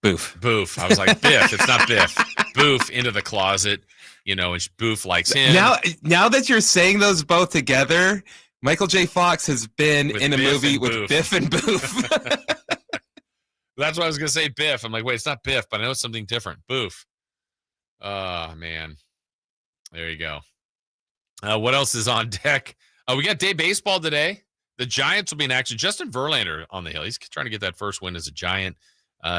[SPEAKER 5] Boof. I was like, Biff. It's not Biff. Boof into the closet, and Boof likes him.
[SPEAKER 24] Now that you're saying those both together, Michael J. Fox has been in a movie with Biff and Boof.
[SPEAKER 5] That's what I was going to say, Biff. I'm like, wait, it's not Biff, but I know it's something different. Boof. Oh, man. There you go. What else is on deck? We got day baseball today. The Giants will be in action. Justin Verlander on the hill. He's trying to get that first win as a Giant.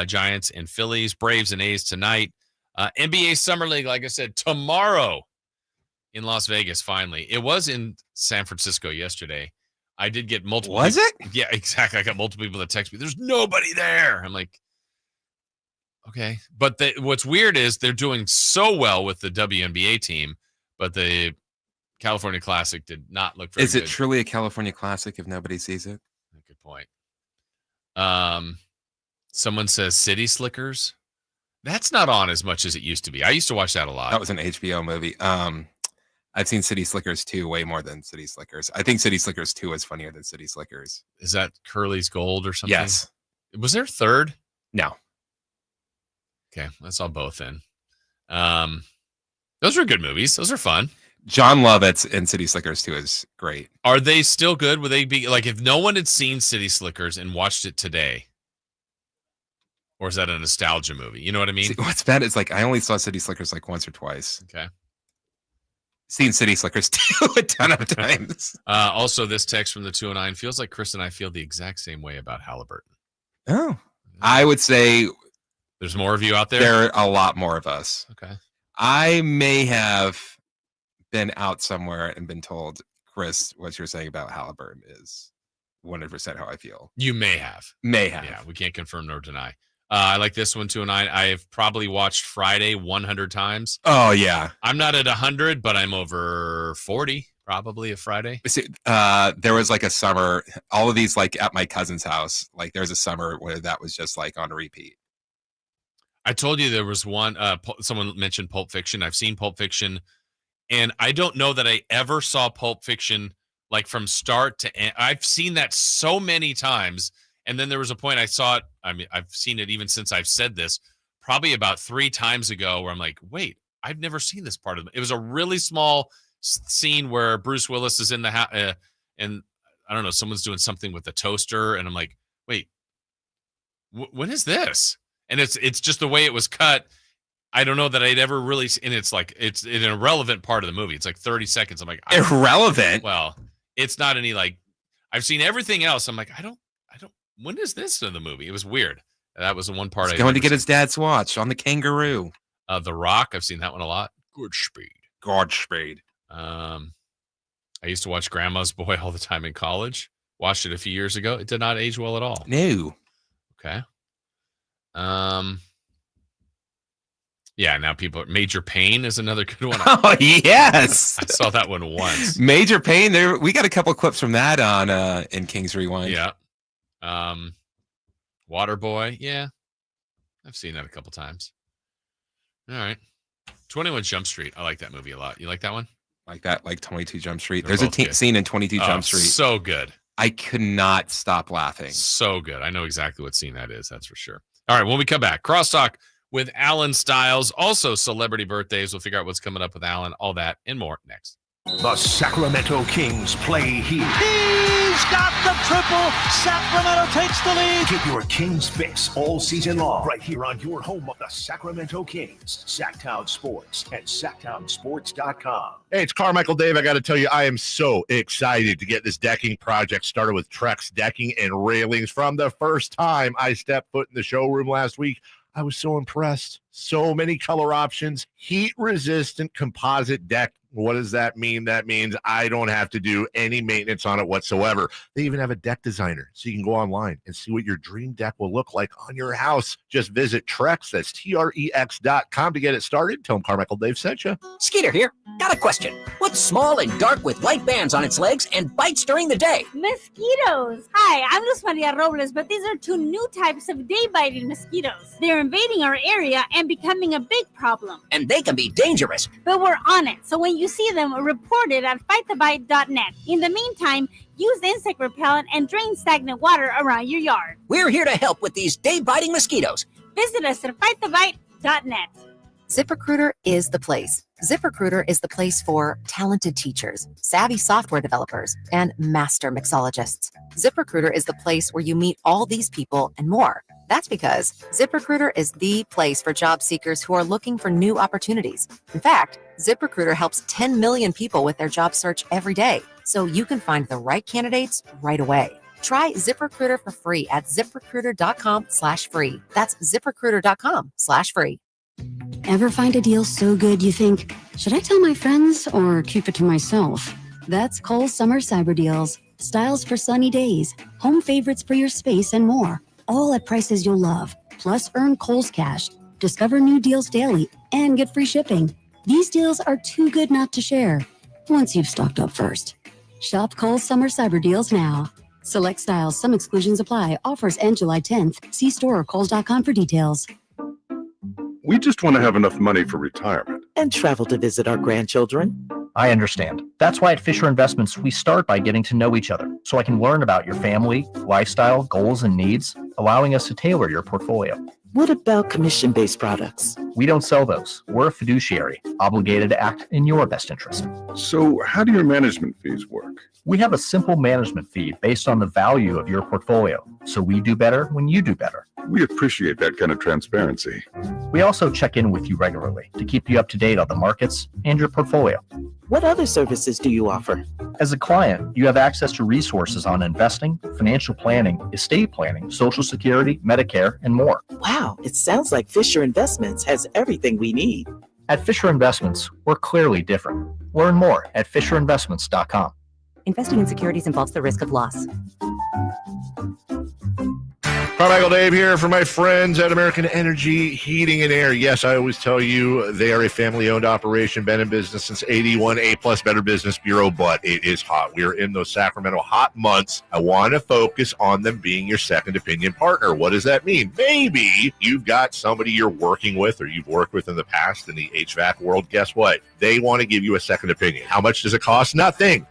[SPEAKER 5] Giants and Phillies, Braves and A's tonight. NBA Summer League, like I said, tomorrow in Las Vegas, finally. It was in San Francisco yesterday. I did get multiple.
[SPEAKER 24] Was it?
[SPEAKER 5] Yeah, exactly. I got multiple people that text me, there's nobody there. I'm like, okay. But what's weird is they're doing so well with the WNBA team, but the California Classic did not look very good.
[SPEAKER 24] Is it truly a California Classic if nobody sees it?
[SPEAKER 5] Good point. Someone says City Slickers. That's not on as much as it used to be. I used to watch that a lot.
[SPEAKER 24] That was an HBO movie. I've seen City Slickers 2 way more than City Slickers. I think City Slickers 2 is funnier than City Slickers.
[SPEAKER 5] Is that Curly's Gold or something?
[SPEAKER 24] Yes.
[SPEAKER 5] Was there a third?
[SPEAKER 24] No.
[SPEAKER 5] Okay, I saw both then. Those were good movies. Those are fun.
[SPEAKER 24] John Lovitz in City Slickers 2 is great.
[SPEAKER 5] Are they still good? Would they be like if no one had seen City Slickers and watched it today? Or is that a nostalgia movie? You know what I mean?
[SPEAKER 24] See, what's bad is I only saw City Slickers once or twice.
[SPEAKER 5] Okay.
[SPEAKER 24] Seen City Slickers 2 a ton of times.
[SPEAKER 5] Also, this text from the 209 feels like Chris and I feel the exact same way about Halliburton.
[SPEAKER 24] Oh. I would say
[SPEAKER 5] there's more of you out there?
[SPEAKER 24] There are a lot more of us.
[SPEAKER 5] Okay.
[SPEAKER 24] I may have been out somewhere and been told, Chris, what you're saying about Halliburton is 100% how I feel.
[SPEAKER 5] You may have.
[SPEAKER 24] May have.
[SPEAKER 5] Yeah, we can't confirm nor deny. I like this one, 209. I've probably watched Friday 100 times.
[SPEAKER 24] Oh, yeah.
[SPEAKER 5] I'm not at 100, but I'm over 40 probably of Friday.
[SPEAKER 24] See, there was a summer, all of these at my cousin's house. There was a summer where that was just on repeat.
[SPEAKER 5] I told you there was one, someone mentioned Pulp Fiction. I've seen Pulp Fiction, and I don't know that I ever saw Pulp Fiction from start to end. I've seen that so many times. And then there was a point I saw it. I mean, I've seen it even since I've said this, probably about 3 times ago, where I'm like, wait, I've never seen this part of it. It was a really small scene where Bruce Willis is in the house, and I don't know, someone's doing something with the toaster, and I'm like, wait, when is this? And it's just the way it was cut. I don't know that I'd ever really, and it's it's an irrelevant part of the movie. It's 30 seconds. I'm like,
[SPEAKER 24] irrelevant?
[SPEAKER 5] Well, it's not any I've seen everything else. I'm like, I don't. When is this in the movie? It was weird. That was the one part.
[SPEAKER 24] He's going to get his dad's watch on the kangaroo.
[SPEAKER 5] The Rock. I've seen that one a lot.
[SPEAKER 24] Godspeed.
[SPEAKER 5] I used to watch Grandma's Boy all the time in college. Watched it a few years ago. It did not age well at all.
[SPEAKER 24] No.
[SPEAKER 5] Okay. Yeah, now Major Payne is another good one.
[SPEAKER 24] Oh, yes.
[SPEAKER 5] I saw that one once.
[SPEAKER 24] Major Payne. We got a couple of clips from that on in King's Rewind.
[SPEAKER 5] Yeah. Waterboy. Yeah. I've seen that a couple times. All right. 21 Jump Street. I like that movie a lot. You like that one?
[SPEAKER 24] Like that, 22 Jump Street.
[SPEAKER 5] They're
[SPEAKER 24] There's a scene in 22 Jump Street.
[SPEAKER 5] So good.
[SPEAKER 24] I could not stop laughing.
[SPEAKER 5] So good. I know exactly what scene that is. That's for sure. All right. When we come back, crosstalk with Alan Stiles. Also celebrity birthdays. We'll figure out what's coming up with Alan. All that and more next.
[SPEAKER 1] The Sacramento Kings play here.
[SPEAKER 2] He's got the triple. Sacramento takes the lead.
[SPEAKER 1] Get your Kings fix all season long right here on your home of the Sacramento Kings, Sacktown Sports and SacktownSports.com.
[SPEAKER 3] Hey, it's Carmichael Dave. I got to tell you, I am so excited to get this decking project started with Trex Decking and Railings. From the first time I stepped foot in the showroom last week, I was so impressed. So many color options, heat-resistant composite deck What does that mean? That means I don't have to do any maintenance on it whatsoever. They even have a deck designer, so you can go online and see what your dream deck will look like on your house. Just visit Trex, that's TREX.com to get it started. Tell them Carmichael Dave sent you.
[SPEAKER 4] Skeeter here. Got a question. What's small and dark with white bands on its legs and bites during the day?
[SPEAKER 7] Mosquitoes. Hi, I'm Luz Maria Robles, but these are two new types of day-biting mosquitoes. They're invading our area and becoming a big problem.
[SPEAKER 4] And they can be dangerous.
[SPEAKER 7] But we're on it, so when you see them, report it at fightthebite.net. In the meantime, use insect repellent and drain stagnant water around your yard.
[SPEAKER 4] We're here to help with these day-biting mosquitoes.
[SPEAKER 7] Visit us at fightthebite.net.
[SPEAKER 11] ZipRecruiter is the place. ZipRecruiter is the place for talented teachers, savvy software developers, and master mixologists. ZipRecruiter is the place where you meet all these people and more. That's because ZipRecruiter is the place for job seekers who are looking for new opportunities. In fact, ZipRecruiter helps 10 million people with their job search every day, so you can find the right candidates right away. Try ZipRecruiter for free at ZipRecruiter.com/free. That's ZipRecruiter.com/free.
[SPEAKER 12] Ever find a deal so good you think, should I tell my friends or keep it to myself? That's Kohl's Summer Cyber Deals. Styles for sunny days, home favorites for your space, and more. All at prices you'll love. Plus, earn Kohl's Cash. Discover new deals daily and get free shipping. These deals are too good not to share. Once you've stocked up first. Shop Kohl's Summer Cyber Deals now. Select styles. Some exclusions apply. Offers end July 10th. See store or kohls.com for details.
[SPEAKER 13] We just want to have enough money for retirement.
[SPEAKER 14] And travel to visit our grandchildren.
[SPEAKER 25] I understand. That's why at Fisher Investments, we start by getting to know each other so I can learn about your family, lifestyle, goals, and needs, allowing us to tailor your portfolio.
[SPEAKER 14] What about commission-based products?
[SPEAKER 25] We don't sell those. We're a fiduciary, obligated to act in your best interest.
[SPEAKER 13] So how do your management fees work?
[SPEAKER 25] We have a simple management fee based on the value of your portfolio, so we do better when you do better.
[SPEAKER 13] We appreciate that kind of transparency.
[SPEAKER 25] We also check in with you regularly to keep you up to date on the markets and your portfolio.
[SPEAKER 14] What other services do you offer?
[SPEAKER 25] As a client, you have access to resources on investing, financial planning, estate planning, Social Security, Medicare, and more.
[SPEAKER 14] Wow, it sounds like Fisher Investments has everything we need.
[SPEAKER 25] At Fisher Investments, we're clearly different. Learn more at fisherinvestments.com.
[SPEAKER 11] Investing in securities involves the risk of loss.
[SPEAKER 3] Carmichael Dave here for my friends at American Energy Heating and Air. Yes, I always tell you they are a family-owned operation, been in business since 81, A-plus Better Business Bureau, but it is hot. We are in those Sacramento hot months. I want to focus on them being your second opinion partner. What does that mean? Maybe you've got somebody you're working with or you've worked with in the past in the HVAC world. Guess what? They want to give you a second opinion. How much does it cost? Nothing.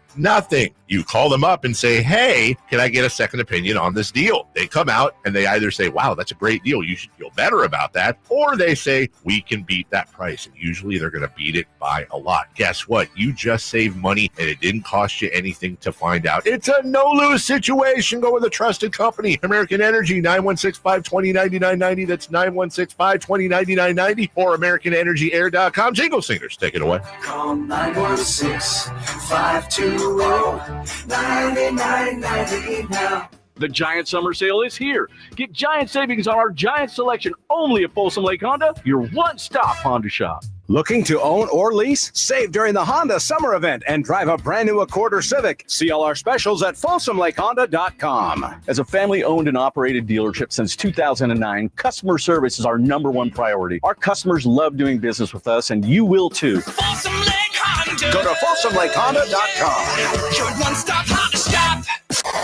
[SPEAKER 3] You call them up and say, hey, can I get a second opinion on this deal? They come out and they either say, wow, that's a great deal. You should feel better about that. Or they say, we can beat that price. And usually they're going to beat it by a lot. Guess what? You just saved money and it didn't cost you anything to find out. It's a no-lose situation. Go with a trusted company. American Energy, 916-520-9990. That's 916-520-9990 or AmericanEnergyAir.com. Jingle singers, take it away.
[SPEAKER 22] Call 916-520-9990 now.
[SPEAKER 27] The Giant Summer Sale is here. Get giant savings on our Giant selection only at Folsom Lake Honda, your one-stop Honda shop.
[SPEAKER 29] Looking to own or lease? Save during the Honda Summer Event and drive a brand new Accord or Civic. See all our specials at FolsomLakeHonda.com.
[SPEAKER 27] As a family-owned and operated dealership since 2009, customer service is our number one priority. Our customers love doing business with us, and you will too.
[SPEAKER 22] Folsom Lake Honda.
[SPEAKER 29] Go to FolsomLakeHonda.com.
[SPEAKER 22] Your one-stop Honda shop.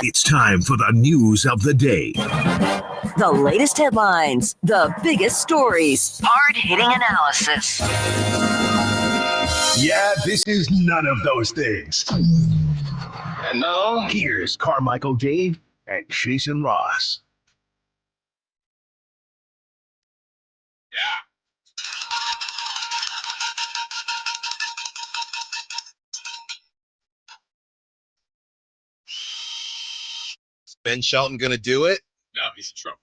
[SPEAKER 1] It's time for the news of the day.
[SPEAKER 8] The latest headlines, the biggest stories, hard-hitting analysis.
[SPEAKER 1] Yeah, this is none of those things. And now, here's Carmichael Dave and Jason Ross.
[SPEAKER 30] Ben Shelton going to do it?
[SPEAKER 5] No, he's in trouble.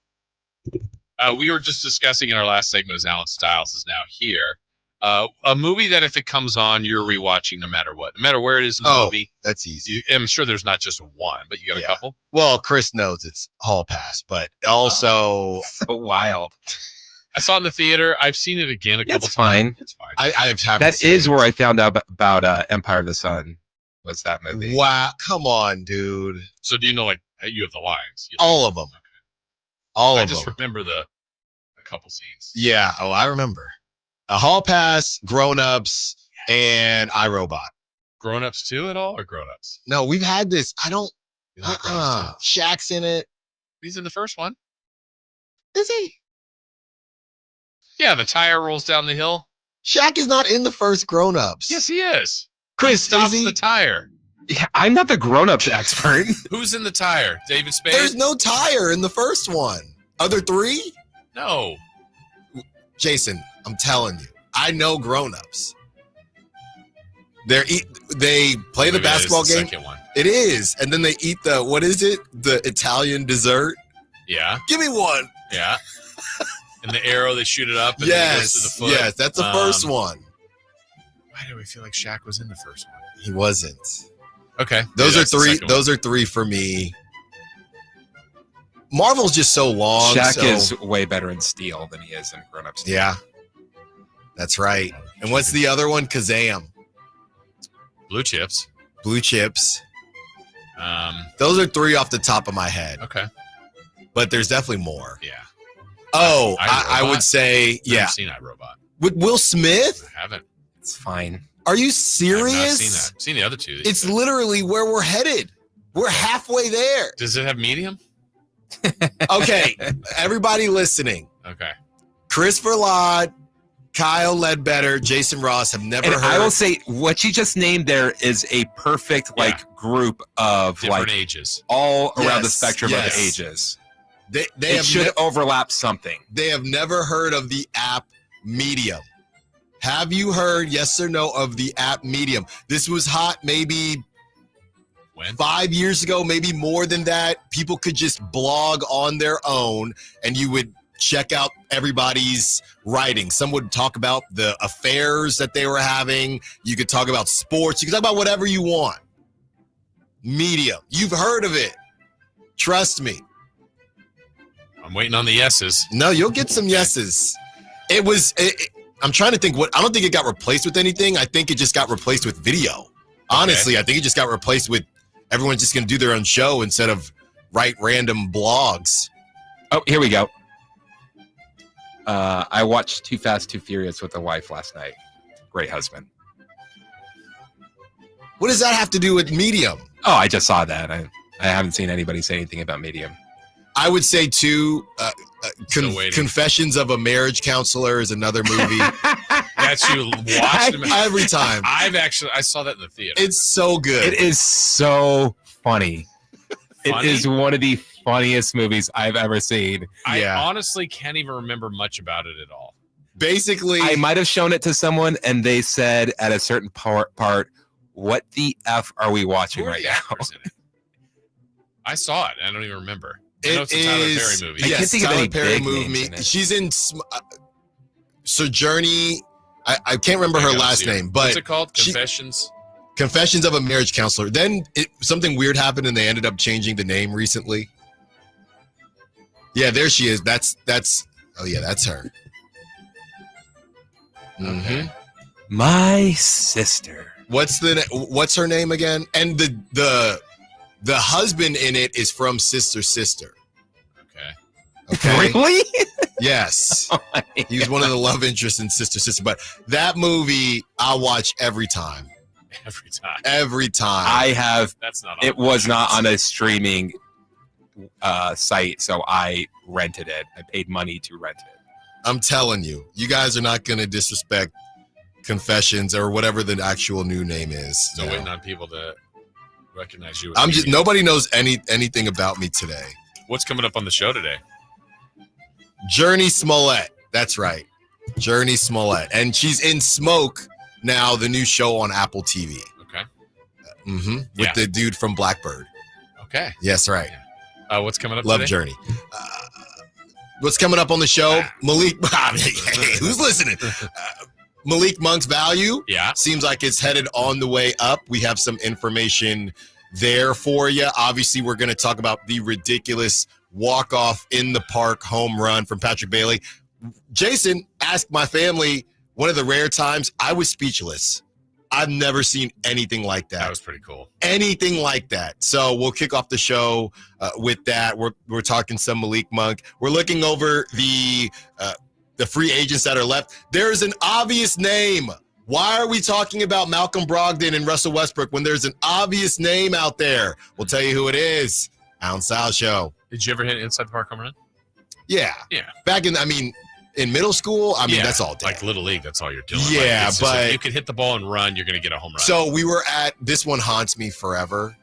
[SPEAKER 5] We were just discussing in our last segment as Alan Stiles is now here. A movie that if it comes on, you're rewatching no matter what. No matter where it is in the movie.
[SPEAKER 30] That's easy.
[SPEAKER 5] I'm sure there's not just one, but you got a couple?
[SPEAKER 30] Well, Chris knows it's Hall Pass, but also
[SPEAKER 5] wild. I saw it in the theater. I've seen it again a couple times.
[SPEAKER 24] Fine.
[SPEAKER 5] It's fine.
[SPEAKER 30] I haven't
[SPEAKER 24] That
[SPEAKER 30] seen
[SPEAKER 24] is
[SPEAKER 30] it.
[SPEAKER 24] where I found out about Empire of the Sun. Was that movie?
[SPEAKER 30] Wow, come on, dude.
[SPEAKER 5] So do you know, like, you have the lines?
[SPEAKER 30] All of them. All
[SPEAKER 5] I
[SPEAKER 30] of
[SPEAKER 5] just
[SPEAKER 30] them.
[SPEAKER 5] remember a couple scenes.
[SPEAKER 30] Yeah. Oh, I remember. A Hall Pass, Grown Ups, and iRobot.
[SPEAKER 5] Grown Ups too at all, or Grown Ups?
[SPEAKER 30] No, we've had this. I don't.
[SPEAKER 5] You like Grown Ups too?
[SPEAKER 30] Shaq's in it.
[SPEAKER 5] He's in the first one.
[SPEAKER 30] Is he?
[SPEAKER 5] Yeah, the tire rolls down the hill.
[SPEAKER 30] Shaq is not in the first Grown Ups.
[SPEAKER 5] Yes, he is.
[SPEAKER 30] Chris,
[SPEAKER 5] Stops
[SPEAKER 30] is he?
[SPEAKER 5] the tire.
[SPEAKER 24] Yeah, I'm not the grown-ups expert.
[SPEAKER 5] Who's in the tire? David Spade?
[SPEAKER 30] There's no tire in the first one. Other three?
[SPEAKER 5] No.
[SPEAKER 30] Jason, I'm telling you, I know Grown Ups. They play the
[SPEAKER 5] Maybe that is
[SPEAKER 30] basketball
[SPEAKER 5] the
[SPEAKER 30] game.
[SPEAKER 5] second one.
[SPEAKER 30] It is, and then they eat what is it? The Italian dessert.
[SPEAKER 5] Yeah.
[SPEAKER 30] Give me one.
[SPEAKER 5] Yeah. And the arrow, they shoot it up. And then it goes to the foot.
[SPEAKER 30] Yes, that's the first one.
[SPEAKER 5] Why do we feel like Shaq was in the first one?
[SPEAKER 30] He wasn't.
[SPEAKER 5] Okay.
[SPEAKER 30] Those
[SPEAKER 5] Maybe
[SPEAKER 30] are
[SPEAKER 5] that's the
[SPEAKER 30] three.
[SPEAKER 5] second one.
[SPEAKER 30] Those are three for me. Marvel's just so long.
[SPEAKER 24] Shaq
[SPEAKER 30] so,
[SPEAKER 24] is way better in Steel than he is in Grown Ups.
[SPEAKER 30] Yeah, that's right. And what's the other one? Kazam.
[SPEAKER 5] Blue Chips.
[SPEAKER 30] Blue Chips. Those are three off the top of my head.
[SPEAKER 5] Okay.
[SPEAKER 30] But there's definitely more.
[SPEAKER 5] Yeah.
[SPEAKER 30] Oh, I would say, yeah.
[SPEAKER 5] I've seen iRobot.
[SPEAKER 30] With Will Smith?
[SPEAKER 5] I haven't.
[SPEAKER 24] It's fine.
[SPEAKER 30] Are you
[SPEAKER 5] I've not
[SPEAKER 30] serious?
[SPEAKER 5] seen that. I've seen the other two.
[SPEAKER 30] It's literally where we're headed. We're halfway there.
[SPEAKER 5] Does it have medium?
[SPEAKER 30] Okay, everybody listening.
[SPEAKER 5] Okay.
[SPEAKER 30] Chris Verlade, Kyle Ledbetter, Jason Ross have never
[SPEAKER 24] And
[SPEAKER 30] heard.
[SPEAKER 24] I will say, what you just named there is a perfect group of
[SPEAKER 5] Different ages.
[SPEAKER 24] all around the
[SPEAKER 30] Yes,
[SPEAKER 24] spectrum
[SPEAKER 30] yes.
[SPEAKER 24] of the ages.
[SPEAKER 30] They
[SPEAKER 24] It
[SPEAKER 30] have
[SPEAKER 24] should overlap something.
[SPEAKER 30] They have never heard of the app Medium. Have you heard, yes or no, of the app Medium? This was hot maybe 5 years ago, maybe more than that. People could just blog on their own and you would check out everybody's writing. Some would talk about the affairs that they were having. You could talk about sports. You could talk about whatever you want. Medium. You've heard of it. Trust me.
[SPEAKER 5] I'm waiting on the yeses.
[SPEAKER 30] No, you'll get some yeses. I'm trying to think I don't think it got replaced with anything. I think it just got replaced with video. Honestly, I think it just got replaced with everyone's just going to do their own show instead of write random blogs.
[SPEAKER 24] Oh, here we go. I watched Too Fast, Too Furious with the wife last night. Great husband.
[SPEAKER 30] What does that have to do with Medium?
[SPEAKER 24] Oh, I just saw that. I haven't seen anybody say anything about Medium.
[SPEAKER 30] I would say too,
[SPEAKER 5] Still waiting.
[SPEAKER 30] Confessions of a Marriage Counselor is another movie.
[SPEAKER 5] That you watched them
[SPEAKER 30] Every time.
[SPEAKER 5] I saw that in the theater.
[SPEAKER 30] It's so good.
[SPEAKER 24] It is so funny.
[SPEAKER 5] Funny?
[SPEAKER 24] It is one of the funniest movies I've ever seen.
[SPEAKER 5] I honestly can't even remember much about it at all.
[SPEAKER 30] Basically,
[SPEAKER 24] I might have shown it to someone and they said at a certain part, what the F are we watching
[SPEAKER 5] Who are
[SPEAKER 24] right
[SPEAKER 5] the
[SPEAKER 24] now?
[SPEAKER 5] actors in it? I saw it. I don't even remember. I know
[SPEAKER 30] It
[SPEAKER 5] it's a Tyler
[SPEAKER 30] is.
[SPEAKER 5] Perry movie.
[SPEAKER 24] I can't
[SPEAKER 30] Yes,
[SPEAKER 24] think of
[SPEAKER 30] Tyler
[SPEAKER 24] any
[SPEAKER 30] Perry
[SPEAKER 24] big names
[SPEAKER 30] movie.
[SPEAKER 24] in it.
[SPEAKER 30] She's in Sojourney. I can't remember her last name, but
[SPEAKER 5] what's it called? Confessions.
[SPEAKER 30] Confessions of a Marriage Counselor. Then something weird happened, and they ended up changing the name recently. Yeah, there she is. That's. Oh yeah, that's her.
[SPEAKER 5] Okay.
[SPEAKER 24] My sister.
[SPEAKER 30] What's her name again? And the husband in it is from Sister Sister. Okay.
[SPEAKER 24] Really?
[SPEAKER 30] Yes.
[SPEAKER 24] Oh my
[SPEAKER 30] He was one of the love interests in Sister Sister. But that movie I watch every time.
[SPEAKER 5] Every time.
[SPEAKER 30] Every time.
[SPEAKER 24] I have.
[SPEAKER 5] That's not.
[SPEAKER 24] It was not on a streaming site, so I rented it. I paid money to rent it.
[SPEAKER 30] I'm telling you, you guys are not going to disrespect Confessions or whatever the actual new name is.
[SPEAKER 5] Still
[SPEAKER 30] you know?
[SPEAKER 5] waiting on people to recognize you.
[SPEAKER 30] I'm just nobody knows anything about me today.
[SPEAKER 5] What's coming up on the show today?
[SPEAKER 30] Journey Smollett. That's right. Journey Smollett. And she's in Smoke now, the new show on Apple TV.
[SPEAKER 5] Okay.
[SPEAKER 30] With the dude from Blackbird.
[SPEAKER 5] Okay.
[SPEAKER 30] Yes, right.
[SPEAKER 5] What's coming up
[SPEAKER 30] Love
[SPEAKER 5] today?
[SPEAKER 30] Journey. What's coming up on the show? Malik. Who's listening? Malik Monk's value.
[SPEAKER 5] Yeah.
[SPEAKER 30] Seems like it's headed on the way up. We have some information there for you. Obviously, we're going to talk about the ridiculous walk-off in the park home run from Patrick Bailey. Jason asked my family one of the rare times I was speechless. I've never seen anything like that.
[SPEAKER 5] That was pretty cool.
[SPEAKER 30] Anything like that. So we'll kick off the show with that. We're talking some Malik Monk. We're looking over the free agents that are left. There's an obvious name. Why are we talking about Malcolm Brogdon and Russell Westbrook when there's an obvious name out there? We'll tell you who it is. Alan Style Show.
[SPEAKER 5] Did you ever hit inside the park home run?
[SPEAKER 30] Yeah. Back in middle school, that's all day.
[SPEAKER 5] Like Little League, that's all you're doing.
[SPEAKER 30] Yeah,
[SPEAKER 5] like,
[SPEAKER 30] but
[SPEAKER 5] if you could hit the ball and run, you're going to get a home run.
[SPEAKER 30] So we were at, this one haunts me forever.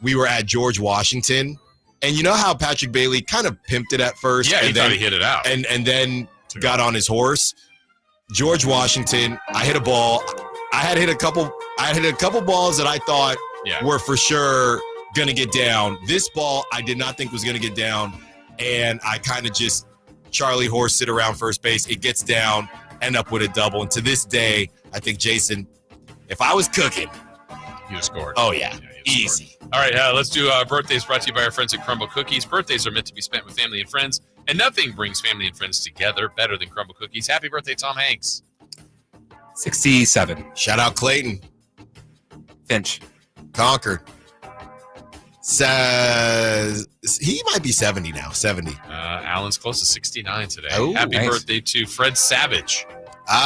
[SPEAKER 30] We were at George Washington, and you know how Patrick Bailey kind of pimped it at first?
[SPEAKER 5] Yeah,
[SPEAKER 30] and
[SPEAKER 5] he thought he hit it out.
[SPEAKER 30] And then got on his horse. George Washington, I hit a ball. I had hit a couple balls that I thought were for sure going to get down. This ball, I did not think was going to get down, and I kind of just Charlie horse sit around first base. It gets down, end up with a double. And to this day, I think, Jason, if I was cooking,
[SPEAKER 5] you'd have scored.
[SPEAKER 30] Oh, yeah. Easy.
[SPEAKER 5] All right, let's do birthdays brought to you by our friends at Crumble Cookies. Birthdays are meant to be spent with family and friends, and nothing brings family and friends together better than Crumble Cookies. Happy birthday, Tom Hanks.
[SPEAKER 24] 67.
[SPEAKER 30] Shout out Clayton.
[SPEAKER 24] Finch.
[SPEAKER 30] Concord. Says he might be 70 now. 70.
[SPEAKER 5] Alan's close to 69 today.
[SPEAKER 24] Oh,
[SPEAKER 5] happy
[SPEAKER 24] nice.
[SPEAKER 5] birthday to Fred Savage.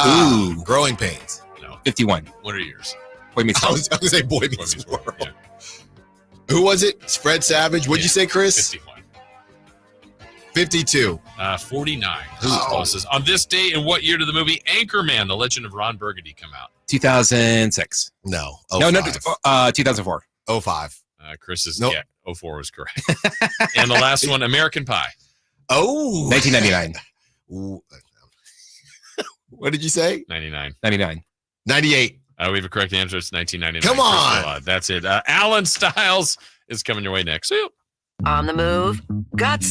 [SPEAKER 30] Ooh. Growing pains.
[SPEAKER 5] No.
[SPEAKER 24] 51.
[SPEAKER 5] What are yours?
[SPEAKER 24] Boy Meets
[SPEAKER 30] I
[SPEAKER 24] World.
[SPEAKER 30] was going to say Boy Meets World. Yeah. Who was it? Fred Savage. What'd you say, Chris?
[SPEAKER 5] 51.
[SPEAKER 30] 52.
[SPEAKER 5] 49. Who's closest? On this day, in what year did the movie Anchorman, The Legend of Ron Burgundy come out?
[SPEAKER 24] 2006.
[SPEAKER 30] No.
[SPEAKER 24] 2004.
[SPEAKER 30] 05.
[SPEAKER 5] Chris is, 04 was correct. And the last one, American Pie.
[SPEAKER 24] 1999.
[SPEAKER 30] What did you say?
[SPEAKER 5] 99.
[SPEAKER 30] 98.
[SPEAKER 5] We have a correct answer. It's 1999.
[SPEAKER 30] Come on.
[SPEAKER 5] That's it. Alan Styles is coming your way next. See you.
[SPEAKER 8] On the move, got